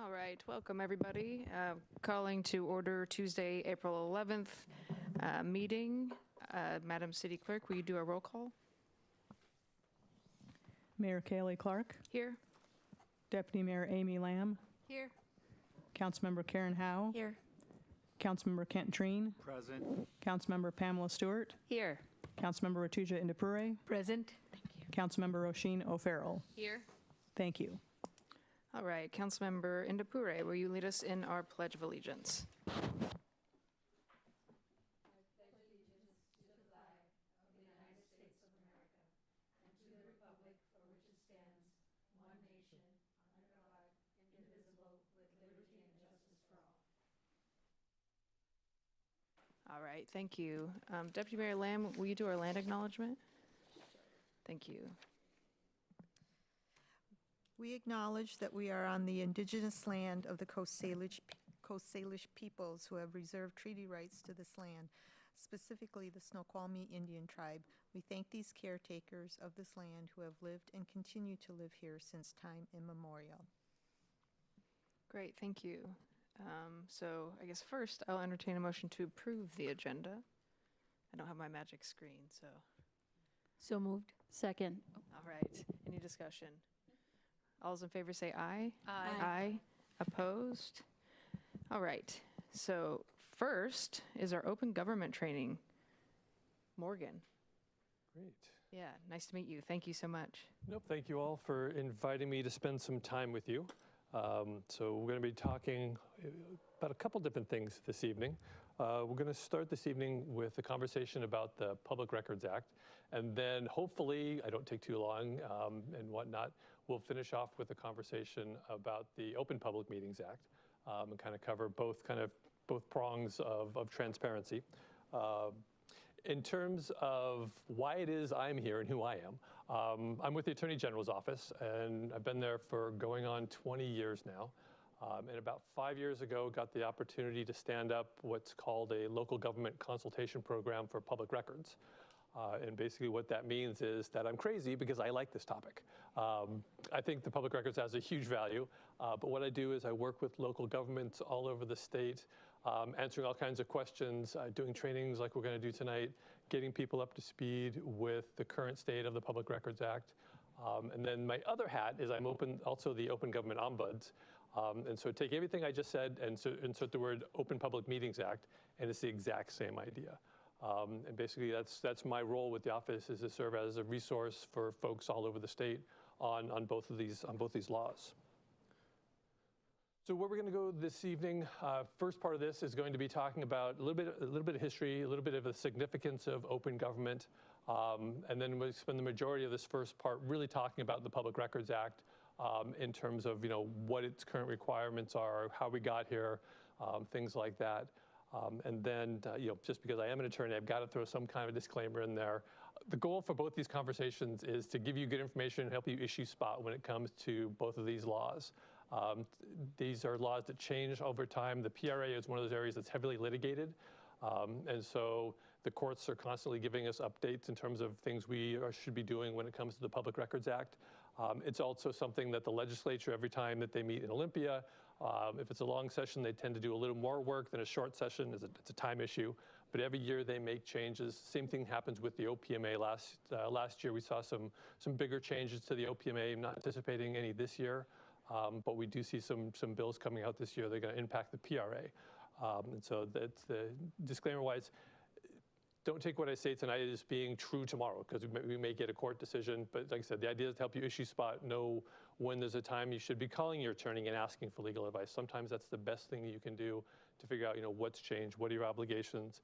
All right, welcome everybody. Calling to order Tuesday, April 11th meeting. Madam City Clerk, will you do a roll call? Mayor Kaylee Clark. Here. Deputy Mayor Amy Lamb. Here. Councilmember Karen Howe. Here. Councilmember Kent Treen. Present. Councilmember Pamela Stewart. Here. Councilmember Ratuja Indapure. Present. Thank you. Councilmember Roisin O'Farrell. Here. Thank you. All right, Councilmember Indapure, will you lead us in our Pledge of Allegiance? All right, thank you. Deputy Mayor Lamb, will you do our land acknowledgement? Thank you. We acknowledge that we are on the indigenous land of the Coast Salish peoples who have reserved treaty rights to this land, specifically the Snoqualmie Indian tribe. We thank these caretakers of this land who have lived and continue to live here since time immemorial. Great, thank you. So I guess first I'll entertain a motion to approve the agenda. I don't have my magic screen, so. So moved. Second. All right, any discussion? All those in favor say aye. Aye. Aye. Opposed? All right, so first is our open government training. Morgan. Great. Yeah, nice to meet you. Thank you so much. Nope, thank you all for inviting me to spend some time with you. So we're going to be talking about a couple different things this evening. We're going to start this evening with a conversation about the Public Records Act, and then hopefully, I don't take too long and whatnot, we'll finish off with a conversation about the Open Public Meetings Act and kind of cover both prongs of transparency. In terms of why it is I'm here and who I am, I'm with the Attorney General's office, and I've been there for going on 20 years now. And about 5 years ago, got the opportunity to stand up what's called a local government consultation program for public records. And basically what that means is that I'm crazy because I like this topic. I think the public records has a huge value, but what I do is I work with local governments all over the state, answering all kinds of questions, doing trainings like we're going to do tonight, getting people up to speed with the current state of the Public Records Act. And then my other hat is I'm also the Open Government Ombuds. And so take everything I just said and insert the word Open Public Meetings Act, and it's the exact same idea. And basically that's my role with the office, is to serve as a resource for folks all over the state on both of these laws. So where we're going to go this evening, first part of this is going to be talking about a little bit of history, a little bit of the significance of open government, and then we'll spend the majority of this first part really talking about the Public Records Act in terms of what its current requirements are, how we got here, things like that. And then, just because I am an attorney, I've got to throw some kind of disclaimer in there. The goal for both these conversations is to give you good information and help you issue spot when it comes to both of these laws. These are laws that change over time. The PRA is one of those areas that's heavily litigated. And so the courts are constantly giving us updates in terms of things we should be doing when it comes to the Public Records Act. It's also something that the legislature, every time that they meet in Olympia, if it's a long session, they tend to do a little more work than a short session. It's a time issue. But every year they make changes. Same thing happens with the OPMA. Last year we saw some bigger changes to the OPMA. I'm not anticipating any this year, but we do see some bills coming out this year. They're going to impact the PRA. And so that's the disclaimer-wise. Don't take what I say tonight as being true tomorrow, because we may get a court decision. But like I said, the idea is to help you issue spot, know when there's a time you should be calling your attorney and asking for legal advice. Sometimes that's the best thing you can do to figure out, what's changed, what are your obligations.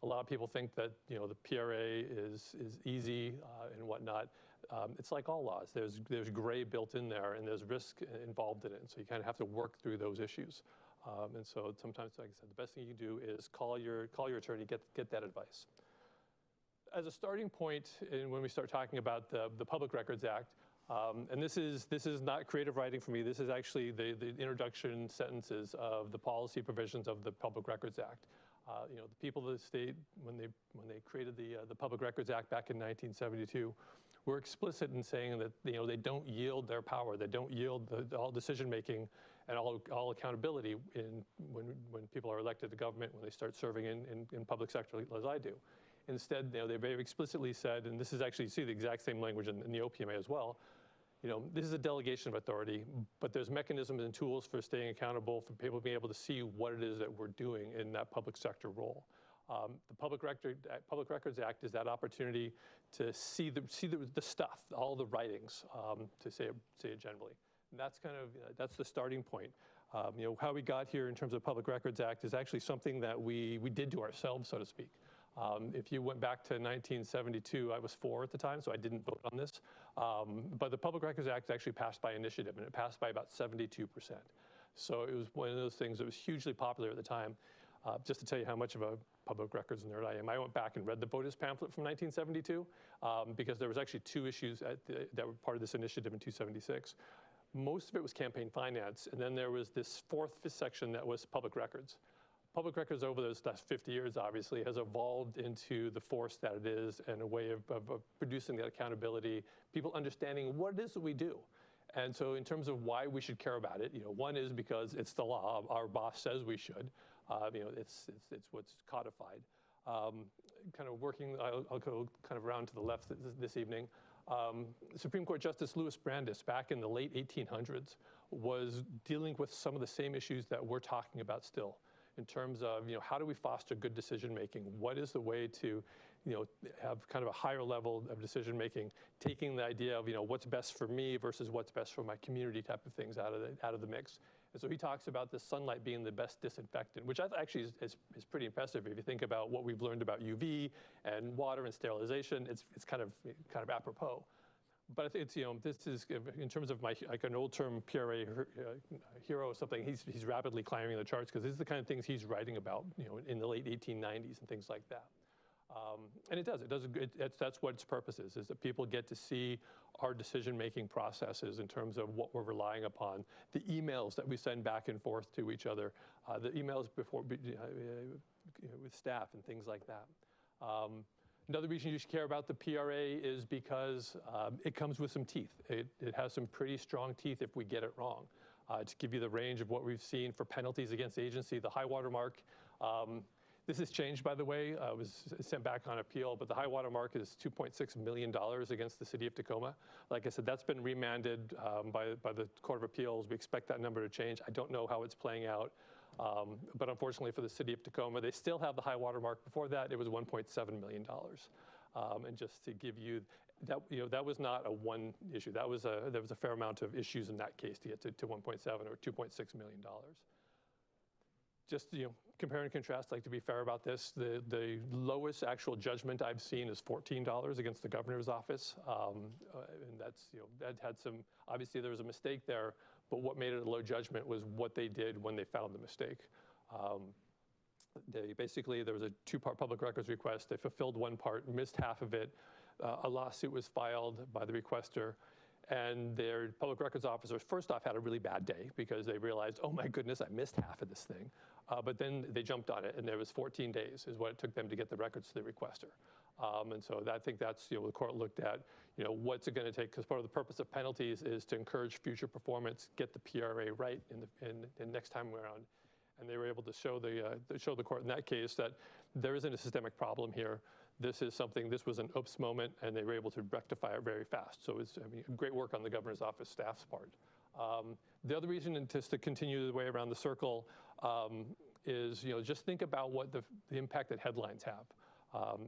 A lot of people think that, the PRA is easy and whatnot. It's like all laws. There's gray built in there, and there's risk involved in it. And so you kind of have to work through those issues. And so sometimes, like I said, the best thing you can do is call your attorney, get that advice. As a starting point, when we start talking about the Public Records Act, and this is not creative writing for me. This is actually the introduction sentences of the policy provisions of the Public Records Act. The people of the state, when they created the Public Records Act back in 1972, we're explicit in saying that they don't yield their power, they don't yield all decision making and all accountability when people are elected to government, when they start serving in public sector as I do. Instead, they very explicitly said, and this is actually, you see the exact same language in the OPMA as well, this is a delegation of authority, but there's mechanisms and tools for staying accountable, for people being able to see what it is that we're doing in that public sector role. The Public Records Act is that opportunity to see the stuff, all the writings, to say it generally. And that's that's the starting point. How we got here in terms of Public Records Act is actually something that we did to ourselves, so to speak. If you went back to 1972, I was 4 at the time, so I didn't vote on this. But the Public Records Act actually passed by initiative, and it passed by about 72%. So it was one of those things that was hugely popular at the time. Just to tell you how much of a public records nerd I am, I went back and read the Botus pamphlet from 1972 because there was actually 2 issues that were part of this initiative in 276. Most of it was campaign finance, and then there was this 4th section that was public records. Public records over those last 50 years, obviously, has evolved into the force that it is and a way of producing that accountability, people understanding what it is that we do. And so in terms of why we should care about it, one is because it's the law. Our boss says we should. It's what's codified. Kind of working, I'll go kind of around to the left this evening. Supreme Court Justice Louis Brandeis, back in the late 1800s, was dealing with some of the same issues that we're talking about still, in terms of how do we foster good decision making? What is the way to have kind of a higher level of decision making, taking the idea of what's best for me versus what's best for my community type of things out of the mix. And so he talks about the sunlight being the best disinfectant, which actually is pretty impressive if you think about what we've learned about UV and water and sterilization. It's kind of apropos. But I think this is, in terms of like an old term PRA hero or something, he's rapidly climbing the charts because this is the kind of things he's writing about, in the late 1890s and things like that. And that's what its purpose is that people get to see our decision-making processes in terms of what we're relying upon, the emails that we send back and forth to each other, the emails with staff and things like that. Another reason you should care about the PRA is because it comes with some teeth. It has some pretty strong teeth if we get it wrong. To give you the range of what we've seen for penalties against the agency, the high water mark, this has changed, by the way. It was sent back on appeal, but the high water mark is $2.6 million against the city of Tacoma. Like I said, that's been remanded by the Court of Appeals. We expect that number to change. I don't know how it's playing out. But unfortunately for the city of Tacoma, they still have the high water mark. Before that, it was $1.7 million. And just to give you that, that was not a one issue. There was a fair amount of issues in that case to get to 1.7 or $2.6 million. Just compare and contrast, like to be fair about this, the lowest actual judgment I've seen is $14 against the governor's office. And that's, that had some, obviously there was a mistake there, but what made it a low judgment was what they did when they found the mistake. Basically, there was a 2-part public records request. They fulfilled 1 part, missed half of it. A lawsuit was filed by the requester, and their public records officers, first off, had a really bad day because they realized, oh my goodness, I missed half of this thing. But then they jumped on it, and there was 14 days is what it took them to get the records to the requester. And so I think that's, the court looked at, what's it going to take? Because part of the purpose of penalties is to encourage future performance, get the PRA right in the next time around. And they were able to show the court in that case that there isn't a systemic problem here. This was an oops moment, and they were able to rectify it very fast. So it's, great work on the governor's office staff's part. The other reason, and just to continue the way around the circle, is just think about what the impact that headlines have.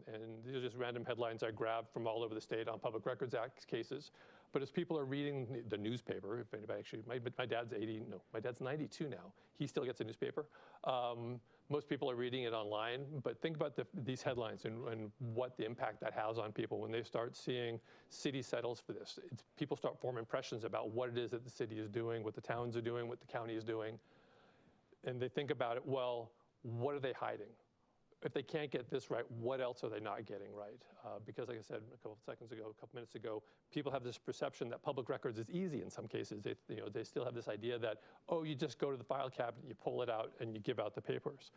And these are just random headlines I grabbed from all over the state on Public Records Act cases. But as people are reading the newspaper, if anybody actually, my dad's 92 now. He still gets a newspaper. Most people are reading it online, but think about these headlines and what the impact that has on people when they start seeing city settles for this. People start forming impressions about what it is that the city is doing, what the towns are doing, what the county is doing. And they think about it, well, what are they hiding? If they can't get this right, what else are they not getting right? Because like I said a couple minutes ago, people have this perception that public records is easy in some cases. They still have this idea that, oh, you just go to the file cabinet, you pull it out, and you give out the papers.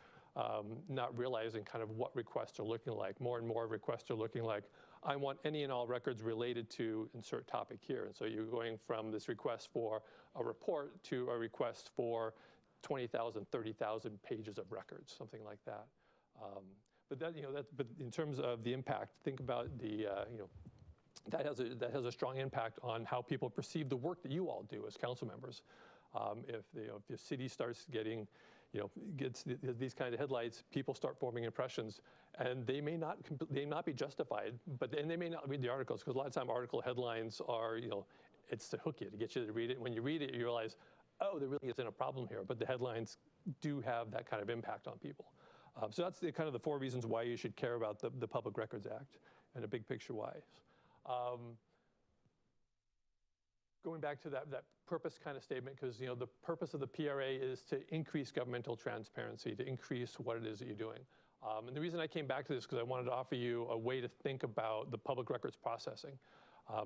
Not realizing kind of what requests are looking like. More and more requests are looking like, I want any and all records related to insert topic here. And so you're going from this request for a report to a request for 20,000, 30,000 pages of records, something like that. But that, but in terms of the impact, think about the, that has a strong impact on how people perceive the work that you all do as council members. If the city starts getting, gets these kind of headlights, people start forming impressions, and they may not be justified, and they may not read the articles, because a lot of time article headlines are, it's to hook you, to get you to read it. When you read it, you realize, oh, there really isn't a problem here, but the headlines do have that kind of impact on people. So that's kind of the 4 reasons why you should care about the Public Records Act, and a big picture whys. Going back to that purpose kind of statement, because the purpose of the PRA is to increase governmental transparency, to increase what it is that you're doing. And the reason I came back to this is because I wanted to offer you a way to think about the public records processing.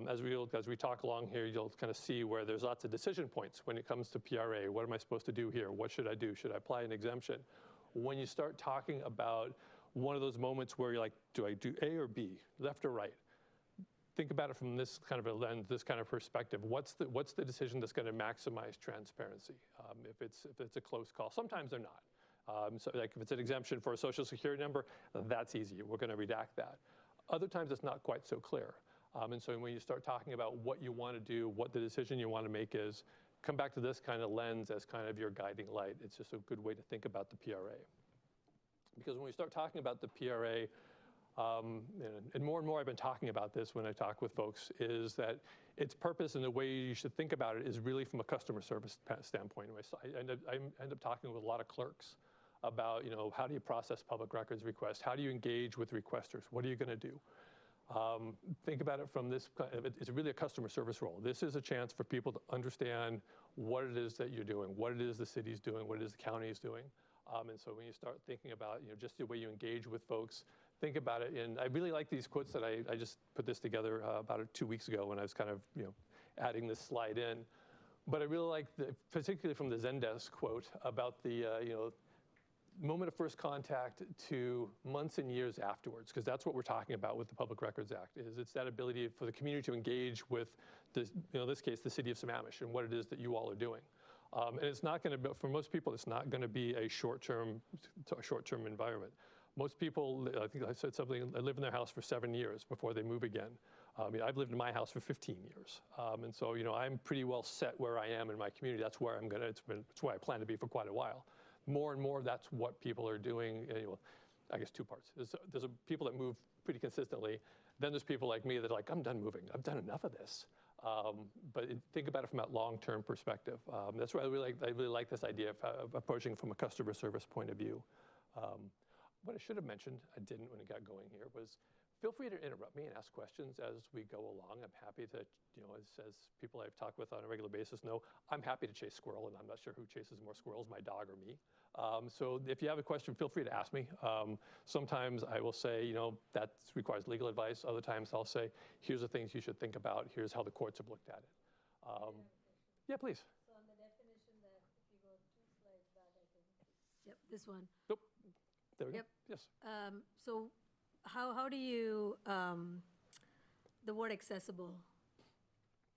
As we talk along here, you'll kind of see where there's lots of decision points when it comes to PRA. What am I supposed to do here? What should I do? Should I apply an exemption? When you start talking about one of those moments where you're like, do I do A or B, left or right? Think about it from this kind of a lens, this kind of perspective. What's the decision that's going to maximize transparency? If it's a close call, sometimes they're not. So like if it's an exemption for a social security number, that's easy. We're going to redact that. Other times it's not quite so clear. And so when you start talking about what you want to do, what the decision you want to make is, come back to this kind of lens as kind of your guiding light. It's just a good way to think about the PRA. Because when we start talking about the PRA, and more I've been talking about this when I talk with folks, is that its purpose and the way you should think about it is really from a customer service standpoint. I end up talking with a lot of clerks about, how do you process public records requests? How do you engage with requesters? What are you going to do? Think about it from this, it's really a customer service role. This is a chance for people to understand what it is that you're doing, what it is the city's doing, what it is the county is doing. And so when you start thinking about, just the way you engage with folks, think about it. And I really like these quotes that I just put this together about 2 weeks ago when I was kind of, adding this slide in. But I really like, particularly from the Zendesk quote about the, moment of first contact to months and years afterwards, because that's what we're talking about with the Public Records Act, is it's that ability for the community to engage with, in this case, the city of Sammamish and what it is that you all are doing. And it's not going to, for most people, it's not going to be a short-term environment. Most people, I think I said something, I live in their house for 7 years before they move again. I've lived in my house for 15 years. And so, I'm pretty well set where I am in my community. That's where it's where I plan to be for quite a while. More and more, that's what people are doing. I guess 2 parts. There's people that move pretty consistently. Then there's people like me that are like, I'm done moving. I've done enough of this. But think about it from that long-term perspective. That's why I really like this idea of approaching from a customer service point of view. What I should have mentioned, I didn't when it got going here, was feel free to interrupt me and ask questions as we go along. I'm happy to, as people I've talked with on a regular basis know, I'm happy to chase squirrel, and I'm not sure who chases more squirrels, my dog or me. So if you have a question, feel free to ask me. Sometimes I will say, that requires legal advice. Other times I'll say, here's the things you should think about. Here's how the courts have looked at it. Yeah, please. So on the definition that, if you go 2 slides back, I think. Yep, this one. Nope. There we Yep. go. Yes. So how do you, the word accessible,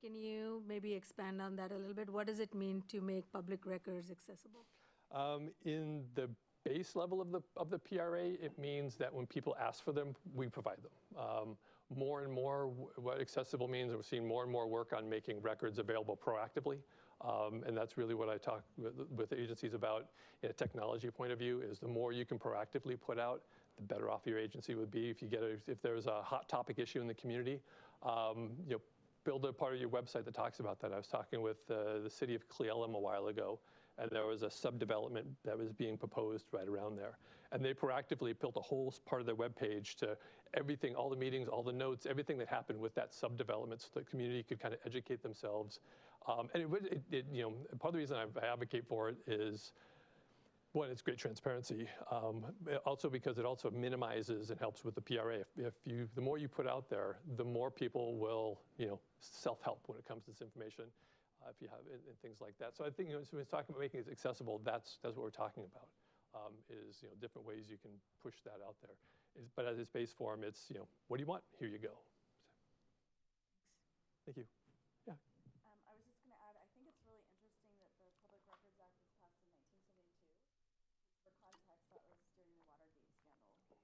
can you maybe expand on that a little bit? What does it mean to make public records accessible? In the base level of the PRA, it means that when people ask for them, we provide them. More and more, what accessible means, we're seeing more and more work on making records available proactively. And that's really what I talk with agencies about in a technology point of view, is the more you can proactively put out, the better off your agency would be. If there's a hot topic issue in the community, build a part of your website that talks about that. I was talking with the city of Cle Elum a while ago, and there was a subdevelopment that was being proposed right around there. And they proactively built a whole part of their webpage to everything, all the meetings, all the notes, everything that happened with that subdevelopment, so the community could kind of educate themselves. And part of the reason I advocate for it is, one, it's great transparency. Also because it also minimizes and helps with the PRA. The more you put out there, the more people will, self-help when it comes to this information. If you have and things like that. So I think, so when it's talking about making it accessible, that's what we're talking about. Is different ways you can push that out there. But at its base form, it's, what do you want? Here you go. Thank you. I was just going to add, I think it's really interesting that the Public Records Act was passed in 1972. For context, that was during the Watergate scandal.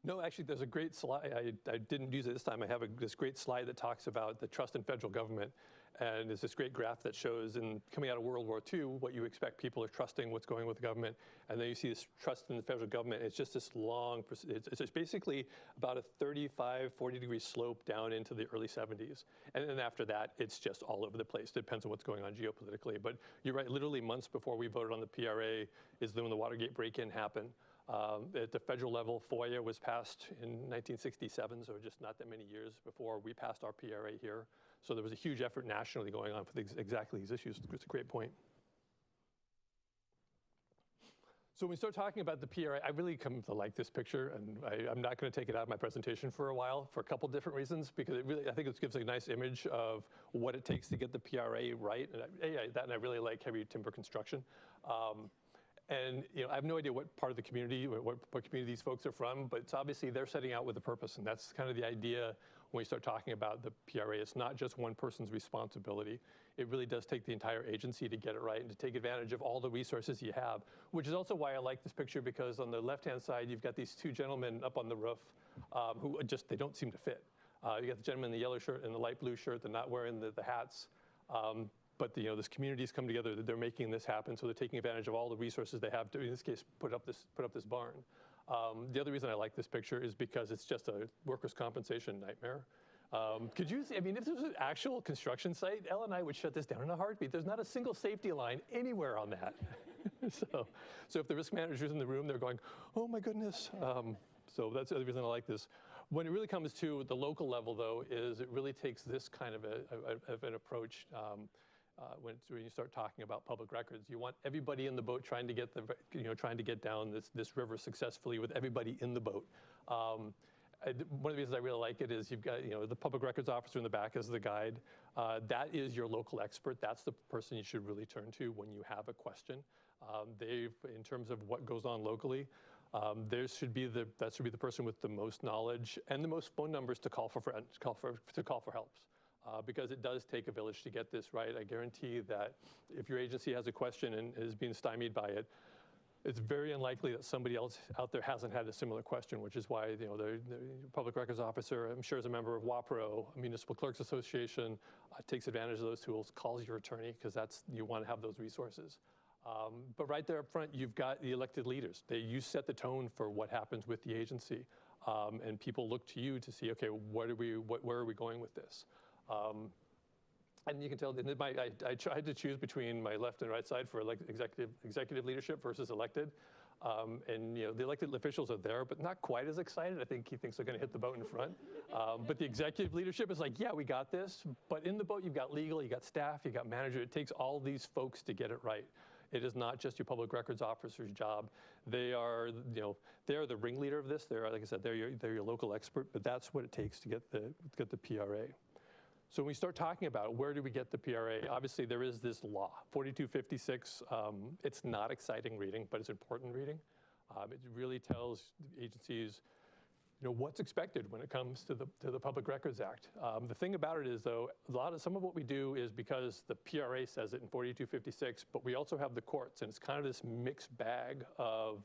No, actually, there's a great slide. I didn't use it this time. I have this great slide that talks about the trust in federal government. And there's this great graph that shows, coming out of World War II, what you expect people are trusting, what's going with the government. And then you see this trust in the federal government. It's just this long, it's basically about a 35, 40-degree slope down into the early 70s. And then after that, it's just all over the place. It depends on what's going on geopolitically. But you're right, literally months before we voted on the PRA is when the Watergate break-in happened. At the federal level, FOIA was passed in 1967, so just not that many years before we passed our PRA here. So there was a huge effort nationally going on for exactly these issues. It's a great point. So when we start talking about the PRA, I really come to like this picture, and I'm not going to take it out of my presentation for a while for a couple different reasons, because I think it gives a nice image of what it takes to get the PRA right. And I really like heavy timber construction. And I have no idea what part of the community, what community these folks are from, but it's obviously they're setting out with a purpose, and that's kind of the idea when we start talking about the PRA. It's not just one person's responsibility. It really does take the entire agency to get it right and to take advantage of all the resources you have, which is also why I like this picture, because on the left-hand side, you've got these two gentlemen up on the roof who they don't seem to fit. You got the gentleman in the yellow shirt and the light blue shirt. They're not wearing the hats. But this community's come together. They're making this happen, so they're taking advantage of all the resources they have to, in this case, put up this barn. The other reason I like this picture is because it's just a workers' compensation nightmare. Could you see? I mean, if this was an actual construction site, Ellen and I would shut this down in a heartbeat. There's not a single safety line anywhere on that. So if the risk manager's in the room, they're going, "Oh my goodness." So that's the other reason I like this. When it really comes to the local level, though, is it really takes this kind of an approach. When you start talking about public records, you want everybody in the boat trying to get down this river successfully with everybody in the boat. One of the reasons I really like it is you've got the public records officer in the back as the guide. That is your local expert. That's the person you should really turn to when you have a question. In terms of what goes on locally, that should be the person with the most knowledge and the most phone numbers to call for help. Because it does take a village to get this right. I guarantee that if your agency has a question and is being stymied by it, it's very unlikely that somebody else out there hasn't had a similar question, which is why the public records officer, I'm sure is a member of WAPRO, Municipal Clerks Association, takes advantage of those tools, calls your attorney, because you want to have those resources. But right there up front, you've got the elected leaders. You set the tone for what happens with the agency, and people look to you to see, okay, where are we going with this? And you can tell I tried to choose between my left and right side for executive leadership versus elected. And the elected officials are there, but not quite as excited. I think he thinks they're going to hit the boat in front. But the executive leadership is like, yeah, we got this. But in the boat, you've got legal, you've got staff, you've got manager. It takes all these folks to get it right. It is not just your public records officer's job. They are the ringleader of this. Like I said, they're your local expert. But that's what it takes to get the PRA. So when we start talking about where do we get the PRA, obviously there is this law, 4256. It's not exciting reading, but it's important reading. It really tells agencies, what's expected when it comes to the Public Records Act. The thing about it is, though, some of what we do is because the PRA says it in 4256, but we also have the courts, and it's kind of this mixed bag of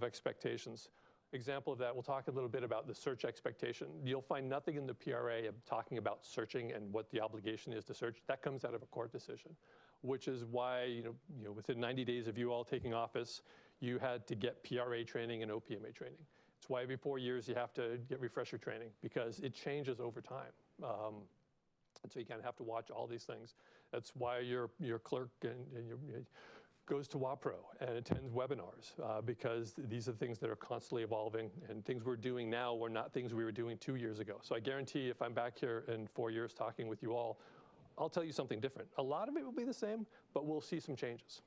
expectations. Example of that, we'll talk a little bit about the search expectation. You'll find nothing in the PRA talking about searching and what the obligation is to search. That comes out of a court decision, which is why, within 90 days of you all taking office, you had to get PRA training and OPMA training. It's why every 4 years you have to get refresher training, because it changes over time. And so you kind of have to watch all these things. That's why your clerk goes to WAPRO and attends webinars, because these are things that are constantly evolving, and things we're doing now were not things we were doing 2 years ago. So I guarantee if I'm back here in 4 years talking with you all, I'll tell you something different. A lot of it will be the same, but we'll see some changes.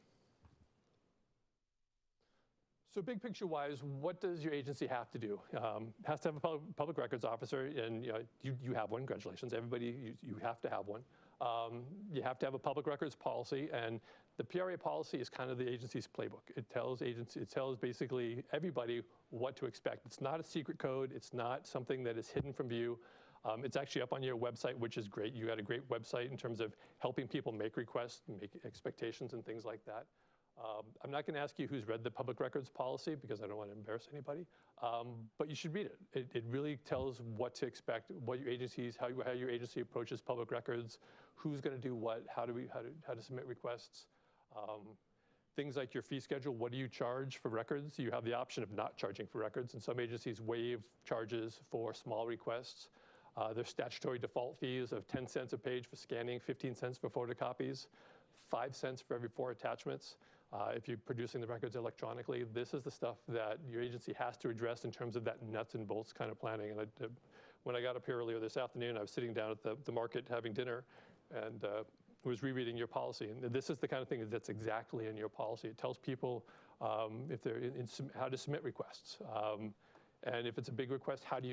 So big picture wise, what does your agency have to do? Has to have a public records officer, and you have one, congratulations. Everybody, you have to have one. You have to have a public records policy, and The PRA policy is kind of the agency's playbook. It tells basically everybody what to expect. It's not a secret code. It's not something that is hidden from view. It's actually up on your website, which is great. You got a great website in terms of helping people make requests, make expectations, and things like that. I'm not going to ask you who's read the public records policy because I don't want to embarrass anybody, but you should read it. It really tells what to expect, what your agencies, how your agency approaches public records, who's going to do what, how to submit requests. Things like your fee schedule, what do you charge for records? You have the option of not charging for records, and some agencies waive charges for small requests. There's statutory default fees of 10 cents a page for scanning, 15 cents for photocopies, 5 cents for every 4 attachments. If you're producing the records electronically, this is the stuff that your agency has to address in terms of that nuts and bolts kind of planning. And when I got up here earlier this afternoon, I was sitting down at the market having dinner and was rereading your policy. And this is the kind of thing that's exactly in your policy. It tells people if they're how to submit requests. And if it's a big request, how do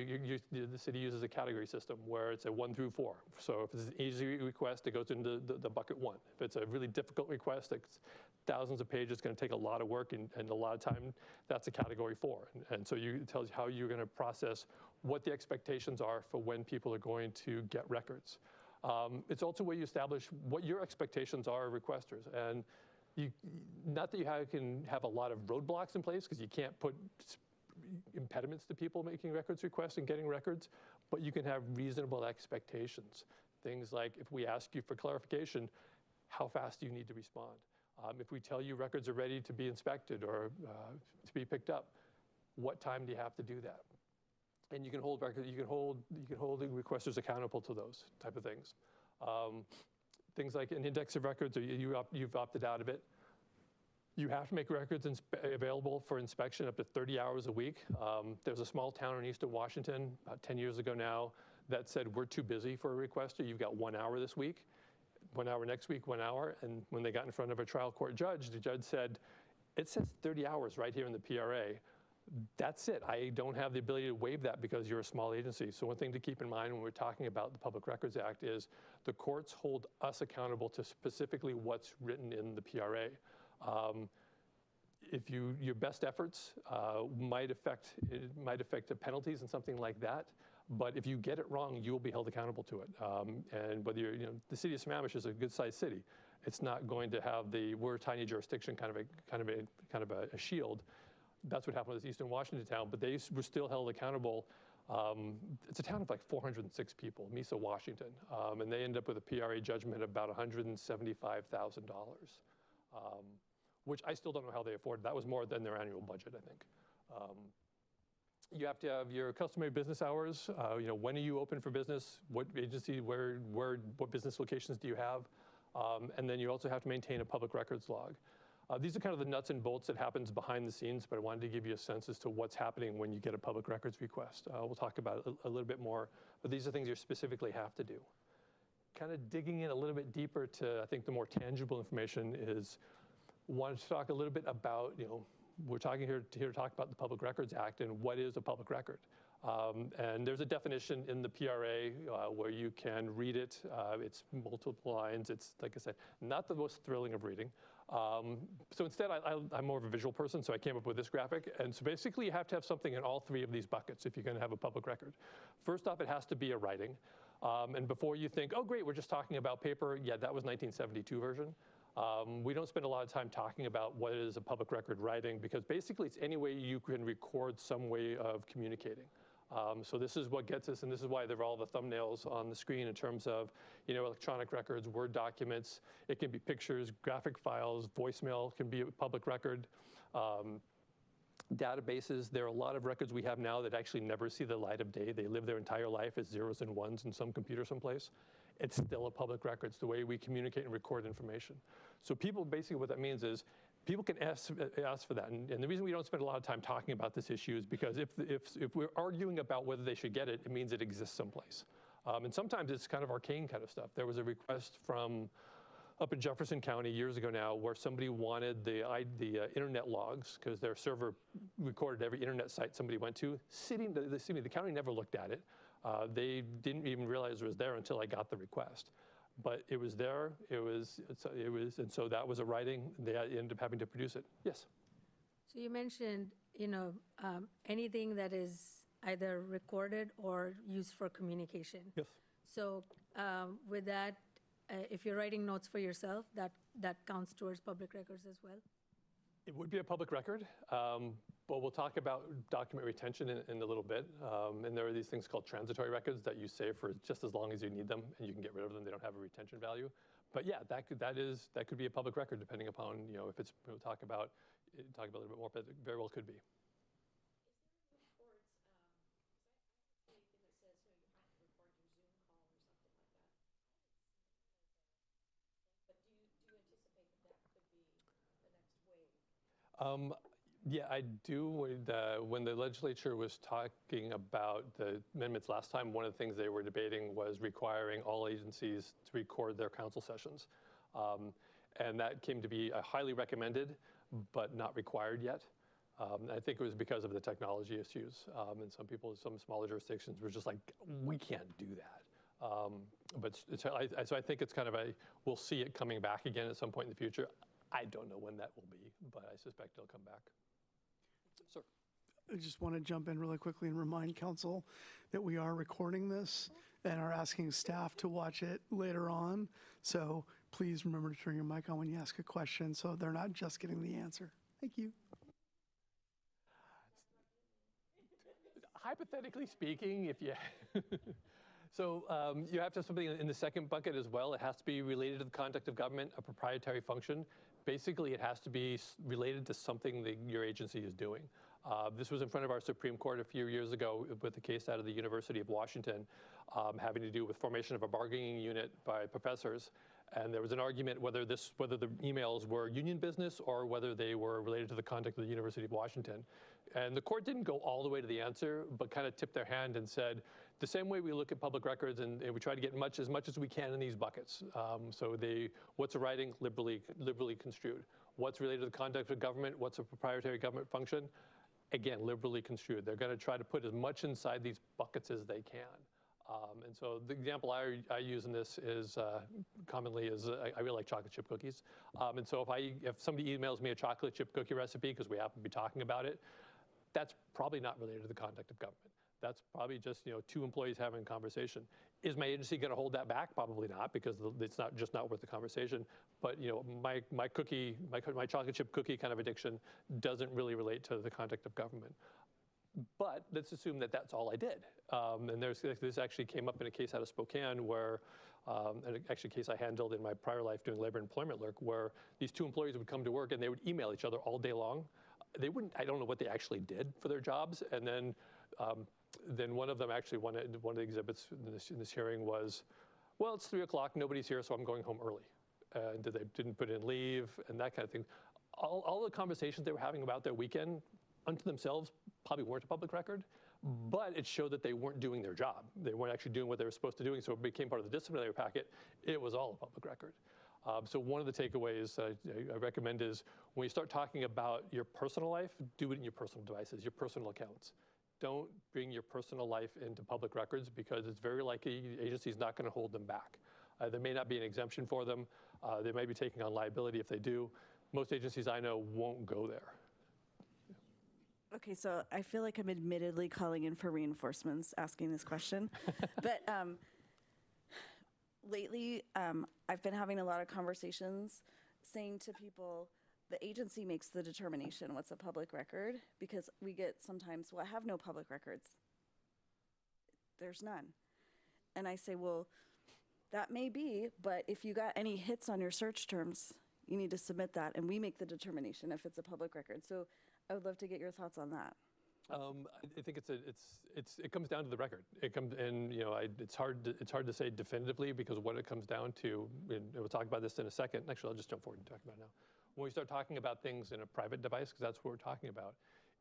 the city uses a category system where it's a 1 through 4. So if it's an easy request, it goes into the bucket 1. If it's a really difficult request, it's thousands of pages, going to take a lot of work and a lot of time, that's a category 4. And so it tells you how you're going to process what the expectations are for when people are going to get records. It's also where you establish what your expectations are of requesters. And not that you can have a lot of roadblocks in place, because you can't put impediments to people making records requests and getting records, but you can have reasonable expectations. Things like, if we ask you for clarification, how fast do you need to respond? If we tell you records are ready to be inspected or to be picked up, what time do you have to do that? And you can hold records, you can hold the requesters accountable to those type of things. Things like an index of records, or you've opted out of it. You have to make records available for inspection up to 30 hours a week. There's a small town in eastern Washington, about 10 years ago now, that said, we're too busy for a requester. You've got 1 hour this week, 1 hour next week, 1 hour. And when they got in front of a trial court judge, the judge said, it says 30 hours right here in the PRA. That's it. I don't have the ability to waive that because you're a small agency. So one thing to keep in mind when we're talking about the Public Records Act is the courts hold us accountable to specifically what's written in the PRA. If your best efforts might affect the penalties and something like that, but if you get it wrong, you will be held accountable to it. And whether the city of Sammamish is a good-sized city, it's not going to have we're a tiny jurisdiction kind of a shield. That's what happened with this Eastern Washington town, but they were still held accountable. It's a town of like 406 people, Mesa, Washington, and they end up with a PRA judgment of about $175,000. Which I still don't know how they afforded. That was more than their annual budget, I think. You have to have your customary business hours. When are you open for business? What agency, what business locations do you have? And then you also have to maintain a public records log. These are kind of the nuts and bolts that happens behind the scenes, but I wanted to give you a sense as to what's happening when you get a public records request. We'll talk about it a little bit more, but these are things you specifically have to do. Kind of digging in a little bit deeper to, I think, the more tangible information is, wanted to talk a little bit about, we're talking here to talk about the Public Records Act and what is a public record. And there's a definition in the PRA where you can read it. It's multiple lines. It's, like I said, not the most thrilling of reading. So instead, I'm more of a visual person, so I came up with this graphic. And so basically, you have to have something in all 3 of these buckets if you're going to have a public record. First off, it has to be a writing. And before you think, oh, great, we're just talking about paper, yeah, that was 1972 version. We don't spend a lot of time talking about what is a public record writing, because basically it's any way you can record some way of communicating. So this is what gets us, and this is why there are all the thumbnails on the screen in terms of, electronic records, Word documents. It can be pictures, graphic files, voicemail can be a public record. Databases, there are a lot of records we have now that actually never see the light of day. They live their entire life as zeros and ones in some computer someplace. It's still a public record. It's the way we communicate and record information. So people, basically what that means is people can ask for that. And the reason we don't spend a lot of time talking about this issue is because if we're arguing about whether they should get it, it means it exists someplace. And sometimes it's kind of arcane kind of stuff. There was a request from up in Jefferson County years ago now where somebody wanted the internet logs because their server recorded every internet site somebody went to. The county never looked at it. They didn't even realize it was there until I got the request. but it was there. And so that was a writing. They ended up having to produce it. Yes. So you mentioned, anything that is either recorded or used for communication. Yes. So with that, if you're writing notes for yourself, that counts towards public records as well? It would be a public record, but we'll talk about document retention in a little bit. And there are these things called transitory records that you save for just as long as you need them, and you can get rid of them. They don't have a retention value. But yeah, that could be a public record depending upon, if it's, we'll talk about a little bit more, but it very well could be. Yeah, I do. When the legislature was talking about the amendments last time, one of the things they were debating was requiring all agencies to record their council sessions. And that came to be highly recommended, but not required yet. I think it was because of the technology issues. And some smaller jurisdictions were just like, we can't do that. So I think it's kind of we'll see it coming back again at some point in the future. I don't know when that will be, but I suspect it'll come back. Sir. I just want to jump in really quickly and remind council that we are recording this and are asking staff to watch it later on. So please remember to turn your mic on when you ask a question so they're not just getting the answer. Thank you. Hypothetically speaking, if you... So you have to have something in the second bucket as well. It has to be related to the conduct of government, a proprietary function. Basically, it has to be related to something that your agency is doing. This was in front of our Supreme Court a few years ago with a case out of the University of Washington having to do with formation of a bargaining unit by professors. And there was an argument whether the emails were union business or whether they were related to the conduct of the University of Washington. And the court didn't go all the way to the answer, but kind of tipped their hand and said, the same way we look at public records and we try to get as much as we can in these buckets. So what's a writing, liberally construed. What's related to the conduct of government, what's a proprietary government function, again, liberally construed. They're going to try to put as much inside these buckets as they can. And so the example I use in this is commonly is I really like chocolate chip cookies. And so if somebody emails me a chocolate chip cookie recipe because we happen to be talking about it, that's probably not related to the conduct of government. That's probably just two employees having a conversation. Is my agency going to hold that back? Probably not, because it's not worth the conversation. But my chocolate chip cookie kind of addiction doesn't really relate to the conduct of government. But let's assume that that's all I did. And this actually came up in a case out of Spokane where, actually a case I handled in my prior life doing labor and employment work, where these two employees would come to work and they would email each other all day long. I don't know what they actually did for their jobs. And then one of them actually, one of the exhibits in this hearing was, well, it's 3 o'clock, nobody's here, so I'm going home early. And they didn't put in leave and that kind of thing. All the conversations they were having about their weekend unto themselves probably weren't a public record, but it showed that they weren't doing their job. They weren't actually doing what they were supposed to do, so it became part of the disciplinary packet. It was all a public record. So one of the takeaways I recommend is when you start talking about your personal life, do it in your personal devices, your personal accounts. Don't bring your personal life into public records because it's very likely the agency is not going to hold them back. There may not be an exemption for them. They might be taking on liability if they do. Most agencies I know won't go there. Okay, so I feel like I'm admittedly calling in for reinforcements asking this question. But lately, I've been having a lot of conversations saying to people, the agency makes the determination what's a public record, because we get sometimes, well, I have no public records. There's none. And I say, well, that may be, but if you got any hits on your search terms, you need to submit that, and we make the determination if it's a public record. So I would love to get your thoughts on that. I think it comes down to the record. It's hard to say definitively because what it comes down to, and we'll talk about this in a second. Actually, I'll just jump forward and talk about it now. When we start talking about things in a private device, because that's what we're talking about,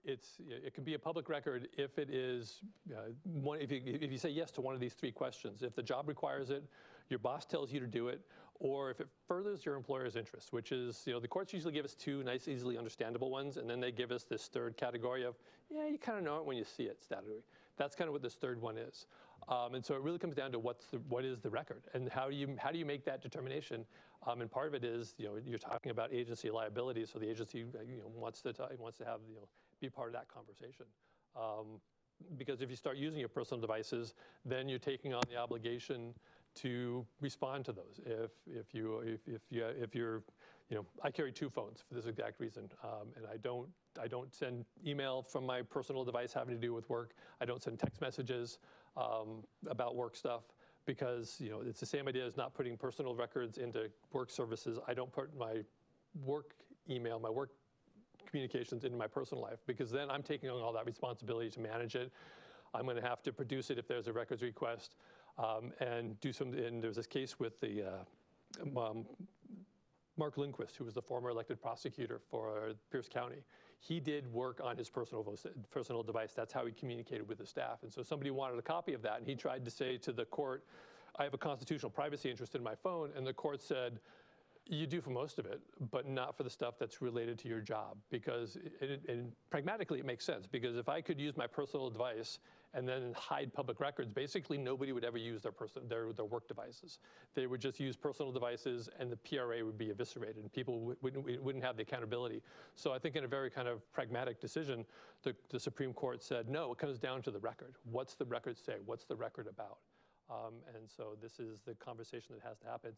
it can be a public record if it is, if you say yes to one of these three questions. If the job requires it, your boss tells you to do it, or if it furthers your employer's interest, which is, the courts usually give us two nice, easily understandable ones, and then they give us this third category of, yeah, you kind of know it when you see it, statutory. That's kind of what this third one is. And so it really comes down to what is the record, and how do you make that determination? And part of it is, you're talking about agency liability, so the agency wants to have be part of that conversation. Because if you start using your personal devices, then you're taking on the obligation to respond to those. If you're, I carry 2 phones for this exact reason, and I don't send email from my personal device having to do with work. I don't send text messages about work stuff, because it's the same idea as not putting personal records into work services. I don't put my work email, my work communications into my personal life, because then I'm taking on all that responsibility to manage it. I'm going to have to produce it if there's a records request, and do some. And there's this case with the Mark Lindquist, who was the former elected prosecutor for Pierce County. He did work on his personal device. That's how he communicated with the staff. And so somebody wanted a copy of that, and he tried to say to the court, I have a constitutional privacy interest in my phone, and the court said, you do for most of it, but not for the stuff that's related to your job. Because, and pragmatically, it makes sense. Because if I could use my personal device and then hide public records, basically nobody would ever use their work devices. They would just use personal devices, and the PRA would be eviscerated, and people wouldn't have the accountability. So I think in a very kind of pragmatic decision, the Supreme Court said, no, it comes down to the record. What's the record say? What's the record about? And so this is the conversation that has to happen.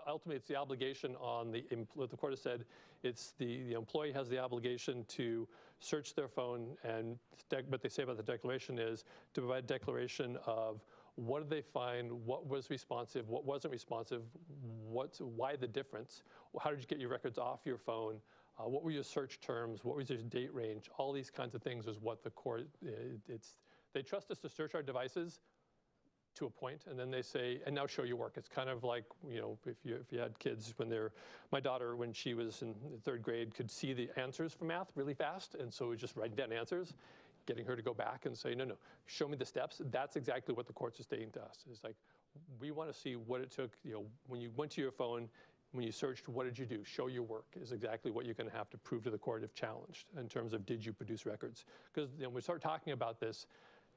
Ultimately, it's the obligation on the court has said, it's the employee has the obligation to search their phone, and what they say about the declaration is to provide a declaration of what did they find, what was responsive, what wasn't responsive, why the difference, how did you get your records off your phone, what were your search terms, what was your date range, all these kinds of things is what the court, they trust us to search our devices to a point, and then they say, and now show your work. It's kind of like, if you had kids my daughter, when she was in 3rd grade, could see the answers for math really fast, and so we just write down answers, getting her to go back and say, no, show me the steps. That's exactly what the courts are stating to us. It's like, we want to see what it took, when you went to your phone, when you searched, what did you do? Show your work is exactly what you're going to have to prove to the court if challenged in terms of did you produce records. Because when we start talking about this,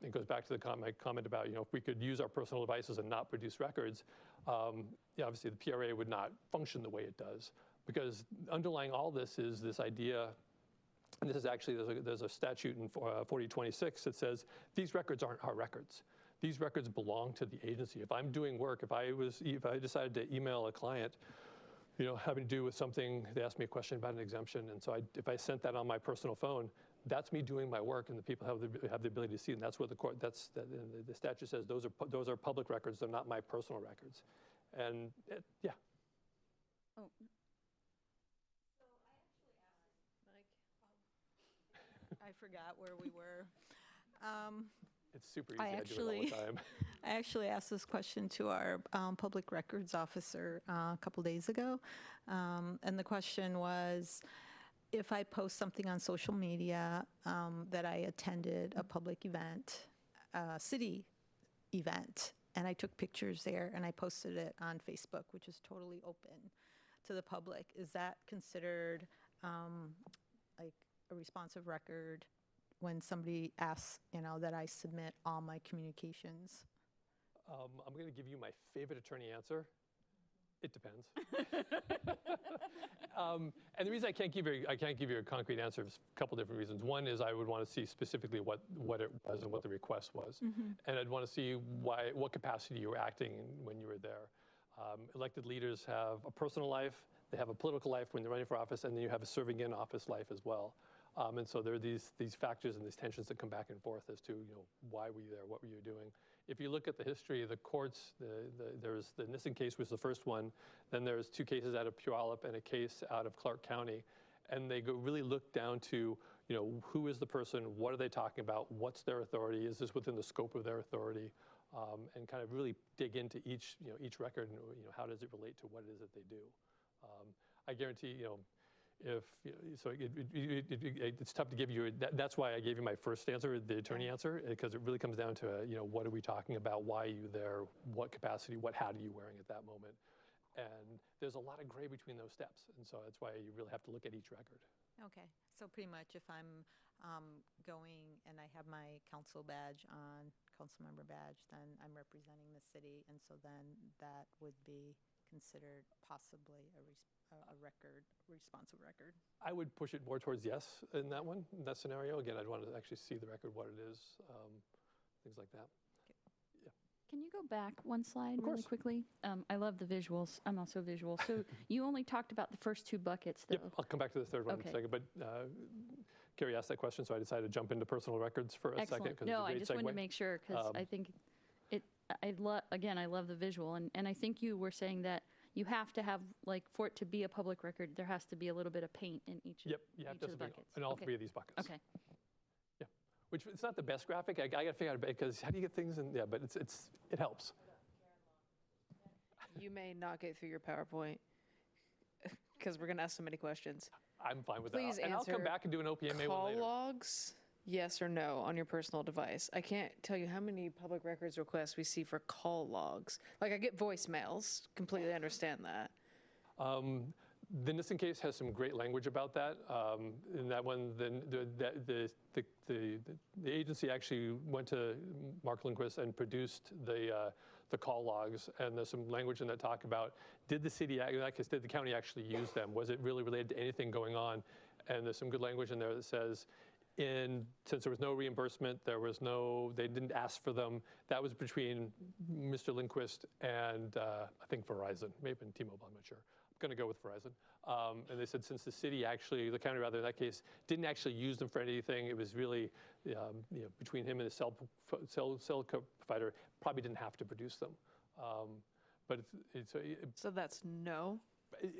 it goes back to my comment about, if we could use our personal devices and not produce records, obviously the PRA would not function the way it does. Because underlying all this is this idea, and this is actually, there's a statute in 4026 that says, these records aren't our records. These records belong to the agency. If I'm doing work, if I decided to email a client, having to do with something, they asked me a question about an exemption, and so if I sent that on my personal phone, that's me doing my work, and the people have the ability to see it. And that's what the statute says. Those are public records. They're not my personal records. And yeah. Oh, I forgot where we were. It's super easy. I do it all the time. I actually asked this question to our public records officer a couple days ago. And the question was, if I post something on social media that I attended a public event, a city event, and I took pictures there and I posted it on Facebook, which is totally open to the public, is that considered like a responsive record when somebody asks, that I submit all my communications? I'm going to give you my favorite attorney answer. It depends. And the reason I can't give you a concrete answer is a couple different reasons. One is I would want to see specifically what it was and what the request was, and I'd want to see what capacity you were acting in when you were there. Elected leaders have a personal life, they have a political life when they're running for office, and then you have a serving in office life as well. And so there are these factors and these tensions that come back and forth as to why were you there, what were you doing. If you look at the history of the courts, there's the Nissen case was the first one. Then there's 2 cases out of Puyallup and a case out of Clark County, and they really look down to who is the person, what are they talking about, what's their authority, is this within the scope of their authority, and kind of really dig into each record and how does it relate to what it is that they do. I guarantee it's tough to give you. That's why I gave you my first answer, the attorney answer, because it really comes down to what are we talking about, why are you there, what capacity, what hat are you wearing at that moment, and there's a lot of gray between those steps, and so that's why you really have to look at each record. Okay, so pretty much if I'm going and I have my council badge on, council member badge, then I'm representing the city. And so then that would be considered possibly a record, responsive record. I would push it more towards yes in that one, in that scenario. Again, I'd want to actually see the record, what it is, things like that. Can you go back one slide Of really course. quickly? I love the visuals. I'm also visual. So you only talked about the first two buckets, though. Yep, I'll come back to the third one in Okay. a second. But Carrie asked that question, so I decided to jump into personal records for a second. Excellent. 'Cause No, it's a I great just wanted to segue. make sure because I think again, I love the visual. And I think you were saying that you have to have, like, for it to be a public record, there has to be a little bit of paint in each Yep, you have each to of have the something buckets. in all Okay. three of these buckets. Okay. Yeah, which it's not the best graphic. I got to figure out because how do you get things in? Yeah, but it helps. You may not get through your PowerPoint because we're going to ask so many questions. I'm fine with Please that. And I'll come answer back and do an OPMA one Call later. logs, yes or no, on your personal device. I can't tell you how many public records requests we see for call logs. Like, I get voicemails, completely understand that. The Nissen case has some great language about that. In that one, the agency actually went to Mark Lindquist and produced the call logs, and there's some language in that talk about did the city, in that case, did the county actually use them? Was it really related to anything going on? And there's some good language in there that says, since there was no reimbursement, they didn't ask for them. That was between Mr. Lindquist and I think Verizon, maybe T-Mobile, I'm not sure. I'm going to go with Verizon. And they said since the county rather in that case, didn't actually use them for anything, it was really between him and his cell provider, probably didn't have to produce them. But So that's no?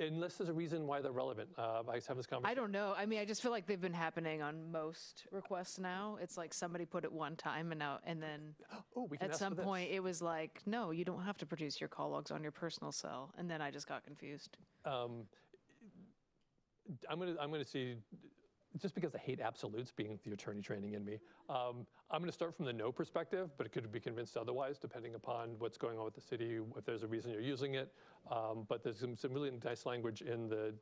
unless there's a reason why they're relevant. I was having this conversation. I don't know. I mean, I just feel like they've been happening on most requests now. It's like somebody put it one time and then Oh, we can at ask some for this. point it was like, no, you don't have to produce your call logs on your personal cell. And then I just got confused. I'm gonna see, just because I hate absolutes, being the attorney training in me, I'm gonna start from the no perspective, but it could be convinced otherwise, depending upon what's going on with the city, if there's a reason you're using it. But there's some really nice language in the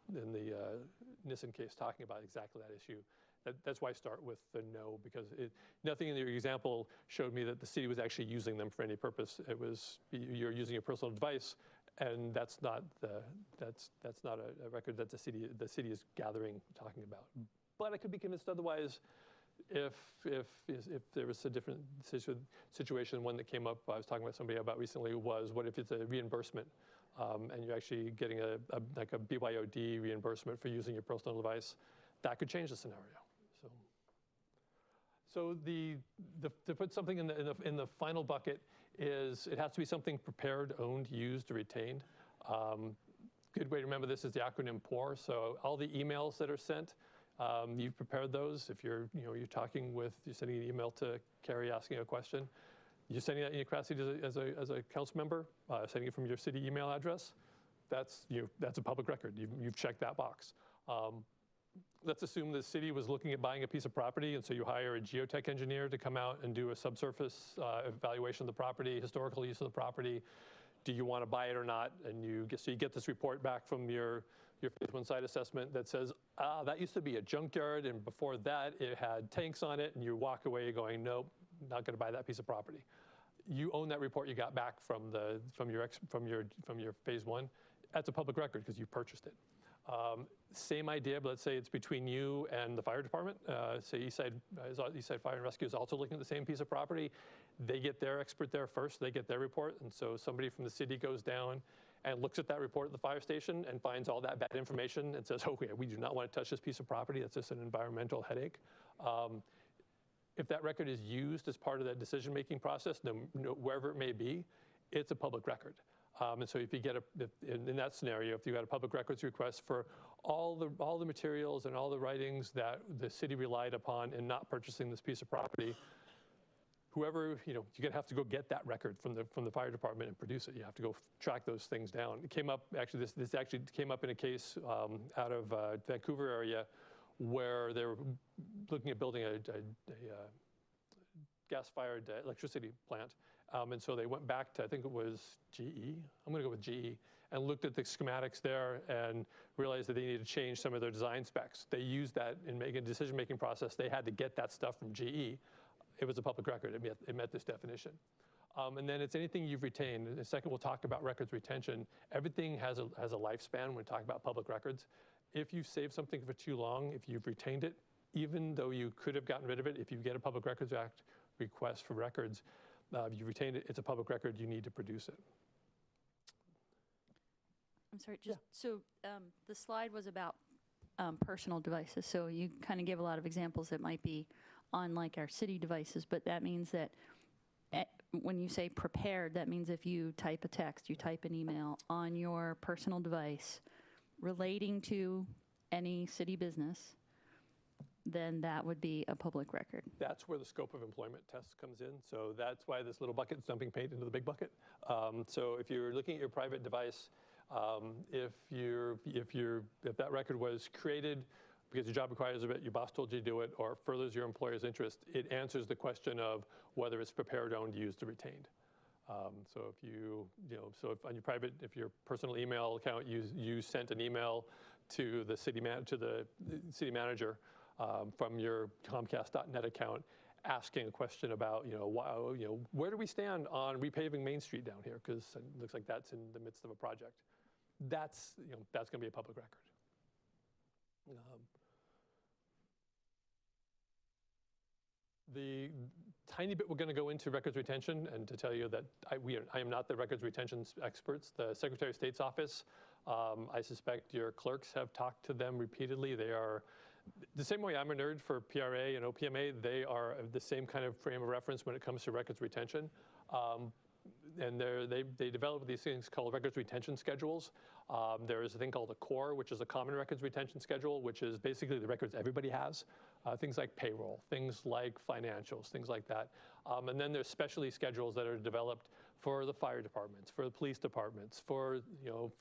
Nissen case talking about exactly that issue. That's why I start with the no, because nothing in your example showed me that the city was actually using them for any purpose. It was, you're using a personal device, and that's not a record that the city is gathering, talking about. But I could be convinced otherwise if there was a different situation. One that came up, I was talking with somebody about recently, was what if it's a reimbursement and you're actually getting like a BYOD reimbursement for using your personal device? That could change the scenario. So to put something in the final bucket is it has to be something prepared, owned, used, or retained. Good way to remember this is the acronym POUR. So all the emails that are sent, you've prepared those. If you're sending an email to Carrie asking a question, you're sending that in your capacity as a council member, sending it from your city email address. That's a public record. You've checked that box. Let's assume the city was looking at buying a piece of property, and so you hire a geotech engineer to come out and do a subsurface evaluation of the property, historical use of the property. Do you want to buy it or not? And you get this report back from your phase one site assessment that says, that used to be a junkyard, and before that it had tanks on it, and you walk away going, nope, not going to buy that piece of property. You own that report you got back from your phase one. That's a public record because you purchased it. Same idea, but let's say it's between you and the fire department. Say Eastside Fire and Rescue is also looking at the same piece of property. They get their expert there first. They get their report, and so somebody from the city goes down and looks at that report at the fire station and finds all that bad information and says, okay, we do not want to touch this piece of property. That's just an environmental headache. If that record is used as part of that decision-making process, wherever it may be, it's a public record. And so if you get in that scenario, if you got a public records request for all the materials and all the writings that the city relied upon in not purchasing this piece of property, whoever, you're gonna have to go get that record from the fire department and produce it. You have to go track those things down. It came up, actually, this actually came up in a case out of Vancouver area where they were looking at building a gas-fired electricity plant. And so they went back to, I think it was GE. I'm going to go with GE. and looked at the schematics there and realized that they needed to change some of their design specs. They used that in making a decision-making process. They had to get that stuff from GE. It was a public record. It met this definition. And then it's anything you've retained. In a second, we'll talk about records retention. Everything has a lifespan when we talk about public records. If you've saved something for too long, if you've retained it, even though you could have gotten rid of it, if you get a Public Records Act request for records, you retained it, it's a public record, you need to produce it. I'm sorry, so the slide was about personal devices. So you kind of gave a lot of examples that might be on like our city devices, but that means that when you say prepared, that means if you type a text, you type an email on your personal device relating to any city business, then that would be a public record. That's where the scope of employment test comes in. So that's why this little bucket is dumping paint into the big bucket. So if you're looking at your private device, if that record was created because your job requires it, your boss told you to do it, or furthers your employer's interest, it answers the question of whether it's prepared, owned, used, or retained. So if on your private, if your personal email account, you sent an email to the city manager from your Comcast.net account, asking a question about, where do we stand on repaving Main Street down here? Because it looks like that's in the midst of a project. That's going to be a public record. The tiny bit we're going to go into records retention, and to tell you that I am not the records retention experts. The Secretary of State's office, I suspect your clerks have talked to them repeatedly. They are the same way I'm a nerd for PRA and OPMA. They are the same kind of frame of reference when it comes to records retention. And they develop these things called records retention schedules. There is a thing called a core, which is a common records retention schedule, which is basically the records everybody has. Things like payroll, things like financials, things like that. And then there's specialty schedules that are developed for the fire departments, for the police departments, for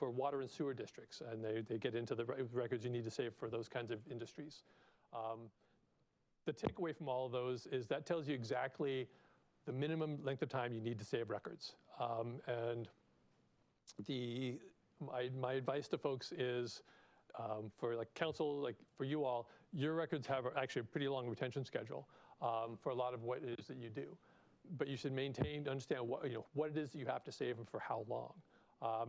water and sewer districts, and they get into the records you need to save for those kinds of industries. The takeaway from all of those is that tells you exactly the minimum length of time you need to save records. And my advice to folks is, for like council, like for you all, your records have actually a pretty long retention schedule for a lot of what it is that you do. But you should understand what it is that you have to save and for how long.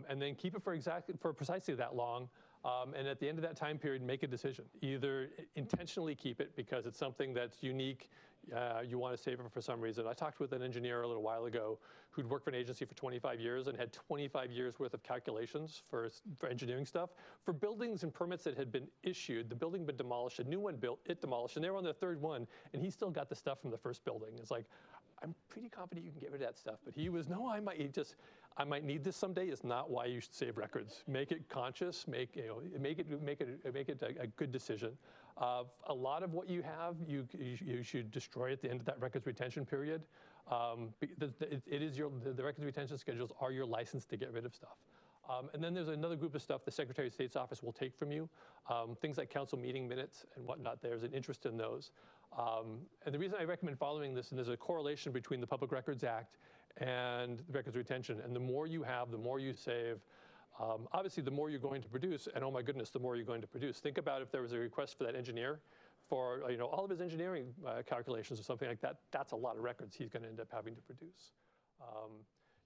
And then keep it for precisely that long. And at the end of that time period, make a decision. Either intentionally keep it because it's something that's unique, you want to save it for some reason. I talked with an engineer a little while ago who'd worked for an agency for 25 years and had 25 years worth of calculations for engineering stuff. For buildings and permits that had been issued, the building had been demolished, a new one built, it demolished, and they were on their third one, and he still got the stuff from the first building. It's like, I'm pretty confident you can get rid of that stuff. But he was, no, I might need this someday. Is not why you should save records. Make it conscious. Make it a good decision. A lot of what you have, you should destroy at the end of that records retention period. The records retention schedules are your license to get rid of stuff. And then there's another group of stuff the Secretary of State's office will take from you. Things like council meeting minutes and whatnot. There's an interest in those. And the reason I recommend following this, and there's a correlation between the Public Records Act and the records retention, and the more you have, the more you save. Obviously, the more you're going to produce, and oh my goodness, the more you're going to produce. Think about if there was a request for that engineer for all of his engineering calculations or something like that. That's a lot of records he's going to end up having to produce.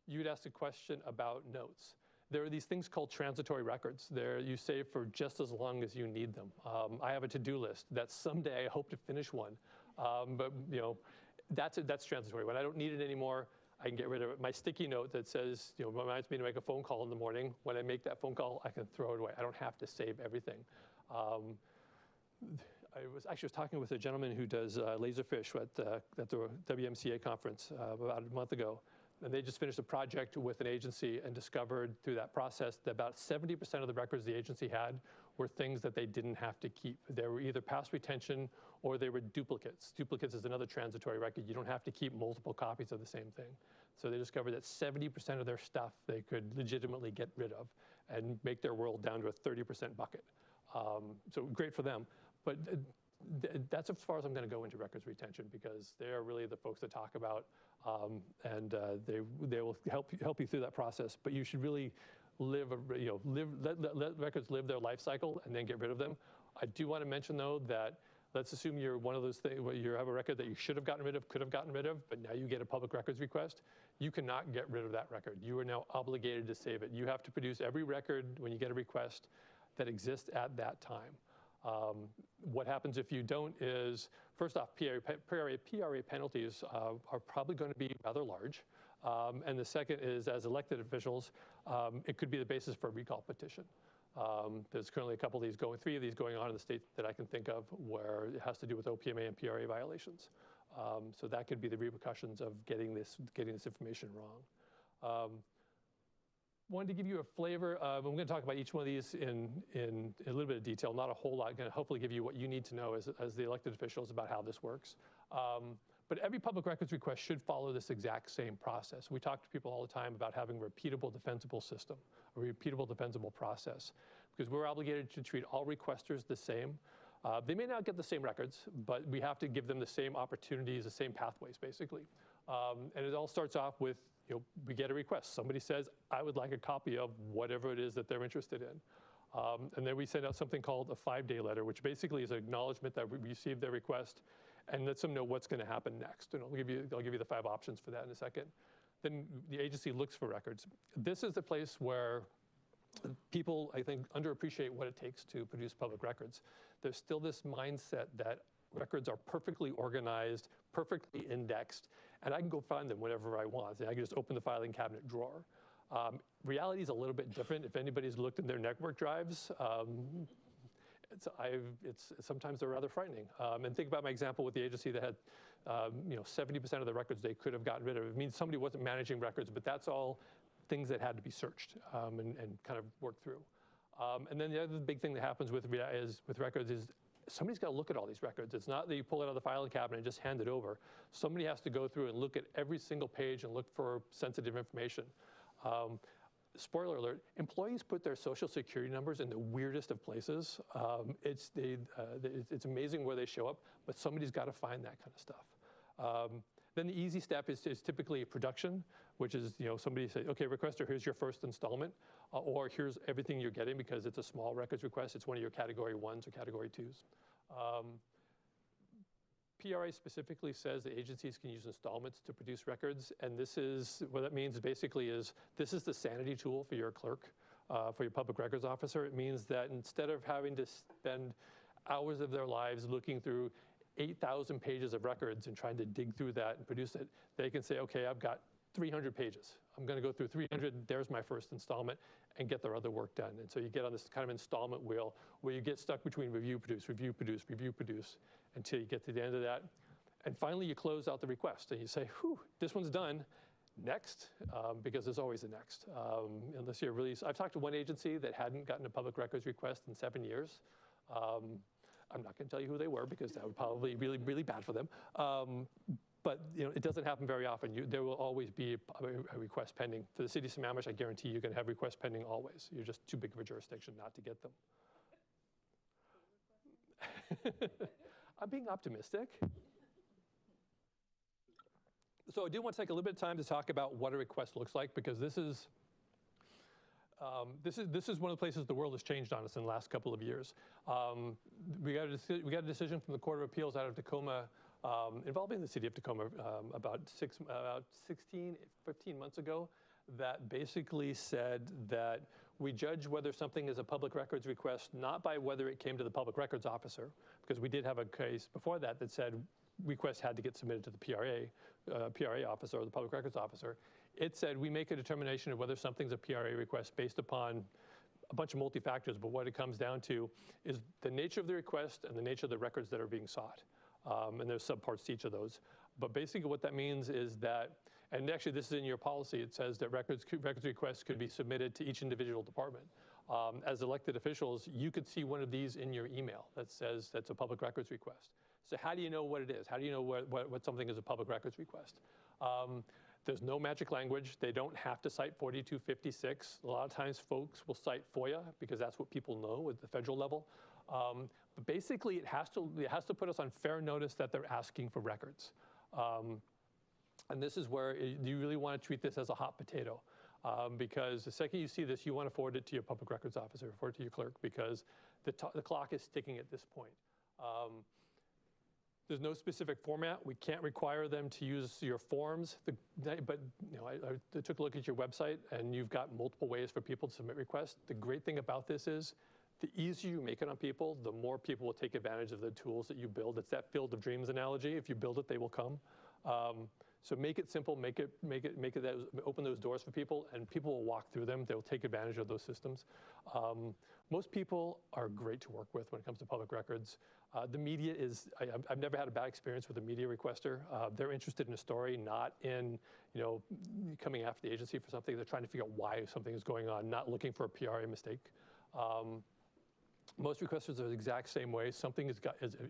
You'd asked a question about notes. There are these things called transitory records. You save for just as long as you need them. I have a to-do list that someday I hope to finish one, but that's transitory. When I don't need it anymore, I can get rid of it. My sticky note that says, reminds me to make a phone call in the morning. When I make that phone call, I can throw it away. I don't have to save everything. I was talking with a gentleman who does laserfish at the WMCA conference about a month ago. And they just finished a project with an agency and discovered through that process that about 70% of the records the agency had were things that they didn't have to keep. They were either past retention or they were duplicates. Duplicates is another transitory record. You don't have to keep multiple copies of the same thing. So they discovered that 70% of their stuff they could legitimately get rid of and make their world down to a 30% bucket. So great for them. But that's as far as I'm going to go into records retention because they are really the folks that talk about, and they will help you through that process. But you should really live, let records live their life cycle and then get rid of them. I do want to mention, though, that let's assume you're one of those things where you have a record that you should have gotten rid of, could have gotten rid of, but now you get a public records request. You cannot get rid of that record. You are now obligated to save it. You have to produce every record when you get a request that exists at that time. What happens if you don't is, first off, PRA penalties are probably going to be rather large. And the second is, as elected officials, it could be the basis for a recall petition. There's currently a couple of these going, 3 of these going on in the state that I can think of where it has to do with OPMA and PRA violations. So that could be the repercussions of getting this information wrong. Wanted to give you a flavor of, I'm going to talk about each one of these in a little bit of detail, not a whole lot, going to hopefully give you what you need to know as the elected officials about how this works. But every public records request should follow this exact same process. We talk to people all the time about having a repeatable, defensible system, a repeatable, defensible process, because we're obligated to treat all requesters the same. They may not get the same records, but we have to give them the same opportunities, the same pathways, basically. And it all starts off with, we get a request. Somebody says, I would like a copy of whatever it is that they're interested in. And then we send out something called a 5-day letter, which basically is an acknowledgement that we received their request and lets them know what's going to happen next. And I'll give you the 5 options for that in a second. Then the agency looks for records. This is the place where people, I think, underappreciate what it takes to produce public records. There's still this mindset that records are perfectly organized, perfectly indexed, and I can go find them whenever I want. I can just open the filing cabinet drawer. Reality is a little bit different. If anybody's looked in their network drives, sometimes they're rather frightening. And think about my example with the agency that had 70% of the records they could have gotten rid of. It means somebody wasn't managing records, but that's all things that had to be searched and kind of worked through. And then the other big thing that happens with records is somebody's got to look at all these records. It's not that you pull it out of the filing cabinet and just hand it over. Somebody has to go through and look at every single page and look for sensitive information. Spoiler alert, employees put their social security numbers in the weirdest of places. It's amazing where they show up, but somebody's got to find that kind of stuff. Then the easy step is typically production, which is somebody say, okay, requester, here's your first installment, or here's everything you're getting because it's a small records request. It's one of your category 1s or category 2s. PRA specifically says that agencies can use installments to produce records, and this is what that means basically is this is the sanity tool for your clerk, for your public records officer. It means that instead of having to spend hours of their lives looking through 8,000 pages of records and trying to dig through that and produce it, they can say, okay, I've got 300 pages. I'm going to go through 300, there's my first installment, and get their other work done. And so you get on this kind of installment wheel where you get stuck between review, produce, review, produce, review, produce, until you get to the end of that. And finally, you close out the request, and you say, whew, this one's done. Next, because there's always a next. Unless you're really, I've talked to one agency that hadn't gotten a public records request in 7 years. I'm not going to tell you who they were because that would probably be really, really bad for them. But it doesn't happen very often. There will always be a request pending. For the city of Sammamish, I guarantee you're going to have requests pending always. You're just too big of a jurisdiction not to get them. I'm being optimistic. So I do want to take a little bit of time to talk about what a request looks like, because this is one of the places the world has changed on us in the last couple of years. We got a decision from the Court of Appeals out of Tacoma involving the city of Tacoma about 15 months ago that basically said that we judge whether something is a public records request not by whether it came to the public records officer, because we did have a case before that said requests had to get submitted to the PRA officer or the public records officer. It said we make a determination of whether something's a PRA request based upon a bunch of multi-factors, but what it comes down to is the nature of the request and the nature of the records that are being sought. And there's subparts to each of those. But basically what that means is that, and actually this is in your policy, it says that records requests could be submitted to each individual department. As elected officials, you could see one of these in your email that says that's a public records request. So how do you know what it is? How do you know what something is a public records request? There's no magic language. They don't have to cite 4256. A lot of times folks will cite FOIA because that's what people know at the federal level. But basically it has to put us on fair notice that they're asking for records. And this is where you really want to treat this as a hot potato. Because the second you see this, you want to forward it to your public records officer, forward it to your clerk, because the clock is ticking at this point. There's no specific format. We can't require them to use your forms, but I took a look at your website, and you've got multiple ways for people to submit requests. The great thing about this is the easier you make it on people, the more people will take advantage of the tools that you build. It's that field of dreams analogy. If you build it, they will come. So make it simple, open those doors for people, and people will walk through them. They'll take advantage of those systems. Most people are great to work with when it comes to public records. The media is, I've never had a bad experience with a media requester. They're interested in a story, not in coming after the agency for something. They're trying to figure out why something is going on, not looking for a PRA mistake. Most requesters are the exact same way. Something is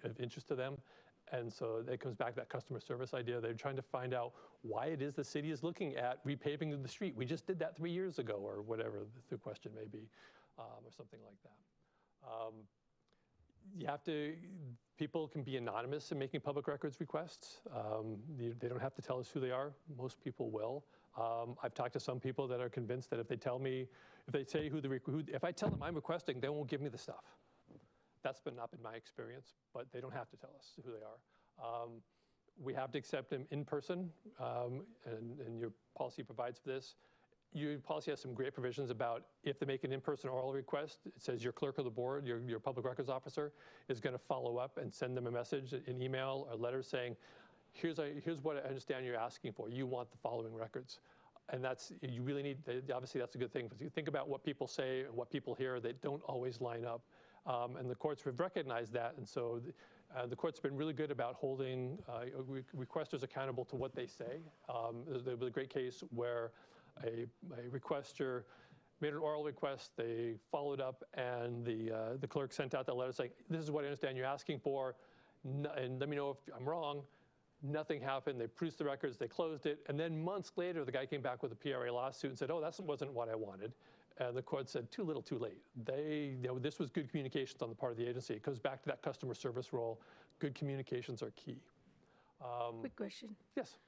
of interest to them. And so it comes back to that customer service idea. They're trying to find out why it is the city is looking at repaving the street. We just did that 3 years ago, or whatever the question may be, or something like that. People can be anonymous in making public records requests. They don't have to tell us who they are. Most people will. I've talked to some people that are convinced that if they say if I tell them I'm requesting, they won't give me the stuff. That's not been my experience, but they don't have to tell us who they are. We have to accept them in person, and your policy provides for this. Your policy has some great provisions about if they make an in-person oral request, it says your clerk of the board, your public records officer, is going to follow up and send them a message, an email, or letter saying, here's what I understand you're asking for. You want the following records. And you really need, obviously that's a good thing, because you think about what people say and what people hear, they don't always line up. And the courts have recognized that, and so the court's been really good about holding requesters accountable to what they say. There was a great case where a requester made an oral request, they followed up, and the clerk sent out that letter saying, this is what I understand you're asking for, and let me know if I'm wrong. Nothing happened. They produced the records, they closed it, and then months later, the guy came back with a PRA lawsuit and said, oh, that wasn't what I wanted. And the court said, too little, too late. This was good communications on the part of the agency. It goes back to that customer service role. Good communications are key. Quick question. Yes.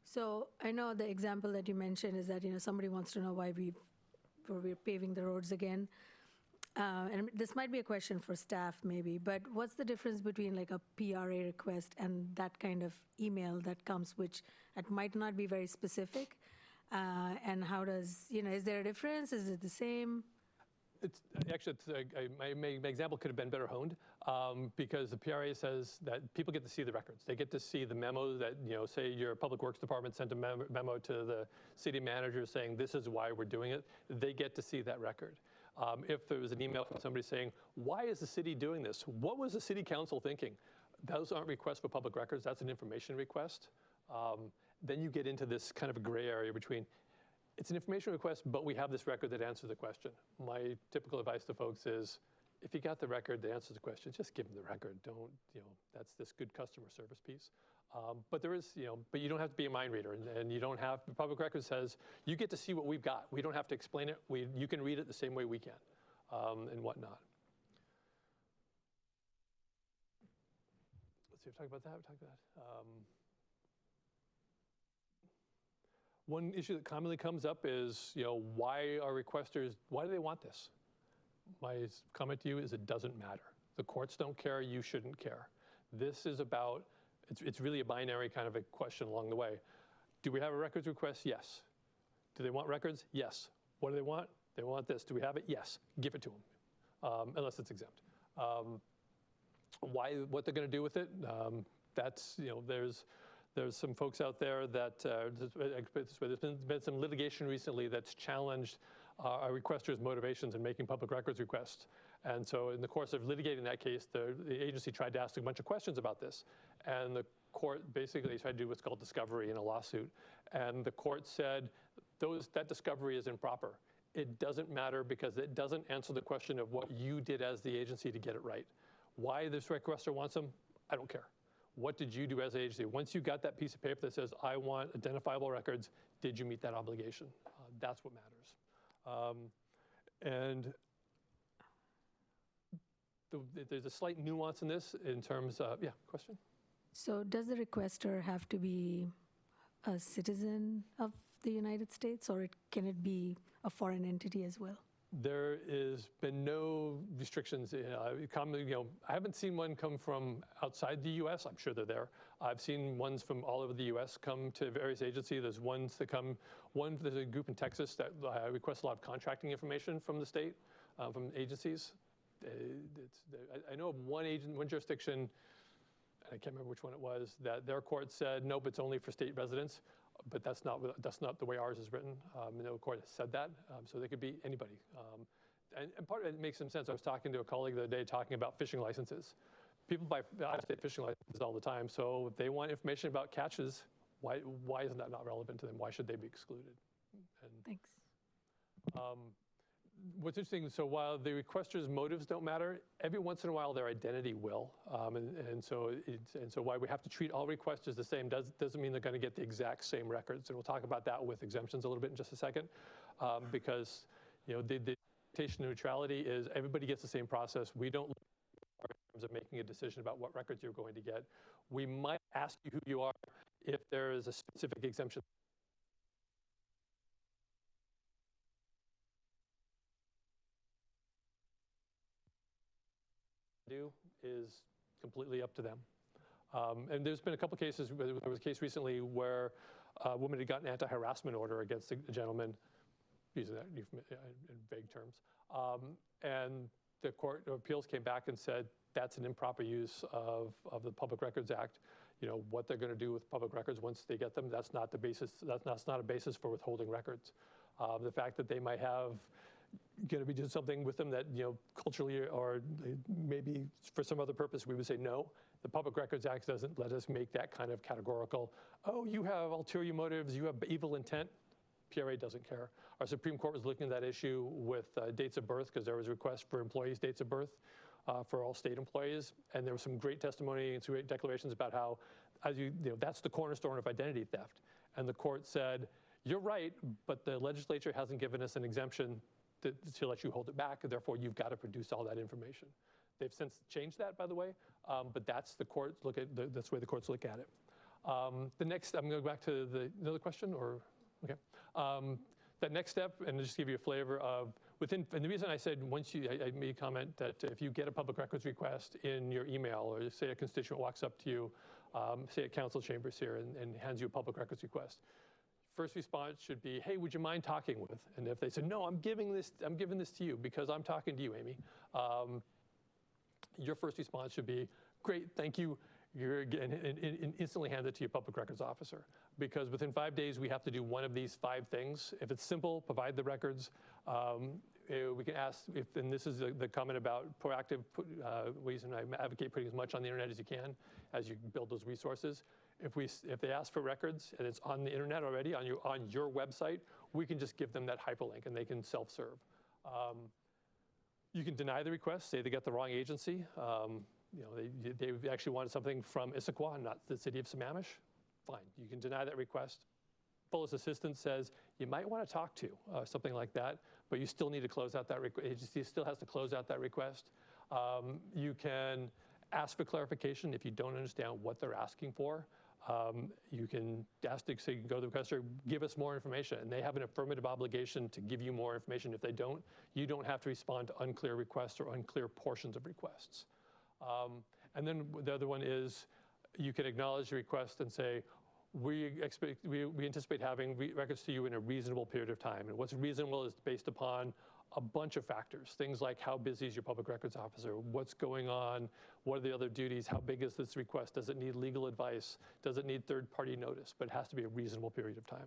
So I know the example that you mentioned is that somebody wants to know why we're paving the roads again. And this might be a question for staff maybe, but what's the difference between like a PRA request and that kind of email that comes, which it might not be very specific? And how does, is there a difference? Is it the same? My example could have been better honed, because the PRA says that people get to see the records. They get to see the memo that, say your public works department sent a memo to the city manager saying this is why we're doing it. They get to see that record. If there was an email from somebody saying, why is the city doing this? What was the city council thinking? Those aren't requests for public records. That's an information request. Then you get into this kind of a gray area between, it's an information request, but we have this record that answers the question. My typical advice to folks is, if you got the record that answers the question, just give them the record. Don't, that's this good customer service piece. But there is, but you don't have to be a mind reader, and you don't have, the public record says, you get to see what we've got. We don't have to explain it. You can read it the same way we can, and whatnot. Let's see, we'll talk about that. One issue that commonly comes up is, why do they want this? My comment to you is it doesn't matter. The courts don't care, you shouldn't care. This is about, it's really a binary kind of a question along the way. Do we have a records request? Yes. Do they want records? Yes. What do they want? They want this. Do we have it? Yes. Give it to them, unless it's exempt. What they're going to do with it? That's, there's some folks out there that, there's been some litigation recently that's challenged our requesters' motivations in making public records requests. And so in the course of litigating that case, the agency tried to ask a bunch of questions about this. And the court basically tried to do what's called discovery in a lawsuit. And the court said that discovery is improper. It doesn't matter because it doesn't answer the question of what you did as the agency to get it right. Why this requester wants them, I don't care. What did you do as an agency? Once you got that piece of paper that says, I want identifiable records, did you meet that obligation? That's what matters. And there's a slight nuance in this in terms of, yeah, question? So does the requester have to be a citizen of the United States, or can it be a foreign entity as well? There has been no restrictions. I haven't seen one come from outside the U.S. I'm sure they're there. I've seen ones from all over the U.S. come to various agencies. There's ones that come. There's a group in Texas that requests a lot of contracting information from the state, from agencies. I know of one jurisdiction, and I can't remember which one it was, that their court said, nope, it's only for state residents. But that's not the way ours is written. No court has said that, so they could be anybody. And part of it makes some sense. I was talking to a colleague the other day talking about fishing licenses. People buy out-of-state fishing licenses all the time, so if they want information about catches, why isn't that not relevant to them? Why should they be excluded? Thanks. What's interesting, so while the requester's motives don't matter, every once in a while their identity will. And so why we have to treat all requesters the same doesn't mean they're going to get the exact same records. And we'll talk about that with exemptions a little bit in just a second, because the interpretation of neutrality is everybody gets the same process. We don't look in terms of making a decision about what records you're going to get. We might ask you who you are if there is a specific exemption. Do is completely up to them. And there's been a couple cases. There was a case recently where a woman had gotten an anti-harassment order against a gentleman, using that in vague terms. And the Court of Appeals came back and said that's an improper use of the Public Records Act. What they're going to do with public records once they get them, that's not the basis. That's not a basis for withholding records. The fact that they might have going to be doing something with them that, culturally or maybe for some other purpose, we would say no. The Public Records Act doesn't let us make that kind of categorical, oh, you have ulterior motives, you have evil intent. PRA doesn't care. Our Supreme Court was looking at that issue with dates of birth, because there was a request for employees' dates of birth for all state employees. And there was some great testimony and some great declarations about how, that's the cornerstone of identity theft. And the court said, you're right, but the legislature hasn't given us an exemption to let you hold it back, and therefore you've got to produce all that information. They've since changed that, by the way, but that's the courts that's the way the courts look at it. The next, I'm going to go back to another question, or okay. That next step, and just give you a flavor of and the reason I said I made a comment that if you get a public records request in your email, or say a constituent walks up to you, say at council chambers here, and hands you a public records request. First response should be, hey, would you mind talking with? And if they say, no, I'm giving this to you because I'm talking to you, Amy. Your first response should be, great, thank you. You're and instantly hand it to your public records officer, because within 5 days we have to do one of these 5 things. If it's simple, provide the records. We can ask and this is the comment about proactive ways, and I advocate putting as much on the internet as you can as you build those resources. If they ask for records and it's on the internet already on your website, we can just give them that hyperlink and they can self-serve. You can deny the request, say they got the wrong agency. They actually wanted something from Issaquah, not the city of Sammamish. Fine, you can deny that request. Fullest assistance says you might want to talk to something like that, but you still need to close out that request. Agency still has to close out that request. You can ask for clarification if you don't understand what they're asking for. You can ask to say, go to the requester, give us more information, and they have an affirmative obligation to give you more information. If they don't, you don't have to respond to unclear requests or unclear portions of requests. And then the other one is you can acknowledge the request and say, we anticipate having records to you in a reasonable period of time. And what's reasonable is based upon a bunch of factors, things like how busy is your public records officer, what's going on, what are the other duties, how big is this request, does it need legal advice, does it need third-party notice, but it has to be a reasonable period of time.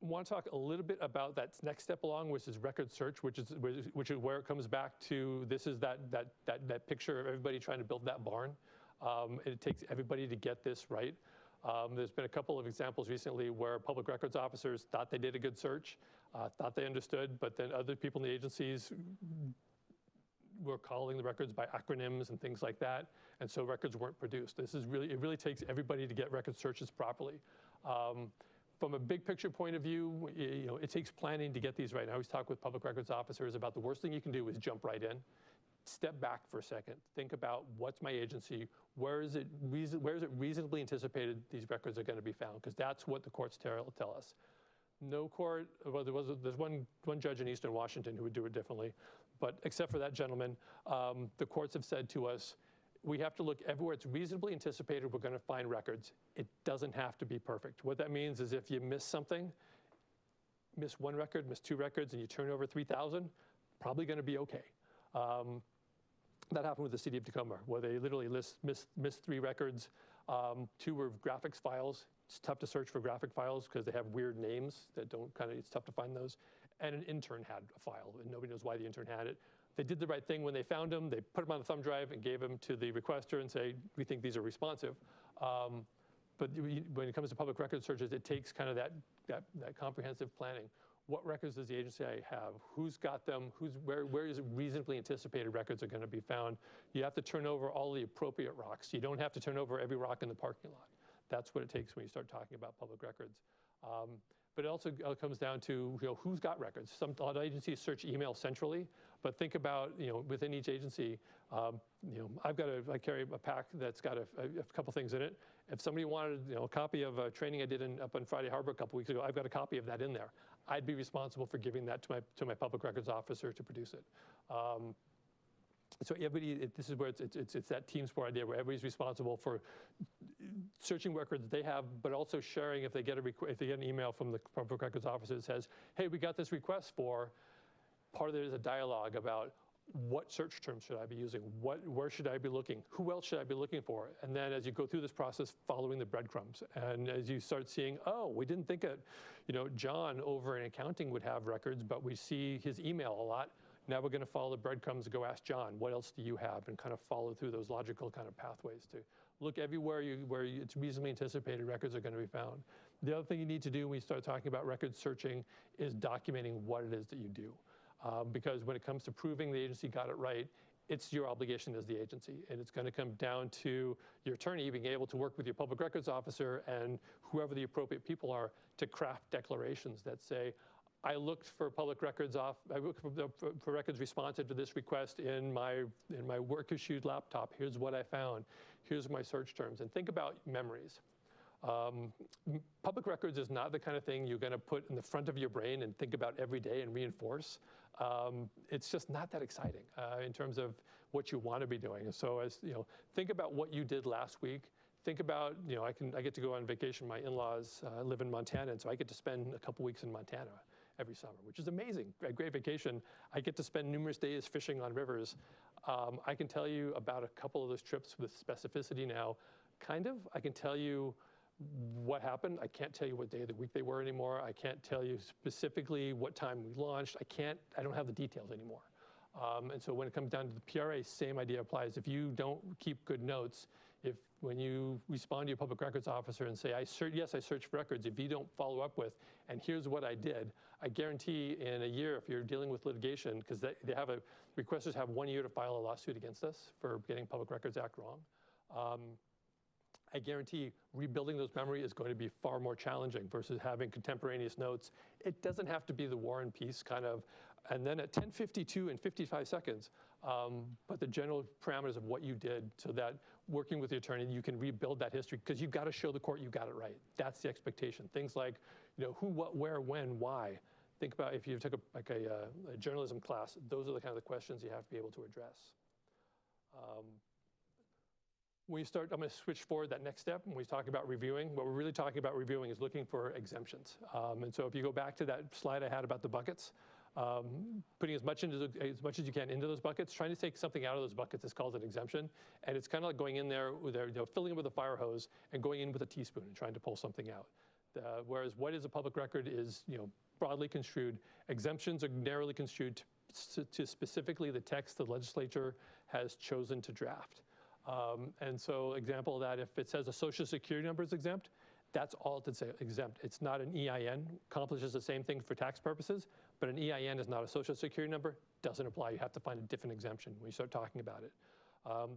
I want to talk a little bit about that next step along, which is record search, which is where it comes back to, this is that picture of everybody trying to build that barn. It takes everybody to get this right. There's been a couple of examples recently where public records officers thought they did a good search, thought they understood, but then other people in the agencies were calling the records by acronyms and things like that, and so records weren't produced. It really takes everybody to get record searches properly. From a big picture point of view, it takes planning to get these right. I always talk with public records officers about the worst thing you can do is jump right in. step back for a second. Think about what's my agency, where is it reasonably anticipated these records are going to be found, because that's what the courts tell us. No court, well, there's one judge in Eastern Washington who would do it differently, but except for that gentleman, the courts have said to us, we have to look everywhere it's reasonably anticipated we're going to find records. It doesn't have to be perfect. What that means is if you miss something, miss one record, miss two records, and you turn over 3,000, probably going to be okay. That happened with the city of Tacoma, where they literally missed 3 records. 2 were graphics files. It's tough to search for graphic files because they have weird names that don't it's tough to find those. And an intern had a file, and nobody knows why the intern had it. They did the right thing when they found them. They put them on a thumb drive and gave them to the requester and say, we think these are responsive. But when it comes to public record searches, it takes kind of that comprehensive planning. What records does the agency have? Who's got them? Where is it reasonably anticipated records are going to be found? You have to turn over all the appropriate rocks. You don't have to turn over every rock in the parking lot. That's what it takes when you start talking about public records. But it also comes down to who's got records. A lot of agencies search email centrally, but think about within each agency. I carry a pack that's got a couple things in it. If somebody wanted a copy of a training I did up in Friday Harbor a couple weeks ago, I've got a copy of that in there. I'd be responsible for giving that to my public records officer to produce it. So everybody, this is where it's that team sport idea where everybody's responsible for searching records they have, but also sharing if they get an email from the public records officer that says, hey, we got this request for. Part of it is a dialogue about what search terms should I be using? Where should I be looking? Who else should I be looking for? And then as you go through this process, following the breadcrumbs. And as you start seeing, oh, we didn't think John over in accounting would have records, but we see his email a lot. Now we're going to follow the breadcrumbs and go ask John, what else do you have? And kind of follow through those logical kind of pathways to look everywhere where it's reasonably anticipated records are going to be found. The other thing you need to do when you start talking about record searching is documenting what it is that you do. Because when it comes to proving the agency got it right, it's your obligation as the agency. And it's going to come down to your attorney being able to work with your public records officer and whoever the appropriate people are to craft declarations that say, I looked for public records I looked for records responsive to this request in my work-issued laptop. Here's what I found. Here's my search terms. And think about memories. Public records is not the kind of thing you're going to put in the front of your brain and think about every day and reinforce. It's just not that exciting in terms of what you want to be doing. And so think about what you did last week. Think about, I get to go on vacation. My in-laws live in Montana, and so I get to spend a couple weeks in Montana every summer, which is amazing. A great vacation. I get to spend numerous days fishing on rivers. I can tell you about a couple of those trips with specificity now. Kind of. I can tell you what happened. I can't tell you what day of the week they were anymore. I can't tell you specifically what time we launched. I don't have the details anymore. And so when it comes down to the PRA, same idea applies. If you don't keep good notes, when you respond to your public records officer and say, yes, I searched for records, if you don't follow up with, and here's what I did, I guarantee in a year, if you're dealing with litigation, because requesters have 1 year to file a lawsuit against us for getting Public Records Act wrong. I guarantee rebuilding those memories is going to be far more challenging versus having contemporaneous notes. It doesn't have to be the War and Peace kind of, and then at 10:52 and 55 seconds, but the general parameters of what you did so that working with the attorney, you can rebuild that history because you've got to show the court you got it right. That's the expectation. Things like, who, what, where, when, why. Think about if you took a journalism class, those are the kind of the questions you have to be able to address. When you start, I'm going to switch forward that next step. When we talk about reviewing, what we're really talking about reviewing is looking for exemptions. And so if you go back to that slide I had about the buckets, putting as much as you can into those buckets, trying to take something out of those buckets is called an exemption. And it's kind of like going in there, filling it with a fire hose and going in with a teaspoon and trying to pull something out. Whereas what is a public record is broadly construed. Exemptions are narrowly construed to specifically the text the legislature has chosen to draft. And so example of that, if it says a social security number is exempt, that's all it's exempt. It's not an EIN, accomplishes the same thing for tax purposes, but an EIN is not a social security number, doesn't apply. You have to find a different exemption when you start talking about it.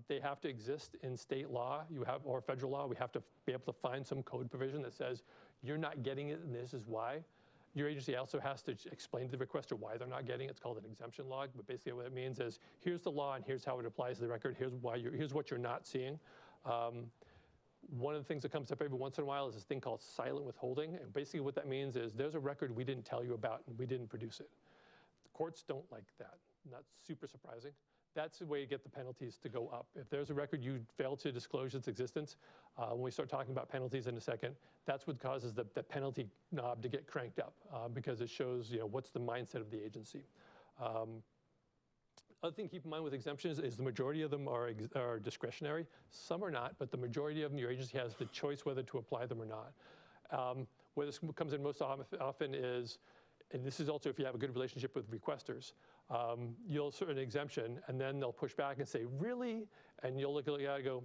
They have to exist in state law or federal law. We have to be able to find some code provision that says, you're not getting it and this is why. Your agency also has to explain to the requester why they're not getting it. It's called an exemption log, but basically what it means is here's the law and here's how it applies to the record. Here's what you're not seeing. One of the things that comes up every once in a while is this thing called silent withholding. And basically what that means is there's a record we didn't tell you about and we didn't produce it. Courts don't like that. Not super surprising. That's the way you get the penalties to go up. If there's a record you fail to disclose its existence, when we start talking about penalties in a second, that's what causes the penalty knob to get cranked up because it shows what's the mindset of the agency. Other thing to keep in mind with exemptions is the majority of them are discretionary. Some are not, but the majority of them, your agency has the choice whether to apply them or not. Where this comes in most often is, and this is also if you have a good relationship with requesters, you'll assert an exemption, and then they'll push back and say, really? And you'll look at it and go,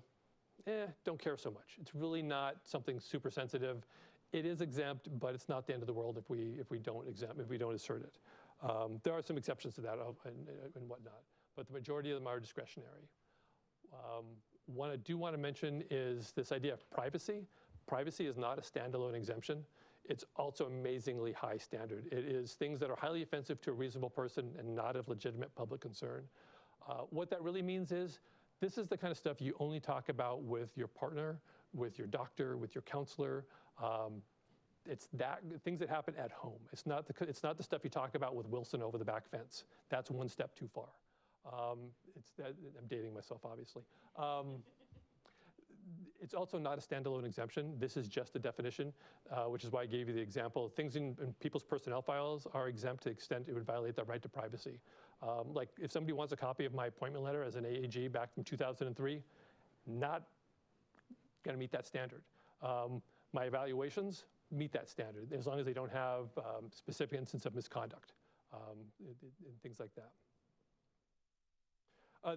don't care so much. It's really not something super sensitive. It is exempt, but it's not the end of the world if we don't assert it. There are some exceptions to that and whatnot, but the majority of them are discretionary. One I do want to mention is this idea of privacy. Privacy is not a standalone exemption. It's also amazingly high standard. It is things that are highly offensive to a reasonable person and not of legitimate public concern. What that really means is this is the kind of stuff you only talk about with your partner, with your doctor, with your counselor. It's things that happen at home. It's not the stuff you talk about with Wilson over the back fence. That's one step too far. I'm dating myself, obviously. It's also not a standalone exemption. This is just a definition, which is why I gave you the example. Things in people's personnel files are exempt to the extent it would violate their right to privacy. Like if somebody wants a copy of my appointment letter as an AAG back from 2003, not going to meet that standard. My evaluations meet that standard, as long as they don't have specific instance of misconduct and things like that.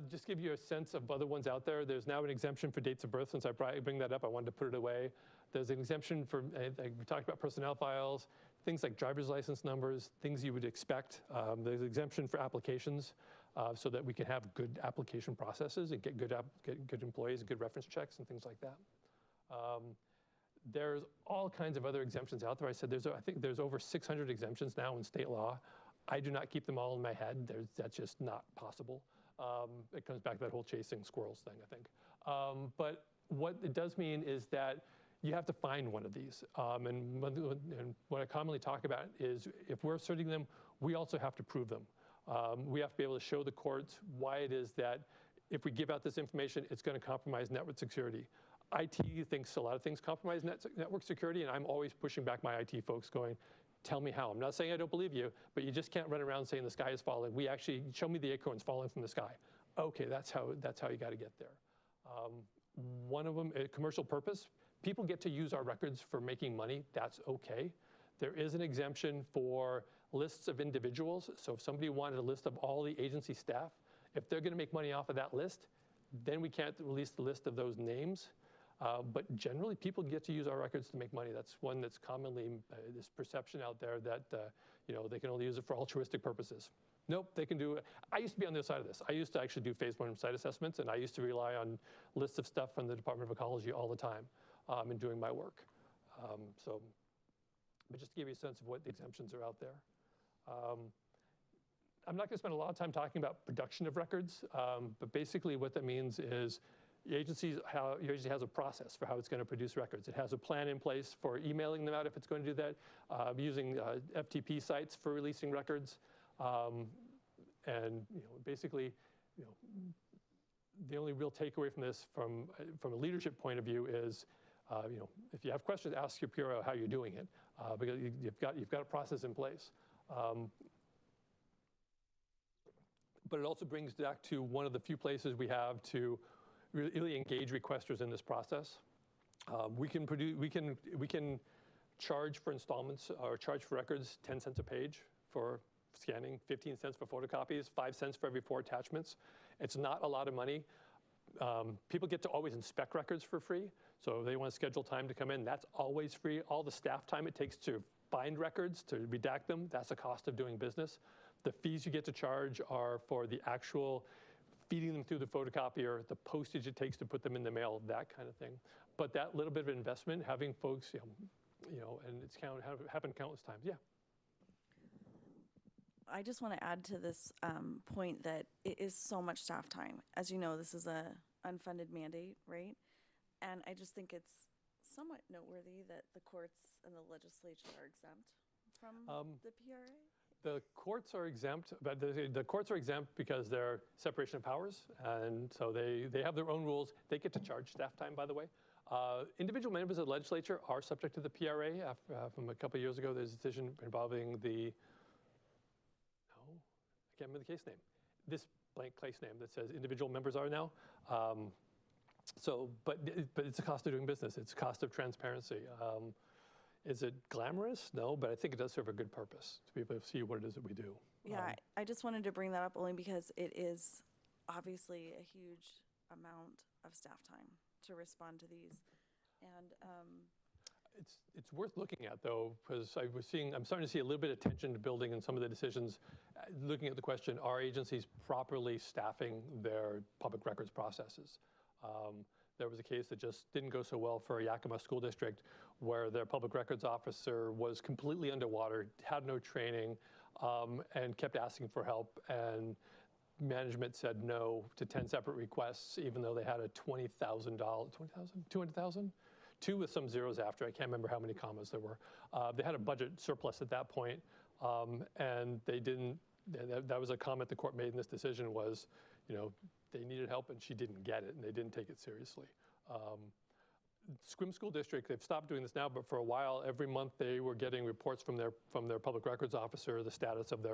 Just give you a sense of other ones out there. There's now an exemption for dates of birth. Since I bring that up, I wanted to put it away. There's an exemption for, we talked about personnel files, things like driver's license numbers, things you would expect. There's an exemption for applications so that we can have good application processes and get good employees and good reference checks and things like that. There's all kinds of other exemptions out there. I said I think there's over 600 exemptions now in state law. I do not keep them all in my head. That's just not possible. It comes back to that whole chasing squirrels thing, I think. But what it does mean is that you have to find one of these. And what I commonly talk about is if we're asserting them, we also have to prove them. We have to be able to show the courts why it is that if we give out this information, it's going to compromise network security. IT thinks a lot of things compromise network security, and I'm always pushing back my IT folks going, tell me how. I'm not saying I don't believe you, but you just can't run around saying the sky is falling. We actually, show me the acorns falling from the sky. Okay, that's how you got to get there. One of them, commercial purpose. People get to use our records for making money. That's okay. There is an exemption for lists of individuals. So if somebody wanted a list of all the agency staff, if they're going to make money off of that list, then we can't release the list of those names. But generally, people get to use our records to make money. That's one that's commonly this perception out there that they can only use it for altruistic purposes. Nope, they can do it. I used to be on the other side of this. I used to actually do phase 1 site assessments, and I used to rely on lists of stuff from the Department of Ecology all the time in doing my work. But just to give you a sense of what the exemptions are out there. I'm not going to spend a lot of time talking about production of records, but basically what that means is your agency has a process for how it's going to produce records. It has a plan in place for emailing them out if it's going to do that, using FTP sites for releasing records, and basically, the only real takeaway from this, from a leadership point of view, is if you have questions, ask your PRO how you're doing it, because you've got a process in place. But it also brings back to one of the few places we have to really engage requesters in this process. We can charge for installments or charge for records 10 cents a page for scanning, 15 cents for photocopies, 5 cents for every 4 attachments. It's not a lot of money. People get to always inspect records for free. So if they want to schedule time to come in, that's always free. All the staff time it takes to find records, to redact them, that's a cost of doing business. The fees you get to charge are for the actual feeding them through the photocopier, the postage it takes to put them in the mail, that kind of thing. But that little bit of investment, having folks, and it's happened countless times. Yeah. I just want to add to this point that it is so much staff time. As you know, this is a unfunded mandate, right? And I just think it's somewhat noteworthy that the courts and the legislature are exempt from the PRA. The courts are exempt, but the courts are exempt because they're separation of powers, and so they have their own rules. They get to charge staff time, by the way. Individual members of the legislature are subject to the PRA. From a couple of years ago, there's a decision involving I can't remember the case name. This blank case name that says individual members are now. But it's a cost of doing business. It's a cost of transparency. Is it glamorous? No, but I think it does serve a good purpose to be able to see what it is that we do. Yeah, I just wanted to bring that up only because it is obviously a huge amount of staff time to respond to these. And it's worth looking at, though, because I'm starting to see a little bit of tension building in some of the decisions, looking at the question, are agencies properly staffing their public records processes? There was a case that just didn't go so well for Yakima School District where their public records officer was completely underwater, had no training, and kept asking for help. And management said no to 10 separate requests, even though they had a $200,000, two with some zeros after. I can't remember how many commas there were. They had a budget surplus at that point, and they didn't. That was a comment the court made in this decision was, they needed help and she didn't get it, and they didn't take it seriously. Squim School District, they've stopped doing this now, but for a while, every month they were getting reports from their public records officer, the status of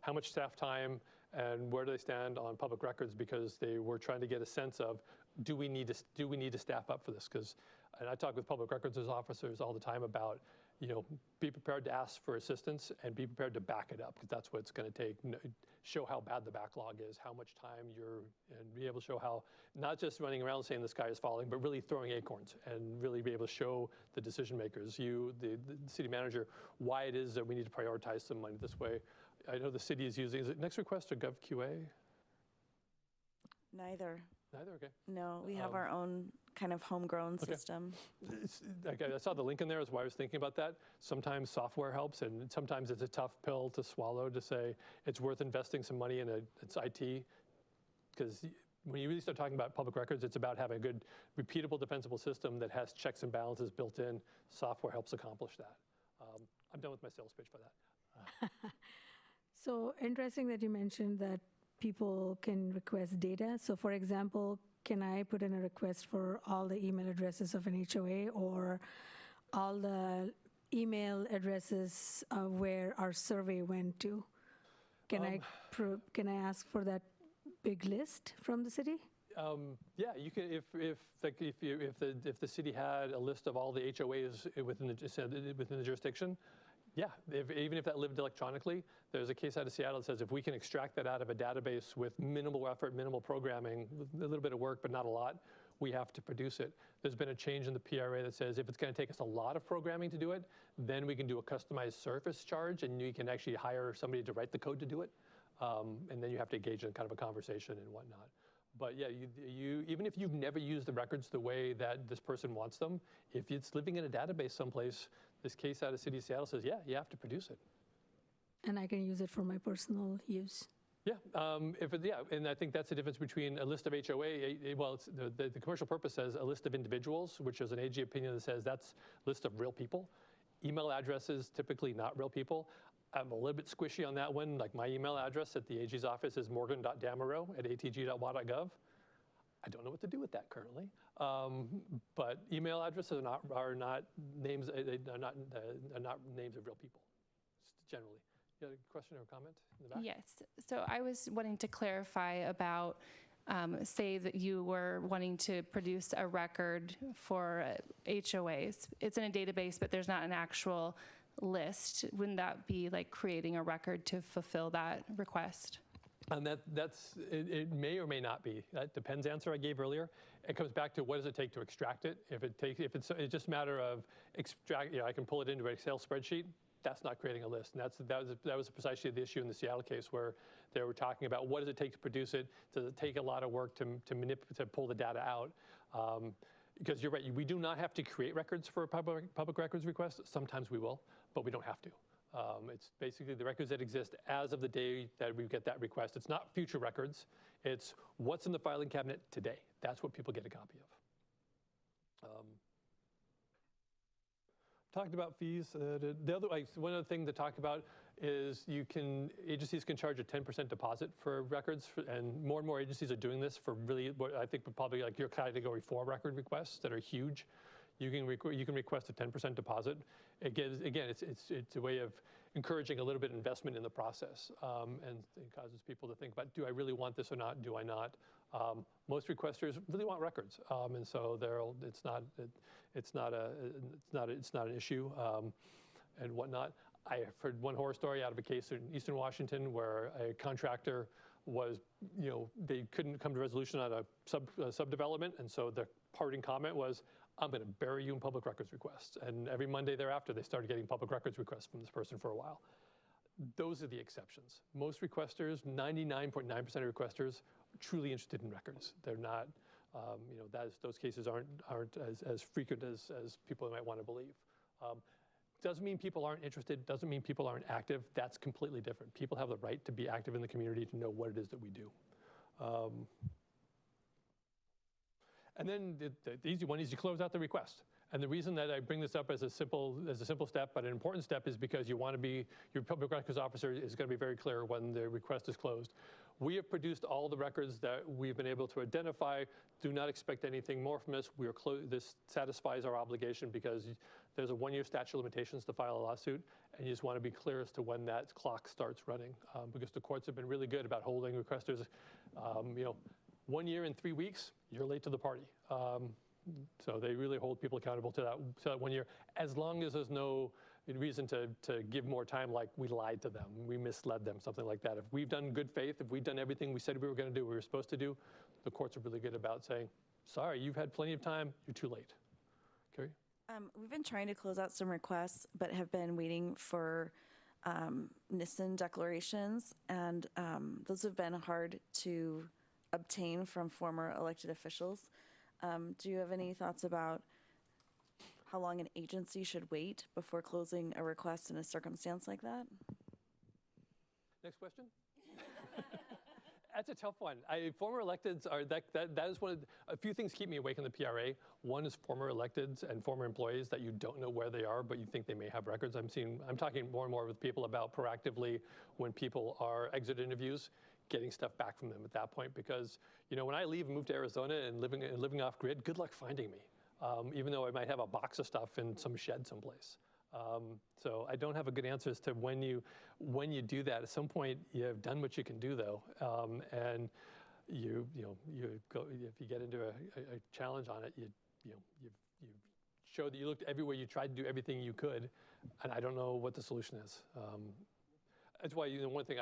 how much staff time and where do they stand on public records, because they were trying to get a sense of, do we need to staff up for this? And I talk with public records officers all the time about, be prepared to ask for assistance and be prepared to back it up, because that's what it's going to take. Show how bad the backlog is, how much time and be able to show how, not just running around saying the sky is falling, but really throwing acorns and really be able to show the decision makers, the city manager, why it is that we need to prioritize some money this way. I know the city is using, is it Next Request or GovQA? neither. Neither, okay. No, we have our own kind of homegrown system. I saw the link in there is why I was thinking about that. Sometimes software helps, and sometimes it's a tough pill to swallow to say it's worth investing some money in it's IT, because when you really start talking about public records, it's about having a good, repeatable, defensible system that has checks and balances built in. Software helps accomplish that. I'm done with my sales pitch for that. So interesting that you mentioned that people can request data. So for example, can I put in a request for all the email addresses of an HOA or all the email addresses where our survey went to? Can I ask for that big list from the city? Yeah, you can. If the city had a list of all the HOAs within the jurisdiction, yeah. Even if that lived electronically, there's a case out of Seattle that says if we can extract that out of a database with minimal effort, minimal programming, with a little bit of work but not a lot, we have to produce it. There's been a change in the PRA that says if it's going to take us a lot of programming to do it, then we can do a customized service charge, and you can actually hire somebody to write the code to do it, and then you have to engage in kind of a conversation and whatnot. But yeah, you even if you've never used the records the way that this person wants them, if it's living in a database someplace, this case out of City of Seattle says, yeah, you have to produce it. And I can use it for my personal use. Yeah, and I think that's the difference between a list of HOA. Well, the commercial purpose says a list of individuals, which is an AG opinion that says that's a list of real people. Email addresses, typically not real people. I'm a little bit squishy on that one. Like my email address at the AG's office is morgan.damerow@atg.wa.gov. I don't know what to do with that currently. But email addresses are not names. They're not names of real people, generally. You had a question or a comment in the back? Yes. So I was wanting to clarify about, say that you were wanting to produce a record for HOAs. It's in a database, but there's not an actual list. Wouldn't that be like creating a record to fulfill that request? And it may or may not be. That depends. Answer I gave earlier. It comes back to what does it take to extract it. If it's just a matter of extract, I can pull it into an Excel spreadsheet. That's not creating a list. And that was precisely the issue in the Seattle case, where they were talking about what does it take to produce it. Does it take a lot of work to pull the data out? Because you're right, we do not have to create records for a public records request. Sometimes we will, but we don't have to. It's basically the records that exist as of the day that we get that request. It's not future records. It's what's in the filing cabinet today. That's what people get a copy of. Talked about fees. One other thing to talk about is agencies can charge a 10% deposit for records, and more agencies are doing this for really what I think probably like your category 4 record requests that are huge. You can request a 10% deposit. Again, it's a way of encouraging a little bit of investment in the process, and it causes people to think about, do I really want this or not? Do I not? Most requesters really want records, and so it's not an issue, and whatnot. I have heard one horror story out of a case in Eastern Washington where a contractor was, they couldn't come to resolution on a subdevelopment, and so the parting comment was, I'm going to bury you in public records requests. And every Monday thereafter, they started getting public records requests from this person for a while. Those are the exceptions. Most requesters, 99.9% of requesters, are truly interested in records. They're not, those cases aren't as frequent as people might want to believe. Doesn't mean people aren't interested, doesn't mean people aren't active. That's completely different. People have the right to be active in the community, to know what it is that we do. And then the easy one is you close out the request. And the reason that I bring this up as a simple step, but an important step, is because your public records officer is going to be very clear when the request is closed. We have produced all the records that we've been able to identify. Do not expect anything more from us. This satisfies our obligation because there's a 1-year statute of limitations to file a lawsuit, and you just want to be clear as to when that clock starts running, because the courts have been really good about holding requesters, 1 year and 3 weeks, you're late to the party. So they really hold people accountable to that 1 year, as long as there's no reason to give more time, like we lied to them, we misled them, something like that. If we've done good faith, if we've done everything we said we were going to do, we were supposed to do, the courts are really good about saying, sorry, you've had plenty of time, you're too late. Carrie? We've been trying to close out some requests, but have been waiting for NISN declarations, and those have been hard to obtain from former elected officials. Do you have any thoughts about how long an agency should wait before closing a request in a circumstance like that? Next question. That's a tough one. Former electeds are, that is one of a few things keep me awake in the PRA. One is former electeds and former employees that you don't know where they are, but you think they may have records. I'm talking more and more with people about proactively, when people are exit interviews, getting stuff back from them at that point, because when I leave and move to Arizona and living off grid, good luck finding me, even though I might have a box of stuff in some shed someplace. So I don't have a good answer as to when you do that. At some point, you have done what you can do, though, and if you get into a challenge on it, you show that you looked everywhere, you tried to do everything you could, and I don't know what the solution is. That's why one thing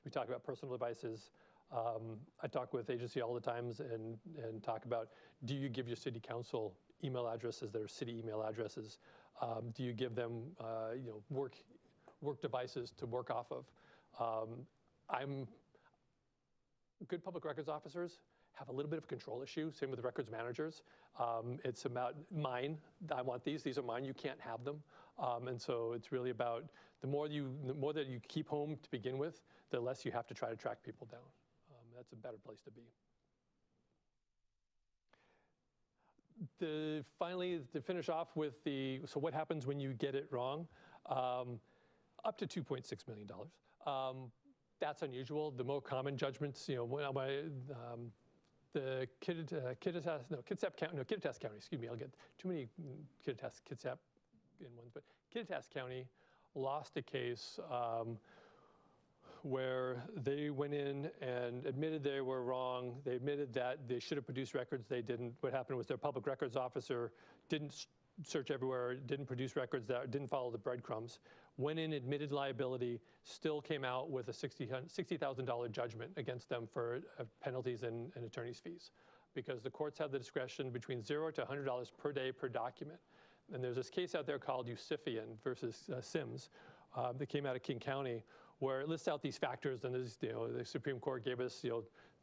we talk about personal devices. I talk with agency all the times and talk about, do you give your city council email addresses that are city email addresses? Do you give them work devices to work off of? Good public records officers have a little bit of a control issue. Same with records managers. It's about mine. I want these. These are mine. You can't have them. And so it's really about the more that you keep home to begin with, the less you have to try to track people down. That's a better place to be. Finally, to finish off with so what happens when you get it wrong? Up to $2.6 million. That's unusual. The more common judgments, the Kitsap County, excuse me, I'll get too many Kitsap in ones, but Kittitas County lost a case where they went in and admitted they were wrong. They admitted that they should have produced records. They didn't. What happened was their public records officer didn't search everywhere, didn't produce records, that didn't follow the breadcrumbs, went in, admitted liability, still came out with a $60,000 judgment against them for penalties and attorney's fees, because the courts have the discretion between $0 to $100 per day per document. And there's this case out there called Eusifian versus Sims that came out of King County, where it lists out these factors, and there's, the Supreme Court gave us,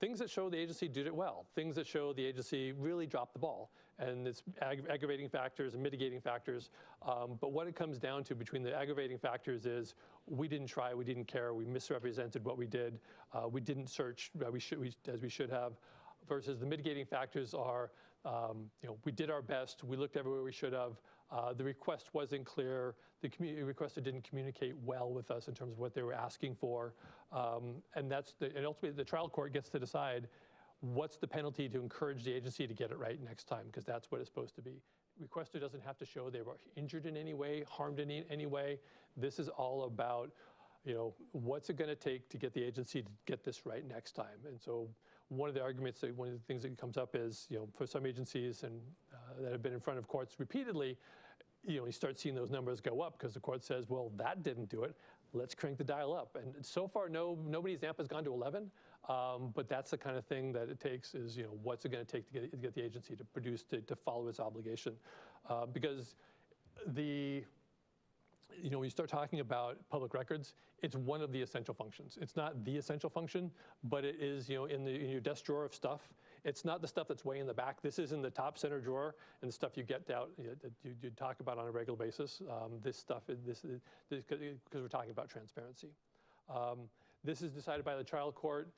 things that show the agency did it well, things that show the agency really dropped the ball, and it's aggravating factors and mitigating factors. But what it comes down to between the aggravating factors is we didn't try, we didn't care, we misrepresented what we did, we didn't search as we should have, versus the mitigating factors are, we did our best, we looked everywhere we should have, the request wasn't clear, the requester didn't communicate well with us in terms of what they were asking for, and ultimately the trial court gets to decide what's the penalty to encourage the agency to get it right next time, because that's what it's supposed to be. Requester doesn't have to show they were injured in any way, harmed in any way. This is all about, what's it going to take to get the agency to get this right next time. And so one of the arguments, one of the things that comes up is, for some agencies and that have been in front of courts repeatedly, you start seeing those numbers go up because the court says, well, that didn't do it. Let's crank the dial up. And so far, nobody's AMP has gone to 11, but that's the kind of thing that it takes is, what's it going to take to get the agency to produce, to follow its obligation. Because when you start talking about public records, it's one of the essential functions. It's not the essential function, but it is, in your desk drawer of stuff. It's not the stuff that's way in the back. This is in the top center drawer, and the stuff you get out that you talk about on a regular basis. This stuff, because we're talking about transparency. This is decided by the trial court,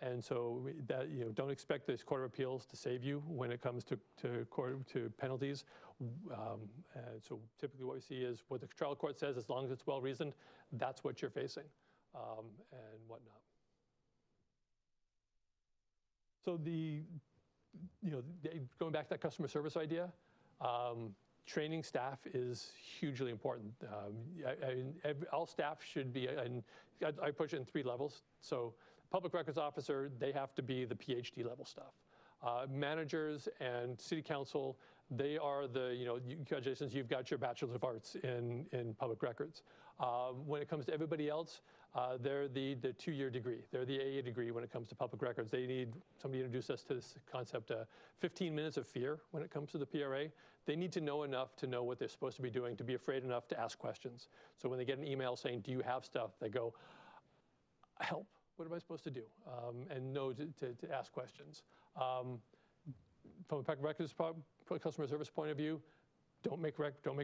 and so that don't expect this Court of Appeals to save you when it comes to penalties. And so typically what we see is what the trial court says, as long as it's well reasoned, that's what you're facing, and whatnot. So going back to that customer service idea, training staff is hugely important. All staff should be, and I push it in 3 levels. So public records officer, they have to be the PhD level stuff. Managers and city council, they are congratulations, you've got your Bachelor of Arts in public records. When it comes to everybody else, they're the 2-year degree. They're the AA degree when it comes to public records. They need somebody to introduce us to this concept, 15 minutes of fear when it comes to the PRA. They need to know enough to know what they're supposed to be doing, to be afraid enough to ask questions. So when they get an email saying, do you have stuff? They go, help, what am I supposed to do? And know to ask questions. From a public records customer service point of view, don't make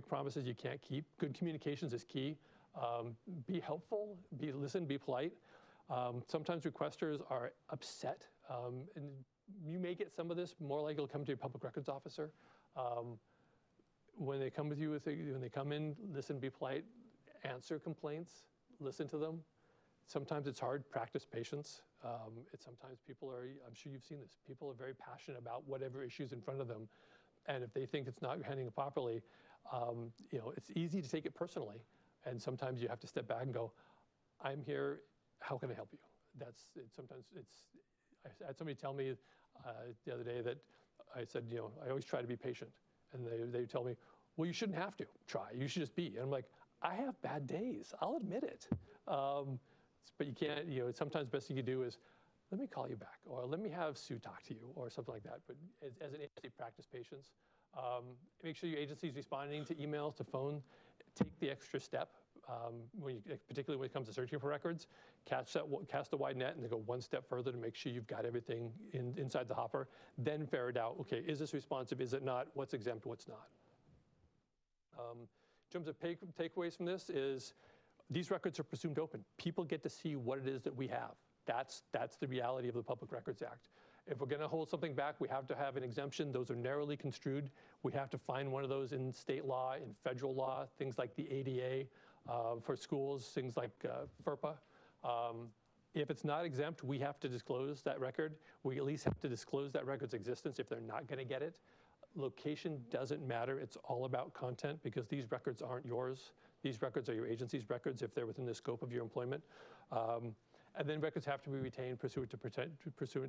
promises you can't keep. Good communications is key. Be helpful, listen, be polite. Sometimes requesters are upset, and you may get some of this. More likely, it'll come to your public records officer. When they come with you, when they come in, listen, be polite, answer complaints, listen to them. Sometimes it's hard, practice patience. Sometimes people are, I'm sure you've seen this, people are very passionate about whatever issue's in front of them. And if they think it's not handling it properly, it's easy to take it personally. And sometimes you have to step back and go, I'm here, how can I help you? I had somebody tell me the other day that I said, I always try to be patient. And they tell me, well, you shouldn't have to try, you should just be. And I'm like, I have bad days, I'll admit it. But you can't, sometimes the best thing you do is, let me call you back, or let me have Sue talk to you, or something like that. But as an agency, practice patience. Make sure your agency is responding to emails, to phone. Take the extra step, particularly when it comes to searching for records. Cast a wide net and then go one step further to make sure you've got everything inside the hopper. Then ferret out, okay, is this responsive, is it not? What's exempt, what's not? In terms of takeaways from this is, these records are presumed open. People get to see what it is that we have. That's the reality of the Public Records Act. If we're going to hold something back, we have to have an exemption. Those are narrowly construed. We have to find one of those in state law, in federal law, things like the ADA for schools, things like FERPA. If it's not exempt, we have to disclose that record. We at least have to disclose that record's existence if they're not going to get it. Location doesn't matter. It's all about content, because these records aren't yours. These records are your agency's records if they're within the scope of your employment. And then records have to be retained pursuant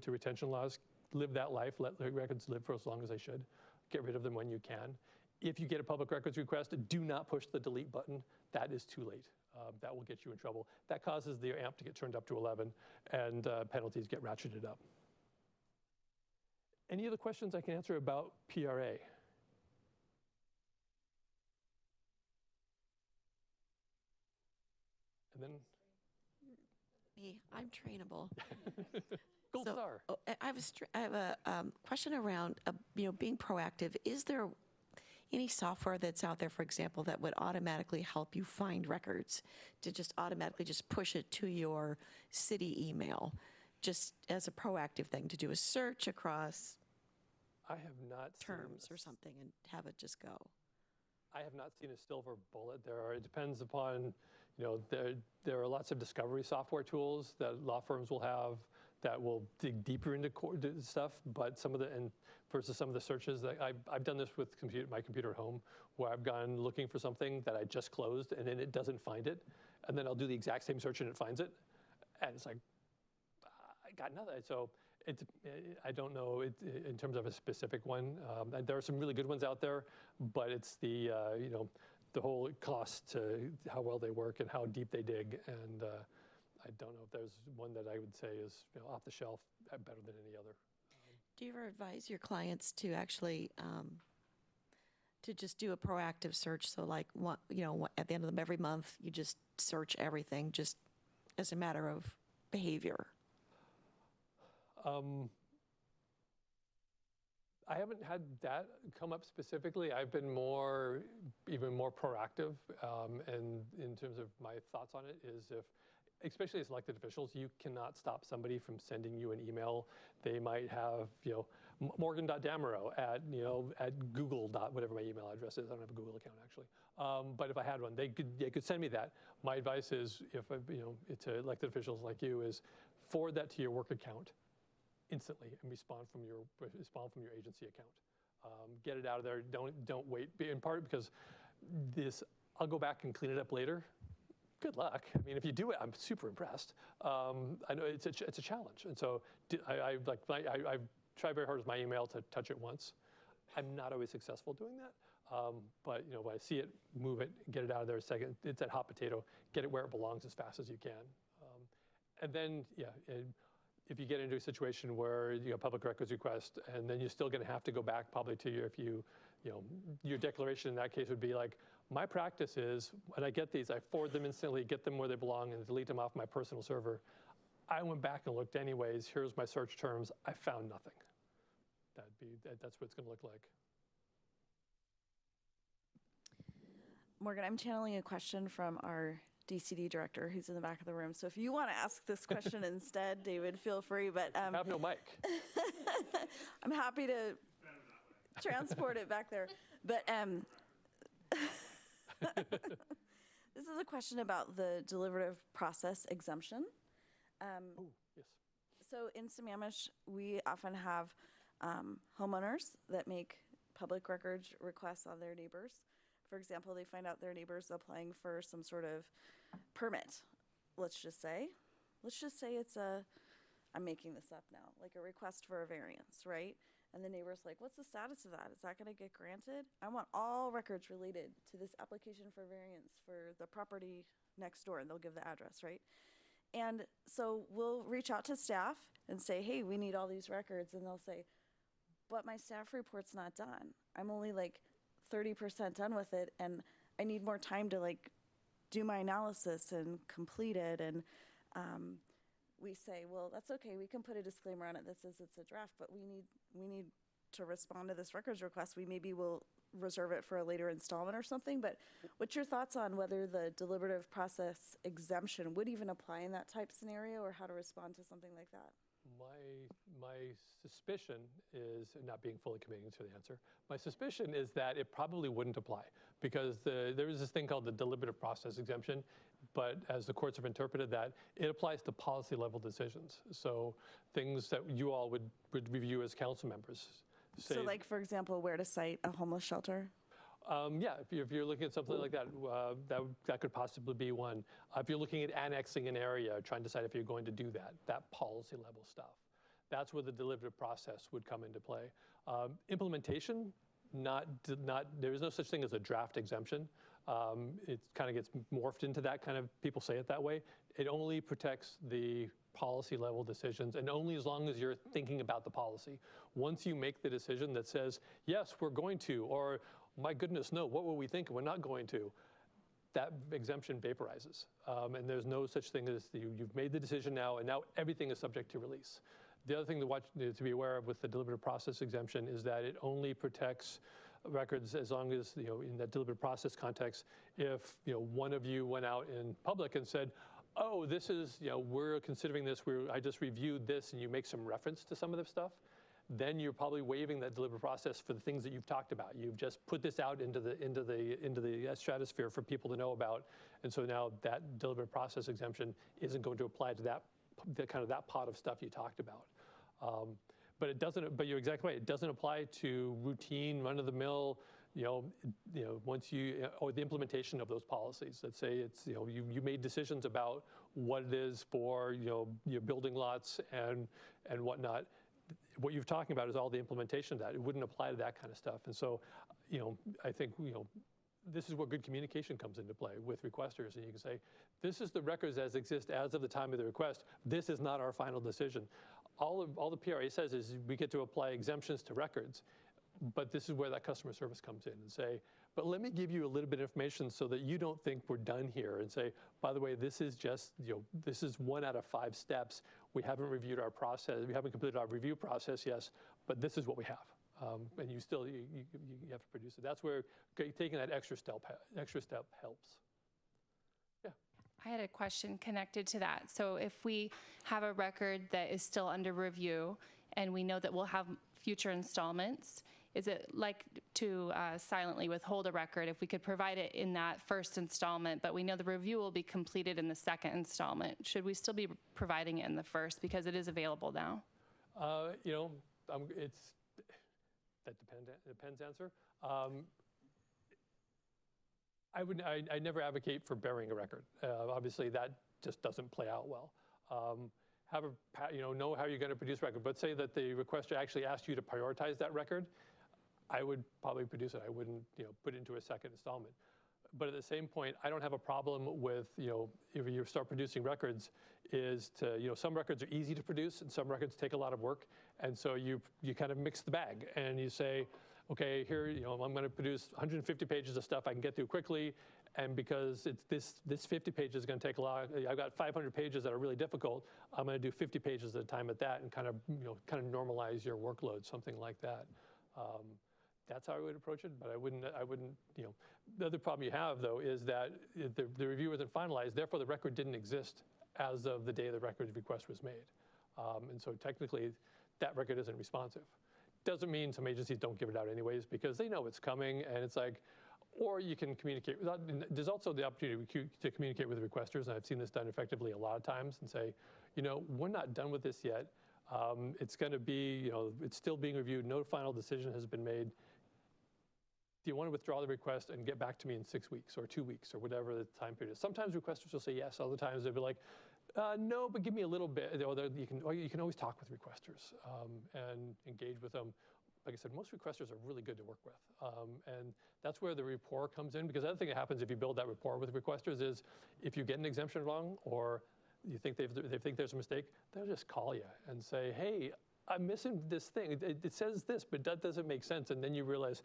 to retention laws. Live that life. Let the records live for as long as they should. Get rid of them when you can. If you get a public records request, do not push the delete button. That is too late. That will get you in trouble. That causes the AMP to get turned up to 11, and penalties get ratcheted up. Any other questions I can answer about PRA? And then, Hey, I'm trainable. Gold So, star. I have a question around being proactive. Is there any software that's out there, for example, that would automatically help you find records to just automatically just push it to your city email, just as a proactive thing to do a search across I have not terms seen or something and have it just go? I have not seen a silver bullet. It depends upon, there are lots of discovery software tools that law firms will have that will dig deeper into stuff, but versus some of the searches that I've done this with my computer at home, where I've gone looking for something that I just closed and then it doesn't find it, and then I'll do the exact same search and it finds it, and it's like, I got nothing. So I don't know in terms of a specific one. And there are some really good ones out there, but it's the whole cost to how well they work and how deep they dig. And I don't know if there's one that I would say is off the shelf better than any other. Do you ever advise your clients to actually to just do a proactive search? So like, at the end of every month, you just search everything just as a matter of behavior? I haven't had that come up specifically. I've been even more proactive, and in terms of my thoughts on it is especially as elected officials, you cannot stop somebody from sending you an email. They might have, morgan.damero at google. Whatever my email address is. I don't have a Google account actually. But if I had one, they could send me that. My advice is, to elected officials like you, is forward that to your work account instantly and respond from your agency account. Get it out of there. Don't wait. In part because I'll go back and clean it up later. Good luck. I mean, if you do it, I'm super impressed. I know it's a challenge, and so I try very hard with my email to touch it once. I'm not always successful doing that, but when I see it, move it, get it out of there a second. It's that hot potato. Get it where it belongs as fast as you can, and then if you get into a situation where you have public records request, and then you're still going to have to go back probably to your declaration in that case would be like, my practice is when I get these, I forward them instantly, get them where they belong, and delete them off my personal server. I went back and looked anyways. Here's my search terms. I found nothing. That's what it's going to look like. Morgan, I'm channeling a question from our DCD director who's in the back of the room. So if you want to ask this question instead, David, feel free. But I have no mic. I'm happy to transport it back there. But this is a question about the deliberative process exemption. Oh, yes. So in Sammamish, we often have homeowners that make public records requests on their neighbors. For example, they find out their neighbor's applying for some sort of permit. Let's just say it's I'm making this up now, like a request for a variance, right? And the neighbor's like, what's the status of that? Is that gonna get granted? I want all records related to this application for variance for the property next door, and they'll give the address, right? And so we'll reach out to staff and say, hey, we need all these records, and they'll say, but my staff report's not done. I'm only like 30% done with it, and I need more time to do my analysis and complete it. And we say, well, that's okay. We can put a disclaimer on it that says it's a draft, but we need to respond to this records request. We maybe will reserve it for a later installment or something. But what's your thoughts on whether the deliberative process exemption would even apply in that type scenario, or how to respond to something like that? My suspicion is, not being fully committed to the answer, my suspicion is that it probably wouldn't apply because there is this thing called the deliberative process exemption, but as the courts have interpreted that, it applies to policy level decisions. So things that you all would review as council members. So like, for example, where to site a homeless shelter? Yeah, if you're looking at something like that, that could possibly be one. If you're looking at annexing an area, trying to decide if you're going to do that policy level stuff, that's where the deliberative process would come into play. Implementation, there is no such thing as a draft exemption. It kind of gets morphed into that kind of, people say it that way. It only protects the policy level decisions, and only as long as you're thinking about the policy. Once you make the decision that says, yes, we're going to, or my goodness, no, what will we think? We're not going to. that exemption vaporizes. And there's no such thing as you've made the decision now, and now everything is subject to release. The other thing to be aware of with the deliberative process exemption is that it only protects records as long as, in that deliberative process context, if, one of you went out in public and said, oh, this is, we're considering this, I just reviewed this, and you make some reference to some of the stuff, then you're probably waiving that deliberative process for the things that you've talked about. You've just put this out into the stratosphere for people to know about, and so now that deliberative process exemption isn't going to apply to that pot of stuff you talked about. But it doesn't. But you're exactly right. It doesn't apply to routine, run-of-the-mill. Once or the implementation of those policies. Let's say it's you made decisions about what it is for your building lots and whatnot. What you're talking about is all the implementation of that. It wouldn't apply to that kind of stuff. And so, I think this is where good communication comes into play with requesters, and you can say, this is the records as exist as of the time of the request. This is not our final decision. All the PRA says is we get to apply exemptions to records, but this is where that customer service comes in and say, but let me give you a little bit of information so that you don't think we're done here, and say, by the way, this is just, this is 1 out of 5 steps. We haven't reviewed our process. We haven't completed our review process, yes, but this is what we have. And you still, you have to produce it. That's where taking that extra step helps. Yeah. I had a question connected to that. So if we have a record that is still under review and we know that we'll have future installments, is it like to silently withhold a record if we could provide it in that first installment, but we know the review will be completed in the second installment? Should we still be providing it in the first because it is available now? It's that depends answer. I never advocate for burying a record. Obviously, that just doesn't play out well. Know how you're going to produce a record, but say that the requester actually asked you to prioritize that record, I would probably produce it. I wouldn't, put it into a second installment. But at the same point, I don't have a problem with, if you start producing records, is to, some records are easy to produce and some records take a lot of work. And so you kind of mix the bag and you say, okay, here, I'm going to produce 150 pages of stuff I can get through quickly. And because it's this 50 pages is going to take a lot, I've got 500 pages that are really difficult. I'm going to do 50 pages at a time at that and kind of normalize your workload, something like that. That's how I would approach it, but I wouldn't, the other problem you have, though, is that the review isn't finalized, therefore the record didn't exist as of the day the record request was made. And so technically, that record isn't responsive. Doesn't mean some agencies don't give it out anyways, because they know it's coming, and it's like, or you can communicate. There's also the opportunity to communicate with requesters, and I've seen this done effectively a lot of times, and say, we're not done with this yet. It's going to be, it's still being reviewed. No final decision has been made. Do you want to withdraw the request and get back to me in 6 weeks or 2 weeks or whatever the time period is? Sometimes requesters will say yes. Other times they'll be like, no, but give me a little bit. Or you can always talk with requesters and engage with them. Like I said, most requesters are really good to work with. And that's where the rapport comes in, because the other thing that happens if you build that rapport with requesters is if you get an exemption wrong or you think they think there's a mistake, they'll just call you and say, hey, I'm missing this thing. It says this, but that doesn't make sense. And then you realize,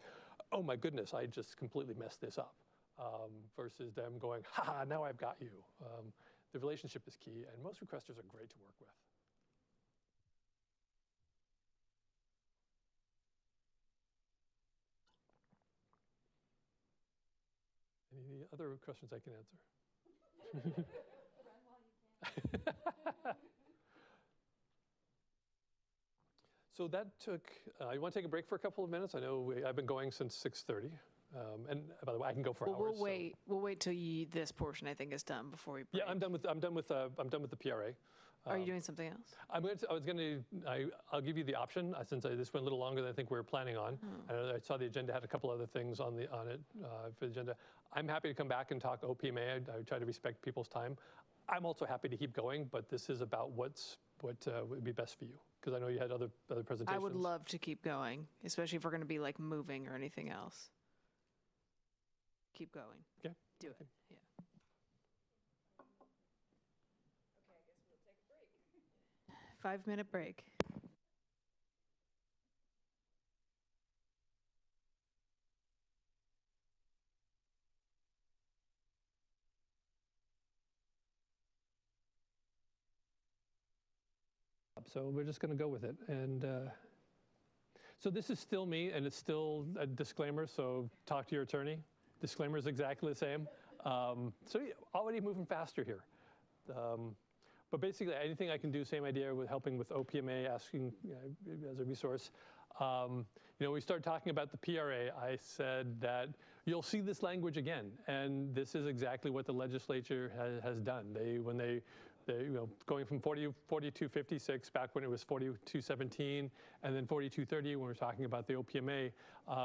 oh my goodness, I just completely messed this up. Versus them going, ha, now I've got you. The relationship is key, and most requesters are great to work with. Any other questions I can answer? So that took, you want to take a break for a couple of minutes? I know I've been going since 6:30. And by the way, I can go for hours. We'll wait till this portion I think is done before we break. Yeah, I'm done with the PRA. Are you doing something else? I'll give you the option since this went a little longer than I think we were planning on. Oh. I saw the agenda had a couple other things on it for the agenda. I'm happy to come back and talk OPMA. I try to respect people's time. I'm also happy to keep going, but this is about what would be best for you, because I know you had other presentations. I would love to keep going, especially if we're going to be like moving or anything else. Keep going. Okay. Do it. Yeah. Okay, I guess we'll take a break. 5-minute break. So we're just going to go with it. And so this is still me, and it's still a disclaimer, so talk to your attorney. Disclaimer is exactly the same. So yeah, already moving faster here. But basically, anything I can do, same idea with helping with OPMA, asking as a resource. We started talking about the PRA. I said that you'll see this language again, and this is exactly what the legislature has done. When they going from 4256 back when it was 4217, and then 4230 when we're talking about the OPMA.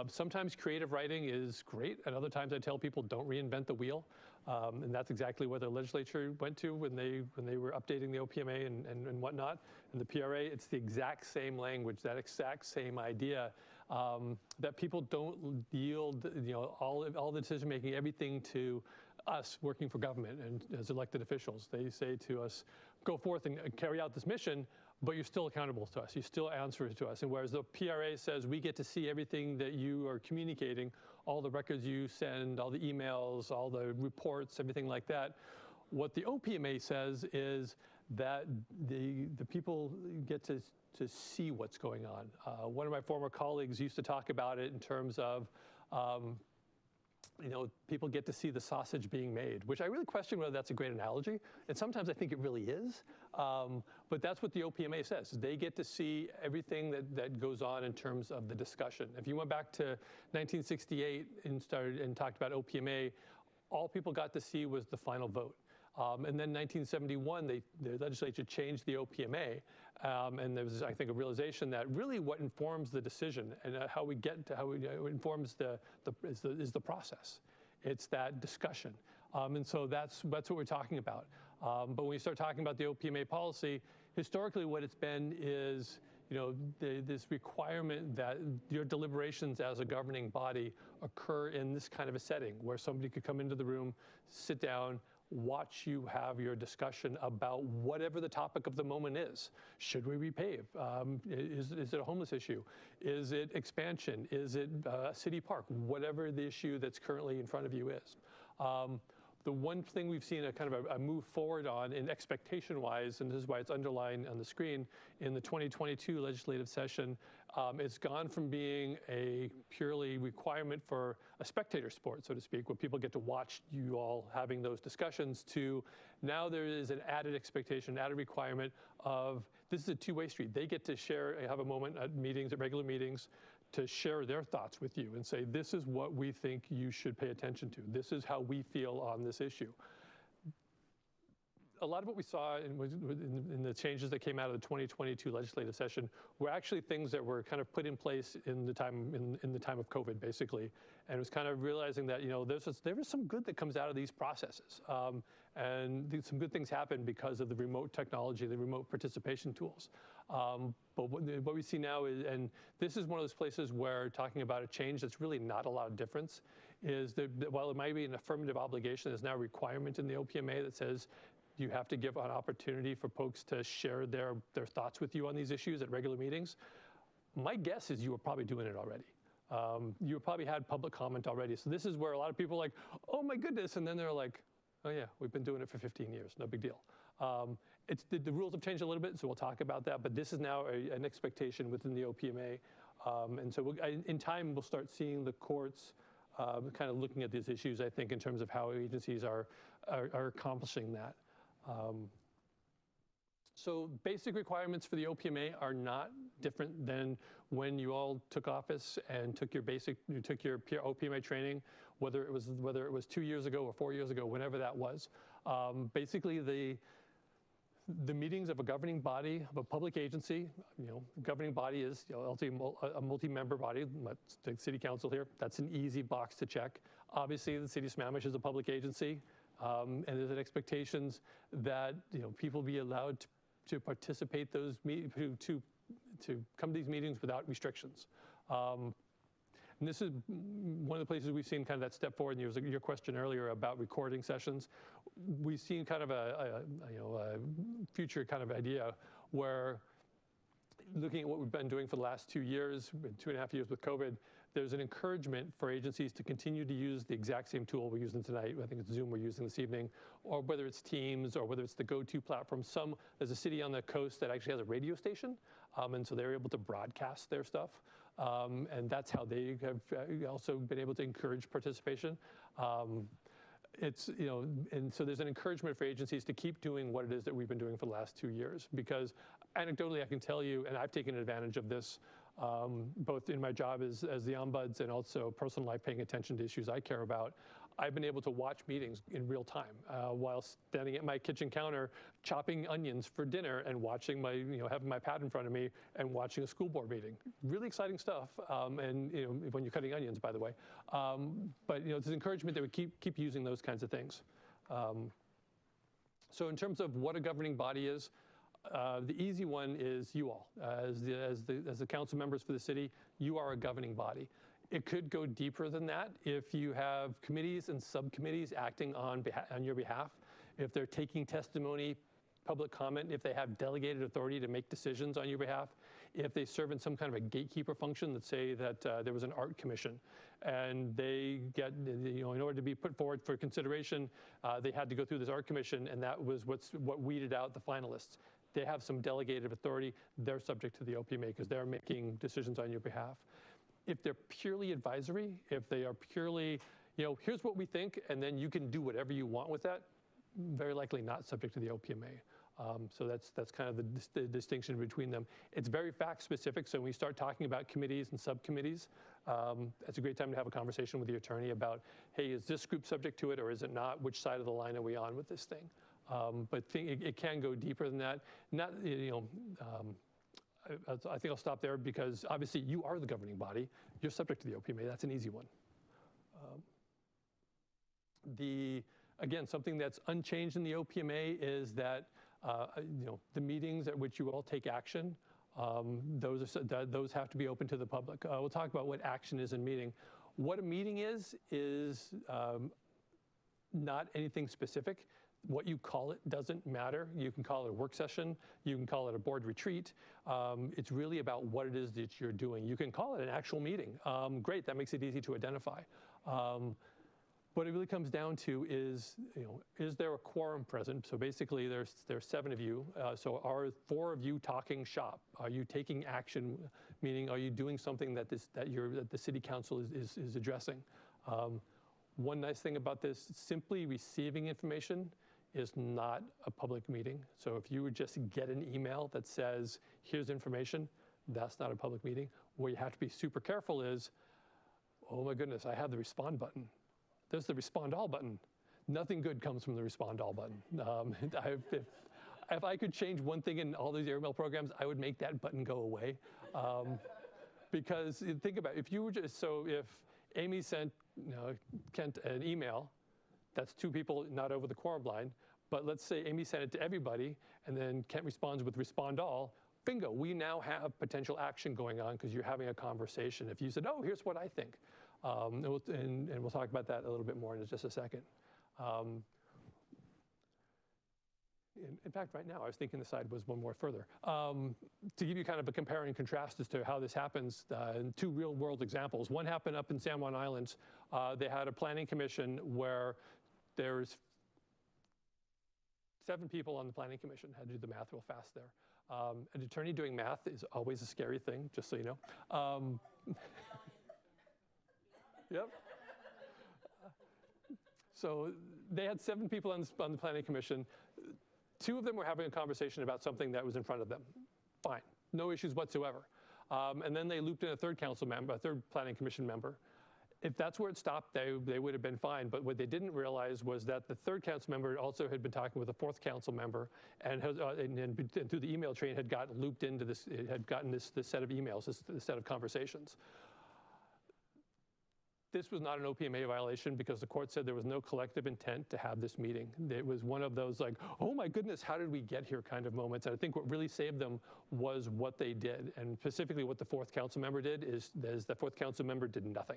Sometimes creative writing is great, and other times I tell people don't reinvent the wheel. And that's exactly what the legislature went to when they were updating the OPMA and whatnot. And the PRA, it's the exact same language, that exact same idea, that people don't yield, all the decision making, everything to us working for government and as elected officials. They say to us, go forth and carry out this mission, but you're still accountable to us. You still answer to us. And whereas the PRA says we get to see everything that you are communicating, all the records you send, all the emails, all the reports, everything like that, what the OPMA says is that the people get to see what's going on. One of my former colleagues used to talk about it in terms of people get to see the sausage being made, which I really question whether that's a great analogy. And sometimes I think it really is. But that's what the OPMA says. They get to see everything that goes on in terms of the discussion. If you went back to 1968 and talked about OPMA, all people got to see was the final vote. And then 1971, the legislature changed the OPMA, and there was, I think, a realization that really what informs the decision and how we get to how it informs is the process. It's that discussion, and so that's what we're talking about. But when you start talking about the OPMA policy, historically, what it's been is this requirement that your deliberations as a governing body occur in this kind of a setting where somebody could come into the room, sit down, watch you have your discussion about whatever the topic of the moment is. Should we repave? Is it a homeless issue? Is it expansion? Is it a city park? Whatever the issue that's currently in front of you is. The one thing we've seen a kind of a move forward on in expectation-wise, and this is why it's underlined on the screen, in the 2022 legislative session, it's gone from being a purely requirement for a spectator sport, so to speak, where people get to watch you all having those discussions, to now there is an added expectation, added requirement of this is a two-way street. They get to share, have a moment at meetings, at regular meetings, to share their thoughts with you and say, this is what we think you should pay attention to. This is how we feel on this issue. A lot of what we saw in the changes that came out of the 2022 legislative session were actually things that were kind of put in place in the time of COVID, basically. And it was kind of realizing that there was some good that comes out of these processes, and some good things happen because of the remote technology, the remote participation tools. But what we see now is, and this is one of those places where talking about a change that's really not a lot of difference, is that while it might be an affirmative obligation, there's now a requirement in the OPMA that says you have to give an opportunity for folks to share their thoughts with you on these issues at regular meetings. My guess is you were probably doing it already. You probably had public comment already. So this is where a lot of people are like, oh my goodness, and then they're like, oh yeah, we've been doing it for 15 years, no big deal. The rules have changed a little bit, so we'll talk about that, but this is now an expectation within the OPMA. And so in time, we'll start seeing the courts kind of looking at these issues, I think, in terms of how agencies are accomplishing that. So basic requirements for the OPMA are not different than when you all took office and took your OPMA training, whether it was 2 years ago or 4 years ago, whenever that was. Basically, the meetings of a governing body of a public agency, governing body is a multi-member body. Let's take city council here. That's an easy box to check. Obviously, the city of Sammamish is a public agency. And there's an expectations that people be allowed to participate to come to these meetings without restrictions. And this is one of the places we've seen kind of that step forward. And your question earlier about recording sessions. We've seen kind of a future kind of idea where, looking at what we've been doing for the last 2 years, 2.5 years with COVID, there's an encouragement for agencies to continue to use the exact same tool we're using tonight. I think it's Zoom we're using this evening, or whether it's Teams, or whether it's the GoTo platform. There's a city on the coast that actually has a radio station, and so they're able to broadcast their stuff. And that's how they have also been able to encourage participation. And so there's an encouragement for agencies to keep doing what it is that we've been doing for the last 2 years, because anecdotally I can tell you, and I've taken advantage of this, both in my job as the ombuds and also personal life, paying attention to issues I care about. I've been able to watch meetings in real time while standing at my kitchen counter chopping onions for dinner and watching having my pad in front of me and watching a school board meeting. Really exciting stuff, and when you're cutting onions, by the way. But it's an encouragement that we keep using those kinds of things. So in terms of what a governing body is, the easy one is you all. As the council members for the city, you are a governing body. It could go deeper than that if you have committees and subcommittees acting on your behalf, if they're taking testimony, public comment, if they have delegated authority to make decisions on your behalf, if they serve in some kind of a gatekeeper function. Let's say that there was an art commission and they get, in order to be put forward for consideration, they had to go through this art commission, and that was what weeded out the finalists. They have some delegated authority. They're subject to the OPMA because they're making decisions on your behalf. If they're purely advisory, if they are purely, here's what we think, and then you can do whatever you want with that, very likely not subject to the OPMA. So that's kind of the distinction between them. It's very fact specific, so when we start talking about committees and subcommittees, it's a great time to have a conversation with the attorney about, hey, is this group subject to it or is it not? Which side of the line are we on with this thing? But it can go deeper than that. I think I'll stop there because obviously you are the governing body. You're subject to the OPMA. That's an easy one. Again, something that's unchanged in the OPMA is that the meetings at which you all take action, those have to be open to the public. We'll talk about what action is in meeting. What a meeting is not anything specific. What you call it doesn't matter. You can call it a work session. You can call it a board retreat. It's really about what it is that you're doing. You can call it an actual meeting. Great, that makes it easy to identify. What it really comes down to is there a quorum present? So basically, there's 7 of you. So are 4 of you talking shop? Are you taking action? Meaning, are you doing something that the city council is addressing? One nice thing about this: simply receiving information is not a public meeting. So if you would just get an email that says, here's information, that's not a public meeting. Where you have to be super careful is, oh my goodness, I have the respond button. There's the respond all button. Nothing good comes from the respond all button. If I could change one thing in all these email programs, I would make that button go away. Because think about it, if Amy sent Kent an email, that's 2 people not over the quorum line. But let's say Amy sent it to everybody, and then Kent responds with respond all. Bingo, we now have potential action going on because you're having a conversation. If you said, oh, here's what I think. And we'll talk about that a little bit more in just a second. In fact, right now, I was thinking the slide was one more further. To give you kind of a compare and contrast as to how this happens, 2 real world examples. One happened up in San Juan Islands. They had a planning commission where there's 7 people on the planning commission. Had to do the math real fast there. An attorney doing math is always a scary thing, just so you know. Yep. So they had 7 people on the planning commission. 2 of them were having a conversation about something that was in front of them. Fine, no issues whatsoever. And then they looped in a 3rd council member, a 3rd planning commission member. If that's where it stopped, they would have been fine. But what they didn't realize was that the 3rd council member also had been talking with a 4th council member, and through the email chain had gotten looped into this, had gotten this set of emails, this set of conversations. This was not an OPMA violation because the court said there was no collective intent to have this meeting. It was one of those like, oh my goodness, how did we get here kind of moments. And I think what really saved them was what they did. And specifically what the 4th council member did is the 4th council member did nothing.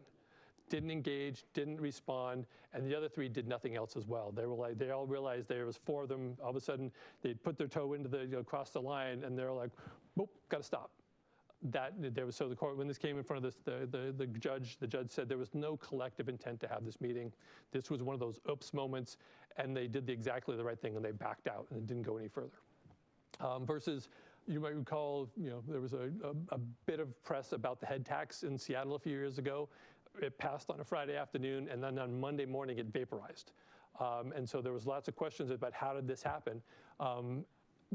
Didn't engage, didn't respond, and the other 3 did nothing else as well. They all realized there was 4 of them. All of a sudden, they'd put their toe into across the line, and they're like, "Nope, got to stop." So the court, when this came in front of the judge said there was no collective intent to have this meeting. This was one of those oops moments, and they did exactly the right thing, and they backed out and it didn't go any further. Versus, you might recall, there was a bit of press about the head tax in Seattle a few years ago. It passed on a Friday afternoon, and then on Monday morning it vaporized. And so there was lots of questions about how did this happen.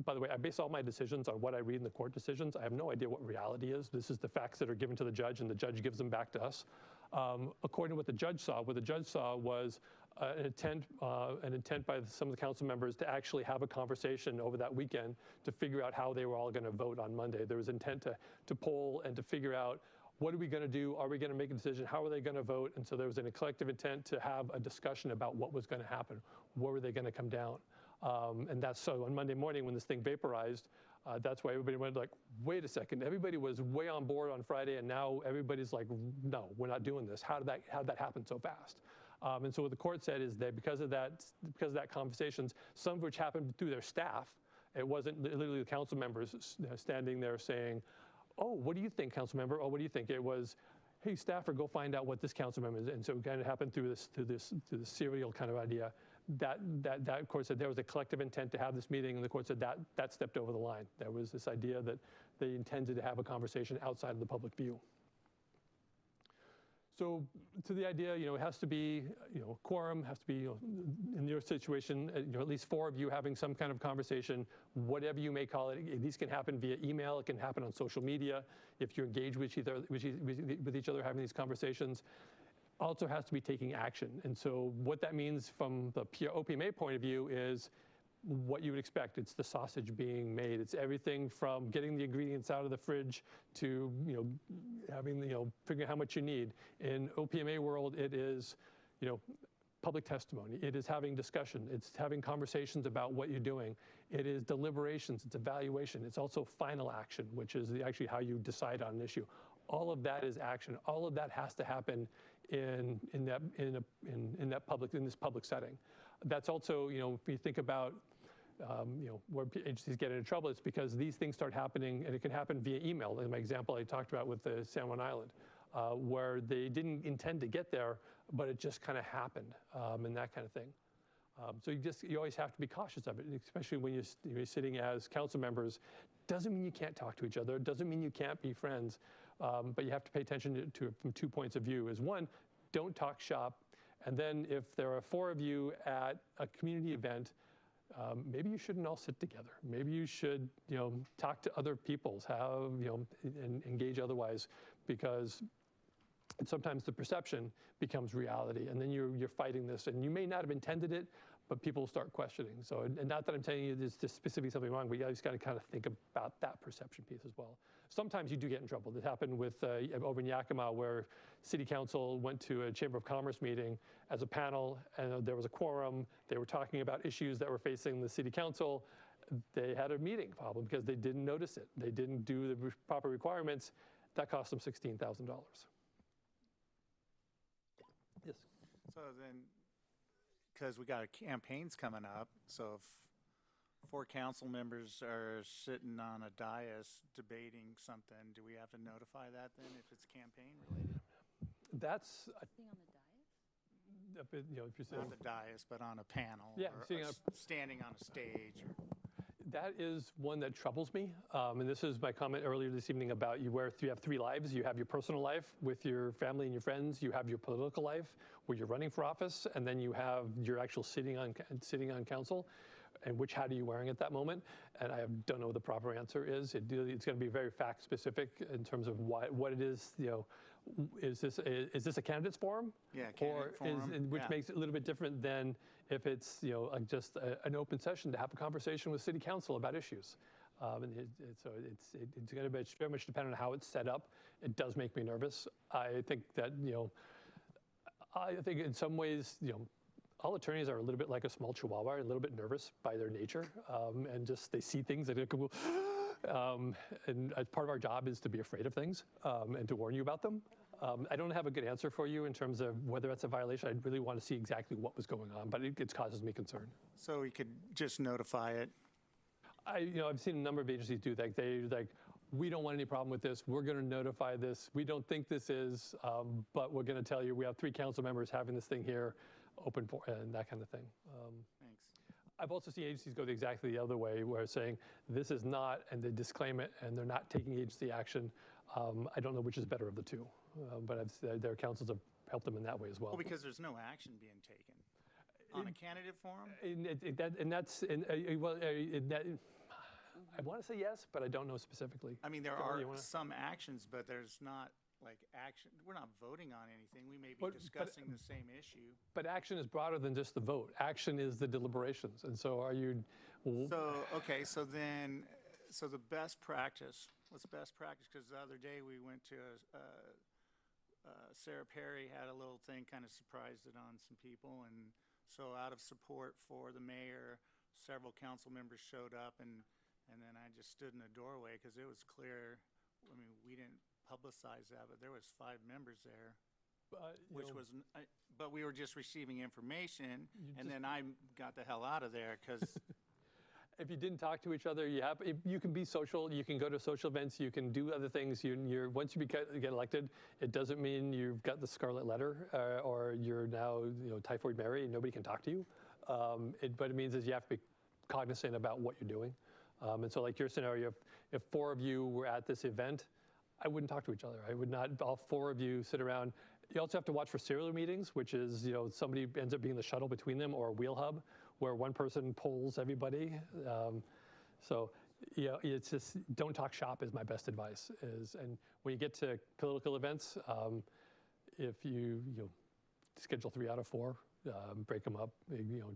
By the way, I base all my decisions on what I read in the court decisions. I have no idea what reality is. This is the facts that are given to the judge, and the judge gives them back to us. According to what the judge saw was an intent by some of the council members to actually have a conversation over that weekend to figure out how they were all going to vote on Monday. There was intent to poll and to figure out, what are we going to do? Are we going to make a decision? How are they going to vote? And so there was a collective intent to have a discussion about what was going to happen. Where were they going to come down? And that's so on Monday morning when this thing vaporized, that's why everybody went like, wait a second. Everybody was way on board on Friday, and now everybody's like, no, we're not doing this. How did that happen so fast? And so what the court said is that because of that conversations, some of which happened through their staff, it wasn't literally the council members standing there saying, oh, what do you think, council member? Oh, what do you think? It was, hey, staffer, go find out what this council member is. And so it kind of happened through this serial kind of idea. That court said there was a collective intent to have this meeting, and the court said that stepped over the line. There was this idea that they intended to have a conversation outside of the public view. So to the idea, it has to be, quorum, has to be, in your situation, at least 4 of you having some kind of conversation, whatever you may call it. These can happen via email. It can happen on social media. If you're engaged with each other having these conversations, also has to be taking action. And so what that means from the OPMA point of view is what you would expect. It's the sausage being made. It's everything from getting the ingredients out of the fridge to having figuring out how much you need. In OPMA world, it is public testimony. It is having discussion. It's having conversations about what you're doing. It is deliberations. It's evaluation. It's also final action, which is actually how you decide on an issue. All of that is action. All of that has to happen in this public setting. That's also, if you think about where agencies get into trouble, it's because these things start happening, and it can happen via email. In my example I talked about with the San Juan Island, where they didn't intend to get there, but it just kind of happened, and that kind of thing. So you always have to be cautious of it, especially when you're sitting as council members. Doesn't mean you can't talk to each other. Doesn't mean you can't be friends, but you have to pay attention to it from 2 points of view. Is one, don't talk shop, and then if there are 4 of you at a community event, maybe you shouldn't all sit together. Maybe you should, talk to other peoples, and engage otherwise, because sometimes the perception becomes reality, and then you're fighting this, and you may not have intended it, but people start questioning. So, and not that I'm telling you there's specifically something wrong, but you just got to kind of think about that perception piece as well. Sometimes you do get in trouble. This happened with over in Yakima, where City Council went to a Chamber of Commerce meeting as a panel, and there was a quorum. They were talking about issues that were facing the City Council. They had a meeting problem because they didn't notice it. They didn't do the proper requirements. That cost them $16,000. Yes. So then, because we got campaigns coming up, so if 4 council members are sitting on a dais debating something, do we have to notify that then if it's campaign related? That's Sitting on the dais? if you're saying Not the dais, but on a panel, Yeah, or sitting on standing on a stage. that is one that troubles me. And this is my comment earlier this evening about you have 3 lives. You have your personal life with your family and your friends. You have your political life where you're running for office, and then you have your actual sitting on council. And how are you wearing at that moment? And I don't know what the proper answer is. It's going to be very fact specific in terms of what it is. Is this a candidates forum? Yeah, candidate forum. Which makes it a little bit different than if it's just an open session to have a conversation with City Council about issues. So it's going to be very much dependent on how it's set up. It does make me nervous. I think that I think in some ways all attorneys are a little bit like a small chihuahua, a little bit nervous by their nature, and just they see things that go. And part of our job is to be afraid of things and to warn you about them. I don't have a good answer for you in terms of whether that's a violation. I really want to see exactly what was going on, but it causes me concern. So we could just notify it. I've seen a number of agencies do that. we don't want any problem with this. We're going to notify this. We don't think this is, but we're going to tell you we have 3 council members having this thing here open for, and that kind of thing. Thanks. I've also seen agencies go exactly the other way, where saying this is not, and they disclaim it, and they're not taking agency action. I don't know which is better of the two, but their councils have helped them in that way as well. Well, because there's no action being taken on a candidate forum. I want to say yes, but I don't know specifically. I mean, there are some actions, but there's not like action. We're not voting on anything. We may be discussing the same issue. But action is broader than just the vote. Action is the deliberations. And so are you... Okay, so the best practice, what's best practice? Because the other day we went to Sarah Perry had a little thing, kind of surprised it on some people. And so out of support for the mayor, several council members showed up, and then I just stood in the doorway because it was clear. I mean, we didn't publicize that, but there was 5 members there, but we were just receiving information, and then I got the hell out of there because. If you didn't talk to each other, you can be social. You can go to social events. You can do other things. Once you get elected, it doesn't mean you've got the scarlet letter or you're now typhoid Mary and nobody can talk to you. But it means is you have to be cognizant about what you're doing. And so, like your scenario, if 4 of you were at this event, I wouldn't talk to each other. I would not. All 4 of you sit around. You also have to watch for serial meetings, which is somebody ends up being the shuttle between them, or a wheel hub, where one person polls everybody. It's just don't talk shop is my best advice. And when you get to political events, if you schedule 3 out of 4, break them up.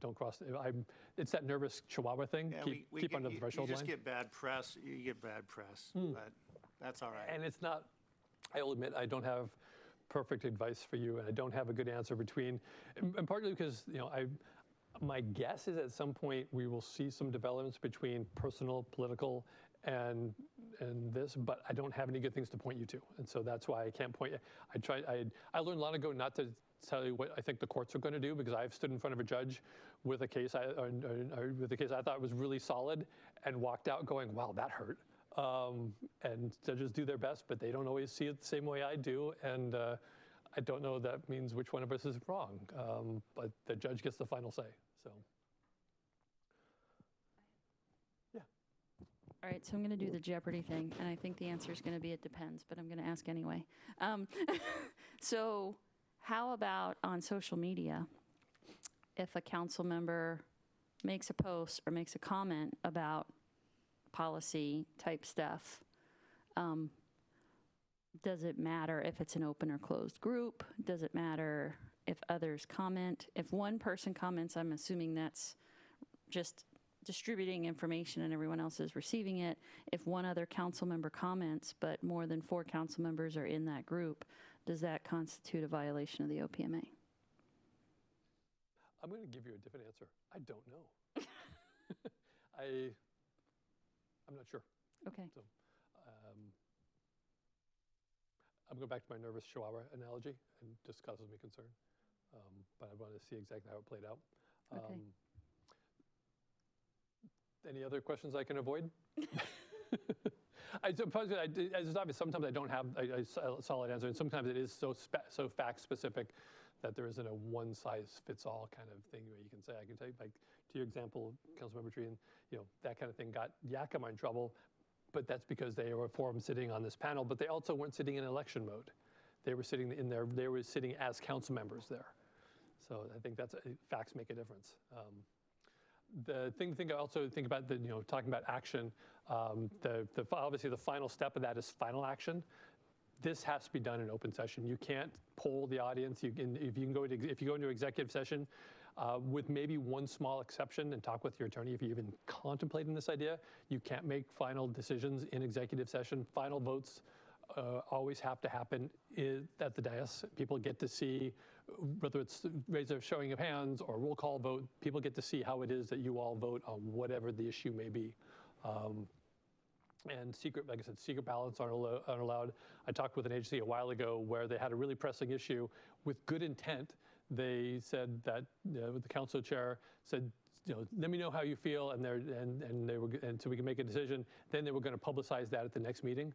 Don't cross. It's that nervous Chihuahua thing. Yeah, keep under the threshold line. You just get bad press. You get bad press, but that's all right. And it's not. I will admit I don't have perfect advice for you, and I don't have a good answer between. And partly because my guess is at some point we will see some developments between personal, political, and this, but I don't have any good things to point you to, and so that's why I can't point you. I learned long ago not to tell you what I think the courts are going to do, because I've stood in front of a judge with a case I thought was really solid and walked out going, wow, that hurt. And judges do their best, but they don't always see it the same way I do, and I don't know that means which one of us is wrong, but the judge gets the final say. So, yeah. All right, so I'm going to do the Jeopardy thing, and I think the answer is going to be it depends, but I'm going to ask anyway. So how about on social media, if a council member makes a post or makes a comment about policy type stuff, does it matter if it's an open or closed group? Does it matter if others comment? If one person comments, I'm assuming that's just distributing information and everyone else is receiving it. If one other council member comments, but more than 4 council members are in that group, does that constitute a violation of the OPMA? I'm going to give you a different answer. I don't know. I'm not sure. Okay. So, I'm going back to my nervous Chihuahua analogy, and just causes me concern. But I want to see exactly how it played out. Okay. Any other questions I can avoid? I suppose it's obvious sometimes I don't have a solid answer, and sometimes it is so fact specific that there isn't a one size fits all kind of thing where you can say, I can tell you, like to your example, Councilmember Treen, that kind of thing got Yakima in trouble, but that's because they were 4 of them sitting on this panel, but they also weren't sitting in election mode. They were sitting in there, they were sitting as council members there. So I think facts make a difference. The thing to also think about, talking about action, obviously the final step of that is final action. This has to be done in open session. You can't poll the audience. If you go into executive session, with maybe one small exception, and talk with your attorney if you're even contemplating this idea, you can't make final decisions in executive session. Final votes always have to happen at the dais. People get to see, whether it's raise a showing of hands or roll call vote, people get to see how it is that you all vote on whatever the issue may be. And like I said, secret ballots aren't allowed. I talked with an agency a while ago where they had a really pressing issue with good intent. They said that the council chair said, let me know how you feel, and so we can make a decision. Then they were going to publicize that at the next meeting.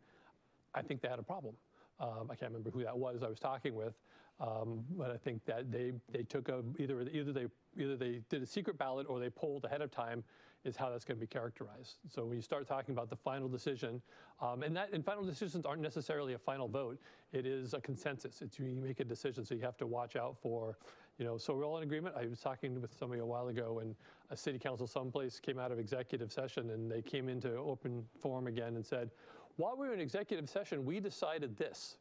I think they had a problem. I can't remember who that was I was talking with, but I think that they took either they did a secret ballot or they polled ahead of time, is how that's going to be characterized. So when you start talking about the final decision, and final decisions aren't necessarily a final vote, it is a consensus. It's you make a decision, so you have to watch out for, so we're all in agreement. I was talking with somebody a while ago, and a city council someplace came out of executive session, and they came into open forum again and said, while we were in executive session, we decided this.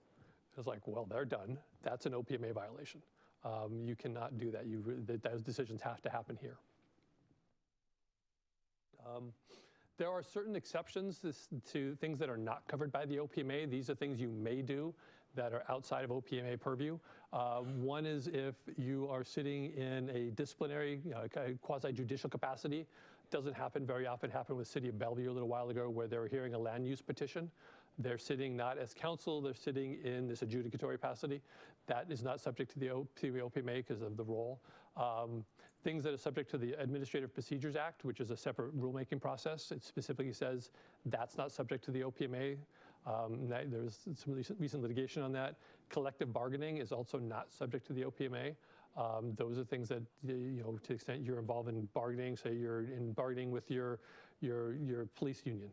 I was like, well, they're done. That's an OPMA violation. You cannot do that. Those decisions have to happen here. There are certain exceptions to things that are not covered by the OPMA. These are things you may do that are outside of OPMA purview. One is if you are sitting in a disciplinary, quasi-judicial capacity. Doesn't happen very often. It happened with City of Bellevue a little while ago, where they were hearing a land use petition. They're sitting not as counsel, they're sitting in this adjudicatory capacity. That is not subject to the OPMA because of the role. Things that are subject to the Administrative Procedures Act, which is a separate rulemaking process, it specifically says that's not subject to the OPMA. There's some recent litigation on that. Collective bargaining is also not subject to the OPMA. Those are things that, to the extent you're involved in bargaining, say you're in bargaining with your police union,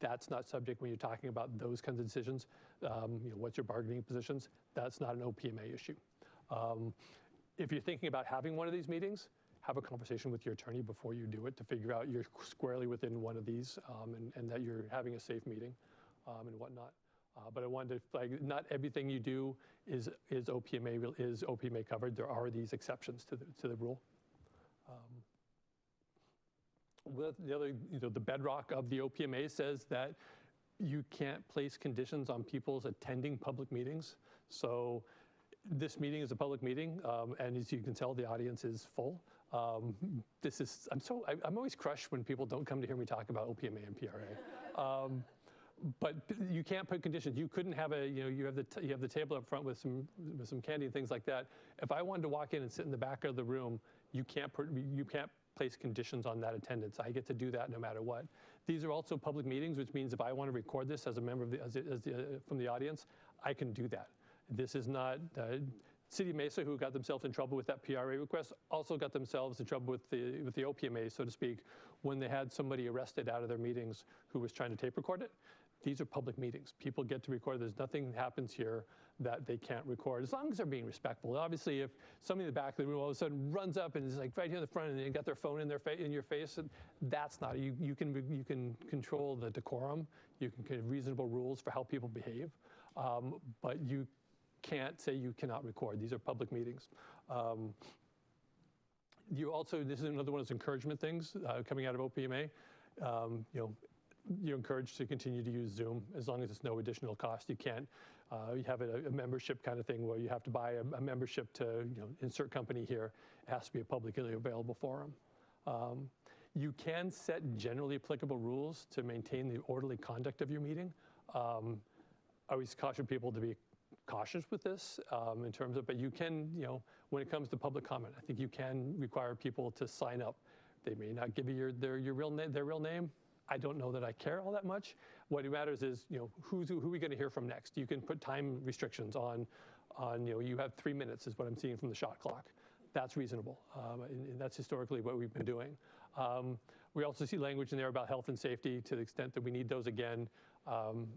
that's not subject when you're talking about those kinds of decisions. What's your bargaining positions? That's not an OPMA issue. If you're thinking about having one of these meetings, have a conversation with your attorney before you do it to figure out you're squarely within one of these, and that you're having a safe meeting and whatnot. But I wanted to flag, not everything you do is OPMA covered. There are these exceptions to the rule. The other, the bedrock of the OPMA says that you can't place conditions on people's attending public meetings. So this meeting is a public meeting, and as you can tell, the audience is full. I'm always crushed when people don't come to hear me talk about OPMA and PRA. But you can't put conditions. You couldn't have you have the table up front with some candy and things like that. If I wanted to walk in and sit in the back of the room, you can't place conditions on that attendance. I get to do that no matter what. These are also public meetings, which means if I want to record this as a member of from the audience, I can do that. This is not City of Mesa, who got themselves in trouble with that PRA request, also got themselves in trouble with the OPMA, so to speak, when they had somebody arrested out of their meetings who was trying to tape record it. These are public meetings. People get to record. There's nothing happens here that they can't record, as long as they're being respectful. Obviously, if somebody in the back of the room all of a sudden runs up and is like right here in the front and they got their phone in your face, that's not, you can control the decorum. You can get reasonable rules for how people behave, but you can't say you cannot record. These are public meetings. This is another one of those encouragement things coming out of OPMA. You're encouraged to continue to use Zoom as long as it's no additional cost. You can't, you have a membership kind of thing where you have to buy a membership to insert company here. It has to be a publicly available forum. You can set generally applicable rules to maintain the orderly conduct of your meeting. I always caution people to be cautious with this in terms of, but you can, when it comes to public comment, I think you can require people to sign up. They may not give you their real name. I don't know that I care all that much. What matters is, who are we going to hear from next? You can put time restrictions on, you have 3 minutes is what I'm seeing from the shot clock. That's reasonable, and that's historically what we've been doing. We also see language in there about health and safety to the extent that we need those again.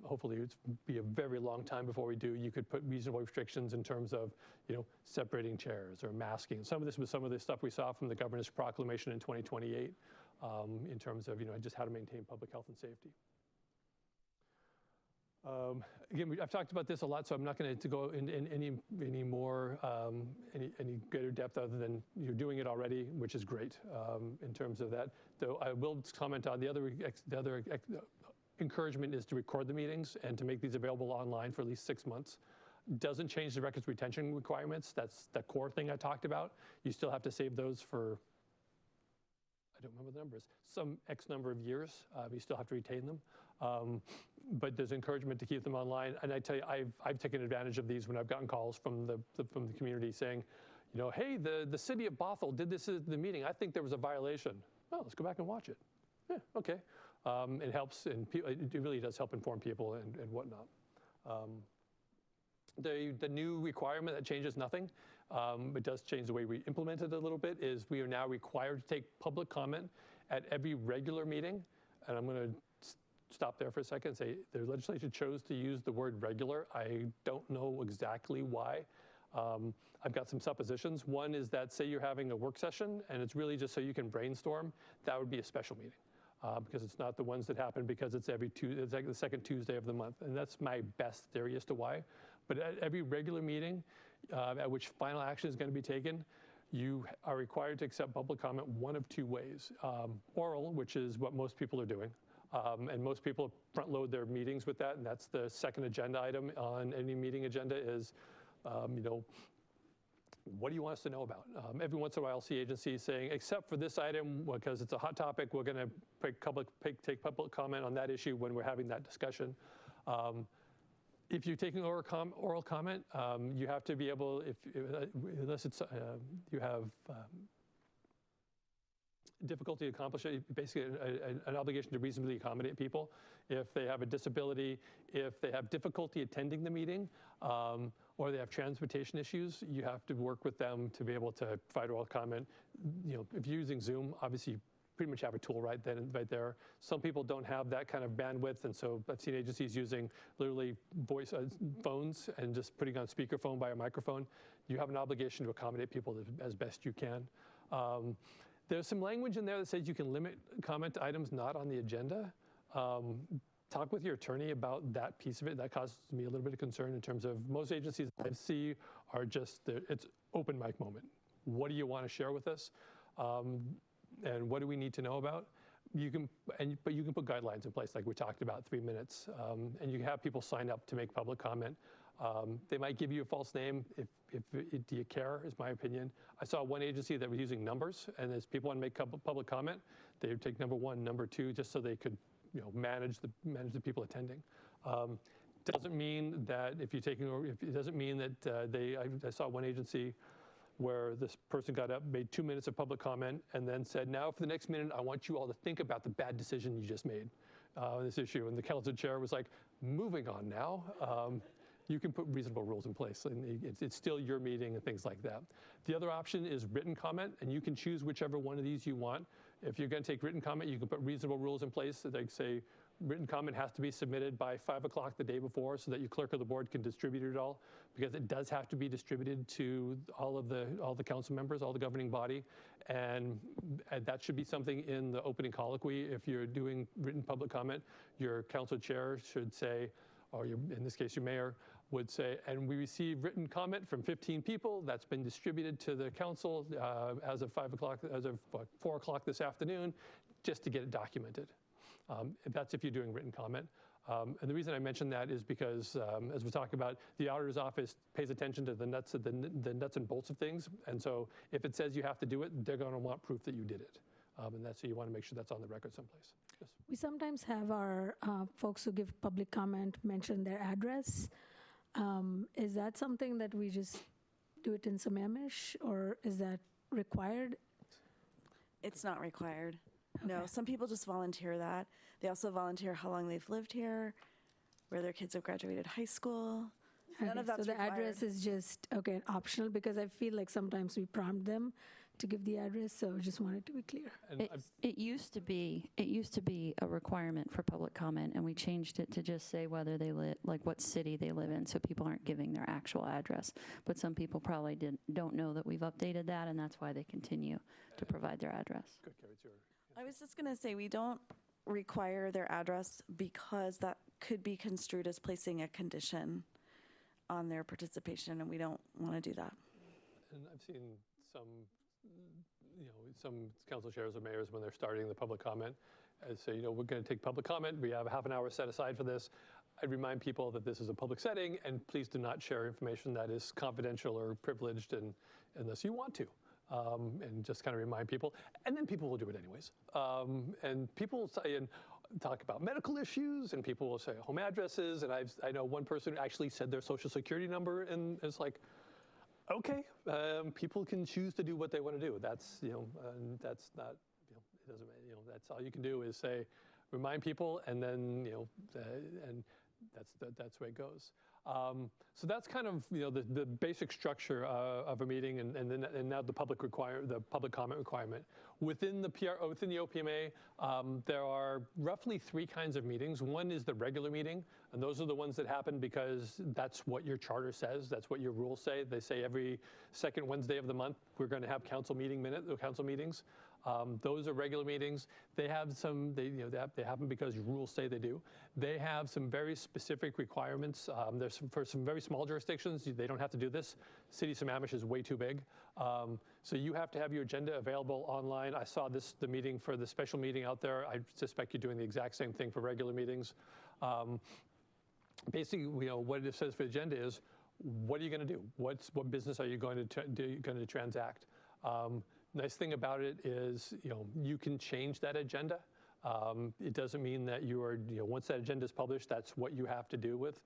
Hopefully it's be a very long time before we do. You could put reasonable restrictions in terms of, separating chairs or masking. Some of this was some of the stuff we saw from the governor's proclamation in 2028 in terms of, just how to maintain public health and safety. Again, I've talked about this a lot, so I'm not going to go in any more, any greater depth other than you're doing it already, which is great in terms of that. Though I will comment on the other encouragement is to record the meetings and to make these available online for at least 6 months. Doesn't change the records retention requirements. That's the core thing I talked about. You still have to save those for, I don't remember the numbers, some X number of years. You still have to retain them. But there's encouragement to keep them online. And I tell you, I've taken advantage of these when I've gotten calls from the community saying, hey, the city of Bothell did this at the meeting. I think there was a violation. Oh, let's go back and watch it. Yeah, okay. It helps, and it really does help inform people and whatnot. The new requirement that changes nothing, it does change the way we implement it a little bit, is we are now required to take public comment at every regular meeting. And I'm going to stop there for a second and say the legislature chose to use the word regular. I don't know exactly why. I've got some suppositions. One is that, say you're having a work session and it's really just so you can brainstorm, that would be a special meeting. Because it's not the ones that happen because it's it's like the second Tuesday of the month. And that's my best theory as to why. But at every regular meeting at which final action is going to be taken, you are required to accept public comment one of two ways. Oral, which is what most people are doing. And most people front load their meetings with that. And that's the second agenda item on any meeting agenda is, what do you want us to know about? Every once in a while, I'll see agencies saying, except for this item, because it's a hot topic, we're going to take public comment on that issue when we're having that discussion. If you're taking oral comment, you have to be able, unless it's you have difficulty to accomplish it, basically an obligation to reasonably accommodate people. If they have a disability, if they have difficulty attending the meeting, or they have transportation issues, you have to work with them to be able to provide oral comment. If you're using Zoom, obviously you pretty much have a tool right there. Some people don't have that kind of bandwidth, and so I've seen agencies using literally voice phones and just putting on speakerphone by a microphone. You have an obligation to accommodate people as best you can. There's some language in there that says you can limit comment to items not on the agenda. Talk with your attorney about that piece of it. That causes me a little bit of concern in terms of most agencies I see are just, it's open mic moment. What do you want to share with us? And what do we need to know about? But you can put guidelines in place, like we talked about, 3 minutes. And you can have people sign up to make public comment. They might give you a false name. Do you care, is my opinion. I saw one agency that was using numbers, and as people want to make public comment, they would take number 1, number 2, just so they could manage the people attending. Doesn't mean that if you're taking, it doesn't mean that I saw one agency where this person got up, made 2 minutes of public comment, and then said, now for the next minute, I want you all to think about the bad decision you just made on this issue. And the council chair was like, moving on now. You can put reasonable rules in place, and it's still your meeting and things like that. The other option is written comment, and you can choose whichever one of these you want. If you're going to take written comment, you can put reasonable rules in place. So they say written comment has to be submitted by 5 o'clock the day before so that your clerk of the board can distribute it all, because it does have to be distributed to all the council members, all the governing body. And that should be something in the opening colloquy. If you're doing written public comment, your council chair should say, or in this case, your mayor would say, and we received written comment from 15 people that's been distributed to the council as of 4 o'clock this afternoon, just to get it documented. That's if you're doing written comment. And the reason I mention that is because, as we're talking about, the auditor's office pays attention to the nuts and bolts of things. And so if it says you have to do it, they're going to want proof that you did it. And that's so you want to make sure that's on the record someplace. Yes. We sometimes have our folks who give public comment mention their address. Is that something that we just do it in Sammamish, or is that required? It's not required. No, Okay. some people just volunteer that. They also volunteer how long they've lived here, where their kids have graduated high school. None Okay, of that's so the required. address is just, okay, optional, because I feel like sometimes we prompt them to give the address, so I just wanted to be clear. And It used to be a requirement for public comment, and we changed it to just say whether they live, like what city they live in, so people aren't giving their actual address. But some people probably don't know that we've updated that, and that's why they continue to provide their address. Good, Carrie, it's your. I was just going to say, we don't require their address because that could be construed as placing a condition on their participation, and we don't want to do that. And I've seen some council chairs or mayors, when they're starting the public comment, say, we're going to take public comment. We have half an hour set aside for this. I'd remind people that this is a public setting, and please do not share information that is confidential or privileged unless you want to. And just kind of remind people, and then people will do it anyways. And people will say, and talk about medical issues, and people will say home addresses, and I know one person actually said their social security number, and it's like, Okay, people can choose to do what they want to do. That's, that's not, it doesn't, that's all you can do is say, remind people, and then, and that's the way it goes. So that's kind of, the basic structure of a meeting, and now the public comment requirement. Within the within the OPMA, there are roughly 3 kinds of meetings. One is the regular meeting, and those are the ones that happen because that's what your charter says. That's what your rules say. They say every second Wednesday of the month we're going to have council meetings. Those are regular meetings. They have some, they happen because rules say they do. They have some very specific requirements. For some very small jurisdictions, they don't have to do this. City of Sammamish is way too big. So you have to have your agenda available online. I saw the meeting for the special meeting out there. I suspect you're doing the exact same thing for regular meetings. Basically, what it says for the agenda is, what are you going to do? What business are you going to transact? Nice thing about it is, you can change that agenda. It doesn't mean that you are, once that agenda is published, that's what you have to do with.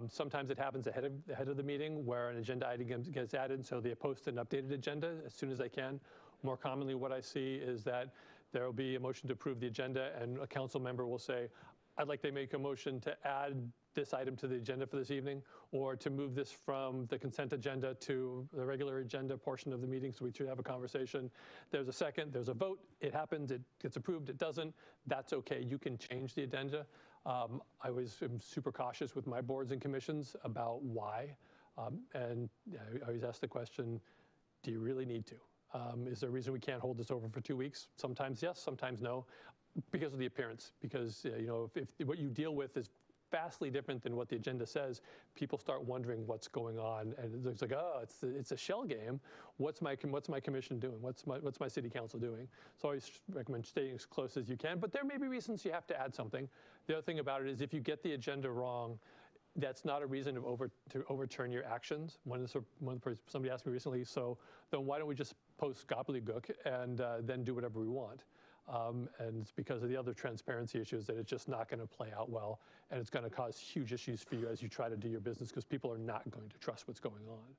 Sometimes it happens ahead of the meeting where an agenda item gets added, so they post an updated agenda as soon as they can. More commonly, what I see is that there will be a motion to approve the agenda, and a council member will say, I'd like to make a motion to add this item to the agenda for this evening, or to move this from the consent agenda to the regular agenda portion of the meeting, so we should have a conversation. There's a second, there's a vote, it happens, it gets approved, it doesn't, that's okay, you can change the agenda. I always am super cautious with my boards and commissions about why, and I always ask the question, do you really need to? Is there a reason we can't hold this over for 2 weeks? Sometimes yes, sometimes no, because of the appearance. Because if what you deal with is vastly different than what the agenda says, people start wondering what's going on, and it's like, oh, it's a shell game. What's my commission doing? What's my city council doing? So I always recommend staying as close as you can. But there may be reasons you have to add something. The other thing about it is if you get the agenda wrong, that's not a reason to overturn your actions. Somebody asked me recently, so then why don't we just post gobbledygook and then do whatever we want? And it's because of the other transparency issues that it's just not going to play out well, and it's going to cause huge issues for you as you try to do your business, because people are not going to trust what's going on.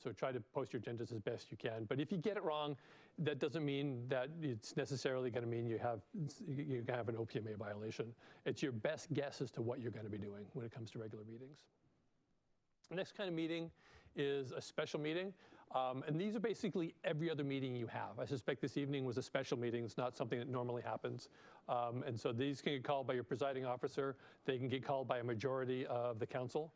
So try to post your agendas as best you can. But if you get it wrong, that doesn't mean that it's necessarily going to mean you have an OPMA violation. It's your best guess as to what you're going to be doing when it comes to regular meetings. The next kind of meeting is a special meeting. And these are basically every other meeting you have. I suspect this evening was a special meeting. It's not something that normally happens. And so these can get called by your presiding officer. They can get called by a majority of the council,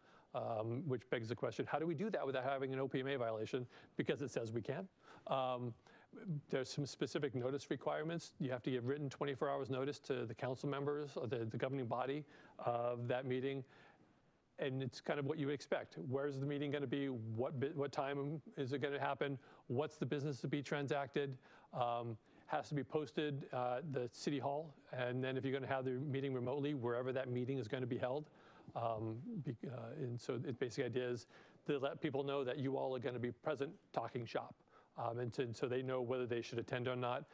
which begs the question, how do we do that without having an OPMA violation? Because it says we can. There's some specific notice requirements. You have to give written 24 hours notice to the council members or the governing body of that meeting. And it's kind of what you would expect. Where's the meeting going to be? What time is it going to happen? What's the business to be transacted? Has to be posted the city hall. And then if you're going to have the meeting remotely, wherever that meeting is going to be held. And so the basic idea is to let people know that you all are going to be present talking shop. And so they know whether they should attend or not.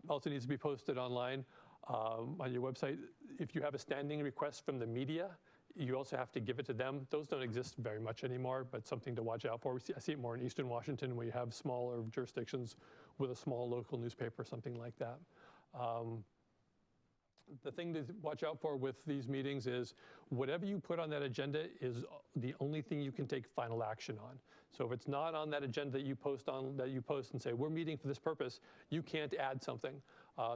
Also needs to be posted online on your website. If you have a standing request from the media, you also have to give it to them. Those don't exist very much anymore, but something to watch out for. I see it more in Eastern Washington, where you have smaller jurisdictions with a small local newspaper, something like that. The thing to watch out for with these meetings is whatever you put on that agenda is the only thing you can take final action on. So if it's not on that agenda that you post and say, we're meeting for this purpose, you can't add something.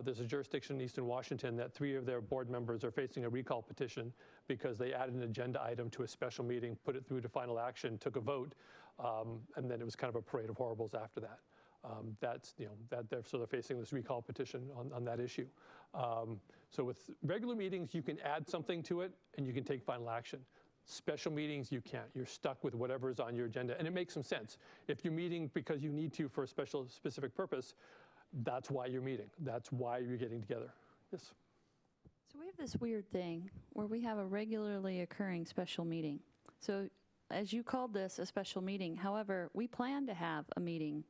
There's a jurisdiction in Eastern Washington that 3 of their board members are facing a recall petition because they added an agenda item to a special meeting, put it through to final action, took a vote, and then it was kind of a parade of horribles after that. They're facing this recall petition on that issue. So with regular meetings, you can add something to it and you can take final action. Special meetings, you can't. You're stuck with whatever is on your agenda, and it makes some sense. If you're meeting because you need to for a specific purpose, that's why you're meeting. That's why you're getting together. Yes? So we have this weird thing where we have a regularly occurring special meeting. So as you called this a special meeting, however, we plan to have a meeting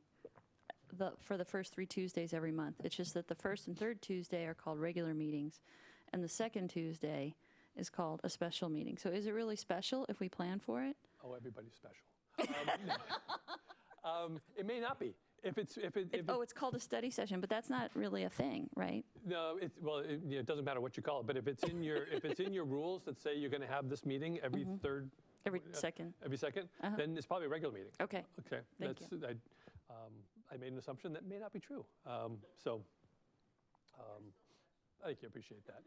for the first 3 Tuesdays every month. It's just that the first and third Tuesday are called regular meetings, and the second Tuesday is called a special meeting. So is it really special if we plan for it? Oh, everybody's special. It may not be. If It's called a study session, but that's not really a thing, right? No, it doesn't matter what you call it. But if it's in your rules that say you're going to have this meeting every third, Every second. every second, then it's probably a regular meeting. Okay. Okay. Thank you. I made an assumption that may not be true. I think you appreciate that.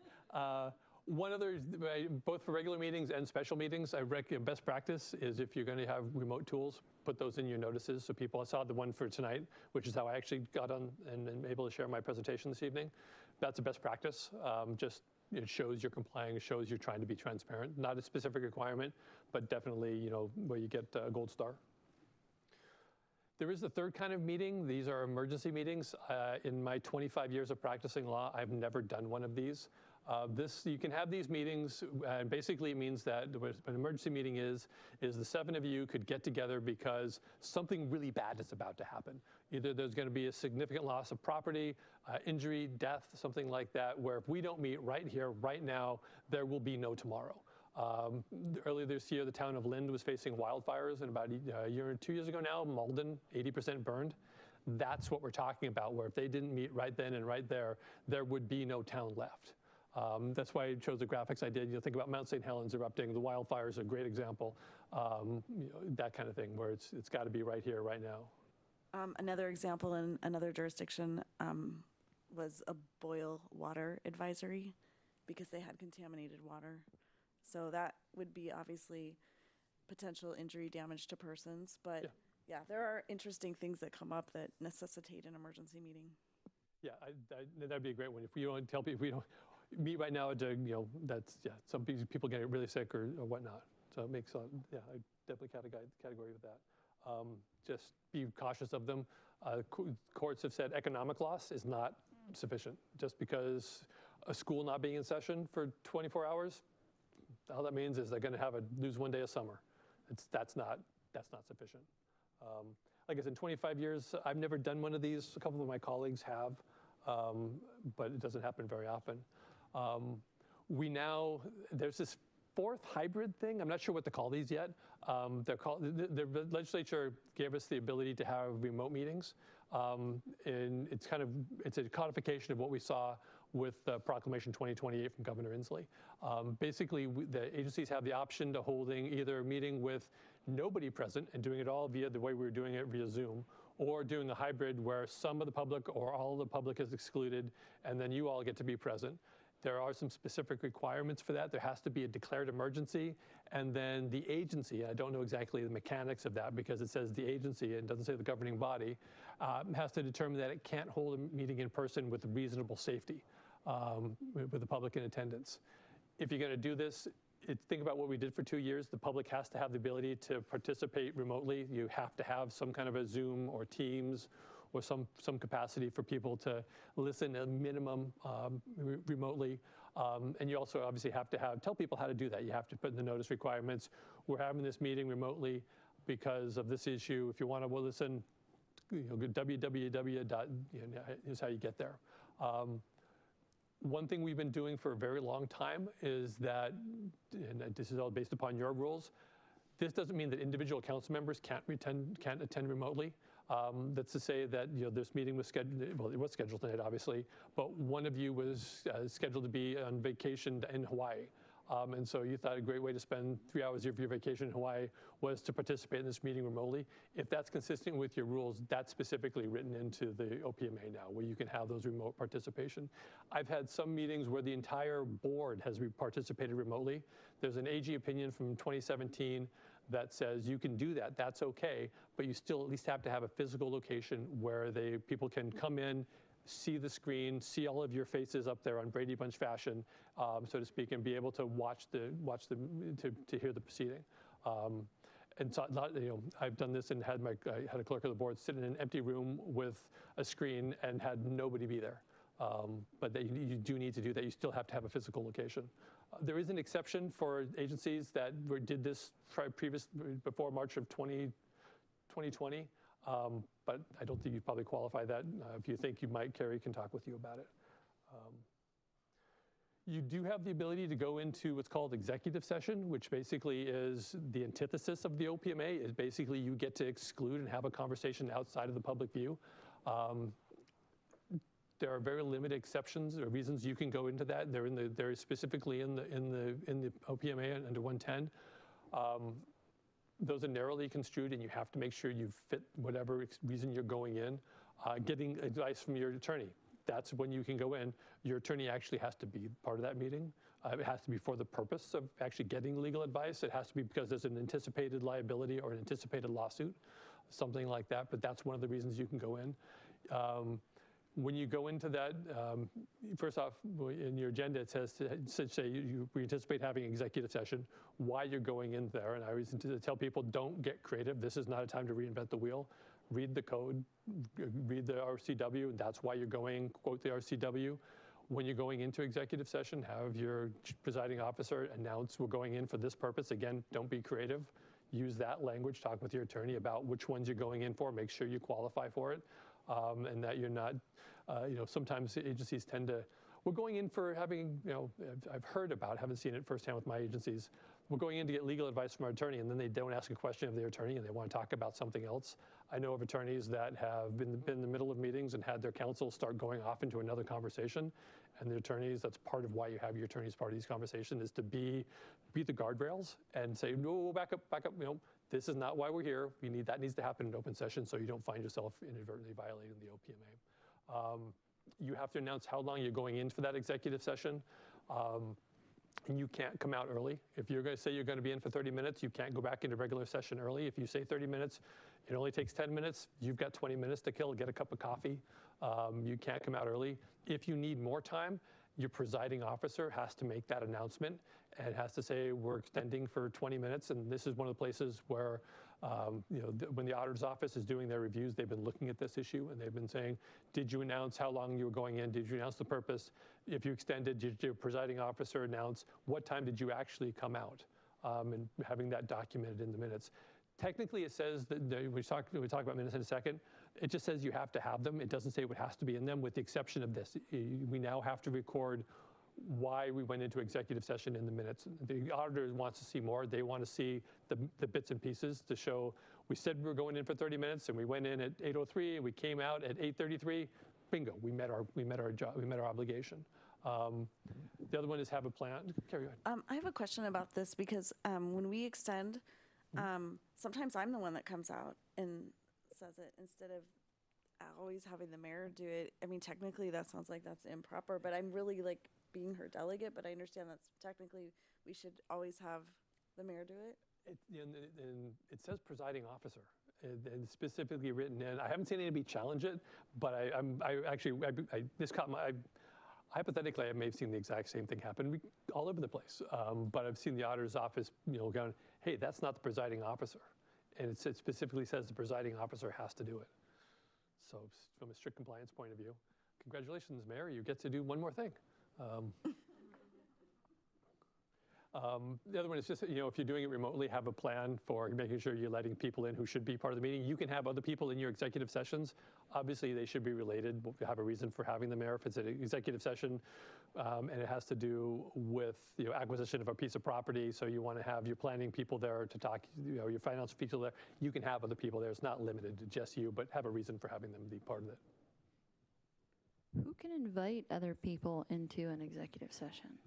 One other, both for regular meetings and special meetings, I reckon best practice is if you're going to have remote tools, put those in your notices so people. I saw the one for tonight, which is how I actually got on and able to share my presentation this evening. That's a best practice. Just it shows you're complying, it shows you're trying to be transparent. Not a specific requirement, but definitely where you get a gold star. There is the third kind of meeting. These are emergency meetings. In my 25 years of practicing law, I've never done one of these. You can have these meetings, and basically it means that what an emergency meeting is the 7 of you could get together because something really bad is about to happen. Either there's going to be a significant loss of property, injury, death, something like that, where if we don't meet right here, right now, there will be no tomorrow. Earlier this year, the town of Lind was facing wildfires, and about a year or 2 years ago now, Malden, 80% burned. That's what we're talking about, where if they didn't meet right then and right there, there would be no town left. That's why I chose the graphics I did. Think about Mount St. Helens erupting. The wildfires are a great example. That kind of thing, where it's got to be right here, right now. Another example in another jurisdiction was a boil water advisory because they had contaminated water. So that would be obviously potential injury, damage to persons. But yeah, there are interesting things that come up that necessitate an emergency meeting. Yeah, that'd be a great one. If we don't tell people, we don't meet right now, some people get really sick or whatnot. So it makes, I definitely category with that. Just be cautious of them. Courts have said economic loss is not sufficient. Just because a school not being in session for 24 hours, all that means is they're going to lose 1 day of summer. That's not sufficient. Like I said, 25 years, I've never done one of these. A couple of my colleagues have, but it doesn't happen very often. There's this fourth hybrid thing. I'm not sure what to call these yet. The legislature gave us the ability to have remote meetings. And it's a codification of what we saw with Proclamation 2028 from Governor Inslee. Basically, the agencies have the option to holding either a meeting with nobody present and doing it all via the way we were doing it via Zoom, or doing a hybrid where some of the public or all of the public is excluded, and then you all get to be present. There are some specific requirements for that. There has to be a declared emergency, and then the agency, I don't know exactly the mechanics of that because it says the agency, and it doesn't say the governing body, has to determine that it can't hold a meeting in person with reasonable safety, with the public in attendance. If you're going to do this, think about what we did for 2 years. The public has to have the ability to participate remotely. You have to have some kind of a Zoom or Teams or some capacity for people to listen at minimum remotely. And you also obviously have to tell people how to do that. You have to put in the notice requirements. We're having this meeting remotely because of this issue. If you want to listen, www. Is how you get there. One thing we've been doing for a very long time is that, and this is all based upon your rules, this doesn't mean that individual council members can't attend remotely. That's to say that this meeting was scheduled. Well, it was scheduled tonight, obviously, but one of you was scheduled to be on vacation in Hawaii, and so you thought a great way to spend 3 hours of your vacation in Hawaii was to participate in this meeting remotely. If that's consistent with your rules, that's specifically written into the OPMA now, where you can have those remote participation. I've had some meetings where the entire board has participated remotely. There's an AG opinion from 2017 that says you can do that, that's okay, but you still at least have to have a physical location where people can come in, see the screen, see all of your faces up there on Brady Bunch fashion, so to speak, and be able to to hear the proceeding. And so, I've done this and I had a clerk of the board sit in an empty room with a screen and had nobody be there. But you do need to do that. You still have to have a physical location. There is an exception for agencies that did this before March of 2020, but I don't think you probably qualify that. If you think you might, Carrie can talk with you about it. You do have the ability to go into what's called executive session, which basically is the antithesis of the OPMA. Is basically you get to exclude and have a conversation outside of the public view. There are very limited exceptions or reasons you can go into that. They're specifically in the OPMA under 110. Those are narrowly construed, and you have to make sure you fit whatever reason you're going in. Getting advice from your attorney. That's when you can go in. Your attorney actually has to be part of that meeting. It has to be for the purpose of actually getting legal advice. It has to be because there's an anticipated liability or an anticipated lawsuit, something like that. But that's one of the reasons you can go in. When you go into that, first off, in your agenda, it says, we anticipate having an executive session, why you're going in there. And I always tell people, don't get creative. This is not a time to reinvent the wheel. Read the code, read the RCW, and that's why you're going, quote the RCW. When you're going into executive session, have your presiding officer announce we're going in for this purpose. Again, don't be creative. Use that language, talk with your attorney about which ones you're going in for, make sure you qualify for it, and that you're not, sometimes agencies tend to, we're going in for having, I've heard about, haven't seen it firsthand with my agencies, we're going in to get legal advice from our attorney, and then they don't ask a question of their attorney, and they want to talk about something else. I know of attorneys that have been in the middle of meetings and had their counsel start going off into another conversation, and the attorneys, that's part of why you have your attorneys part of these conversations, is to be the guardrails and say, no, back up, this is not why we're here. That needs to happen in open session so you don't find yourself inadvertently violating the OPMA. You have to announce how long you're going in for that executive session. And you can't come out early. If you're going to say you're going to be in for 30 minutes, you can't go back into regular session early. If you say 30 minutes, it only takes 10 minutes. You've got 20 minutes to kill, get a cup of coffee. You can't come out early. If you need more time, your presiding officer has to make that announcement and has to say, we're extending for 20 minutes. And this is one of the places where, when the auditor's office is doing their reviews, they've been looking at this issue and they've been saying, did you announce how long you were going in? Did you announce the purpose? If you extended, did your presiding officer announce what time did you actually come out? And having that documented in the minutes. Technically, it says that we talk about minutes in a second. It just says you have to have them. It doesn't say what has to be in them, with the exception of this. We now have to record why we went into executive session in the minutes. The auditor wants to see more. They want to see the bits and pieces to show we said we were going in for 30 minutes and we went in at 8:03 and we came out at 8:33. Bingo, we met our job, we met our obligation. The other one is have a plan. Carry on. I have a question about this because when we extend, sometimes I'm the one that comes out and says it instead of always having the mayor do it. I mean, technically that sounds like that's improper, but I'm really like being her delegate, but I understand that's technically we should always have the mayor do it. And it says presiding officer, and specifically written in. I haven't seen anybody challenge it, but this caught my. Hypothetically, I may have seen the exact same thing happen all over the place. But I've seen the auditor's office, going, hey, that's not the presiding officer. And it specifically says the presiding officer has to do it. So from a strict compliance point of view, congratulations, Mayor, you get to do one more thing. The other one is just, if you're doing it remotely, have a plan for making sure you're letting people in who should be part of the meeting. You can have other people in your executive sessions. Obviously, they should be related. We'll have a reason for having them there. If it's an executive session and it has to do with acquisition of a piece of property, so you want to have your planning people there to talk, your financial people there, you can have other people there. It's not limited to just you, but have a reason for having them be part of it. Who can invite other people into an executive session?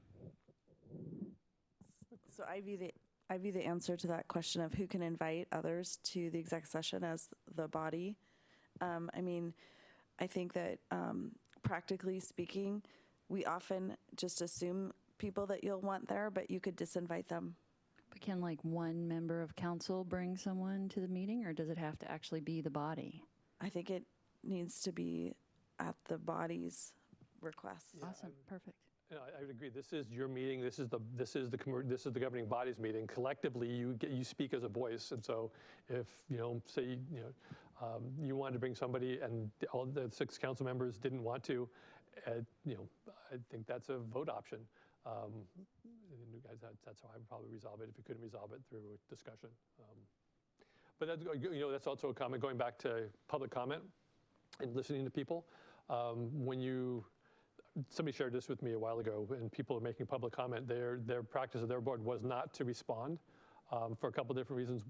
So I view the answer to that question of who can invite others to the exec session as the body. I think that practically speaking, we often just assume people that you'll want there, but you could disinvite them. But can one member of council bring someone to the meeting, or does it have to actually be the body? I think it needs to be at the body's request. Yeah, awesome, perfect. I would agree. This is your meeting. This is the governing body's meeting. Collectively, you speak as a voice. And so, if say you wanted to bring somebody and all the 6 council members didn't want to, I think that's a vote option. That's how I would probably resolve it if you couldn't resolve it through discussion. But that's also a comment going back to public comment and listening to people. somebody shared this with me a while ago, and people are making public comment. Their practice of their board was not to respond for a couple different reasons,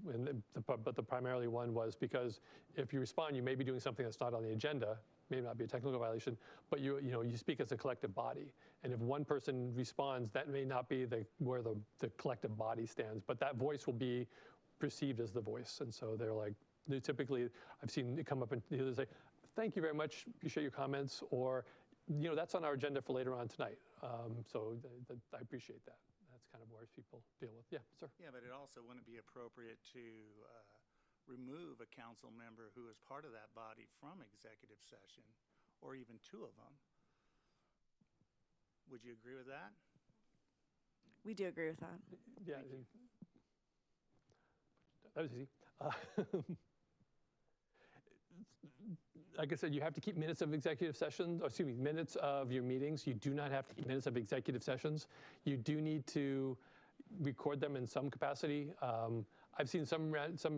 but the primarily one was because if you respond, you may be doing something that's not on the agenda, may not be a technical violation, but you speak as a collective body, and if one person responds, that may not be where the collective body stands, but that voice will be perceived as the voice, and so they typically, I've seen it come up and they say, "Thank you very much, appreciate your comments," or that's on our agenda for later on tonight. So I appreciate that. That's kind of where people deal with. Yeah, sir. Yeah, but it also wouldn't be appropriate to remove a council member who is part of that body from executive session, or even two of them. Would you agree with that? We do agree with that. Yeah. That was easy. Like I said, you have to keep minutes of executive sessions, or excuse me, minutes of your meetings. You do not have to keep minutes of executive sessions. You do need to record them in some capacity. I've seen some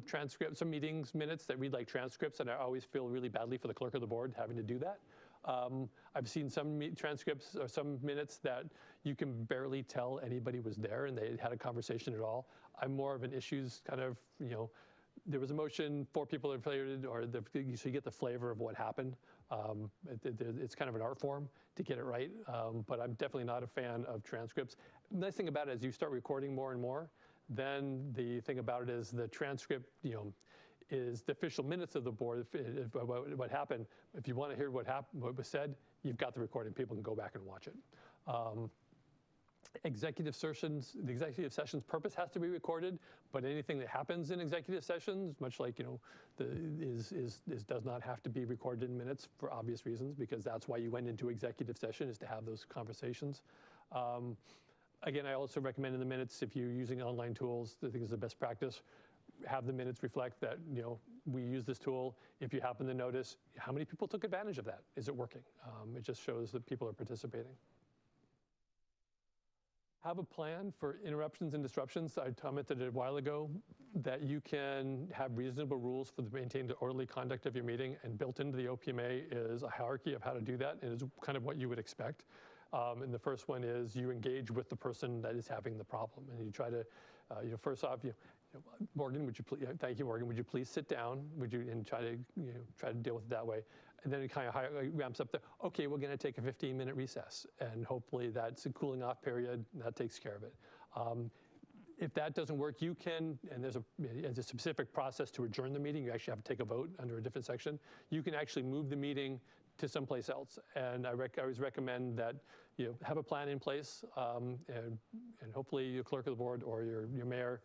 transcripts, some meetings minutes that read like transcripts, and I always feel really badly for the clerk of the board having to do that. I've seen some transcripts or some minutes that you can barely tell anybody was there and they had a conversation at all. I'm more of an issues kind of, there was a motion, 4 people are voted, so you get the flavor of what happened. It's kind of an art form to get it right, but I'm definitely not a fan of transcripts. The nice thing about it is you start recording more and more, then the thing about it is the transcript, is the official minutes of the board, what happened. If you want to hear what was said, you've got the recording. People can go back and watch it. The executive session's purpose has to be recorded, but anything that happens in executive sessions, much like does not have to be recorded in minutes for obvious reasons, because that's why you went into executive session, is to have those conversations. Again, I also recommend in the minutes, if you're using online tools, I think is the best practice, have the minutes reflect that we use this tool. If you happen to notice, how many people took advantage of that? Is it working? It just shows that people are participating. Have a plan for interruptions and disruptions. I commented a while ago that you can have reasonable rules for the maintained orderly conduct of your meeting, and built into the OPMA is a hierarchy of how to do that, and it's kind of what you would expect. And the first one is you engage with the person that is having the problem, and you try to, first off, Morgan, would you please? Thank you, Morgan. Would you please sit down? And try to deal with it that way? And then it kind of ramps up to, okay, we're going to take a 15-minute recess, and hopefully that's a cooling off period. And that takes care of it. If that doesn't work, you can, and there's a specific process to adjourn the meeting. You actually have to take a vote under a different section. You can actually move the meeting to someplace else. And I always recommend that have a plan in place, and hopefully your clerk of the board or your mayor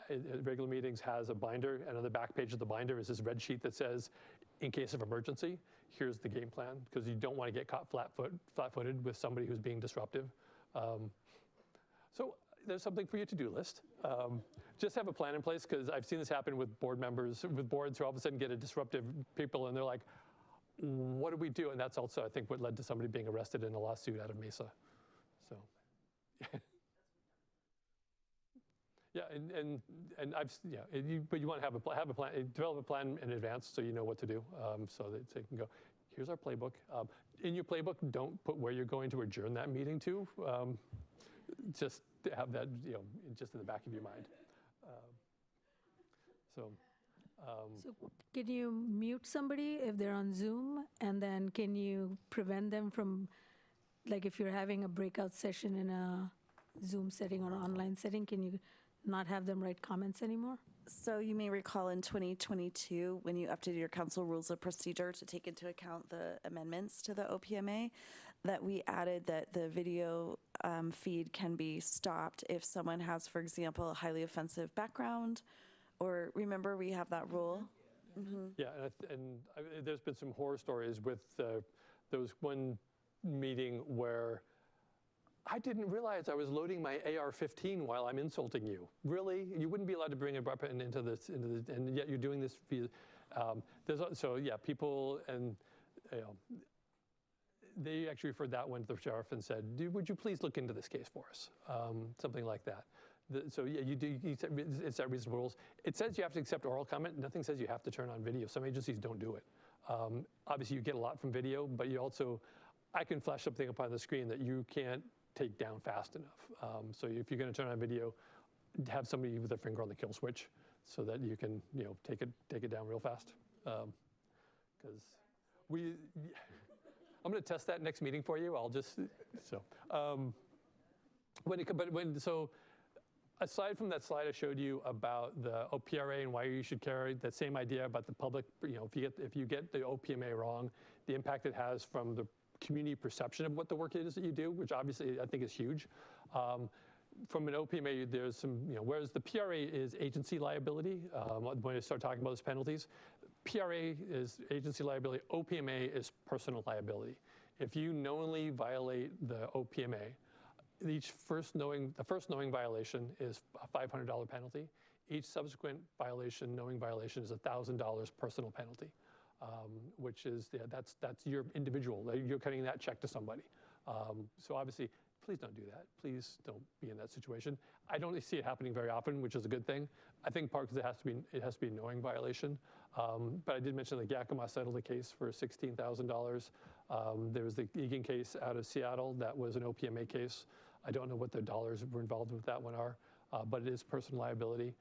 at regular meetings has a binder, and on the back page of the binder is this red sheet that says, in case of emergency, here's the game plan, because you don't want to get caught flat-footed with somebody who's being disruptive. So there's something for your to-do list. Just have a plan in place, because I've seen this happen with board members, with boards who all of a sudden get a disruptive people, and they're like, what do we do? And that's also, I think, what led to somebody being arrested in a lawsuit out of Mesa. So, yeah, but you want to have a plan, develop a plan in advance so you know what to do, so that you can go, here's our playbook. In your playbook, don't put where you're going to adjourn that meeting to. Just to have that, just in the back of your mind. So can you mute somebody if they're on Zoom? And then can you prevent them from, like if you're having a breakout session in a Zoom setting or online setting, can you not have them write comments anymore? So you may recall in 2022, when you updated your council rules of procedure to take into account the amendments to the OPMA, that we added that the video feed can be stopped if someone has, for example, a highly offensive background, or remember we have that rule? Mm-hmm. Yeah, and there's been some horror stories with there was one meeting where I didn't realize I was loading my AR-15 while I'm insulting you. Really? You wouldn't be allowed to bring a weapon into this, and yet you're doing this. So yeah, people, and they actually referred that one to the sheriff and said, would you please look into this case for us? Something like that. So yeah, it's that reasonable rules. It says you have to accept oral comment. Nothing says you have to turn on video. Some agencies don't do it. Obviously, you get a lot from video, but you also, I can flash something up on the screen that you can't take down fast enough. So if you're going to turn on video, have somebody with their finger on the kill switch so that you can, take it down real fast. Because I'm going to test that next meeting for you. I'll just so aside from that slide I showed you about the OPRA and why you should carry, that same idea about the public, if you get the OPMA wrong, the impact it has from the community perception of what the work is that you do, which obviously I think is huge. From an OPMA, there's some, whereas the PRA is agency liability, when I start talking about those penalties, PRA is agency liability, OPMA is personal liability. If you knowingly violate the OPMA, the first knowing violation is a $500 penalty. Each subsequent knowing violation is a $1,000 personal penalty, which is, that's your individual. You're cutting that check to somebody. So obviously, please don't do that. Please don't be in that situation. I don't see it happening very often, which is a good thing. I think part because it has to be a knowing violation. But I did mention that Yakima settled a case for $16,000. There was the Egan case out of Seattle. That was an OPMA case. I don't know what the dollars were involved with that one are, but it is personal liability.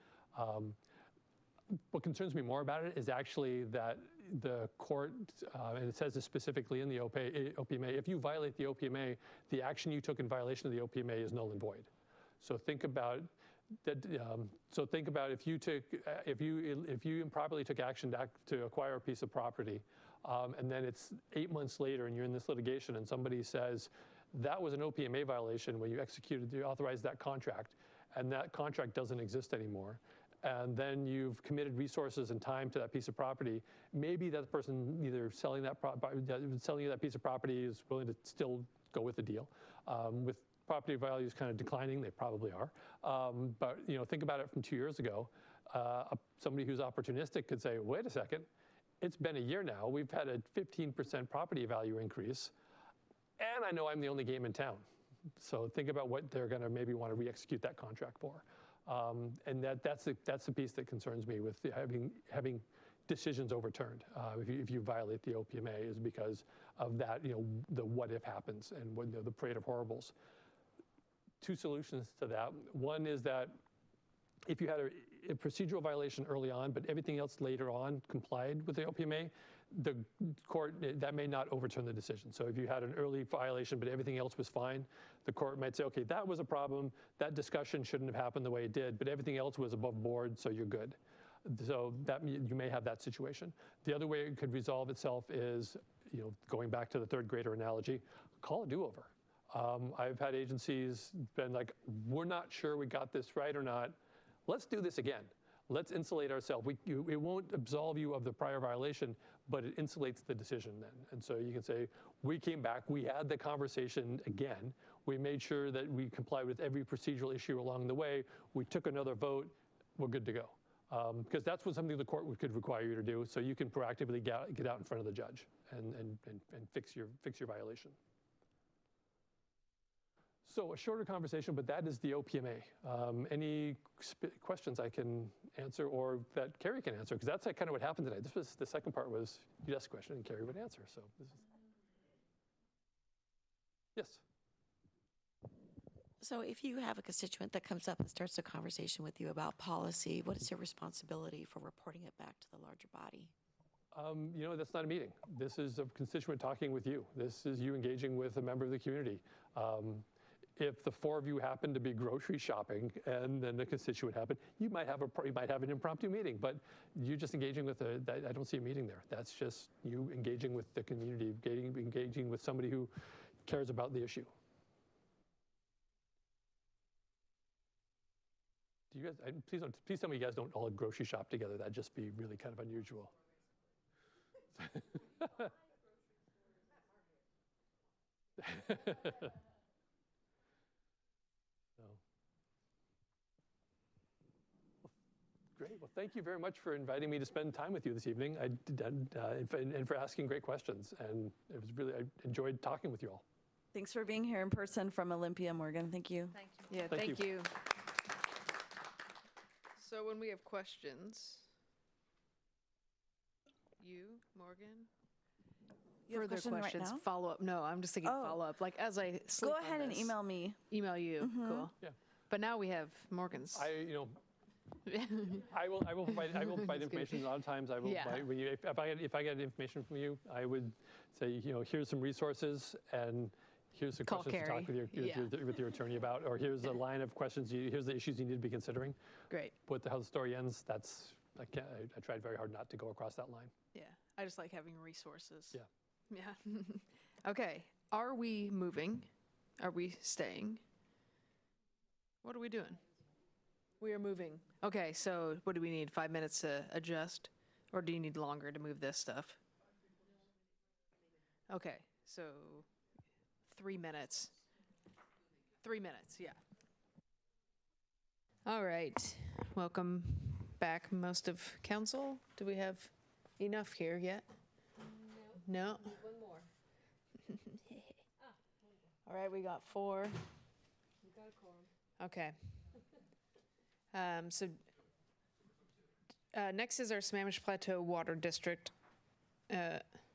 What concerns me more about it is actually that the court, and it says this specifically in the OPMA, if you violate the OPMA, the action you took in violation of the OPMA is null and void. So think about that. So think about if you improperly took action to acquire a piece of property, and then it's 8 months later and you're in this litigation and somebody says that was an OPMA violation when you authorized that contract, and that contract doesn't exist anymore. And then you've committed resources and time to that piece of property. Maybe that person either selling you that piece of property is willing to still go with the deal. With property values kind of declining, they probably are. But think about it from 2 years ago. Somebody who's opportunistic could say, wait a second, it's been a year now. We've had a 15% property value increase, and I know I'm the only game in town. So think about what they're going to maybe want to re-execute that contract for. And that's the piece that concerns me with having decisions overturned if you violate the OPMA, is because of that, the what if happens and the parade of horribles. Two solutions to that. One is that if you had a procedural violation early on, but everything else later on complied with the OPMA, the court, that may not overturn the decision. So if you had an early violation, but everything else was fine, the court might say, okay, that was a problem. That discussion shouldn't have happened the way it did, but everything else was above board, so you're good. So that you may have that situation. The other way it could resolve itself is, going back to the third grader analogy, call a do-over. I've had agencies been like, we're not sure we got this right or not. Let's do this again. Let's insulate ourselves. It won't absolve you of the prior violation, but it insulates the decision then. And so you can say, we came back, we had the conversation again. We made sure that we complied with every procedural issue along the way. We took another vote, we're good to go. Because that's something the court could require you to do, so you can proactively get out in front of the judge and fix your violation. So a shorter conversation, but that is the OPMA. Any questions I can answer or that Carrie can answer? Because that's kind of what happened today. The second part was you'd ask a question and Carrie would answer. So this is. Yes. So if you have a constituent that comes up and starts a conversation with you about policy, what is your responsibility for reporting it back to the larger body? That's not a meeting. This is a constituent talking with you. This is you engaging with a member of the community. If the four of you happen to be grocery shopping and then a constituent happened, you might have an impromptu meeting, but you're just engaging with I don't see a meeting there. That's just you engaging with the community, engaging with somebody who cares about the issue. Do you guys, please tell me you guys don't all grocery shop together. That'd just be really kind of unusual. Great. Well, thank you very much for inviting me to spend time with you this evening. And for asking great questions. And I enjoyed talking with you all. Thanks for being here in person from Olympia, Morgan. Thank you. Thank you. Yeah, thank you. So when we have questions, you, Morgan? You have a further question right questions, now? follow up. No, I'm just thinking Oh. follow up. Like as I sleep Go on ahead and this, email me. Email you. Cool. Yeah. But now we have Morgan's. I will provide information. A lot of times I will, Yeah. if I get information from you, I would say, here's some resources and here's some Call questions to talk Carrie. with your attorney about, or here's a line of questions, here's the issues you need to be considering. Great. How the story ends, I tried very hard not to go across that line. Yeah. I just like having resources. Yeah. Yeah. Okay. Are we moving? Are we staying? What are we doing? We are moving. Okay, so what do we need? 5 minutes to adjust? Or do you need longer to move this stuff? Okay, so 3 minutes. 3 minutes, yeah. All right. Welcome back, most of council. Do we have enough here yet? No. One more. All right, we got 4. We got a quorum. Okay. Next is our Sammamish Plateau Water District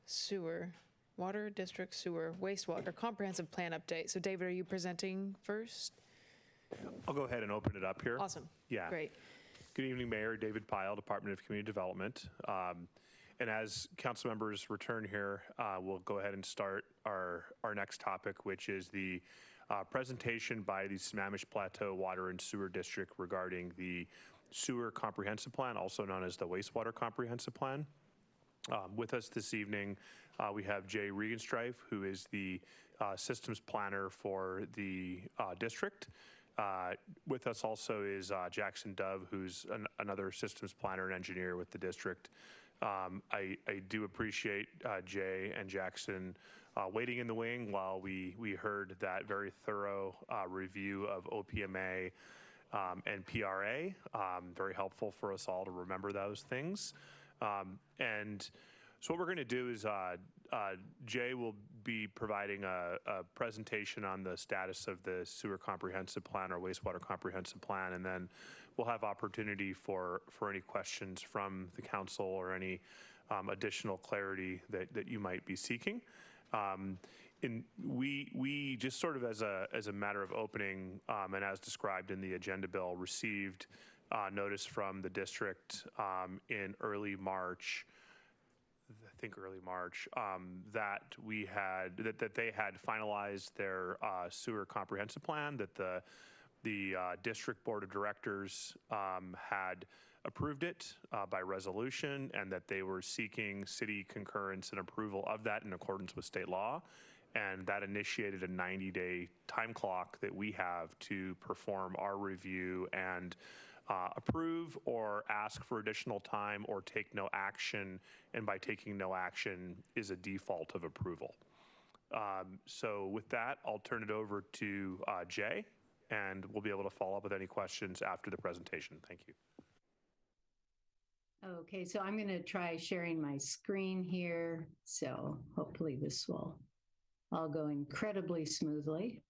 sewer, wastewater comprehensive plan update. So David, are you presenting first? I'll go ahead and open it up here. Awesome. Yeah. Great. Good evening, Mayor. David Pyle, Department of Community Development. And as council members return here, we'll go ahead and start our next topic, which is the presentation by the Sammamish Plateau Water and Sewer District regarding the Sewer Comprehensive Plan, also known as the Wastewater Comprehensive Plan. With us this evening, we have Jay Regenstrife, who is the systems planner for the district. With us also is Jackson Dove, who's another systems planner and engineer with the district. I do appreciate Jay and Jackson waiting in the wing while we heard that very thorough review of OPMA and PRA. Very helpful for us all to remember those things. And so what we're going to do is Jay will be providing a presentation on the status of the Sewer Comprehensive Plan or Wastewater Comprehensive Plan, and then we'll have opportunity for any questions from the council or any additional clarity that you might be seeking. And we just sort of as a matter of opening and as described in the agenda bill, received notice from the district in early March, I think early March, that they had finalized their sewer comprehensive plan, that the district board of directors had approved it by resolution, and that they were seeking city concurrence and approval of that in accordance with state law. And that initiated a 90-day time clock that we have to perform our review and approve or ask for additional time or take no action. And by taking no action is a default of approval. So with that, I'll turn it over to Jay, and we'll be able to follow up with any questions after the presentation. Thank you. Okay, so I'm going to try sharing my screen here. So hopefully this will all go incredibly smoothly.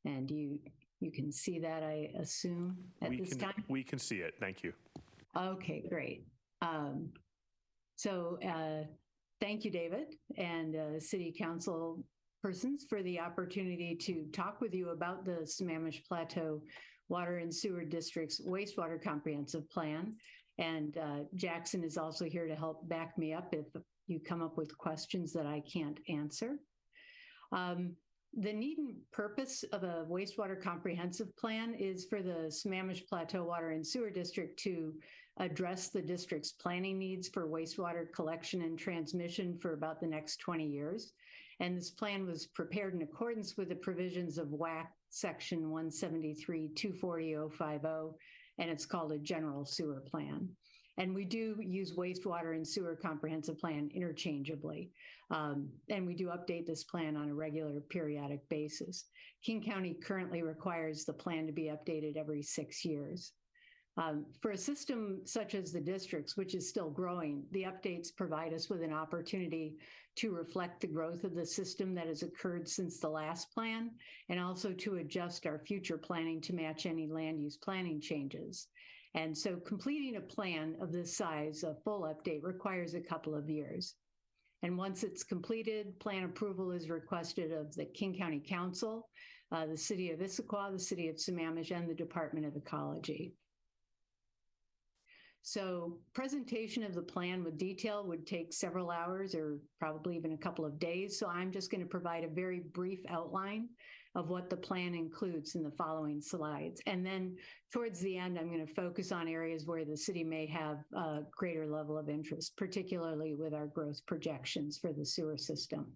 And you can see that, I assume, at this time? We can see it. Thank you. Okay, great. Thank you, David, and City Council persons for the opportunity to talk with you about the Sammamish Plateau Water and Sewer District's Wastewater Comprehensive Plan. And Jackson is also here to help back me up if you come up with questions that I can't answer. The need and purpose of a wastewater comprehensive plan is for the Sammamish Plateau Water and Sewer District to address the district's planning needs for wastewater collection and transmission for about the next 20 years. And this plan was prepared in accordance with the provisions of WAC section 173-240-050, and it's called a general sewer plan. And we do use wastewater and sewer comprehensive plan interchangeably. And we do update this plan on a regular periodic basis. King County currently requires the plan to be updated every 6 years. For a system such as the district's, which is still growing, the updates provide us with an opportunity to reflect the growth of the system that has occurred since the last plan, and also to adjust our future planning to match any land use planning changes. And so completing a plan of this size, a full update, requires a couple of years. And once it's completed, plan approval is requested of the King County Council, the City of Issaquah, the City of Sammamish, and the Department of Ecology. So presentation of the plan with detail would take several hours or probably even a couple of days. So I'm just going to provide a very brief outline of what the plan includes in the following slides. And then towards the end, I'm going to focus on areas where the city may have a greater level of interest, particularly with our growth projections for the sewer system.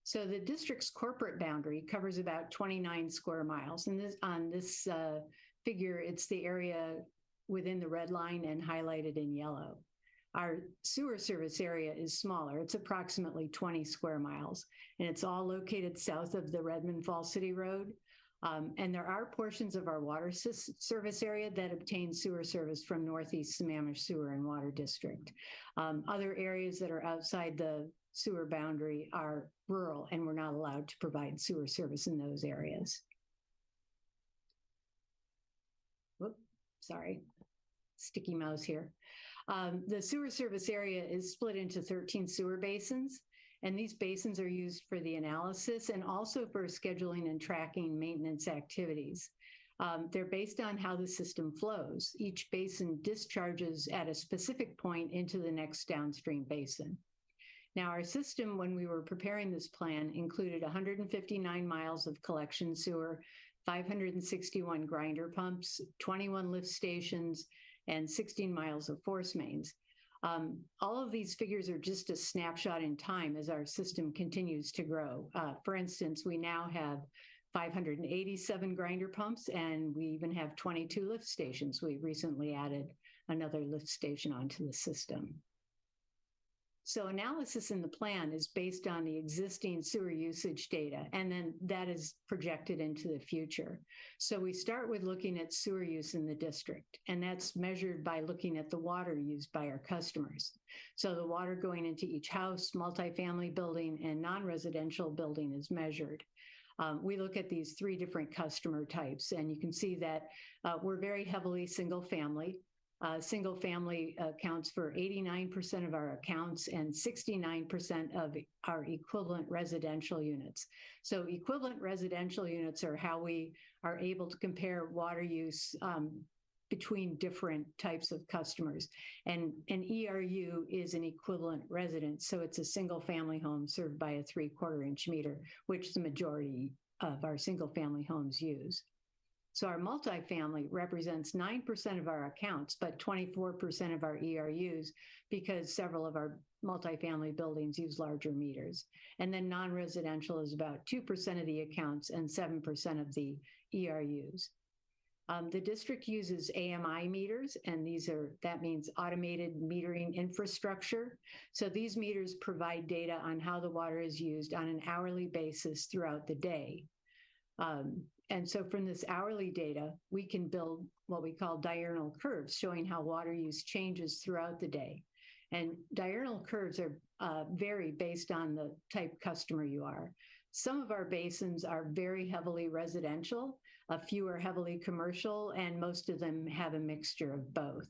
So the district's corporate boundary covers about 29 square miles. And on this figure, it's the area within the red line and highlighted in yellow. Our sewer service area is smaller. It's approximately 20 square miles, and it's all located south of the Redmond Falls City Road. And there are portions of our water service area that obtain sewer service from Northeast Sammamish Sewer and Water District. Other areas that are outside the sewer boundary are rural, and we're not allowed to provide sewer service in those areas. Whoop, sorry. Sticky mouse here. The sewer service area is split into 13 sewer basins, and these basins are used for the analysis and also for scheduling and tracking maintenance activities. They're based on how the system flows. Each basin discharges at a specific point into the next downstream basin. Now, our system, when we were preparing this plan, included 159 miles of collection sewer, 561 grinder pumps, 21 lift stations, and 16 miles of force mains. All of these figures are just a snapshot in time as our system continues to grow. For instance, we now have 587 grinder pumps, and we even have 22 lift stations. We recently added another lift station onto the system. So analysis in the plan is based on the existing sewer usage data, and then that is projected into the future. So we start with looking at sewer use in the district, and that's measured by looking at the water used by our customers. So the water going into each house, multifamily building, and non-residential building is measured. We look at these three different customer types, and you can see that we're very heavily single family. Single family accounts for 89% of our accounts and 69% of our equivalent residential units. So equivalent residential units are how we are able to compare water use between different types of customers. And an ERU is an equivalent residence. So it's a single family home served by a 3/4 inch meter, which the majority of our single family homes use. So our multifamily represents 9% of our accounts, but 24% of our ERUs, because several of our multifamily buildings use larger meters. And then non-residential is about 2% of the accounts and 7% of the ERUs. The district uses AMI meters, and that means automated metering infrastructure. So these meters provide data on how the water is used on an hourly basis throughout the day. And so from this hourly data, we can build what we call diurnal curves, showing how water use changes throughout the day. And diurnal curves are vary based on the type customer you are. Some of our basins are very heavily residential, a few are heavily commercial, and most of them have a mixture of both.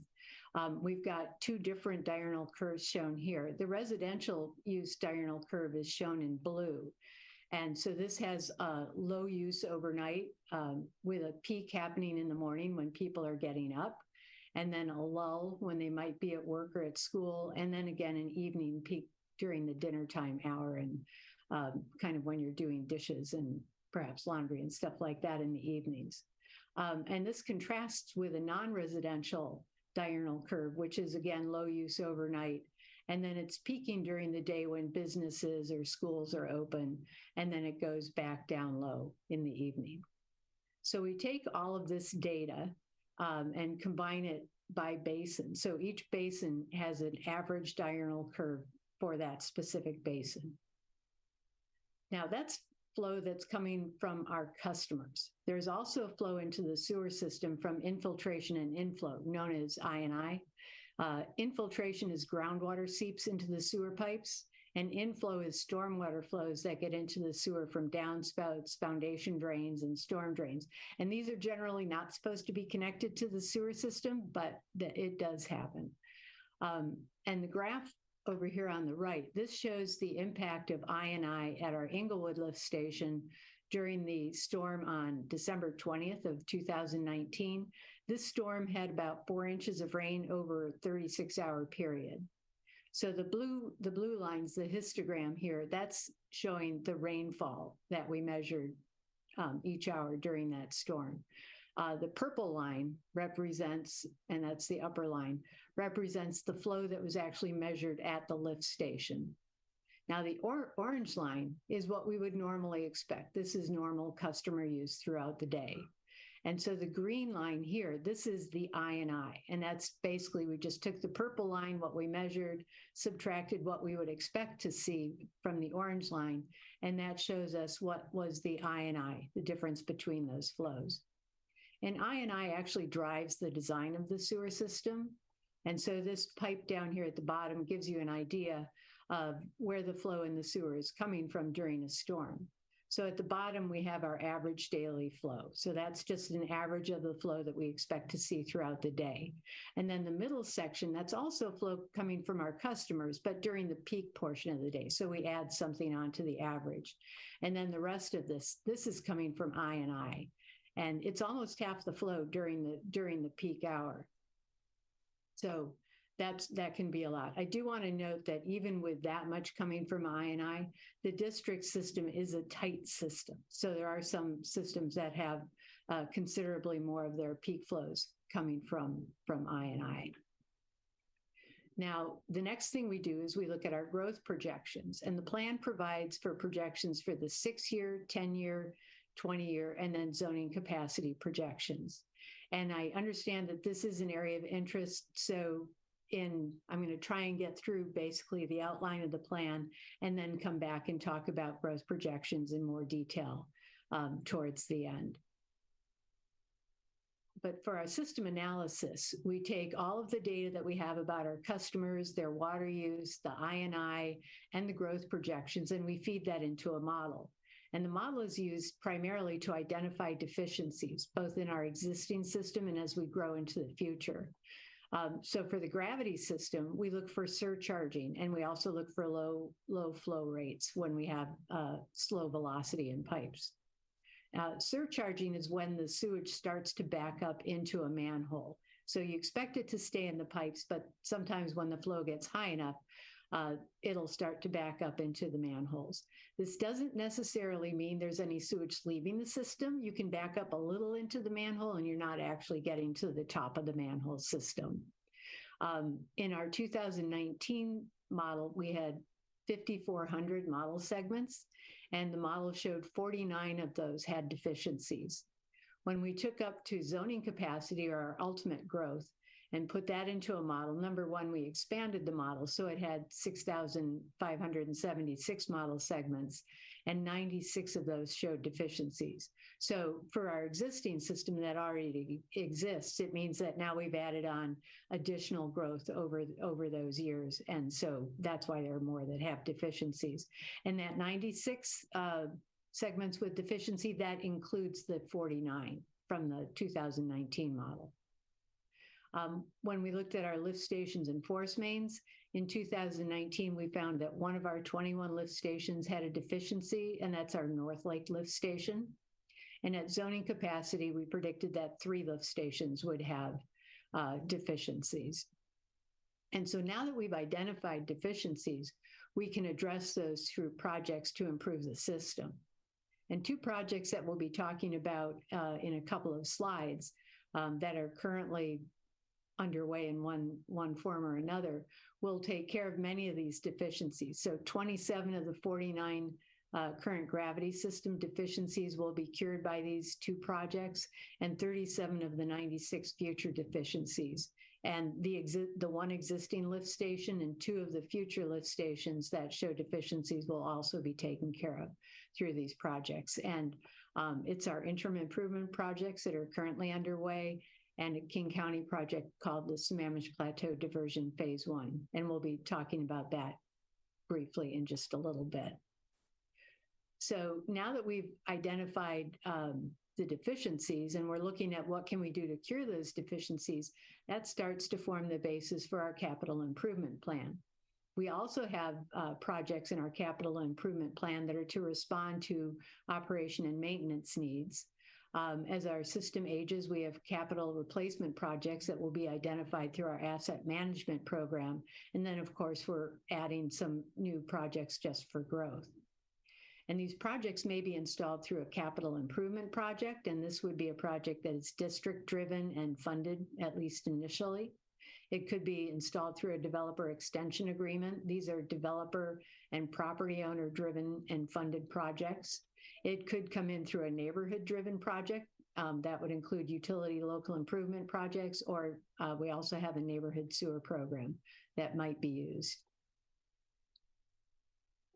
We've got two different diurnal curves shown here. The residential use diurnal curve is shown in blue. And so this has low use overnight with a peak happening in the morning when people are getting up, and then a lull when they might be at work or at school, and then again an evening peak during the dinner time hour and kind of when you're doing dishes and perhaps laundry and stuff like that in the evenings. And this contrasts with a non-residential diurnal curve, which is again low use overnight. And then it's peaking during the day when businesses or schools are open, and then it goes back down low in the evening. So we take all of this data and combine it by basin. So each basin has an average diurnal curve for that specific basin. Now that's flow that's coming from our customers. There's also a flow into the sewer system from infiltration and inflow, known as I&I. Infiltration is groundwater seeps into the sewer pipes, And inflow is stormwater flows that get into the sewer from downspouts, foundation drains, and storm drains. And these are generally not supposed to be connected to the sewer system, but it does happen. And the graph over here on the right, this shows the impact of I&I at our Inglewood lift station during the storm on December 20th of 2019. This storm had about 4 inches of rain over a 36-hour period. So the blue line's the histogram here. That's showing the rainfall that we measured each hour during that storm. The purple line represents, and that's the upper line, represents the flow that was actually measured at the lift station. Now the orange line is what we would normally expect. This is normal customer use throughout the day. And so the green line here, this is the I&I, and that's basically, we just took the purple line, what we measured, subtracted what we would expect to see from the orange line, and that shows us what was the I&I, the difference between those flows. And I&I actually drives the design of the sewer system. And so this pipe down here at the bottom gives you an idea of where the flow in the sewer is coming from during a storm. So at the bottom, we have our average daily flow. So that's just an average of the flow that we expect to see throughout the day. And then the middle section, that's also flow coming from our customers, but during the peak portion of the day. So we add something onto the average. And then the rest of this is coming from I&I. And it's almost half the flow during the peak hour. So that can be a lot. I do want to note that even with that much coming from I&I, the district system is a tight system. So there are some systems that have considerably more of their peak flows coming from I&I. Now, the next thing we do is we look at our growth projections, and the plan provides for projections for the 6-year, 10-year, 20-year, and then zoning capacity projections. And I understand that this is an area of interest, so I'm going to try and get through basically the outline of the plan and then come back and talk about growth projections in more detail towards the end. But for our system analysis, we take all of the data that we have about our customers, their water use, the I&I, and the growth projections, and we feed that into a model. And the model is used primarily to identify deficiencies, both in our existing system and as we grow into the future. So for the gravity system, we look for surcharging, and we also look for low flow rates when we have slow velocity in pipes. Surcharging is when the sewage starts to back up into a manhole. So you expect it to stay in the pipes, but sometimes when the flow gets high enough, it'll start to back up into the manholes. This doesn't necessarily mean there's any sewage leaving the system. You can back up a little into the manhole and you're not actually getting to the top of the manhole system. In our 2019 model, we had 5,400 model segments, and the model showed 49 of those had deficiencies. When we took up to zoning capacity, or our ultimate growth, and put that into a model, number one, we expanded the model, so it had 6,576 model segments, and 96 of those showed deficiencies. So for our existing system that already exists, it means that now we've added on additional growth over those years, and so that's why there are more that have deficiencies. And that 96 segments with deficiency, that includes the 49 from the 2019 model. When we looked at our lift stations and force mains, in 2019, we found that one of our 21 lift stations had a deficiency, and that's our North Lake lift station. And at zoning capacity, we predicted that 3 lift stations would have deficiencies. And so now that we've identified deficiencies, we can address those through projects to improve the system. And 2 projects that we'll be talking about in a couple of slides that are currently underway in one form or another will take care of many of these deficiencies. So 27 of the 49 current gravity system deficiencies will be cured by these 2 projects, and 37 of the 96 future deficiencies. And the one existing lift station and 2 of the future lift stations that show deficiencies will also be taken care of through these projects. And it's our interim improvement projects that are currently underway, and a King County project called the Sammamish Plateau Diversion Phase 1. And we'll be talking about that briefly in just a little bit. So now that we've identified the deficiencies and we're looking at what can we do to cure those deficiencies, that starts to form the basis for our capital improvement plan. We also have projects in our capital improvement plan that are to respond to operation and maintenance needs. As our system ages, we have capital replacement projects that will be identified through our asset management program. And then, of course, we're adding some new projects just for growth. And these projects may be installed through a capital improvement project, and this would be a project that is district-driven and funded, at least initially. It could be installed through a developer extension agreement. These are developer and property owner-driven and funded projects. It could come in through a neighborhood-driven project. That would include utility local improvement projects, or we also have a neighborhood sewer program that might be used.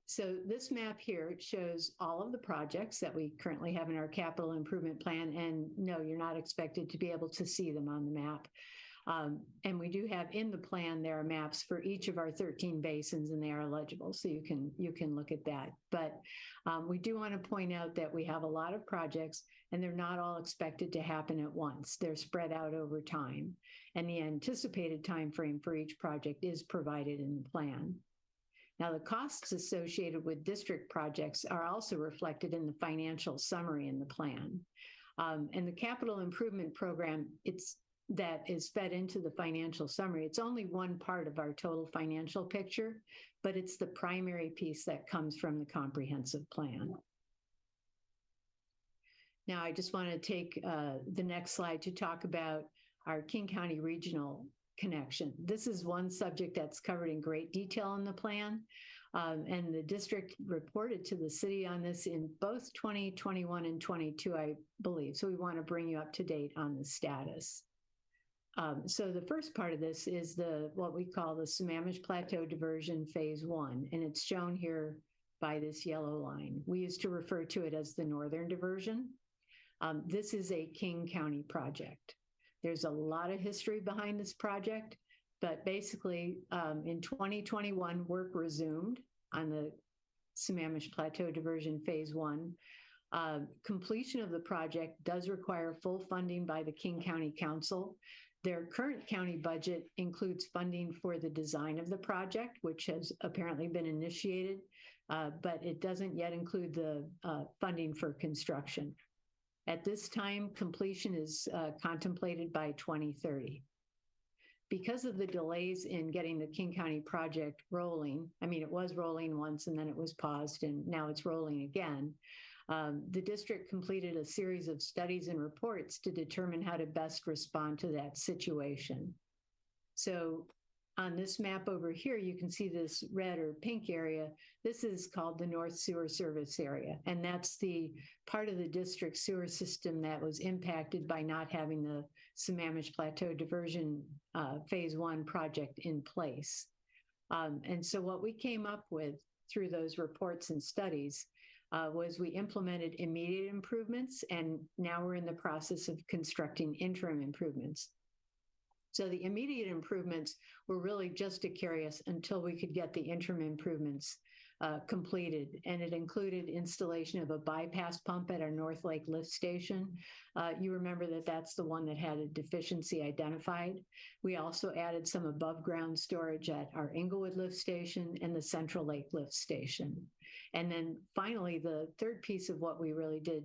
So this map here shows all of the projects that we currently have in our capital improvement plan. And no, you're not expected to be able to see them on the map. And we do have in the plan, there are maps for each of our 13 basins, and they are legible. So you can look at that. But we do want to point out that we have a lot of projects, and they're not all expected to happen at once. They're spread out over time. And the anticipated time frame for each project is provided in the plan. Now, the costs associated with district projects are also reflected in the financial summary in the plan. And the capital improvement program, that is fed into the financial summary. It's only one part of our total financial picture, but it's the primary piece that comes from the comprehensive plan. Now, I just want to take the next slide to talk about our King County Regional connection. This is one subject that's covered in great detail in the plan. And the district reported to the city on this in both 2021 and 22, I believe. So we want to bring you up to date on the status. So the first part of this is what we call the Sammamish Plateau Diversion Phase 1, and it's shown here by this yellow line. We used to refer to it as the Northern Diversion. This is a King County project. There's a lot of history behind this project, but basically in 2021, work resumed on the Sammamish Plateau Diversion Phase 1. Completion of the project does require full funding by the King County Council. Their current county budget includes funding for the design of the project, which has apparently been initiated, but it doesn't yet include the funding for construction. At this time, completion is contemplated by 2030. Because of the delays in getting the King County project rolling, I mean, it was rolling once and then it was paused and now it's rolling again. The district completed a series of studies and reports to determine how to best respond to that situation. So on this map over here, you can see this red or pink area. This is called the North Sewer Service Area, and that's the part of the district sewer system that was impacted by not having the Sammamish Plateau Diversion Phase 1 project in place. And so what we came up with through those reports and studies was we implemented immediate improvements, and now we're in the process of constructing interim improvements. So the immediate improvements were really just to carry us until we could get the interim improvements completed. And it included installation of a bypass pump at our North Lake lift station. You remember that that's the one that had a deficiency identified. We also added some above ground storage at our Inglewood lift station and the Central Lake lift station. And then finally, the third piece of what we really did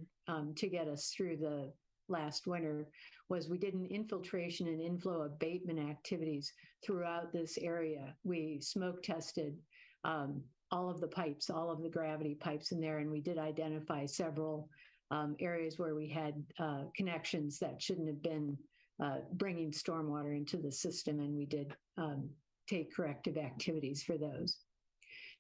to get us through the last winter was we did an infiltration and inflow abatement activities throughout this area. We smoke tested all of the pipes, all of the gravity pipes in there, and we did identify several areas where we had connections that shouldn't have been bringing stormwater into the system, and we did take corrective activities for those.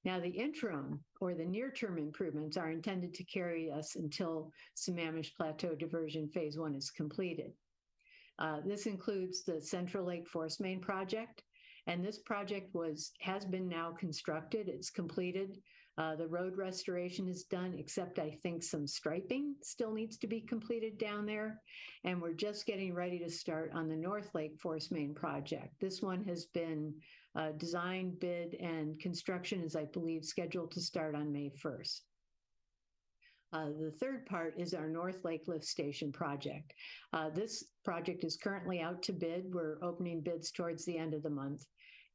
Now, the interim or the near-term improvements are intended to carry us until Sammamish Plateau Diversion Phase 1 is completed. This includes the Central Lake Force Main project, and this project has been now constructed. It's completed. The road restoration is done, except I think some striping still needs to be completed down there. And we're just getting ready to start on the North Lake Force Main project. This one has been Design, bid, and construction is, I believe, scheduled to start on May 1st. The third part is our North Lake Lift Station project. This project is currently out to bid. We're opening bids towards the end of the month.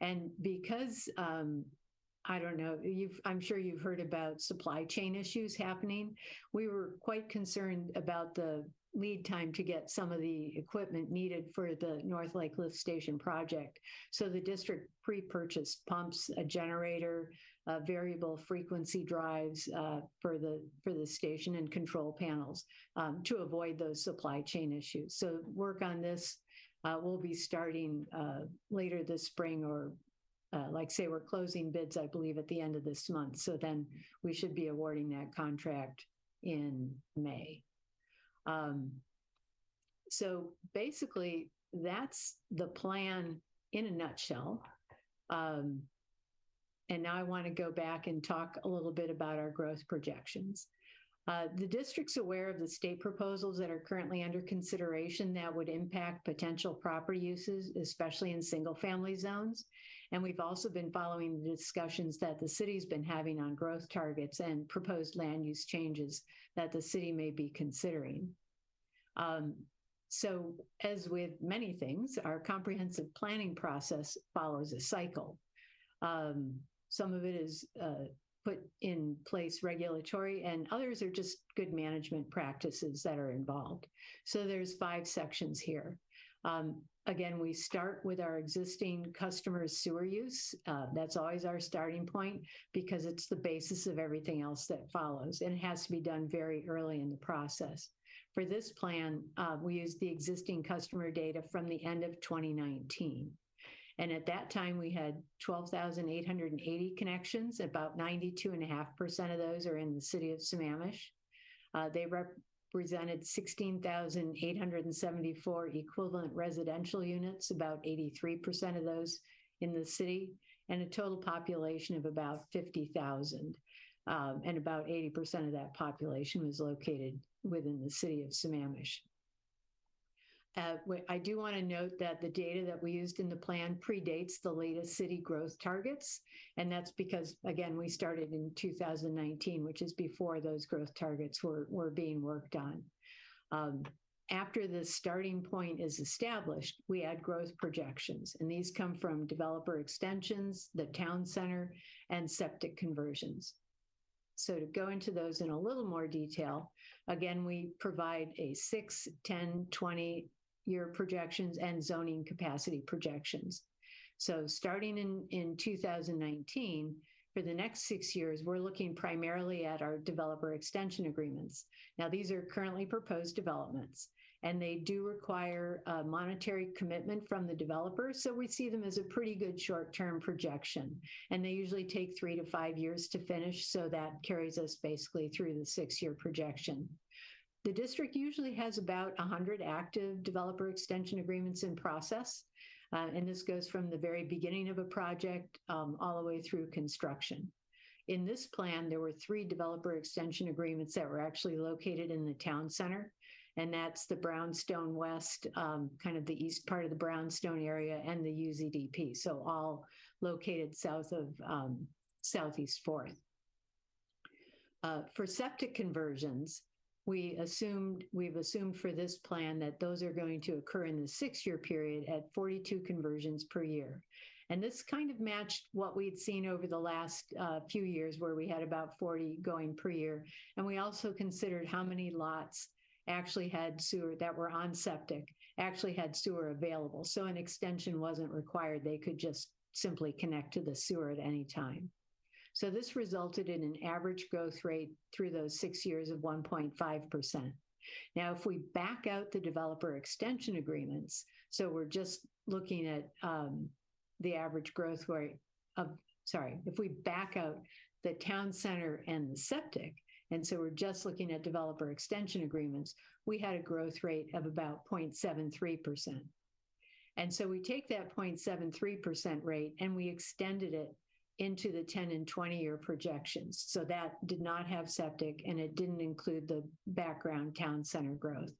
And because, I don't know, I'm sure you've heard about supply chain issues happening. We were quite concerned about the lead time to get some of the equipment needed for the North Lake Lift Station project. So the district pre-purchased pumps, a generator, variable frequency drives for the station, and control panels to avoid those supply chain issues. So work on this will be starting later this spring, or like say we're closing bids, I believe, at the end of this month. So then we should be awarding that contract in May. So basically, that's the plan in a nutshell. And now I want to go back and talk a little bit about our growth projections. The district's aware of the state proposals that are currently under consideration that would impact potential property uses, especially in single-family zones. And we've also been following the discussions that the city's been having on growth targets and proposed land use changes that the city may be considering. So as with many things, our comprehensive planning process follows a cycle. Some of it is put in place regulatory, and others are just good management practices that are involved. So there's 5 sections here. Again, we start with our existing customers' sewer use. That's always our starting point because it's the basis of everything else that follows, and it has to be done very early in the process. For this plan, we used the existing customer data from the end of 2019. And at that time, we had 12,880 connections. About 92.5% of those are in the city of Sammamish. They represented 16,874 equivalent residential units, about 83% of those in the city, and a total population of about 50,000. And about 80% of that population was located within the city of Sammamish. I do want to note that the data that we used in the plan predates the latest city growth targets. And that's because, again, we started in 2019, which is before those growth targets were being worked on. After the starting point is established, we add growth projections. And these come from developer extensions, the town center, and septic conversions. So to go into those in a little more detail, again, we provide a 6, 10, 20-year projections and zoning capacity projections. So starting in 2019, for the next 6 years, we're looking primarily at our developer extension agreements. Now, these are currently proposed developments, and they do require a monetary commitment from the developer. So we see them as a pretty good short-term projection. And they usually take 3 to 5 years to finish. So that carries us basically through the 6-year projection. The district usually has about 100 active developer extension agreements in process. And this goes from the very beginning of a project all the way through construction. In this plan, there were 3 developer extension agreements that were actually located in the town center. And that's the Brownstone West, kind of the east part of the Brownstone area, and the UZDP. So all located south of Southeast 4th. For septic conversions, we've assumed for this plan that those are going to occur in the 6-year period at 42 conversions per year. And this kind of matched what we'd seen over the last few years, where we had about 40 going per year. And we also considered how many lots actually had sewer that were on septic, actually had sewer available. So an extension wasn't required. They could just simply connect to the sewer at any time. So this resulted in an average growth rate through those 6 years of 1.5%. Now, if we back out the developer extension agreements, so we're just looking at the average growth rate if we back out the town center and the septic, and so we're just looking at developer extension agreements, we had a growth rate of about 0.73%. And so we take that 0.73% rate and we extended it into the 10 and 20-year projections. So that did not have septic, and it didn't include the background town center growth.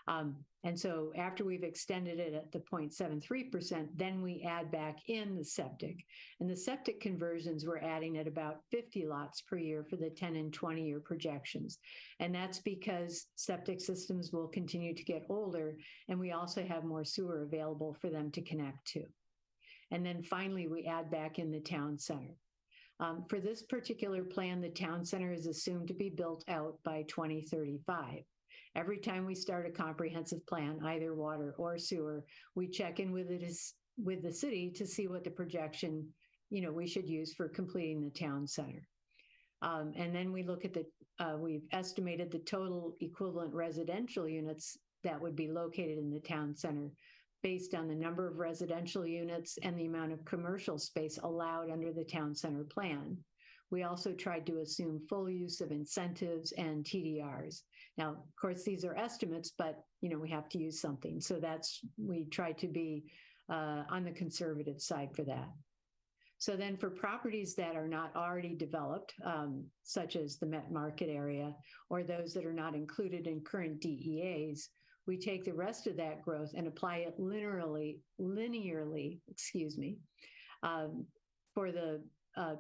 And so after we've extended it at the 0.73%, then we add back in the septic. And the septic conversions we're adding at about 50 lots per year for the 10 and 20-year projections. And that's because septic systems will continue to get older, and we also have more sewer available for them to connect to. And then finally, we add back in the town center. For this particular plan, the town center is assumed to be built out by 2035. Every time we start a comprehensive plan, either water or sewer, we check in with the city to see what the projection, we should use for completing the town center. And then we look at we've estimated the total equivalent residential units that would be located in the town center based on the number of residential units and the amount of commercial space allowed under the town center plan. We also tried to assume full use of incentives and TDRs. Now, of course, these are estimates, but we have to use something. So we try to be on the conservative side for that. So then for properties that are not already developed, such as the Met Market area, or those that are not included in current DEAs, we take the rest of that growth and apply it linearly, for the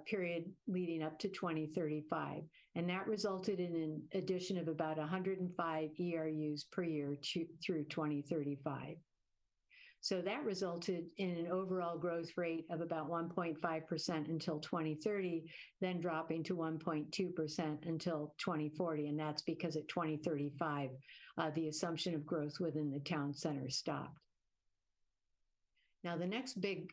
period leading up to 2035. And that resulted in an addition of about 105 ERUs per year through 2035. So that resulted in an overall growth rate of about 1.5% until 2030, then dropping to 1.2% until 2040. And that's because at 2035, the assumption of growth within the town center stopped. Now, the next big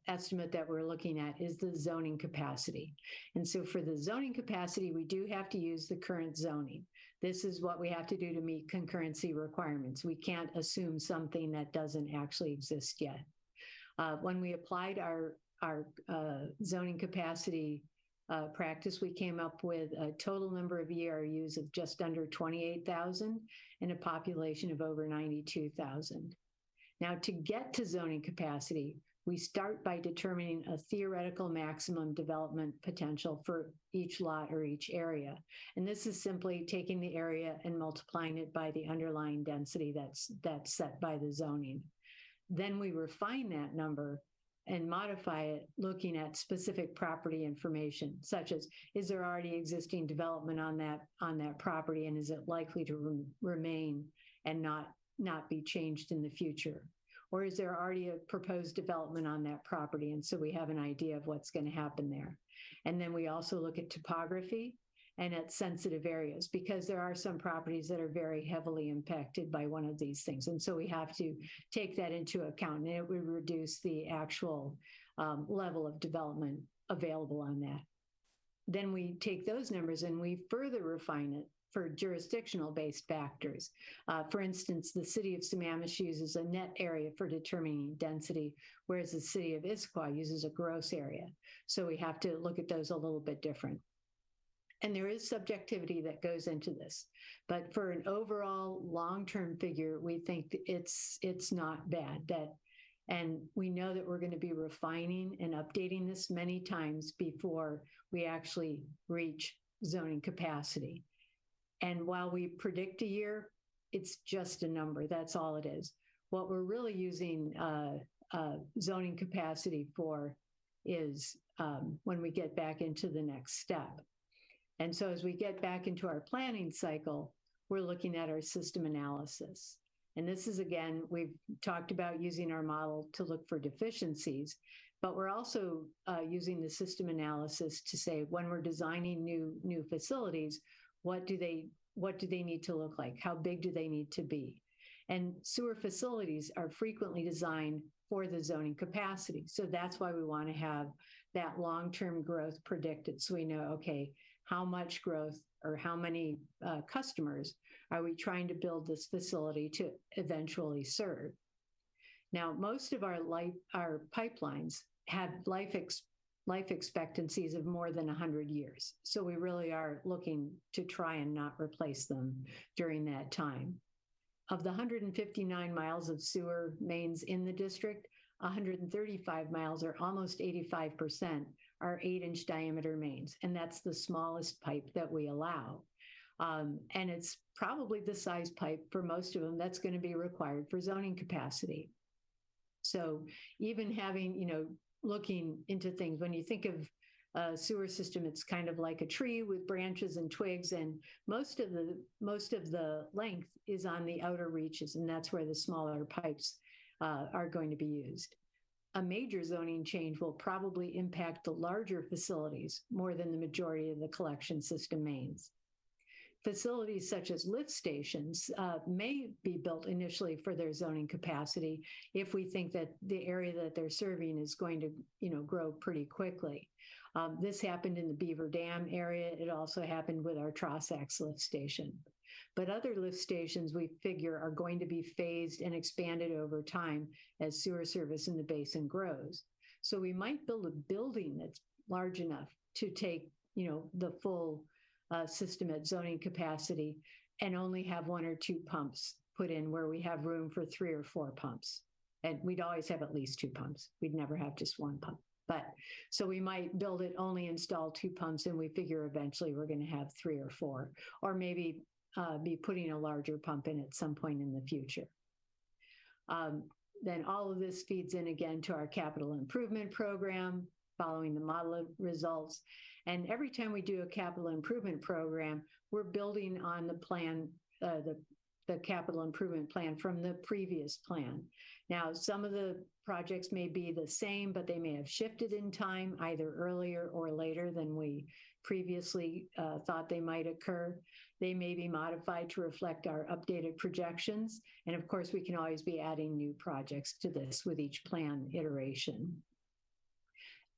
estimate that we're looking at is the zoning capacity. And so for the zoning capacity, we do have to use the current zoning. This is what we have to do to meet concurrency requirements. We can't assume something that doesn't actually exist yet. When we applied our zoning capacity practice, we came up with a total number of ERUs of just under 28,000 and a population of over 92,000. Now, to get to zoning capacity, we start by determining a theoretical maximum development potential for each lot or each area. And this is simply taking the area and multiplying it by the underlying density that's set by the zoning. Then we refine that number and modify it looking at specific property information, such as, is there already existing development on that property, and is it likely to remain and not be changed in the future? Or is there already a proposed development on that property? And so we have an idea of what's going to happen there. And then we also look at topography and at sensitive areas, because there are some properties that are very heavily impacted by one of these things. And so we have to take that into account, and it would reduce the actual level of development available on that. Then we take those numbers and we further refine it for jurisdictional-based factors. For instance, the city of Sammamish uses a net area for determining density, whereas the city of Issaquah uses a gross area. So we have to look at those a little bit different. And there is subjectivity that goes into this. But for an overall long-term figure, we think it's not bad. And we know that we're going to be refining and updating this many times before we actually reach zoning capacity. And while we predict a year, it's just a number. That's all it is. What we're really using zoning capacity for is when we get back into the next step. And so as we get back into our planning cycle, we're looking at our system analysis. And this is, again, we've talked about using our model to look for deficiencies, but we're also using the system analysis to say, when we're designing new facilities, what do they need to look like? How big do they need to be? And sewer facilities are frequently designed for the zoning capacity. So that's why we want to have that long-term growth predicted. So we know, okay, how much growth or how many customers are we trying to build this facility to eventually serve? Now, most of our pipelines have life expectancies of more than 100 years. So we really are looking to try and not replace them during that time. Of the 159 miles of sewer mains in the district, 135 miles, or almost 85%, are 8-inch diameter mains. And that's the smallest pipe that we allow. And it's probably the size pipe for most of them that's going to be required for zoning capacity. So even having, looking into things, when you think of a sewer system, it's kind of like a tree with branches and twigs, and most of the length is on the outer reaches, and that's where the smaller pipes are going to be used. A major zoning change will probably impact the larger facilities more than the majority of the collection system mains. Facilities such as lift stations may be built initially for their zoning capacity if we think that the area that they're serving is going to, grow pretty quickly. This happened in the Beaver Dam area. It also happened with our Trossachs lift station. But other lift stations, we figure, are going to be phased and expanded over time as sewer service in the basin grows. So we might build a building that's large enough to take, the full system at zoning capacity and only have 1 or 2 pumps put in where we have room for 3 or 4 pumps. And we'd always have at least 2 pumps. We'd never have just 1 pump. But so we might build it, only install 2 pumps, and we figure eventually we're going to have 3 or 4, or maybe be putting a larger pump in at some point in the future. Then all of this feeds in again to our capital improvement program, following the model results. And every time we do a capital improvement program, we're building on the plan, the capital improvement plan from the previous plan. Now, some of the projects may be the same, but they may have shifted in time, either earlier or later than we previously thought they might occur. They may be modified to reflect our updated projections. And of course, we can always be adding new projects to this with each plan iteration.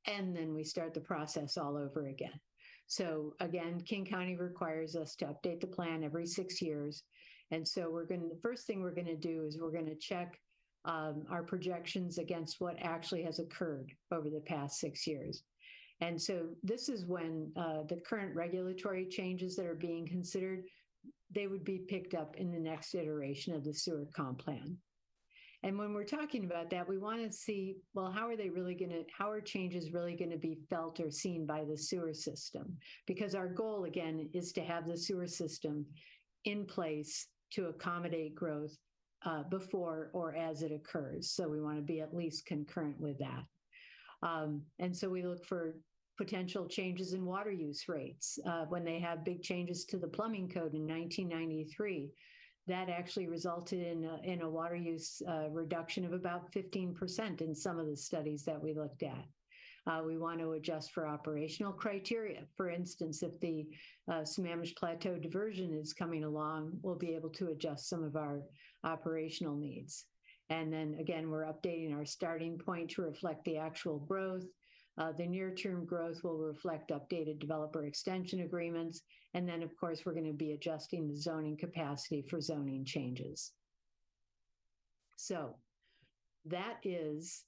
And then we start the process all over again. So again, King County requires us to update the plan every 6 years. And so the first thing we're going to do is we're going to check our projections against what actually has occurred over the past 6 years. And so this is when the current regulatory changes that are being considered, they would be picked up in the next iteration of the sewer comp plan. And when we're talking about that, we want to see, well, how are changes really going to be felt or seen by the sewer system? Because our goal, again, is to have the sewer system in place to accommodate growth before or as it occurs. So we want to be at least concurrent with that. And so we look for potential changes in water use rates. When they have big changes to the plumbing code in 1993, that actually resulted in a water use reduction of about 15% in some of the studies that we looked at. We want to adjust for operational criteria. For instance, if the Sammamish Plateau diversion is coming along, we'll be able to adjust some of our operational needs. And then again, we're updating our starting point to reflect the actual growth. The near-term growth will reflect updated developer extension agreements. And then, of course, we're going to be adjusting the zoning capacity for zoning changes. So that is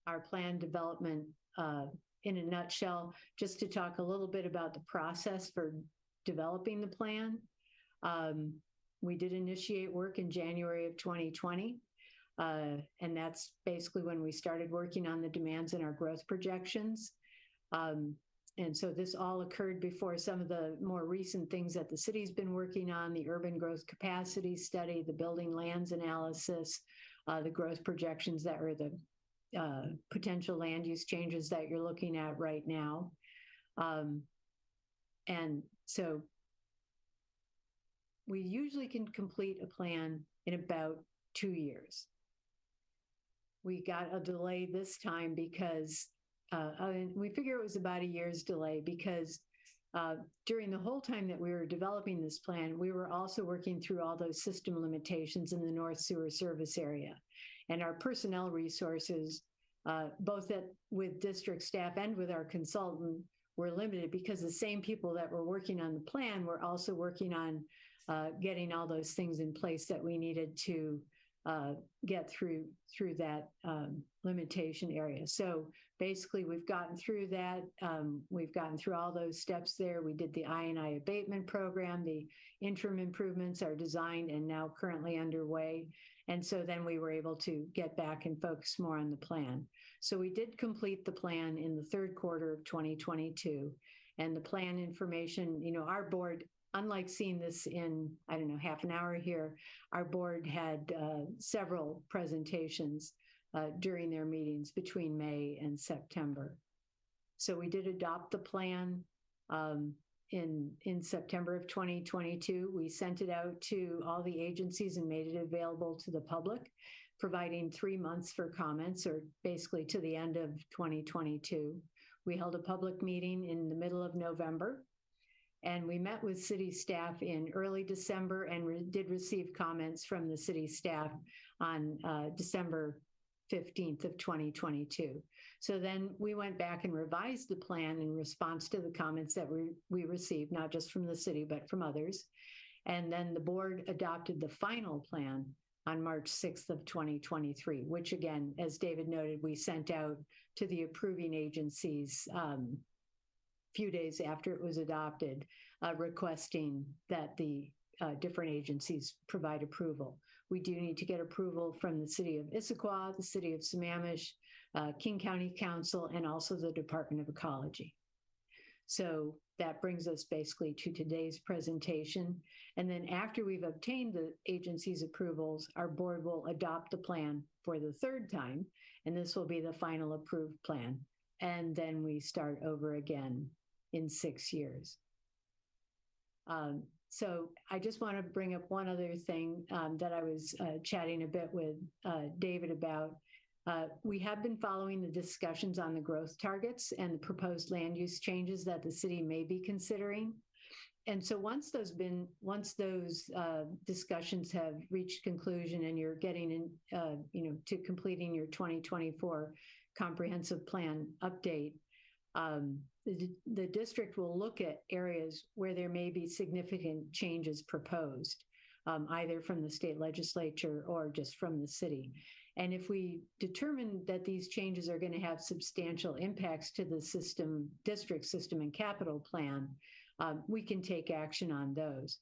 our plan development in a nutshell. Just to talk a little bit about the process for developing the plan. We did initiate work in January of 2020. And that's basically when we started working on the demands in our growth projections. And so this all occurred before some of the more recent things that the city's been working on, the urban growth capacity study, the building lands analysis, the growth projections that are the potential land use changes that you're looking at right now. And so we usually can complete a plan in about 2 years. We got a delay this time because we figure it was about a year's delay because during the whole time that we were developing this plan, we were also working through all those system limitations in the North Sewer Service area. And our personnel resources, both with district staff and with our consultant, were limited because the same people that were working on the plan were also working on getting all those things in place that we needed to get through that limitation area. So basically, we've gotten through that. We've gotten through all those steps there. We did the I&I abatement program. The interim improvements are designed and now currently underway. And so then we were able to get back and focus more on the plan. So we did complete the plan in the third quarter of 2022. And the plan information, our board, unlike seeing this in, I don't know, half an hour here, our board had several presentations during their meetings between May and September. So we did adopt the plan in September of 2022. We sent it out to all the agencies and made it available to the public, providing 3 months for comments, or basically to the end of 2022. We held a public meeting in the middle of November, and we met with city staff in early December and did receive comments from the city staff on December 15th of 2022. So then we went back and revised the plan in response to the comments that we received, not just from the city, but from others. And then the board adopted the final plan on March 6th of 2023, which again, as David noted, we sent out to the approving agencies few days after it was adopted, requesting that the different agencies provide approval. We do need to get approval from the city of Issaquah, the city of Sammamish, King County Council, and also the Department of Ecology. So that brings us basically to today's presentation. And then after we've obtained the agency's approvals, our board will adopt the plan for the third time, and this will be the final approved plan. And then we start over again in 6 years. So I just want to bring up one other thing that I was chatting a bit with David about. We have been following the discussions on the growth targets and the proposed land use changes that the city may be considering. And so once those discussions have reached conclusion and you're getting in, to completing your 2024 comprehensive plan update, the district will look at areas where there may be significant changes proposed, either from the state legislature or just from the city. And if we determine that these changes are going to have substantial impacts to the district system and capital plan, we can take action on those.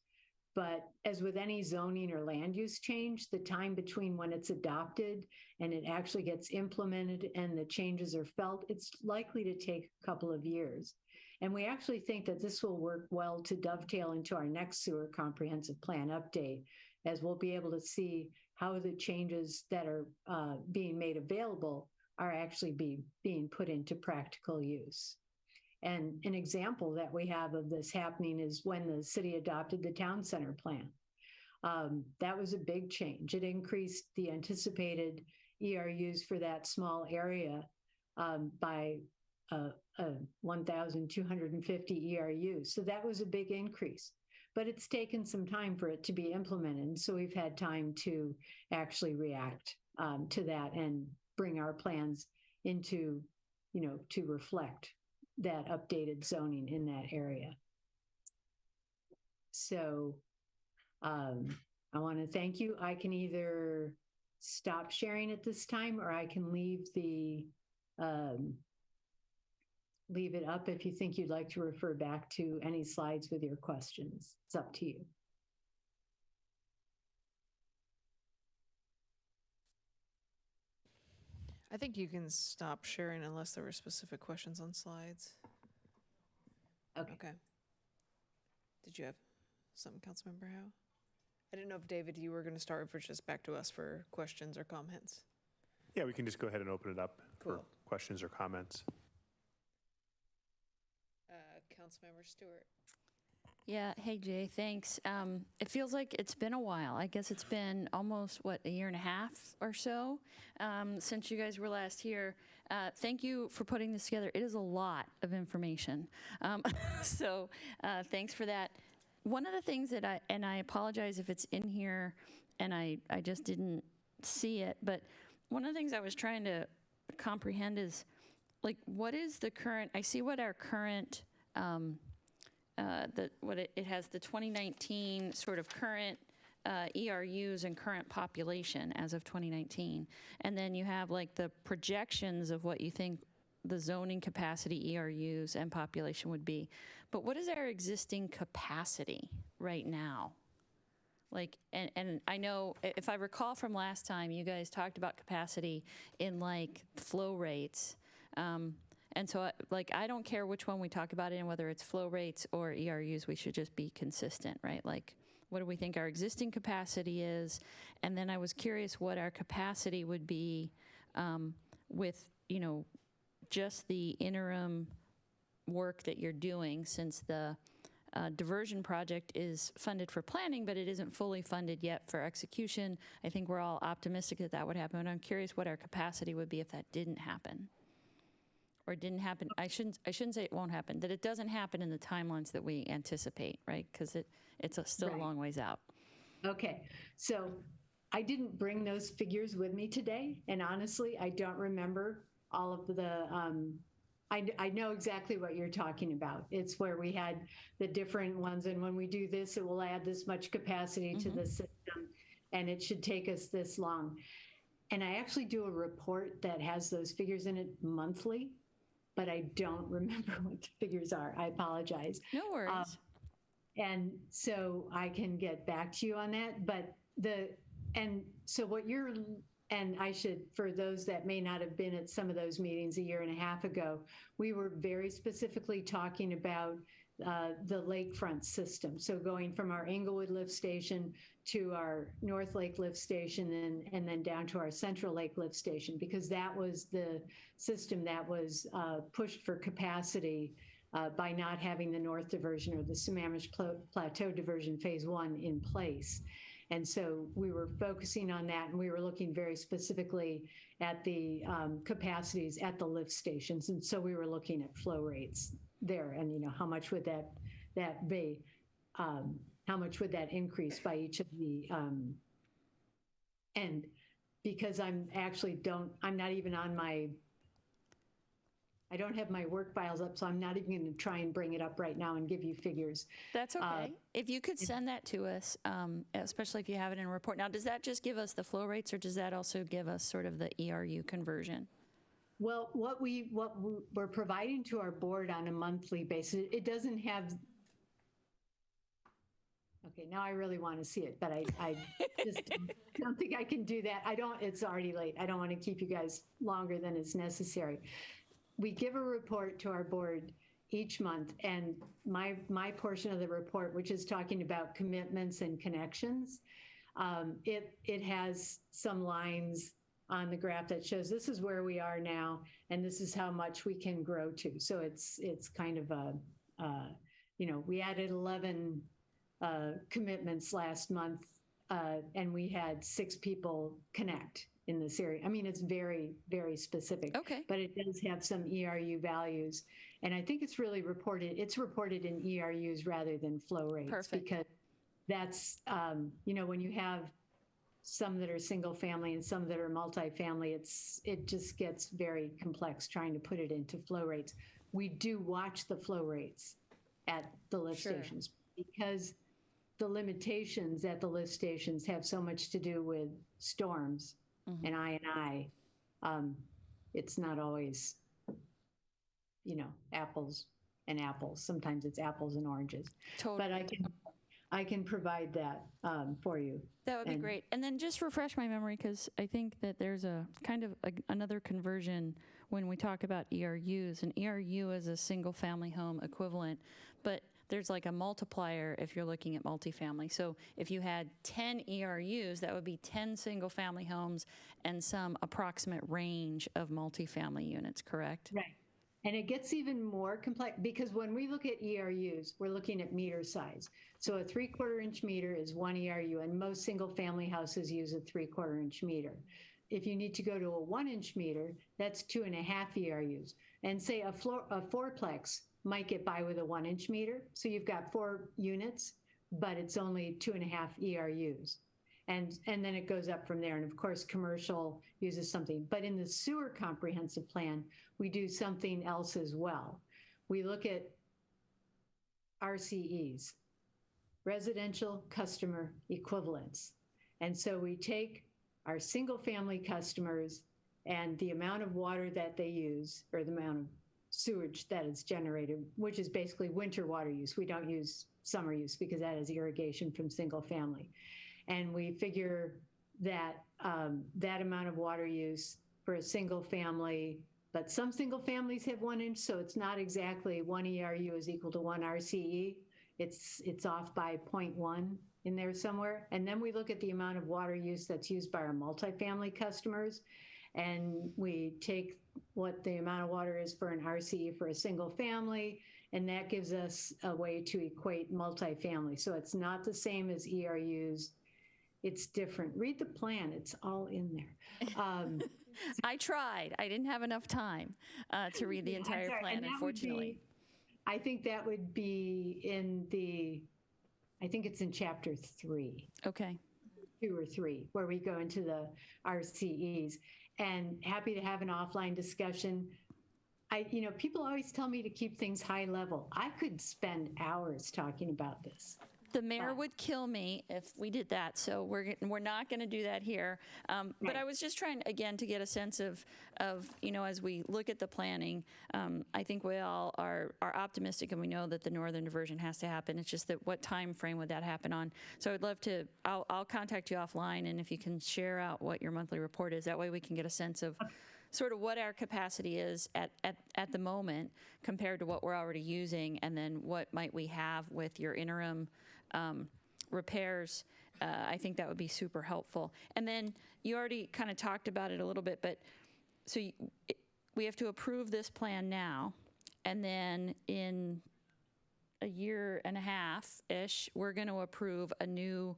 But as with any zoning or land use change, the time between when it's adopted and it actually gets implemented and the changes are felt, it's likely to take a couple of years. And we actually think that this will work well to dovetail into our next sewer comprehensive plan update, as we'll be able to see how the changes that are being made available are actually being put into practical use. And an example that we have of this happening is when the city adopted the town center plan. That was a big change. It increased the anticipated ERUs for that small area by 1,250 ERUs. So that was a big increase. But it's taken some time for it to be implemented. So we've had time to actually react to that and bring our plans into, to reflect that updated zoning in that area. So I want to thank you. I can either stop sharing at this time, or I can leave it up if you think you'd like to refer back to any slides with your questions. It's up to you. I think you can stop sharing unless there were specific questions on slides. Okay. Did you have something, Councilmember Howe? I didn't know if, David, you were going to start, or if it's just back to us for questions or comments. Yeah, we can just go ahead and open it up for Cool. questions or comments. Councilmember Stewart. Yeah, hey Jay, thanks. It feels like it's been a while. I guess it's been almost, a year and a half or so since you guys were last here. Thank you for putting this together. It is a lot of information. So thanks for that. One of the things that I apologize if it's in here and I just didn't see it, but one of the things I was trying to comprehend is, what is the current, I see what our current, it has the 2019 sort of current ERUs and current population as of 2019. And then you have the projections of what you think the zoning capacity ERUs and population would be. But what is our existing capacity right now? And I know, if I recall from last time, you guys talked about capacity in flow rates. And And so, like, I don't care which one we talk about and whether it's flow rates or ERUs, we should just be consistent, right? Like, what do we think our existing capacity is? And then I was curious what our capacity would be with, you know, just the interim work that you're doing, since the diversion project is funded for planning, but it isn't fully funded yet for execution. I think we're all optimistic that that would happen, and I'm curious what our capacity would be if that didn't happen. Or didn't happen, I shouldn't say it won't happen, that it doesn't happen in the timelines that we anticipate, right? Because it's still a long ways out. Okay, so I didn't bring those figures with me today, and honestly, I don't remember all of the, I know exactly what you're talking about. It's where we had the different ones, and when we do this, it will add this much capacity to the system, and it should take us this long. And I actually do a report that has those figures in it monthly, but I don't remember what the figures are. I apologize. No worries. And so I can get back to you on that. But and I should, for those that may not have been at some of those meetings a year and a half ago, we were very specifically talking about the lakefront system. So going from our Englewood lift station to our North Lake lift station and then down to our Central Lake lift station, because that was the system that was pushed for capacity by not having the North Diversion or the Sammamish Plateau Diversion Phase 1 in place. And so we were focusing on that, and we were looking very specifically at the capacities at the lift stations. And so we were looking at flow rates there, and you know, how much would that be? How much would that increase by each of the? And because I'm not even on my. I don't have my work files up, so I'm not even going to try and bring it up right now and give you figures. That's okay. If you could send that to us, especially if you have it in a report. Now, does that just give us the flow rates, or does that also give us sort of the ERU conversion? Well, what we're providing to our board on a monthly basis, it doesn't have. Okay, now I really want to see it, but I just don't think I can do that. It's already late. I don't want to keep you guys longer than is necessary. We give a report to our board each month, and my portion of the report, which is talking about commitments and connections, it has some lines on the graph that shows this is where we are now, and this is how much we can grow to. So it's kind of we added 11 commitments last month, and we had 6 people connect in this area. I mean, it's very, very specific. Okay. But it does have some ERU values. And I think it's really reported in ERUs rather than flow rates. Perfect. Because that's, when you have some that are single family and some that are multifamily, it just gets very complex trying to put it into flow rates. We do watch the flow rates at the lift stations, because the limitations at the lift stations have so much to do with storms. And it's not always, apples and apples. Sometimes it's apples and oranges. Totally. But I can provide that for you. That would be great. And then just refresh my memory, because I think that there's a kind of another conversion when we talk about ERUs. An ERU is a single family home equivalent, but there's like a multiplier if you're looking at multifamily. So if you had 10 ERUs, that would be 10 single family homes and some approximate range of multifamily units, correct? Right. And it gets even more complex, because when we look at ERUs, we're looking at meter size. So a 3/4 inch meter is 1 ERU, and most single family houses use a 3/4 inch meter. If you need to go to a 1 inch meter, that's 2.5 ERUs. And say a fourplex might get by with a 1 inch meter. So you've got 4 units, but it's only 2.5 ERUs. And then it goes up from there. And of course, commercial uses something. But in the sewer comprehensive plan, we do something else as well. We look at RCEs, residential customer equivalents. And so we take our single family customers and the amount of water that they use, or the amount of sewage that is generated, which is basically winter water use. We don't use summer use because that is irrigation from single family. And we figure that that amount of water use for a single family, but some single families have 1 inch, so it's not exactly 1 ERU is equal to 1 RCE. It's off by 0.1 in there somewhere. And then we look at the amount of water use that's used by our multifamily customers, and we take what the amount of water is for an RCE for a single family, and that gives us a way to equate multifamily. So it's not the same as ERUs. It's different. Read the plan. It's all in there. I tried. I didn't have enough time to read the I'm entire sorry, plan, and that would unfortunately. I think that would be I think it's in chapter 3. Okay. 2 or 3, where we go into the RCEs, and happy to have an offline discussion. People always tell me to keep things high level. I could spend hours talking about this. The mayor would kill me if we did that, so we're not going to do that here. But Right. I was just trying, again, to get a sense of as we look at the planning, I think we all are optimistic, and we know that the northern diversion has to happen. It's just that what time frame would that happen on? So I'd love to, I'll contact you offline, and if you can share out what your monthly report is, that way we can get a sense of sort of what our capacity is at the moment compared to what we're already using, and then what might we have with your interim repairs. I think that would be super helpful. And then you already kind of talked about it a little bit, but so we have to approve this plan now, and then in a year and a half-ish, we're going to approve a new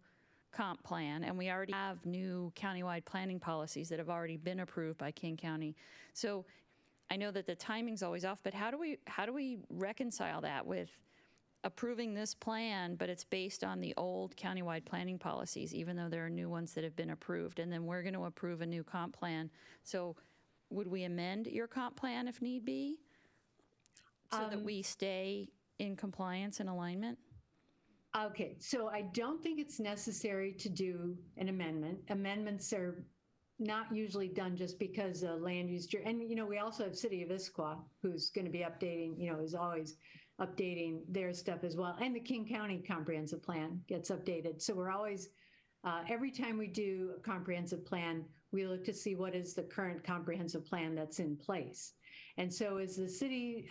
comp plan, and we already have new countywide planning policies that have already been approved by King County. So I know that the timing's always off, but how do we reconcile that with approving this plan, but it's based on the old countywide planning policies, even though there are new ones that have been approved, and then we're going to approve a new comp plan? So would we amend your comp plan if need be so that we stay in compliance and alignment? Okay, so I don't think it's necessary to do an amendment. Amendments are not usually done just because land use, and we also have City of Issaquah, who's going to be updating, is always updating their stuff as well. And the King County Comprehensive Plan gets updated. So we're always, every time we do a comprehensive plan, we look to see what is the current comprehensive plan that's in place. And so as the city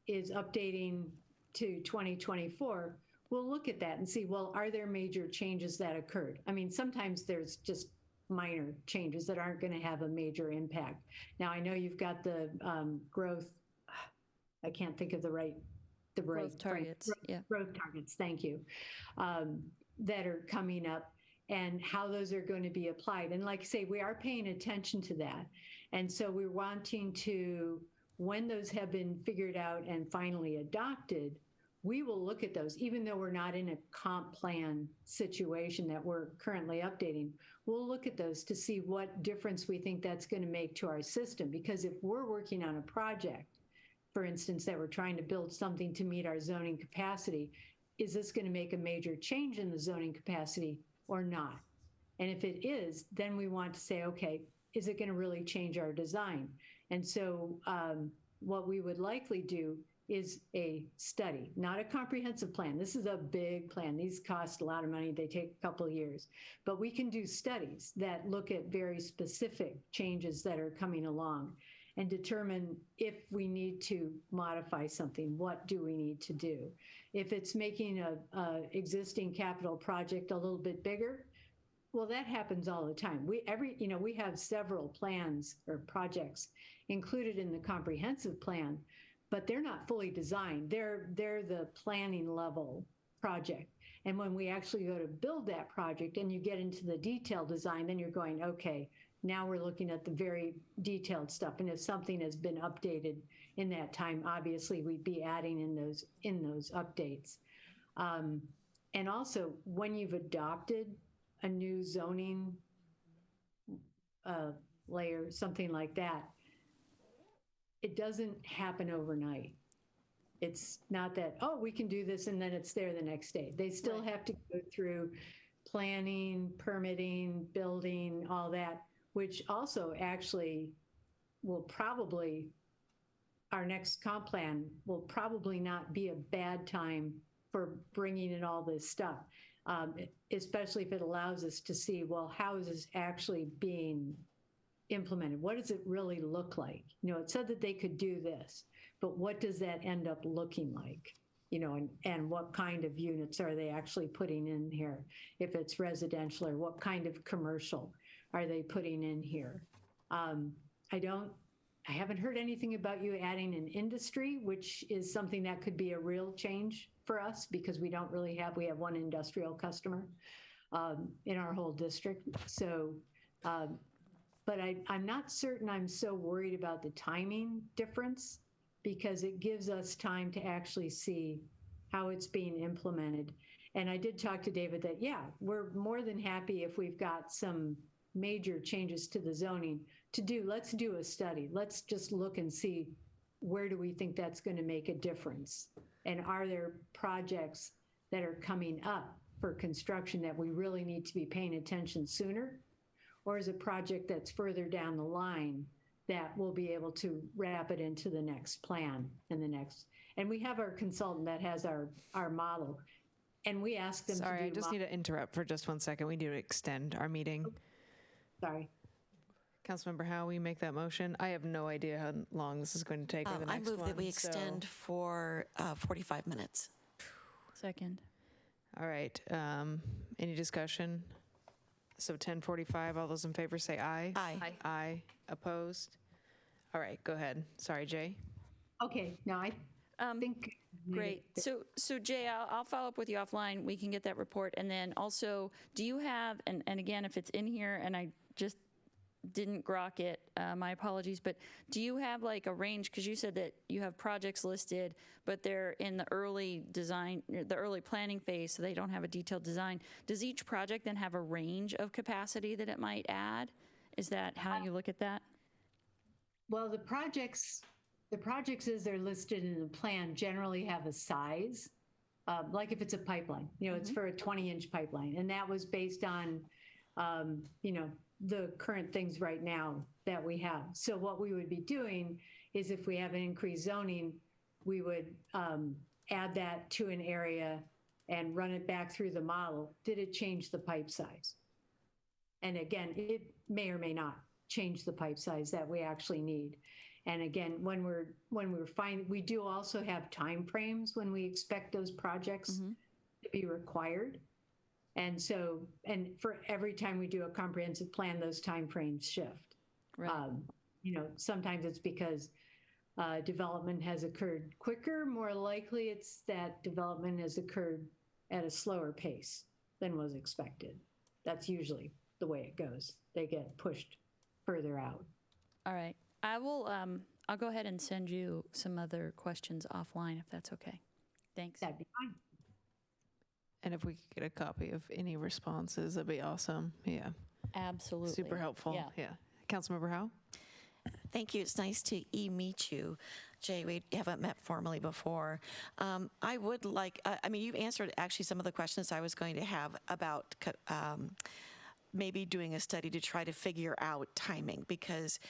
is updating to 2024, we'll look at that and see, well, are there major changes that occurred? I mean, sometimes there's just minor changes that aren't going to have a major impact. Now, I know you've got the growth, I can't think of the right Growth targets, yeah. Growth targets, thank you, that are coming up, and how those are going to be applied. And like I say, we are paying attention to that. And so we're wanting to, when those have been figured out and finally adopted, we will look at those, even though we're not in a comp plan situation that we're currently updating. We'll look at those to see what difference we think that's going to make to our system. Because if we're working on a project, for instance, that we're trying to build something to meet our zoning capacity, is this going to make a major change in the zoning capacity or not? And if it is, then we want to say, okay, is it going to really change our design? And so what we would likely do is a study, not a comprehensive plan. This is a big plan. These cost a lot of money. They take a couple of years. But we can do studies that look at very specific changes that are coming along and determine if we need to modify something, what do we need to do? If it's making a existing capital project a little bit bigger, well, that happens all the time. We have several plans or projects included in the comprehensive plan, but they're not fully designed. They're the planning level project. And when we actually go to build that project and you get into the detailed design, then you're going, okay, now we're looking at the very detailed stuff. And if something has been updated in that time, obviously we'd be adding in those updates. And also, when you've adopted a new zoning layer, something like that, it doesn't happen overnight. It's not that, oh, we can do this and then it's there the next day. They still have to go through planning, permitting, building, all that, which also actually will probably, our next comp plan will probably not be a bad time for bringing in all this stuff, especially if it allows us to see, well, how is this actually being implemented? What does it really look like? You know, it said that they could do this, but what does that end up looking like? You know, and what kind of units are they actually putting in here? If it's residential, or what kind of commercial are they putting in here? I haven't heard anything about you adding an industry, which is something that could be a real change for us because we have one industrial customer in our whole district. So, but I'm not certain I'm so worried about the timing difference because it gives us time to actually see how it's being implemented. And I did talk to David that, yeah, we're more than happy if we've got some major changes to the zoning let's do a study. Let's just look and see where do we think that's going to make a difference? And are there projects that are coming up for construction that we really need to be paying attention sooner? Or is a project that's further down the line that we'll be able to wrap it into the next plan and we have our consultant that has our model, and we ask them Sorry, to do I just need to interrupt for just 1 second. We need to extend our meeting. Sorry. Councilmember Howe, will you make that motion? I have no idea how long this is going to take or the next I move one. that we extend for 45 minutes. Second. All right. Any discussion? So 10:45, all those in favor say aye. Aye. Aye. Opposed? All right, go ahead. Sorry, Jay. Okay, no, I think. Great. So Jay, I'll follow up with you offline. We can get that report. And then also, do you have, and again, if it's in here and I just didn't grok it, my apologies, but do you have like a range? Because you said that you have projects listed, but they're in the early design, the early planning phase, so they don't have a detailed design. Does each project then have a range of capacity that it might add? Is that how you look at that? Well, the projects as they're listed in the plan generally have a size, like if it's a pipeline, you know, it's for a 20-inch pipeline. And that was based on, you know, the current things right now that we have. So what we would be doing is if we have an increased zoning, we would add that to an area and run it back through the model. Did it change the pipe size? And again, it may or may not change the pipe size that we actually need. And again, when we're finding, we do also have timeframes when we expect those projects to be required. And so, and for every time we do a comprehensive plan, those timeframes shift. Right. You know, sometimes it's because development has occurred quicker. More likely, it's that development has occurred at a slower pace than was expected. That's usually the way it goes. They get pushed further out. All right. I will, I'll go ahead and send you some other questions offline if that's okay. Thanks. That'd be fine. And if we could get a copy of any responses, that'd be awesome. Yeah. Absolutely. Super helpful. Yeah. Councilmember Howe? Thank you. It's nice to meet you. Jay, we haven't met formally before. I would like, I mean, you've answered actually some of the questions I was going to have about maybe doing a study to try to figure out timing, because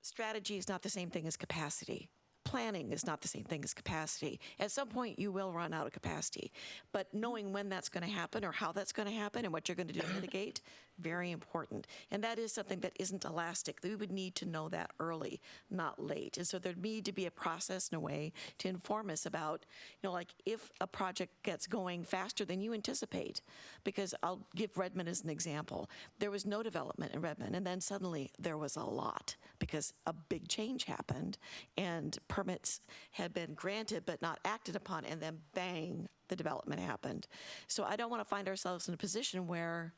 strategy is not the same thing as capacity. Planning is not the same thing as capacity. At some point, you will run out of capacity. But knowing when that's going to happen or how that's going to happen and what you're going to do to mitigate, very important. And that is something that isn't elastic. We would need to know that early, not late. And so there'd need to be a process and a way to inform us about, you know, like if a project gets going faster than you anticipate. Because I'll give Redmond as an example. There was no development in Redmond, and then suddenly there was a lot because a big change happened and permits had been granted but not acted upon, and then bang, the development happened. So I don't want to find ourselves in a position where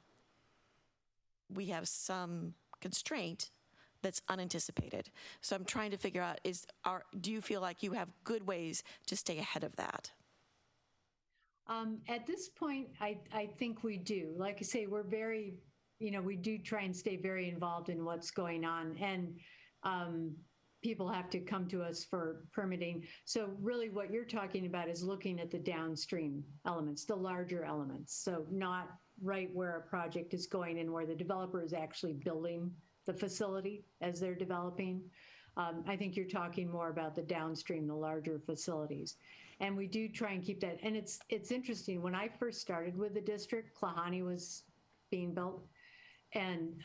we have some constraint that's unanticipated. So I'm trying to figure out, do you feel like you have good ways to stay ahead of that? At this point, I think we do. Like I say, we're very, you know, we do try and stay very involved in what's going on. And people have to come to us for permitting. So really what you're talking about is looking at the downstream elements, the larger elements. So not right where a project is going and where the developer is actually building the facility as they're developing. I think you're talking more about the downstream, the larger facilities. And we do try and keep that. And it's interesting, when I first started with the district, Klahani was being built. And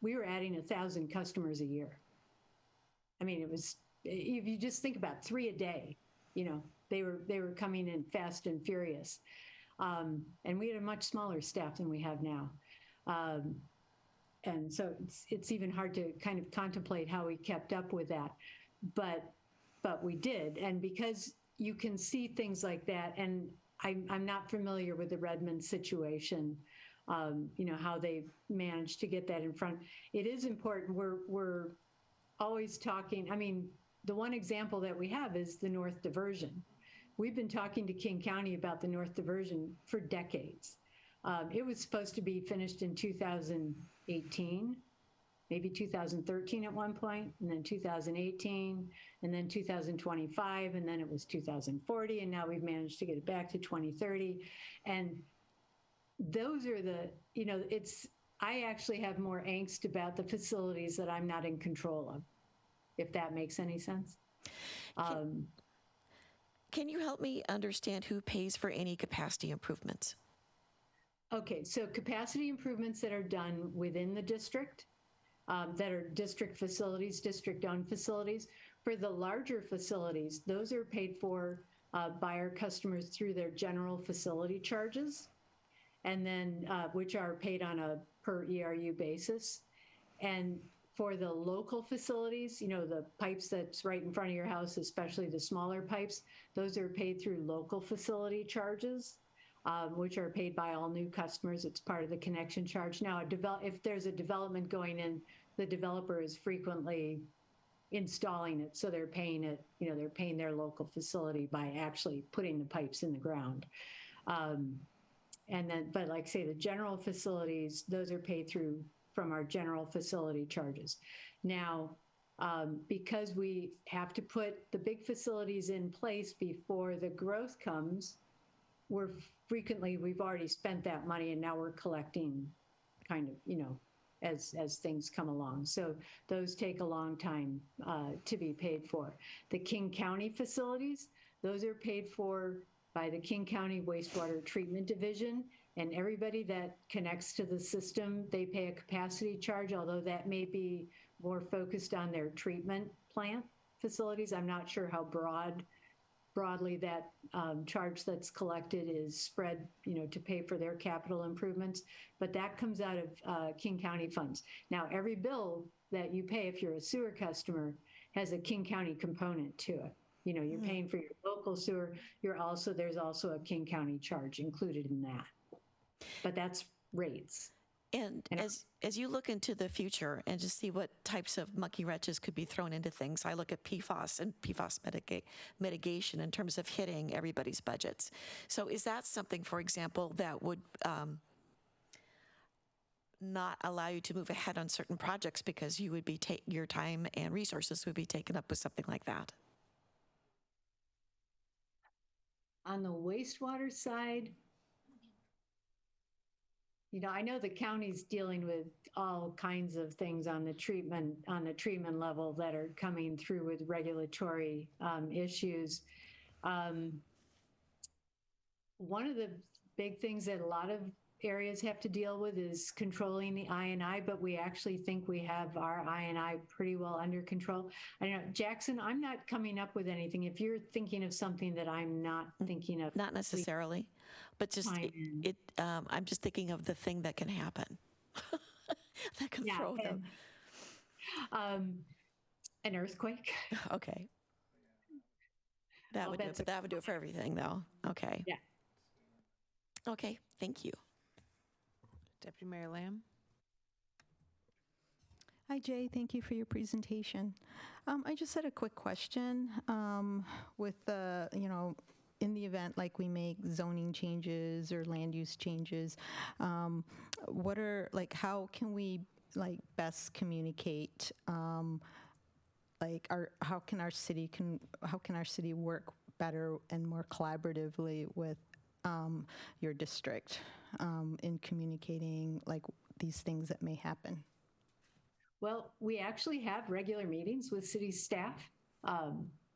we were adding 1,000 customers a year. I mean, it was, if you just think about 3 a day, you know, they were coming in fast and furious. And we had a much smaller staff than we have now. And so it's even hard to kind of contemplate how we kept up with that. But we did. And because you can see things like that, and I'm not familiar with the Redmond situation, you know, how they managed to get that in front. It is important. We're always talking. I mean, the one example that we have is the North Diversion. We've been talking to King County about the North Diversion for decades. It was supposed to be finished in 2018, maybe 2013 at one point, and then 2018, and then 2025, and then it was 2040, and now we've managed to get it back to 2030. And those are the, you know, I actually have more angst about the facilities that I'm not in control of, if that makes any sense. Can you help me understand who pays for any capacity improvements? Okay, so capacity improvements that are done within the district, that are district facilities, district-owned facilities. For the larger facilities, those are paid for by our customers through their general facility charges, and then which are paid on a per ERU basis. And for the local facilities, you know, the pipes that's right in front of your house, especially the smaller pipes, those are paid through local facility charges, which are paid by all new customers. It's part of the connection charge. Now, if there's a development going in, the developer is frequently installing it, so they're paying it, you know, they're paying their local facility by actually putting the pipes in the ground. And then, but like say the general facilities, those are paid through from our general facility charges. Now, because we have to put the big facilities in place before the growth comes, we've already spent that money and now we're collecting kind of, you know, as things come along. So those take a long time to be paid for. The King County facilities, those are paid for by the King County Wastewater Treatment Division, and everybody that connects to the system, they pay a capacity charge, although that may be more focused on their treatment plant facilities. I'm not sure how broadly that charge that's collected is spread, you know, to pay for their capital improvements, but that comes out of King County funds. Now, every bill that you pay if you're a sewer customer has a King County component to it. You know, you're paying for your local sewer. There's also a King County charge included in that, but that's rates. And as you look into the future and just see what types of monkey wrenches could be thrown into things, I look at PFAS and PFAS mitigation in terms of hitting everybody's budgets. So is that something, for example, that would not allow you to move ahead on certain projects because you would be your time and resources would be taken up with something like that? On the wastewater side, you know, I know the county's dealing with all kinds of things on the treatment level that are coming through with regulatory issues. One of the big things that a lot of areas have to deal with is controlling the I&I, but we actually think we have our I&I pretty well under control. I don't know, Jackson, I'm not coming up with anything. If you're thinking of something that I'm not thinking of. Not necessarily, but just I'm just thinking of the thing that can happen. That can throw them. An earthquake. Okay. That would do it for everything, though. Okay. Yeah. Okay, thank you. Deputy Mayor Lamb. Hi, Jay. Thank you for your presentation. I just had a quick question with the, you know, in the event like we make zoning changes or land use changes, what are, like, how can we like best communicate, how can our city work better and more collaboratively with your district in communicating like these things that may happen? Well, we actually have regular meetings with city staff,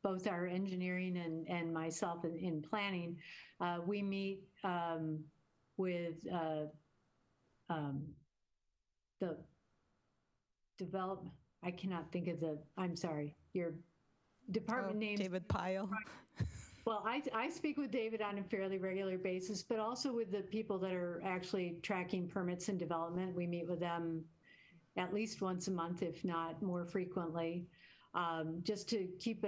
both our engineering and myself in planning. We meet with the development, I cannot think of I'm sorry, your department names. David Pyle. Well, I speak with David on a fairly regular basis, but also with the people that are actually tracking permits and development. We meet with them at least once a month, if not more frequently, just to keep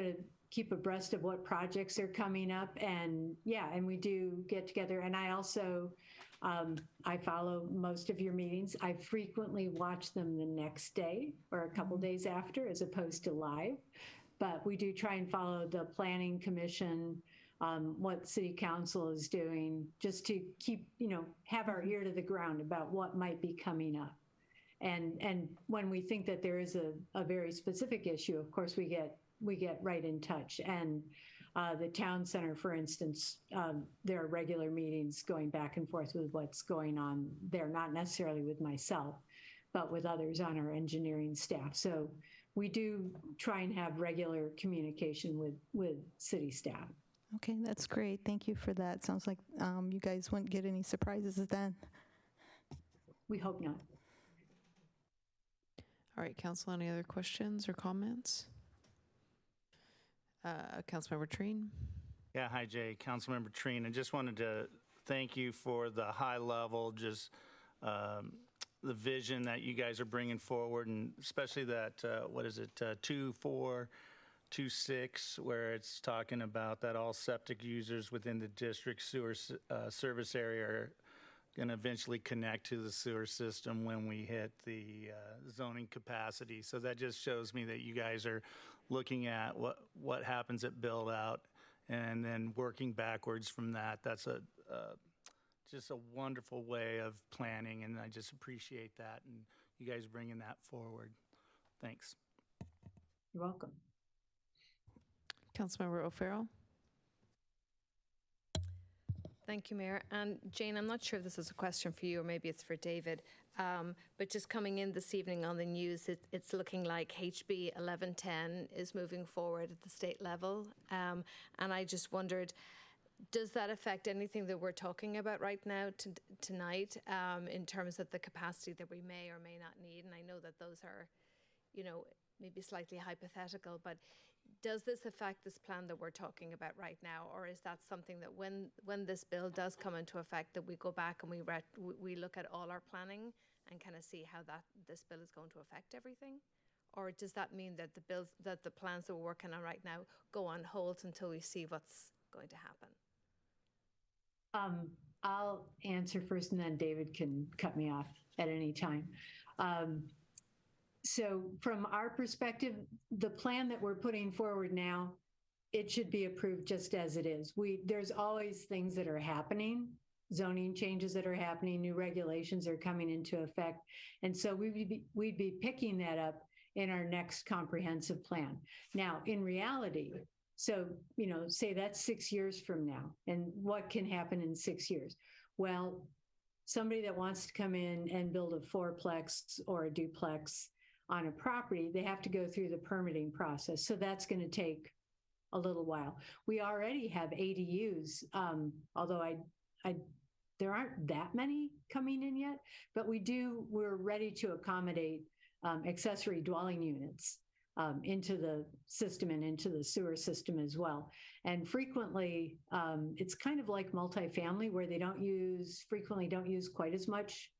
abreast of what projects are coming up. And yeah, and we do get together. And I also, I follow most of your meetings. I frequently watch them the next day or a couple days after, as opposed to live. But we do try and follow the Planning Commission, what City Council is doing, just to keep, have our ear to the ground about what might be coming up. And when we think that there is a very specific issue, of course, we get right in touch. And the town center, for instance, there are regular meetings going back and forth with what's going on there, not necessarily with myself, but with others on our engineering staff. So we do try and have regular communication with city staff. Okay, that's great. Thank you for that. Sounds like you guys wouldn't get any surprises then. We hope not. All right, council, any other questions or comments? Councilmember Treen. Yeah, hi Jay, Councilmember Treen. I just wanted to thank you for the high level, just the vision that you guys are bringing forward, and especially that, 2426, where it's talking about that all septic users within the district sewer service area are going to eventually connect to the sewer system when we hit the zoning capacity. So that just shows me that you guys are looking at what happens at build out and then working backwards from that. That's just a wonderful way of planning, and I just appreciate that and you guys bringing that forward. Thanks. You're welcome. Councilmember O'Farrell. Thank you, Mayor. And Jane, I'm not sure if this is a question for you or maybe it's for David, but just coming in this evening on the news, it's looking like HB 1110 is moving forward at the state level. And I just wondered, does that affect anything that we're talking about right now tonight in terms of the capacity that we may or may not need? And I know that those are, maybe slightly hypothetical, but does this affect this plan that we're talking about right now? Or is that something that when this bill does come into effect, that we go back and we look at all our planning and kind of see how this bill is going to affect everything? Or does that mean that the plans that we're working on right now go on hold until we see what's going to happen? I'll answer first, and then David can cut me off at any time. So from our perspective, the plan that we're putting forward now, it should be approved just as it is. There's always things that are happening, zoning changes that are happening, new regulations are coming into effect. And so we'd be picking that up in our next comprehensive plan. Now, in reality, so, say that's 6 years from now, and what can happen in 6 years? Well, somebody that wants to come in and build a fourplex or a duplex on a property, they have to go through the permitting process. So that's going to take a little while. We already have ADUs, although there aren't that many coming in yet, but we're ready to accommodate accessory dwelling units into the system and into the sewer system as well. And frequently, it's kind of like multifamily, where they frequently don't use quite as much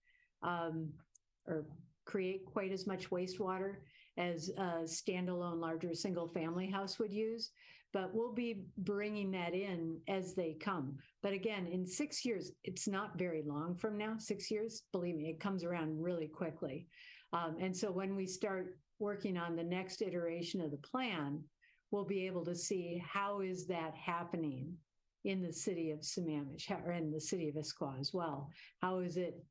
or create quite as much wastewater as a standalone larger single family house would use. But we'll be bringing that in as they come. But again, in 6 years, it's not very long from now. 6 years, believe me, it comes around really quickly. And so when we start working on the next iteration of the plan, we'll be able to see how is that happening in the city of Sammamish, or in the city of Issaquah as well. How is it,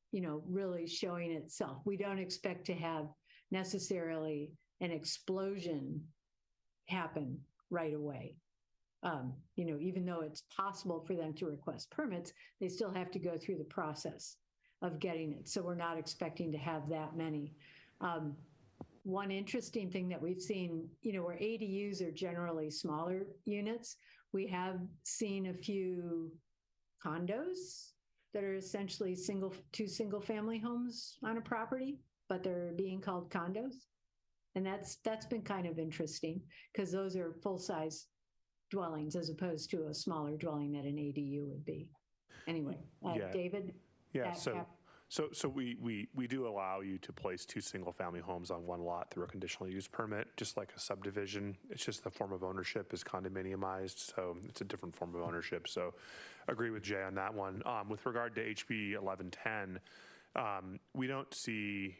really showing itself? We don't expect to have necessarily an explosion happen right away. Even though it's possible for them to request permits, they still have to go through the process of getting it. So we're not expecting to have that many. One interesting thing that we've seen, where ADUs are generally smaller units, we have seen a few condos that are essentially two single family homes on a property. but they're being called condos. And that's been kind of interesting because those are full-size dwellings as opposed to a smaller dwelling that an ADU would be. Anyway, Yeah. David? Yeah, Ap- so we do allow you to place 2 single-family homes on one lot through a conditional use permit, just like a subdivision. It's just the form of ownership is condominiumized, so it's a different form of ownership. So agree with Jay on that one. With regard to HB 1110, we don't see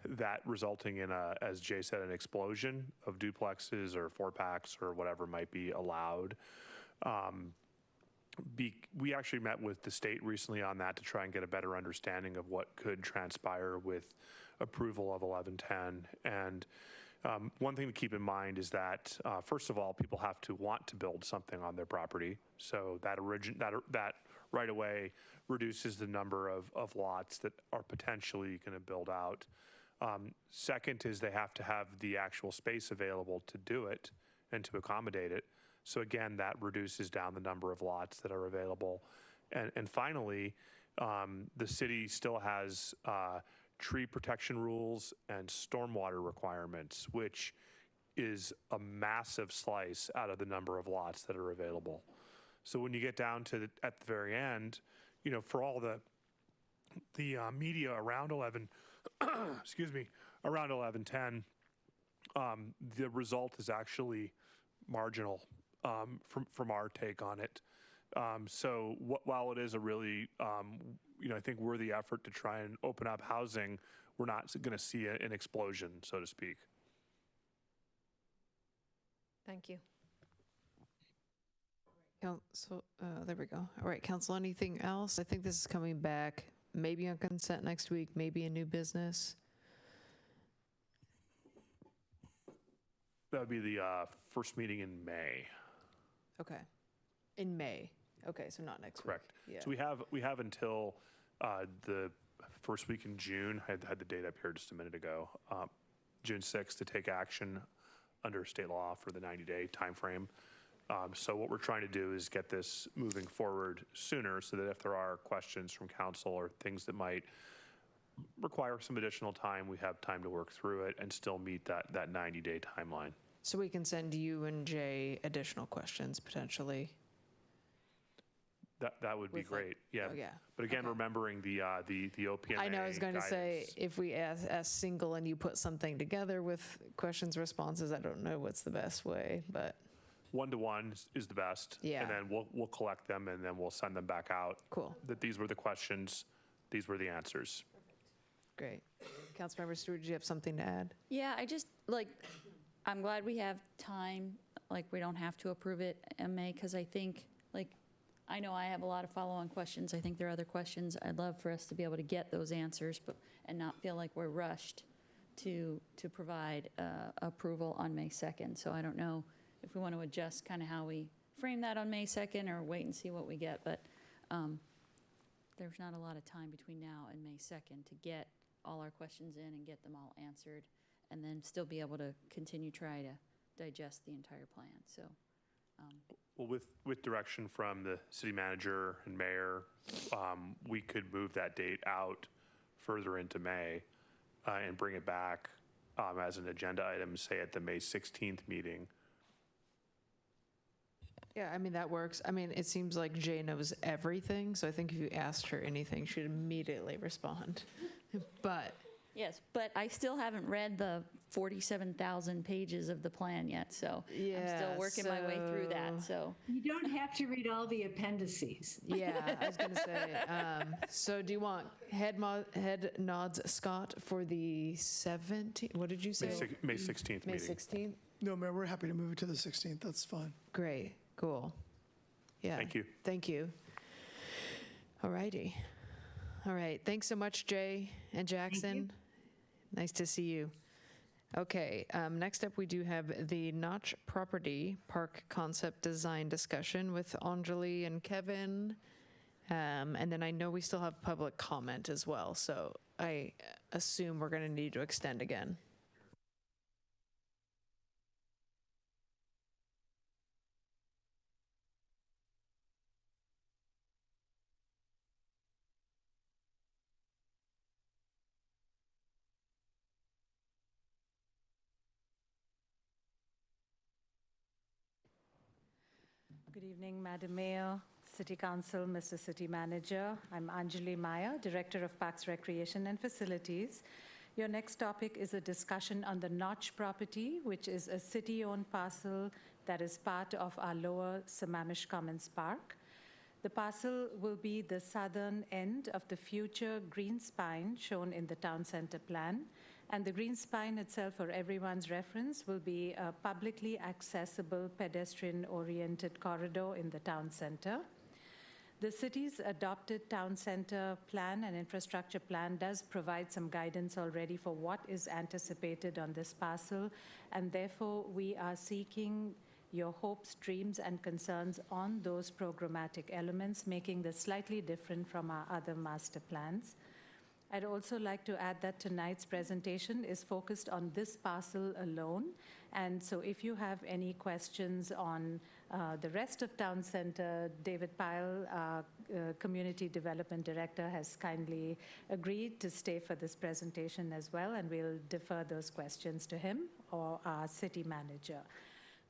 that resulting in as Jay said, an explosion of duplexes or 4-packs or whatever might be allowed. We actually met with the state recently on that to try and get a better understanding of what could transpire with approval of 1110. And one thing to keep in mind is that, first of all, people have to want to build something on their property. So that right away reduces the number of lots that are potentially going to build out. Second is they have to have the actual space available to do it and to accommodate it. So again, that reduces down the number of lots that are available. And finally, the city still has tree protection rules and stormwater requirements, which is a massive slice out of the number of lots that are available. So when you get down to at the very end, you know, for all the media around 11, excuse me, around 1110, the result is actually marginal from our take on it. So while it is a really, you know, I think worthy effort to try and open up housing, we're not going to see an explosion, so to speak. Thank you. So there we go. All right, council, anything else? I think this is coming back maybe on consent next week, maybe a new business. That would be the first meeting in May. Okay. In May. Okay, so not next Correct. week. Yeah. So we have until the first week in June. I had the date up here just a minute ago. June 6th to take action under state law for the 90-day time frame. So what we're trying to do is get this moving forward sooner so that if there are questions from council or things that might require some additional time, we have time to work through it and still meet that 90-day timeline. So we can send you and Jay additional questions potentially. That would be With, great. like, Yeah. oh, yeah. But again, Okay. remembering the OPMA I know, I was going to say, guidance. if we ask single and you put something together with questions, responses, I don't know what's the best way, but. 1-to-1 is the best. Yeah. And then we'll collect them and then we'll send them back out. Cool. That these were the questions, these were the answers. Great. Councilmember Stewart, did you have something to add? Yeah, I just, like, I'm glad we have time, like, we don't have to approve it in May, because I think, like, I know I have a lot of follow-on questions. I think there are other questions. I'd love for us to be able to get those answers, and not feel like we're rushed to provide approval on May 2nd. So I don't know if we want to adjust kind of how we frame that on May 2nd or wait and see what we get, but there's not a lot of time between now and May 2nd to get all our questions in and get them all answered, and then still be able to continue try to digest the entire plan. So. Well, with direction from the city manager and mayor, we could move that date out further into May and bring it back as an agenda item, say at the May 16th meeting. Yeah, I mean, that works. I mean, it seems like Jay knows everything, so I think if you asked her anything, she'd immediately respond. But. Yes, but I still haven't read the 47,000 pages of the plan yet, so I'm still working my way through that, so. You don't have to read all the appendices. Yeah, I was going to say. So do you want head nods, Scott, for the 17th? What did you say? May 16th May meeting. 16th? No, Mayor, we're happy to move it to the 16th. That's fine. Great, cool. Yeah. Thank you. Thank you. All righty. All right, thanks so much, Jay and Jackson. Nice to see you. Okay, next up we do have the Notch Property Park Concept Design discussion with Anjali and Kevin. And then I know we still have public comment as well, so I assume we're going to need to extend again. evening, Madam Mayor, City Council, Mr. City Manager. I'm Anjali Maya, Director of Parks, Recreation and Facilities. Your next topic is a discussion on the Notch property, which is a city-owned parcel that is part of our Lower Sammamish Commons Park. The parcel will be the southern end of the future green spine shown in the town center plan. And the green spine itself, for everyone's reference, will be a publicly accessible pedestrian-oriented corridor in the town center. The city's adopted town center plan and infrastructure plan does provide some guidance already for what is anticipated on this parcel, and therefore we are seeking your hopes, dreams, and concerns on those programmatic elements, making this slightly different from our other master plans. I'd also like to add that tonight's presentation is focused on this parcel alone. And so if you have any questions on the rest of Town Center, David Pyle, Community Development Director, has kindly agreed to stay for this presentation as well, and we'll defer those questions to him or our city manager.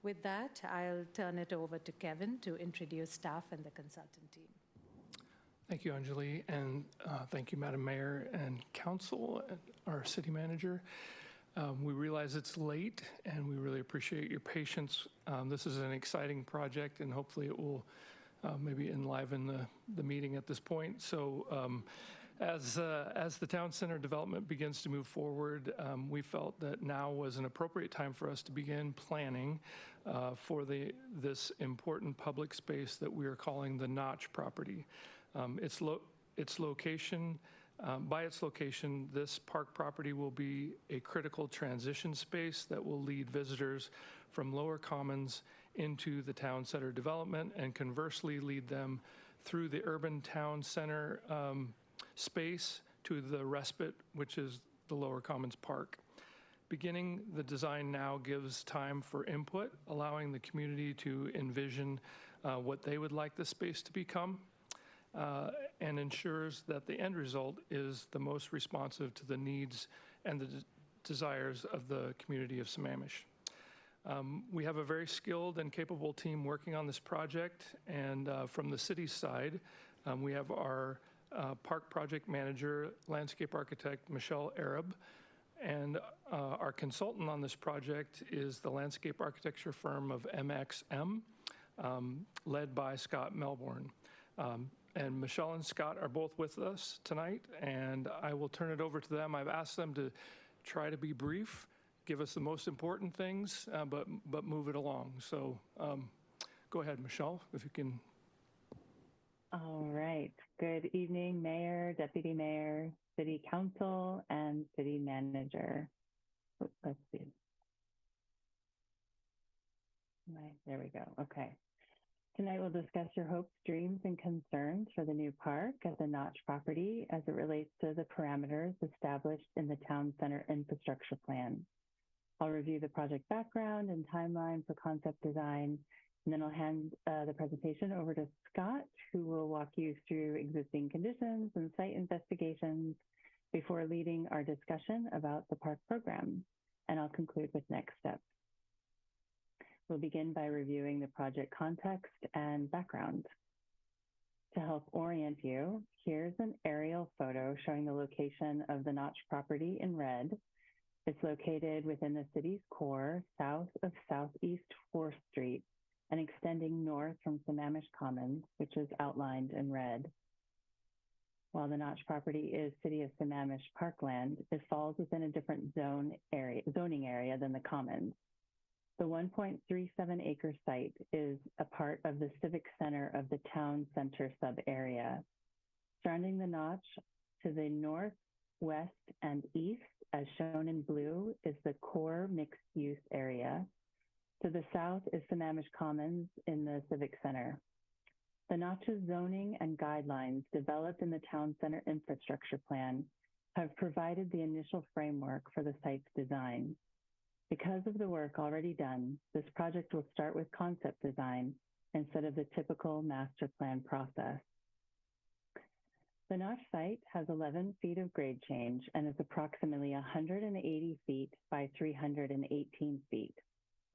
With that, I'll turn it over to Kevin to introduce staff and the consultant team. Thank you, Anjali, and thank you, Madam Mayor and Council, and our City Manager. We realize it's late, and we really appreciate your patience. This is an exciting project, and hopefully it will maybe enliven the meeting at this point. So as the Town Center development begins to move forward, we felt that now was an appropriate time for us to begin planning for this important public space that we are calling the Notch property. Its location, by its location, this park property will be a critical transition space that will lead visitors from Lower Commons into the town center development, and conversely lead them through the urban town center space to the respite, which is the Lower Commons Park. Beginning the design now gives time for input, allowing the community to envision what they would like the space to become. And ensures that the end result is the most responsive to the needs and the desires of the community of Sammamish. We have a very skilled and capable team working on this project, and from the city side, we have our park project manager, landscape architect Michelle Arab, and our consultant on this project is the landscape architecture firm of MXM, led by Scott Melbourne. And Michelle and Scott are both with us tonight, and I will turn it over to them. I've asked them to try to be brief, give us the most important things, but move it along. So go ahead, Michelle, if you can. All right. Good evening, Mayor, Deputy Mayor, City Council, and City Manager. Oops, let's see. Right, there we go. Okay. Tonight we'll discuss your hopes, dreams, and concerns for the new park at the Notch property as it relates to the parameters established in the Town Center Infrastructure Plan. I'll review the project background and timeline for concept design, and then I'll hand the presentation over to Scott, who will walk you through existing conditions and site investigations before leading our discussion about the park program. And I'll conclude with next steps. We'll begin by reviewing the project context and background. To help orient you, here's an aerial photo showing the location of the Notch property in red. It's located within the city's core, south of Southeast 4th Street, and extending north from Sammamish Commons, which is outlined in red. While the Notch property is City of Sammamish parkland, it falls within a different zoning area than the Commons. The 1.37 acre site is a part of the civic center of the town center sub-area. Surrounding the Notch to the north, west, and east, as shown in blue, is the core mixed-use area. To the south is Sammamish Commons in the civic center. The Notch's zoning and guidelines developed in the town center infrastructure plan have provided the initial framework for the site's design. Because of the work already done, this project will start with concept design instead of the typical master plan process. The Notch site has 11 feet of grade change and is approximately 180 feet by 318 feet.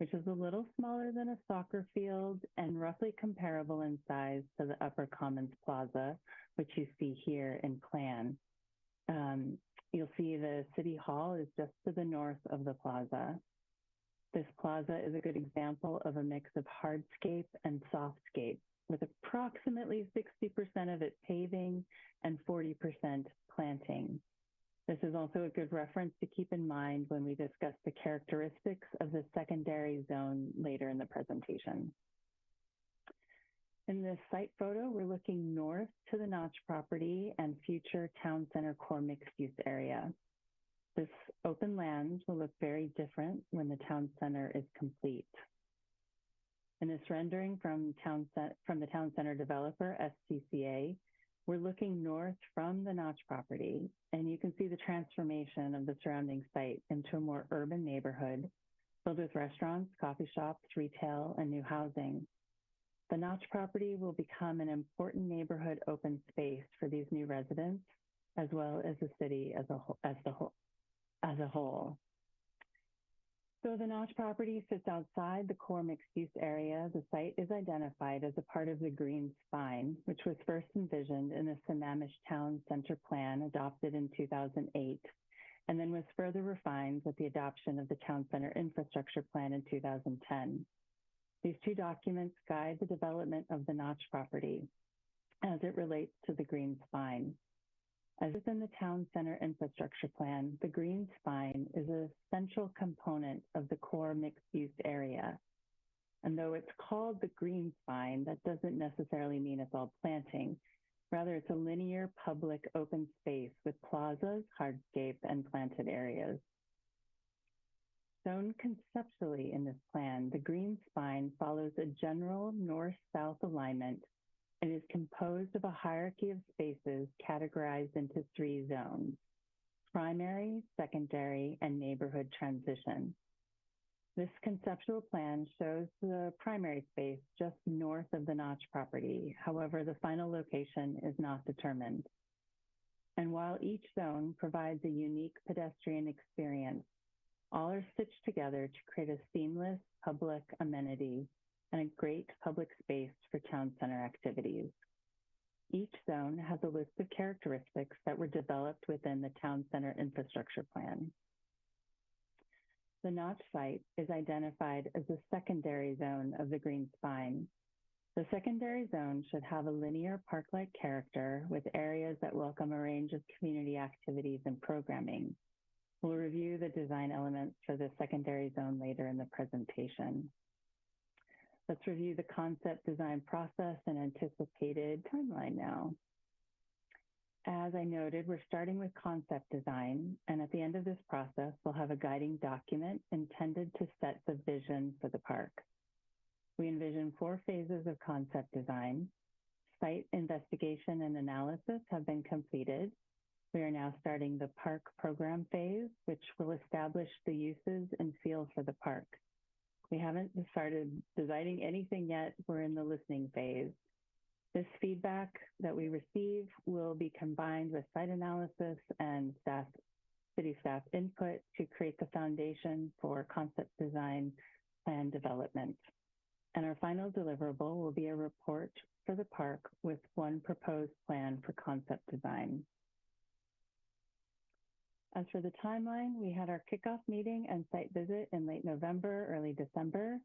which is a little smaller than a soccer field and roughly comparable in size to the Upper Commons Plaza, which you see here in plan. You'll see the City Hall is just to the north of the plaza. This plaza is a good example of a mix of hardscape and softscape, with approximately 60% of it paving and 40% planting. This is also a good reference to keep in mind when we discuss the characteristics of the secondary zone later in the presentation. In this site photo, we're looking north to the Notch property and future town center core mixed use area. This open land will look very different when the town center is complete. In this rendering from the town center developer, SCCA, we're looking north from the Notch property, and you can see the transformation of the surrounding site into a more urban neighborhood filled with restaurants, coffee shops, retail, and new housing. The Notch property will become an important neighborhood open space for these new residents, as well as the city as a whole. So the Notch property sits outside the core mixed-use area. The site is identified as a part of the Green Spine, which was first envisioned in the Sammamish Town Center Plan adopted in 2008, and then was further refined with the adoption of the Town Center Infrastructure Plan in 2010. These two documents guide the development of the Notch property as it relates to the Green Spine. As within the Town Center Infrastructure Plan, the Green Spine is a central component of the core mixed-use area. And though it's called the Green Spine, that doesn't necessarily mean it's all planting. Rather, it's a linear public open space with plazas, hardscape, and planted areas. Shown conceptually in this plan, the Green Spine follows a general north-south alignment and is composed of a hierarchy of spaces categorized into 3 zones: primary, secondary, and neighborhood transition. This conceptual plan shows the primary space just north of the Notch property. However, the final location is not determined. And while each zone provides a unique pedestrian experience, all are stitched together to create a seamless public amenity and a great public space for town center activities. Each zone has a list of characteristics that were developed within the Town Center Infrastructure Plan. The Notch site is identified as the secondary zone of the Green Spine. The secondary zone should have a linear park-like character with areas that welcome a range of community activities and programming. We'll review the design elements for the secondary zone later in the presentation. Let's review the concept design process and anticipated timeline now. As I noted, we're starting with concept design, and at the end of this process, we'll have a guiding document intended to set the vision for the park. We envision 4 phases of concept design. Site investigation and analysis have been completed. We are now starting the park program phase, which will establish the uses and feel for the park. We haven't started designing anything yet. We're in the listening phase. This feedback that we receive will be combined with site analysis and city staff input to create the foundation for concept design plan development. And our final deliverable will be a report for the park with 1 proposed plan for concept design. As for the timeline, we had our kickoff meeting and site visit in late November, early December.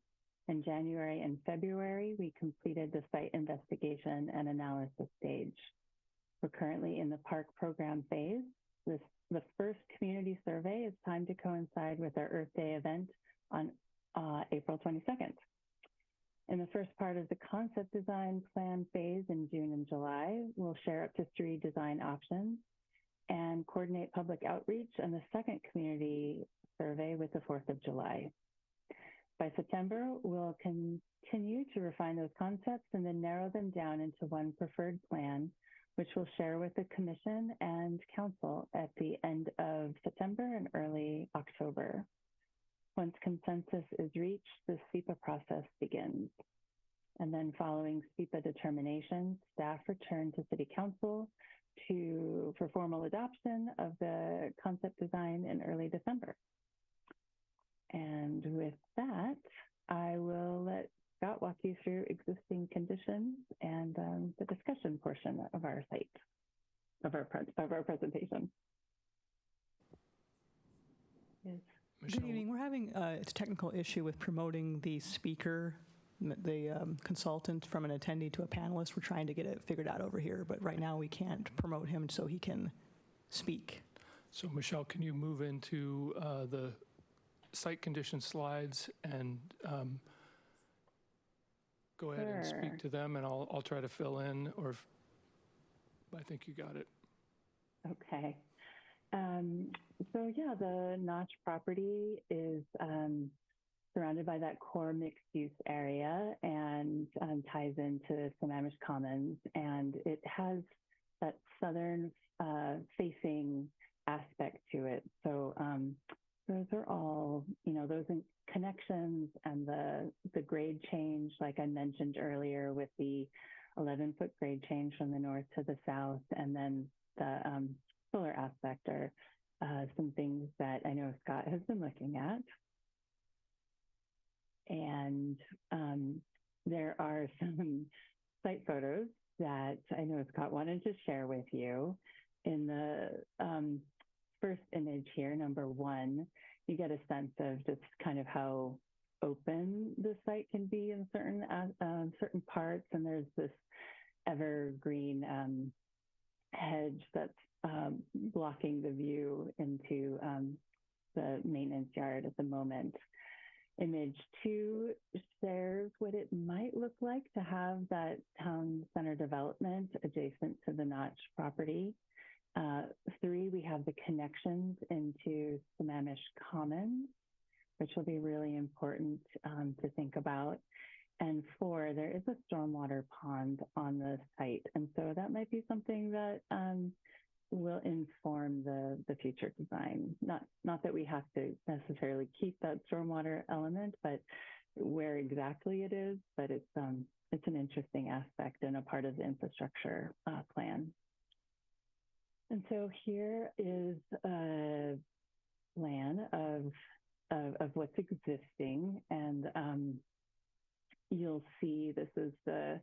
In January and February, we completed the site investigation and analysis stage. We're currently in the park program phase. The first community survey is timed to coincide with our Earth Day event on April 22nd. In the first part of the concept design plan phase in June and July, we'll share up to 3 design options and coordinate public outreach and the second community survey with the 4th of July. By September, we'll continue to refine those concepts and then narrow them down into 1 preferred plan, which we'll share with the Commission and Council at the end of September and early October. Once consensus is reached, the SEPA process begins. And then following SEPA determination, staff return to City Council for formal adoption of the concept design in early December. And with that, I will let Scott walk you through existing conditions and the discussion portion of our site, of our presentation. Yes. Good evening. We're having a technical issue with promoting the speaker, the consultant from an attendee to a panelist. We're trying to get it figured out over here, but right now we can't promote him so he can speak. So Michelle, can you move into the site condition slides and go ahead and speak to them, and I'll try to fill in, or if, I think you got it. Okay. So yeah, the Notch property is surrounded by that core mixed-use area and ties into Sammamish Commons, and it has that southern facing aspect to it. So those are all, those connections and the grade change, like I mentioned earlier, with the 11-foot grade change from the north to the south, and then the solar aspect are some things that I know Scott has been looking at. And there are some site photos that I know Scott wanted to share with you. In the first image here, number 1, you get a sense of just kind of how open the site can be in certain parts, and there's this evergreen hedge that's blocking the view into the maintenance yard at the moment. Image 2 shares what it might look like to have that town center development adjacent to the Notch property. 3, we have the connections into Sammamish Commons, which will be really important to think about. And 4, there is a stormwater pond on the site. And so that might be something that will inform the future design. Not that we have to necessarily keep that stormwater element, but where exactly it is, but it's an interesting aspect and a part of the infrastructure plan. And so here is a plan of what's existing, and you'll see this is the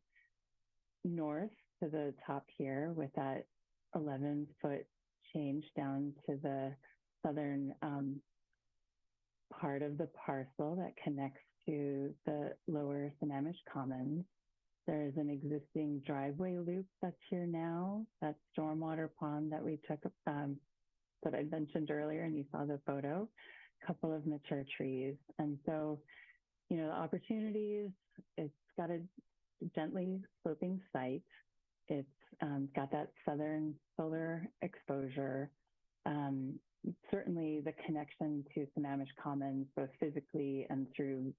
north to the top here with that 11-foot change down to the southern part of the parcel that connects to the lower Sammamish Commons. There is an existing driveway loop that's here now, that stormwater pond that we took, that I mentioned earlier, and you saw the photo, a couple of mature trees. And so, the opportunities, it's got a gently sloping site. It's got that southern solar exposure. Certainly the connection to Sammamish Commons, both physically and through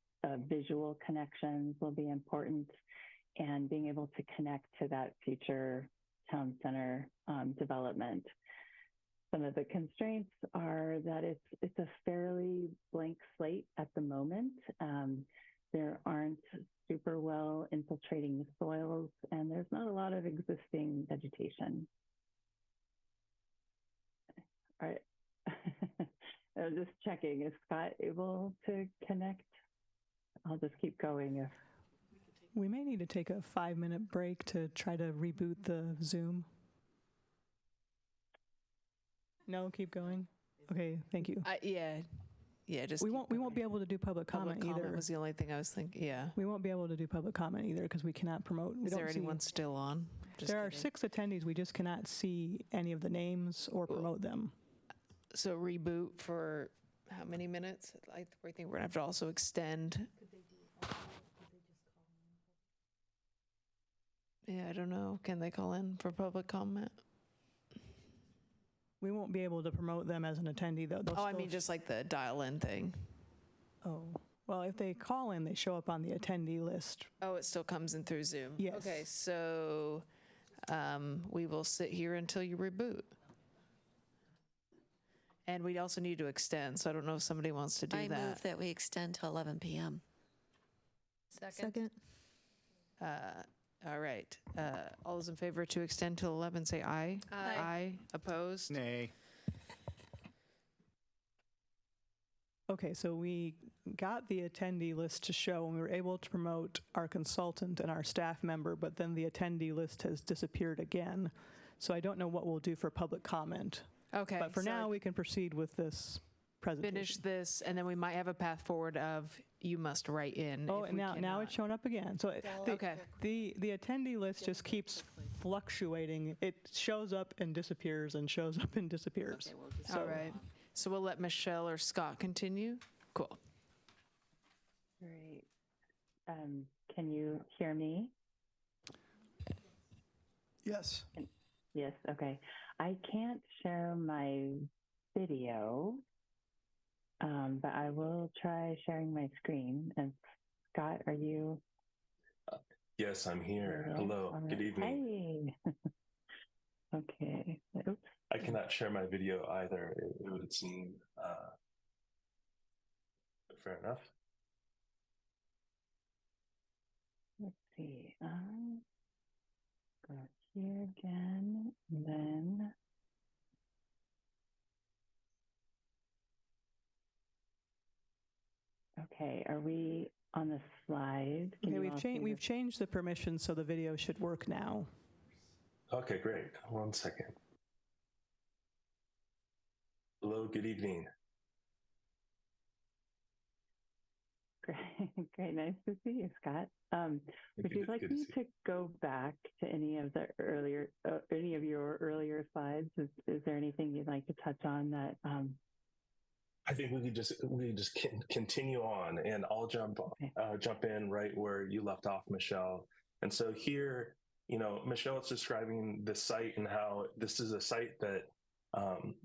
visual connections, will be important, and being able to connect to that future town center development. Some of the constraints are that it's a fairly blank slate at the moment. There aren't super well infiltrating soils, and there's not a lot of existing vegetation. All right. I was just checking. Is Scott able to connect? I'll just keep going if. We may need to take a 5-minute break to try to reboot the Zoom. No, keep going. Okay, thank you. Yeah, just we won't be able to do public comment either. Was the only thing I was thinking. Yeah, we won't be able to do public comment either because we cannot promote. Is there anyone still on? There are 6 attendees. We just cannot see any of the names or promote them. So reboot for how many minutes? I think we're gonna have to also extend. Yeah, I don't know. Can they call in for public comment? We won't be able to promote them as an attendee, though. Oh, I mean, just like the dial-in thing. Oh, well, if they call in, they show up on the attendee list. Oh, it still comes in through Zoom? Yes. Okay, so we will sit here until you reboot. And we also need to extend, so I don't know if somebody wants to do that. I move that we extend to 11 p.m. Second. All right. All those in favor to extend to 11, say aye. Aye. Aye. Opposed? Nay. Okay, so we got the attendee list to show, and we were able to promote our consultant and our staff member, but then the attendee list has disappeared again. So I don't know what we'll do for public comment. Okay. But for so now, we can proceed with this presentation. finish this, and then we might have a path forward of you must write in. Oh, if and we now cannot. it's shown up again. So Okay. the attendee list just keeps fluctuating. It shows up and disappears and shows up and disappears. Okay, we'll just All right. So we'll let Michelle or Scott continue. Cool. Great. Can you hear me? Yes. Yes, okay. I can't share my video, but I will try sharing my screen. And Scott, are you? Yes, I'm here. Yes, Hello. all Good right. evening. Hey. Okay. Oops. I cannot share my video either. It would seem fair enough. Let's see. Go here again, and then. Okay, are we on the slide? Can Okay, you all see we've changed the permissions, so the video should work now. Okay, great. 1 second. Hello, good evening. Great, great. Nice to see you, Scott. Would you like good to me see to go back to any of the earlier, any of your earlier slides? Is there anything you'd like to touch on that? I think we could just continue on, and I'll jump in right where you left off, Michelle. And so here, you know, Michelle is describing the site and how this is a site that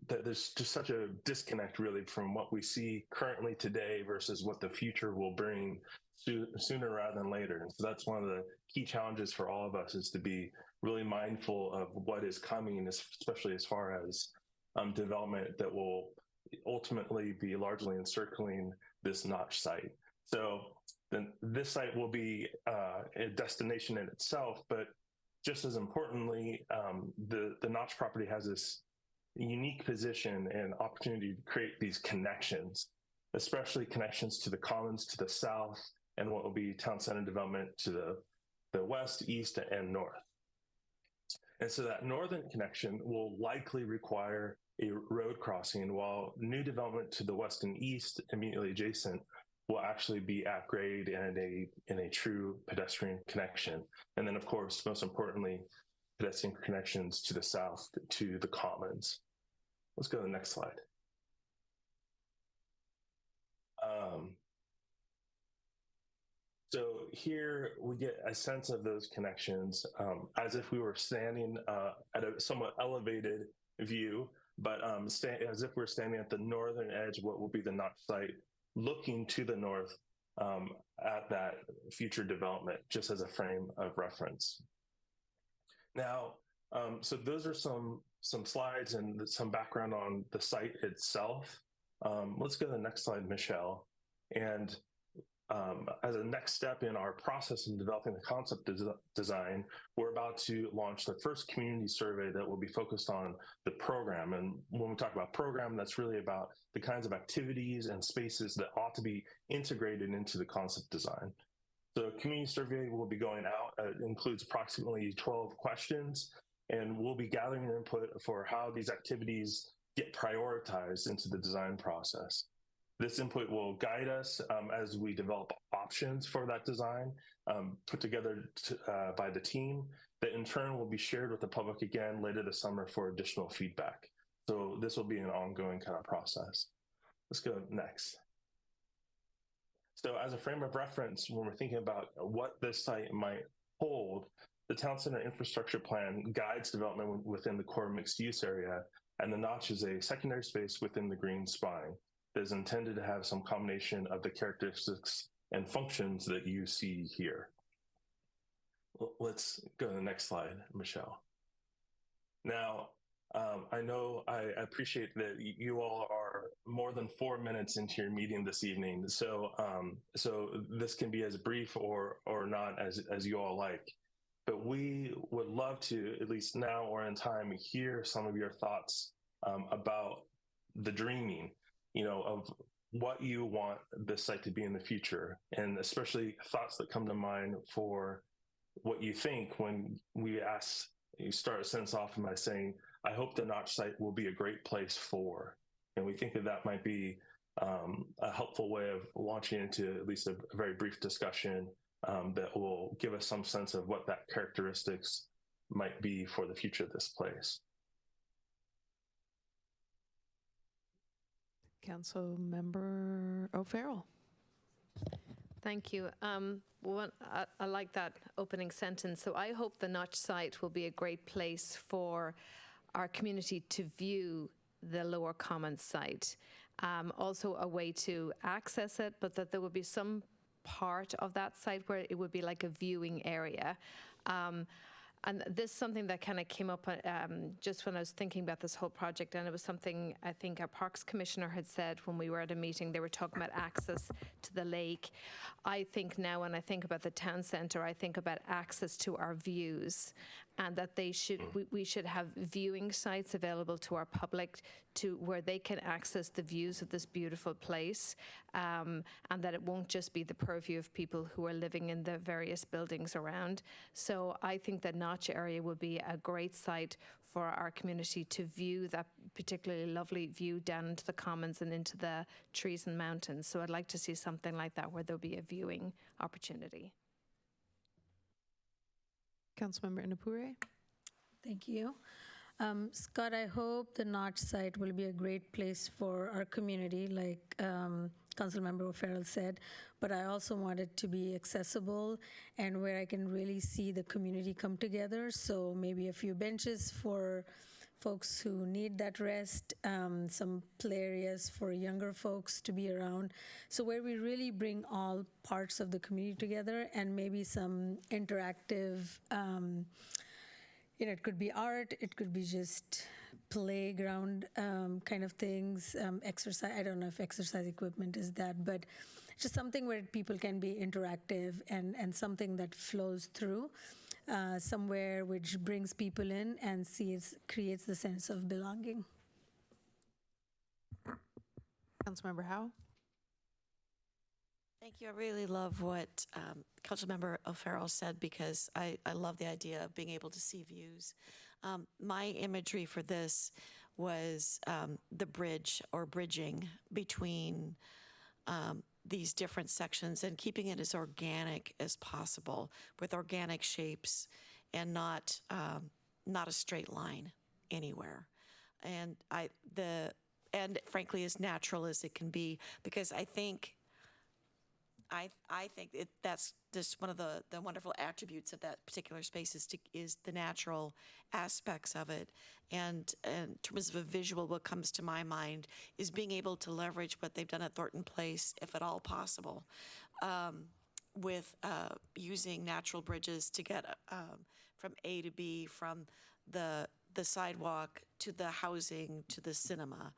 that there's just such a disconnect really from what we see currently today versus what the future will bring sooner rather than later. And so that's one of the key challenges for all of us, is to be really mindful of what is coming, especially as far as development that will ultimately be largely encircling this notch site. So then this site will be a destination in itself, but just as importantly, the notch property has this unique position and opportunity to create these connections, especially connections to the commons to the south and what will be town center development to the west, east, and north. And so that northern connection will likely require a road crossing, while new development to the west and east immediately adjacent will actually be at grade and in a true pedestrian connection. And then of course, most importantly, pedestrian connections to the south to the commons. Let's go to the next slide. So here we get a sense of those connections as if we were standing at a somewhat elevated view, but as if we're standing at the northern edge, what will be the notch site, looking to the north at that future development, just as a frame of reference. Now, so those are some slides and some background on the site itself. Let's go to the next slide, Michelle. And as a next step in our process in developing the concept design, we're about to launch the first community survey that will be focused on the program. And when we talk about program, that's really about the kinds of activities and spaces that ought to be integrated into the concept design. So community survey will be going out. It includes approximately 12 questions, and we'll be gathering input for how these activities get prioritized into the design process. This input will guide us as we develop options for that design, put together by the team, that in turn will be shared with the public again later this summer for additional feedback. So this will be an ongoing kind of process. Let's go next. So as a frame of reference, when we're thinking about what this site might hold, the Town Center Infrastructure Plan guides development within the core mixed use area, and the notch is a secondary space within the green spine that is intended to have some combination of the characteristics and functions that you see here. Let's go to the next slide, Michelle. Now, I know I appreciate that you all are more than 4 minutes into your meeting this evening, so so this can be as brief or not as you all like. But we would love to, at least now or in time, hear some of your thoughts about the dreaming, you know, what you want this site to be in the future, and especially thoughts that come to mind for what you think when we ask. You start a sentence off by saying, "I hope the Notch site will be a great place for," and we think that that might be a helpful way of launching into at least a very brief discussion that will give us some sense of what that characteristics might be for the future of this place. Council Member O'Farrell. Thank you. I like that opening sentence. So I hope the Notch site will be a great place for our community to view the Lower Commons site. Also a way to access it, but that there would be some part of that site where it would be like a viewing area. And this is something that kind of came up just when I was thinking about this whole project, and it was something I think our Parks Commissioner had said when we were at a meeting. They were talking about access to the lake. I think now when I think about the town centre, I think about access to our views, and that we should have viewing sites available to our public to where they can access the views of this beautiful place, and that it won't just be the purview of people who are living in the various buildings around. So I think the Notch area would be a great site for our community to view that particularly lovely view down into the commons and into the trees and mountains. So I'd like to see something like that where there'll be a viewing opportunity. Councilmember Inapure. Thank you. Scott, I hope the Notch site will be a great place for our community, like Councilmember O'Farrell said, but I also want it to be accessible and where I can really see the community come together. So maybe a few benches for folks who need that rest, some play areas for younger folks to be around. So where we really bring all parts of the community together, and maybe some interactive, it could be art, it could be just playground kind of things, exercise. I don't know if exercise equipment is that, but just something where people can be interactive and something that flows through. Somewhere which brings people in and creates the sense of belonging. Councilmember Howe. Thank you. I really love what Councilmember O'Farrell said, because I love the idea of being able to see views. My imagery for this was the bridge or bridging between these different sections and keeping it as organic as possible, with organic shapes and not a straight line anywhere. And frankly, as natural as it can be, because I think that's just one of the wonderful attributes of that particular space is the natural aspects of it. And in terms of a visual, what comes to my mind is being able to leverage what they've done at Thornton Place, if at all possible, with using natural bridges to get from A to B, from the sidewalk to the housing to the cinema.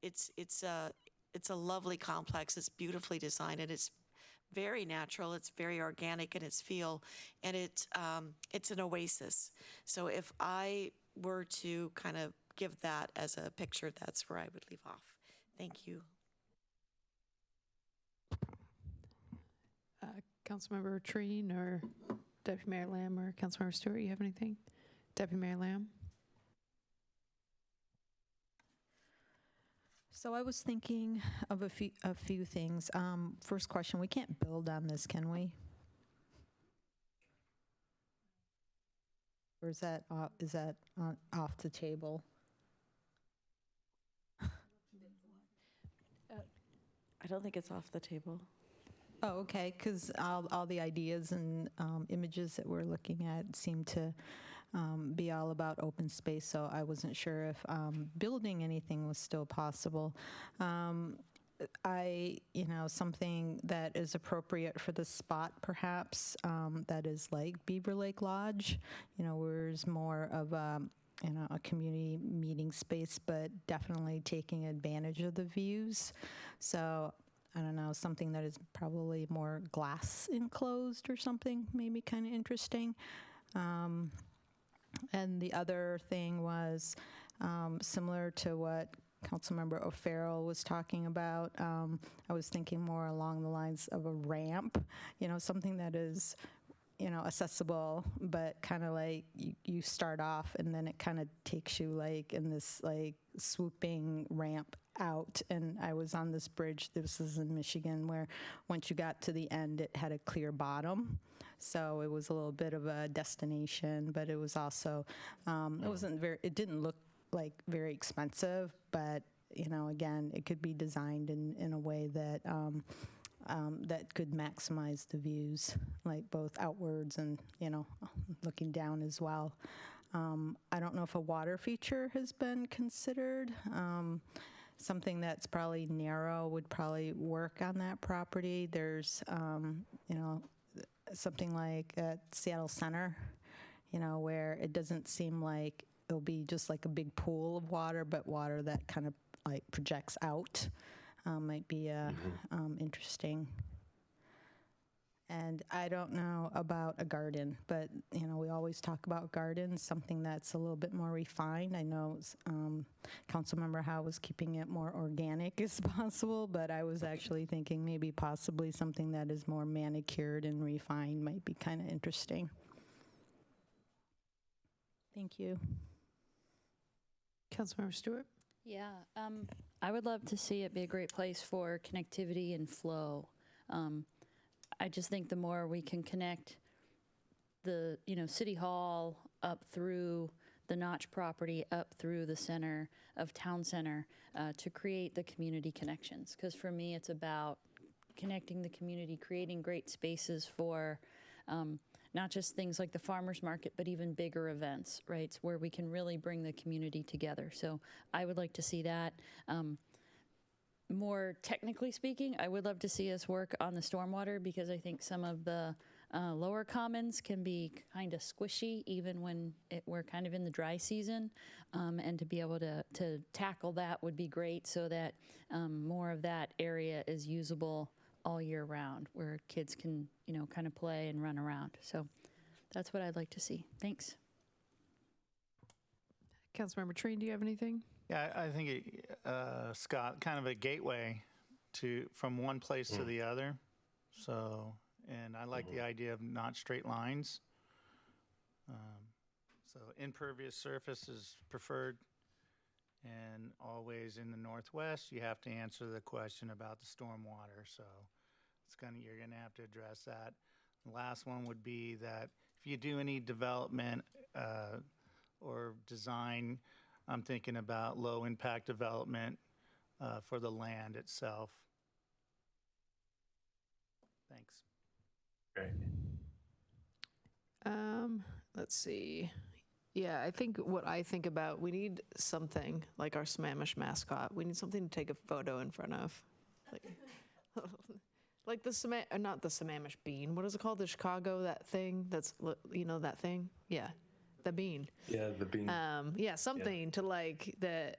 It's a lovely complex. It's beautifully designed, and it's very natural. It's very organic in its feel, and it's an oasis. So if I were to kind of give that as a picture, that's where I would leave off. Thank you. Councilmember Treen or Deputy Mayor Lamb or Councilmember Stewart, you have anything? Deputy Mayor Lamb. So I was thinking of a few things. First question, we can't build on this, can we? Or is that off the table? I don't think it's off the table. Oh, okay, because all the ideas and images that we're looking at seem to be all about open space, so I wasn't sure if building anything was still possible. Something that is appropriate for the spot, perhaps, that is like Beaver Lake Lodge, where it's more of a community meeting space, but definitely taking advantage of the views. So I don't know, something that is probably more glass enclosed or something, maybe kind of interesting. And the other thing was similar to what Councilmember O'Farrell was talking about. I was thinking more along the lines of a ramp, something that is, accessible, but kind of like you start off and then it kind of takes you like in this like swooping ramp out. And I was on this bridge, this is in Michigan, where once you got to the end, it had a clear bottom. So it was a little bit of a destination, but it was also, it didn't look like very expensive, but again, it could be designed in a way that that could maximize the views, like both outwards and looking down as well. I don't know if a water feature has been considered. Something that's probably narrow would probably work on that property. There's something like at Seattle Center, where it doesn't seem like it'll be just like a big pool of water, but water that kind of like projects out might be interesting. And I don't know about a garden, but we always talk about gardens, something that's a little bit more refined. I know Councilmember Howe was keeping it more organic as possible, but I was actually thinking maybe possibly something that is more manicured and refined might be kind of interesting. Thank you. Councilmember Stewart? Yeah, I would love to see it be a great place for connectivity and flow. I just think the more we can connect the, City Hall up through the Notch property, up through the center of Town Center to create the community connections. Because for me, it's about connecting the community, creating great spaces for not just things like the farmers market, but even bigger events, right? Where we can really bring the community together. So I would like to see that. More technically speaking, I would love to see us work on the stormwater because I think some of the lower commons can be kind of squishy even when we're kind of in the dry season. And to be able to tackle that would be great so that more of that area is usable all year round where kids can, kind of play and run around. So that's what I'd like to see. Thanks. Councilmember Treen, do you have anything? Yeah, I think, Scott, kind of a gateway from one place to the other. So, and I like the idea of not straight lines. So impervious surface is preferred. And always in the Northwest, you have to answer the question about the stormwater. So you're gonna have to address that. The last one would be that if you do any development or design, I'm thinking about low impact development for the land itself. Thanks. Great. Let's see. Yeah, I think what I think about, we need something like our Sammamish mascot. We need something to take a photo in front of. Like not the Sammamish bean. What is it called? The Chicago, that thing that's, that thing? Yeah. The bean. Yeah, the bean. Yeah, something to like that,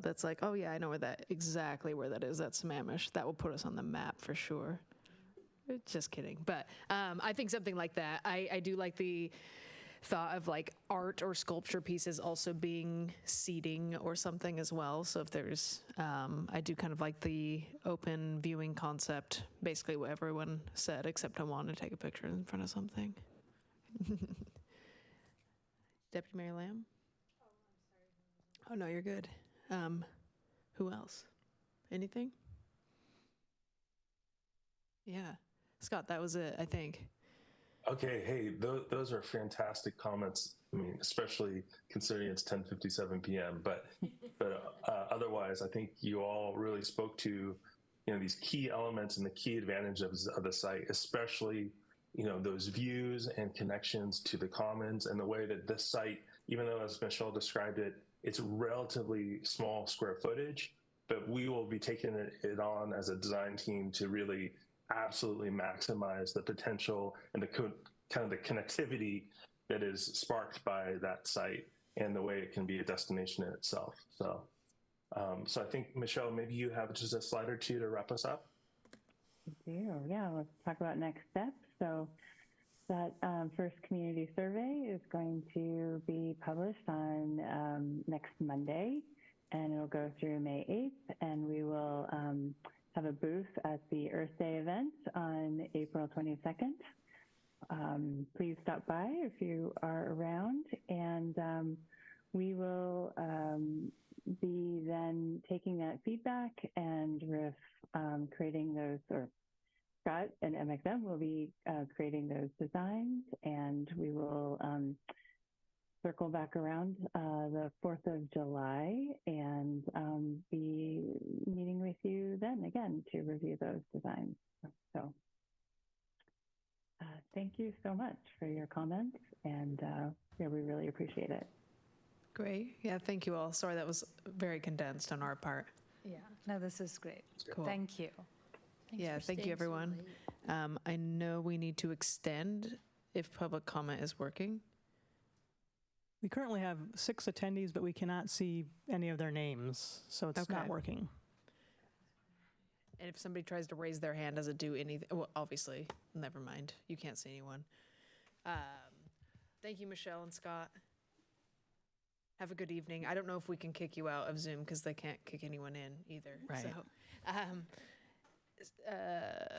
that's like, oh yeah, I know exactly where that is. That's Sammamish. That will put us on the map for sure. Just kidding. But I think something like that. I do like the thought of like art or sculpture pieces also being seating or something as well. So if there's, I do kind of like the open viewing concept, basically what everyone said, except I want to take a picture in front of something. Deputy Mayor Lamb? Oh, I'm sorry. Oh, no, you're good. Who else? Anything? Yeah. Scott, that was it, I think. Okay, hey, those are fantastic comments. I mean, especially considering it's 10:57 p.m. But otherwise, I think you all really spoke to, these key elements and the key advantage of the site, especially, those views and connections to the commons and the way that this site, even though as Michelle described it, it's relatively small square footage, but we will be taking it on as a design team to really absolutely maximize the potential and the kind of the connectivity that is sparked by that site and the way it can be a destination in itself. So, so I think, Michelle, maybe you have just a slide or two to wrap us up. Yeah, let's talk about next steps. So that first community survey is going to be published on next Monday. and it'll go through May 8th, and we will have a booth at the Earth Day event on April 22nd. Please stop by if you are around, and we will be then taking that feedback and creating those, or Scott and MXM will be creating those designs, and we will circle back around the 4th of July and be meeting with you then again to review those designs. So thank you so much for your comments, and yeah, we really appreciate it. Great. Yeah, thank you all. Sorry, that was very condensed on our part. Yeah, no, this is great. Cool. Thank you. Yeah, thank you, everyone. I know we need to extend if public comment is working. We currently have 6 attendees, but we cannot see any of their names, so it's not working. And if somebody tries to raise their hand, does it do anything? Well, obviously, never mind. You can't see anyone. Thank you, Michelle and Scott. Have a good evening. I don't know if we can kick you out of Zoom because they can't kick anyone in either. Right.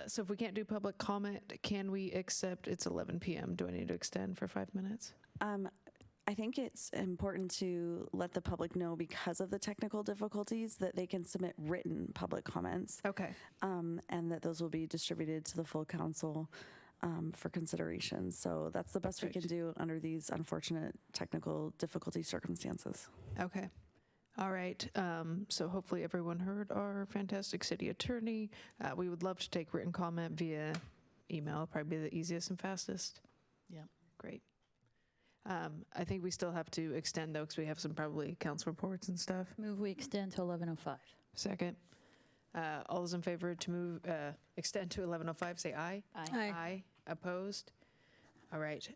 So if we can't do public comment, can we accept it's 11 p.m.? Do I need to extend for 5 minutes? I think it's important to let the public know, because of the technical difficulties, that they can submit written public comments. Okay. And that those will be distributed to the full council for consideration. So that's the best we can do under these unfortunate technical difficulty circumstances. Okay. All right. So hopefully everyone heard our fantastic city attorney. We would love to take written comment via email, probably the easiest and fastest. Yeah. Great. I think we still have to extend, though, because we have some probably council reports and stuff. Move we extend to 11:05. Second. All those in favor to move, extend to 11:05, say aye. Aye. Aye. Opposed? All right.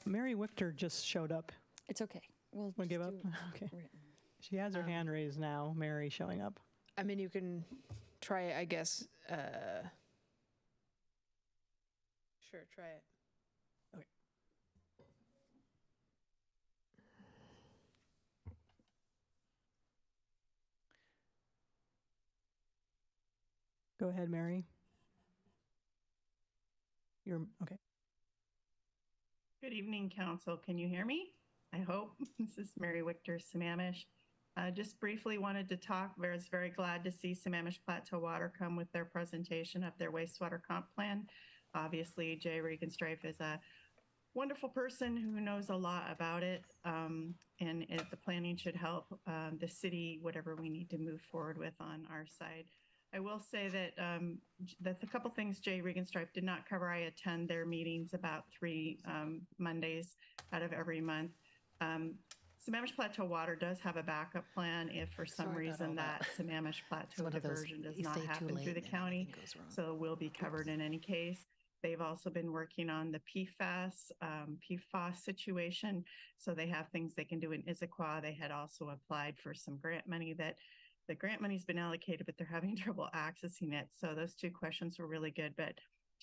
Mary Wichter just showed up. It's okay. We'll give up? Okay. She has her hand raised now, Mary showing up. I mean, you can try it, I guess. Sure, try it. Okay. Go ahead, Mary. You're okay. Good evening, Council. Can you hear me? I hope. This is Mary Wichter, Sammamish. Just briefly wanted to talk. I was very glad to see Sammamish Plateau Water come with their presentation of their wastewater comp plan. Obviously, Jay Regenstrife is a wonderful person who knows a lot about it, and the planning should help the city, whatever we need to move forward with on our side. I will say that the couple things Jay Regenstrife did not cover. I attend their meetings about 3 Mondays out of every month. Sammamish Plateau Water does have a backup plan if for some reason that Sammamish Plateau diversion does not happen through the county, so it will be covered in any case. They've also been working on the PFAS situation, so they have things they can do in Issaquah. They had also applied for some grant money that the grant money's been allocated, but they're having trouble accessing it. So those 2 questions were really good, but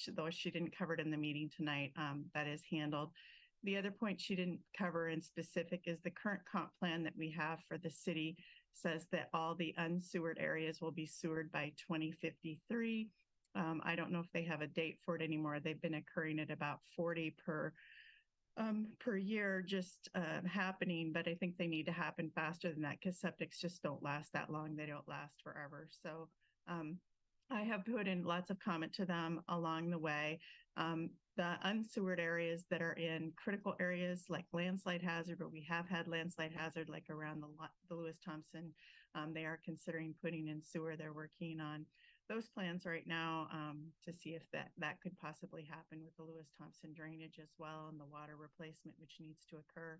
though she didn't cover it in the meeting tonight, that is handled. The other point she didn't cover in specific is the current comp plan that we have for the city says that all the unsewered areas will be sewered by 2053. I don't know if they have a date for it anymore. They've been occurring at about 40 per year just happening, but I think they need to happen faster than that because septics just don't last that long. They don't last forever. So I have put in lots of comment to them along the way. The unsewered areas that are in critical areas like landslide hazard, or we have had landslide hazard like around the Lewis Thompson, they are considering putting in sewer. They're working on those plans right now to see if that could possibly happen with the Lewis Thompson drainage as well, and the water replacement which needs to occur.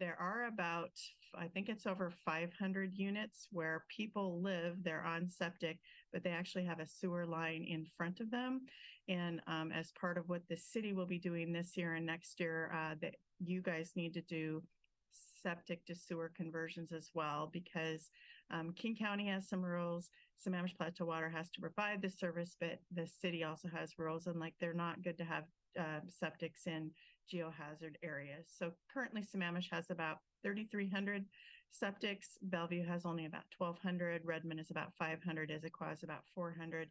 There are about, I think it's over 500 units where people live, they're on septic, but they actually have a sewer line in front of them. And as part of what the city will be doing this year and next year, that you guys need to do septic to sewer conversions as well, because King County has some rules. Sammamish Plateau Water has to provide the service, but the city also has rules, and like they're not good to have septics in geohazard areas. So currently Sammamish has about 3,300 septics. Bellevue has only about 1,200. Redmond is about 500. Issaquah is about 400.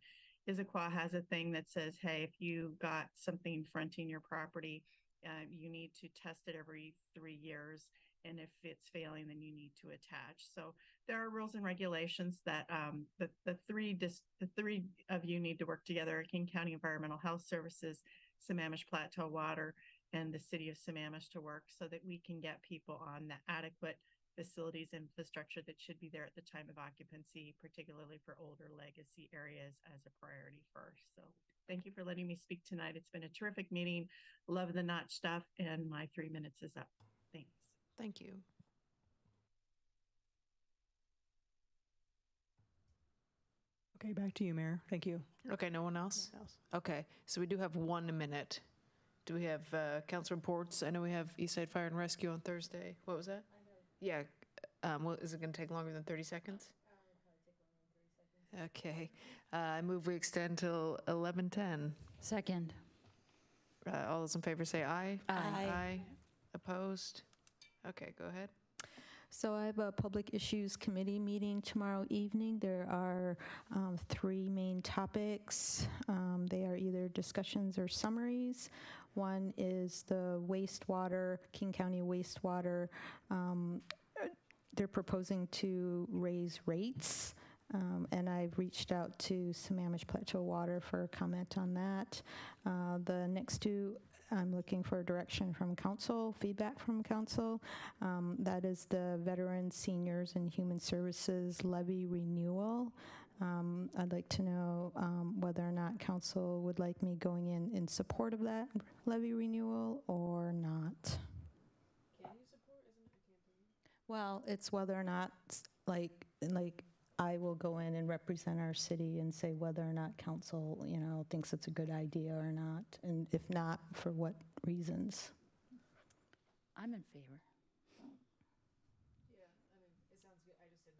Issaquah has a thing that says, hey, if you got something fronting your property, you need to test it every 3 years. And if it's failing, then you need to attach. So there are rules and regulations that the three of you need to work together: King County Environmental Health Services, Sammamish Plateau Water, and the City of Sammamish to work so that we can get people on the adequate facilities infrastructure that should be there at the time of occupancy, particularly for older legacy areas, as a priority first. So thank you for letting me speak tonight. It's been a terrific meeting. Love the notch stuff, and my 3 minutes is up. Thanks. Thank you. Okay, back to you, Mayor. Thank you. Okay, no one else? Okay, so we do have 1 minute. Do we have council reports? I know we have Eastside Fire and Rescue on Thursday. What was that? Yeah. Well, is it going to take longer than 30 seconds? Okay. I move we extend till 11:10. Second. All those in favor say aye. Aye. Aye. Opposed? Okay, go ahead. So I have a Public Issues Committee meeting tomorrow evening. There are 3 main topics. They are either discussions or summaries. One is the wastewater, King County wastewater. They're proposing to raise rates. And I've reached out to Sammamish Plateau Water for a comment on that. The next 2, I'm looking for direction from council, feedback from council. That is the Veterans, Seniors, and Human Services levy renewal. I'd like to know whether or not council would like me going in support of that levy renewal or not. Can you support? Isn't it a campaign? Well, it's whether or not, like I will go in and represent our city and say whether or not council, thinks it's a good idea or not, and if not, for what reasons. I'm in favor. Yeah, I mean, it sounds good. I just didn't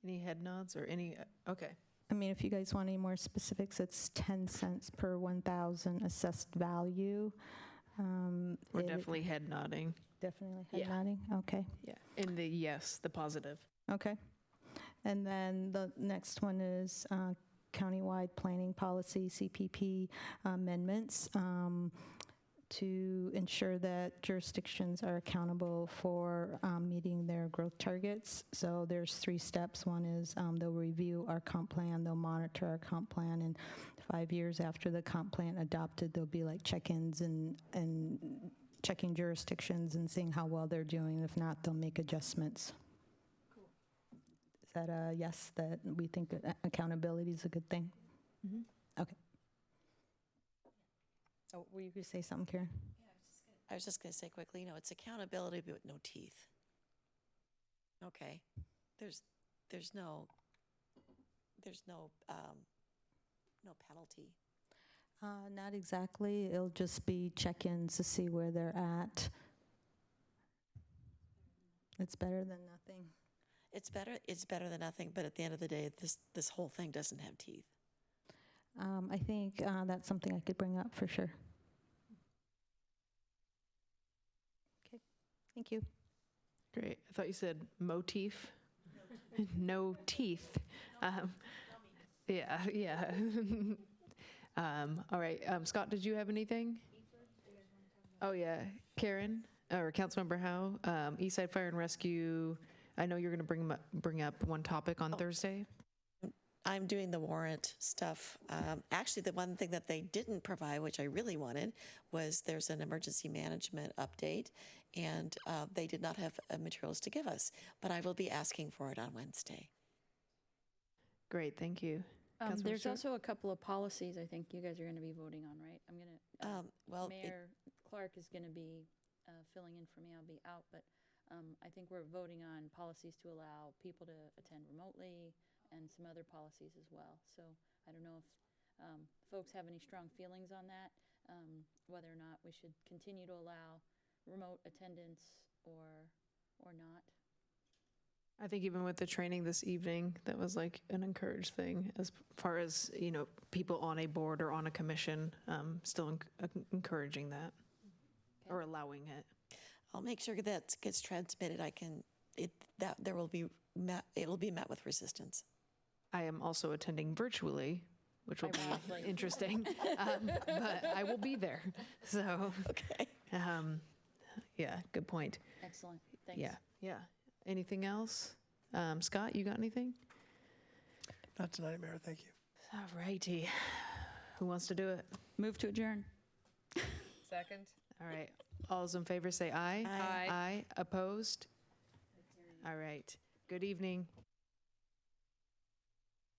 know. Any head nods or any? Okay. I mean, if you guys want any more specifics, it's 10 cents per 1,000 assessed value. We're definitely head nodding. Definitely head nodding? Okay. Yeah, in the yes, the positive. Okay. And then the next one is countywide planning policy, CPP amendments, to ensure that jurisdictions are accountable for meeting their growth targets. So there's 3 steps. One is they'll review our comp plan, they'll monitor our comp plan, and 5 years after the comp plan adopted, there'll be like check-ins and checking jurisdictions and seeing how well they're doing. If not, they'll make adjustments. Is that a yes, that we think that accountability is a good thing? Mm-hmm. Okay. Oh, were you going to say something, Karen? I was just going to say quickly, it's accountability but with no teeth. Okay. There's no penalty. Not exactly. It'll just be check-ins to see where they're at. It's better than nothing. It's better than nothing, but at the end of the day, this whole thing doesn't have teeth. I think that's something I could bring up for sure. Okay, thank you. Great. I thought you said motif. No teeth. Yeah. All right. Scott, did you have anything? Oh, yeah. Karen, or Councilmember Howe, Eastside Fire and Rescue. I know you're going to bring up one topic on Thursday. I'm doing the warrant stuff. Actually, the one thing that they didn't provide, which I really wanted, was there's an emergency management update, and they did not have materials to give us. But I will be asking for it on Wednesday. Great, thank you. There's also a couple of policies I think you guys are going to be voting on, right? I'm going to, Mayor Clark is going to be filling in for me. I'll be out, but I think we're voting on policies to allow people to attend remotely and some other policies as well. So I don't know if folks have any strong feelings on that, whether or not we should continue to allow remote attendance or not. I think even with the training this evening, that was like an encouraged thing as far as, people on a board or on a commission, still encouraging that or allowing it. I'll make sure that gets transmitted. I can it'll be met with resistance. I am also attending virtually, which will be interesting, but I will be there. So, okay. Yeah, good point. Excellent. Thanks. Yeah. Anything else? Scott, you got anything? Not tonight, Mayor. Thank you. All righty. Who wants to do it? Move to adjourn. Second. All right. All those in favor say aye. Aye. Aye. Opposed? All right. Good evening.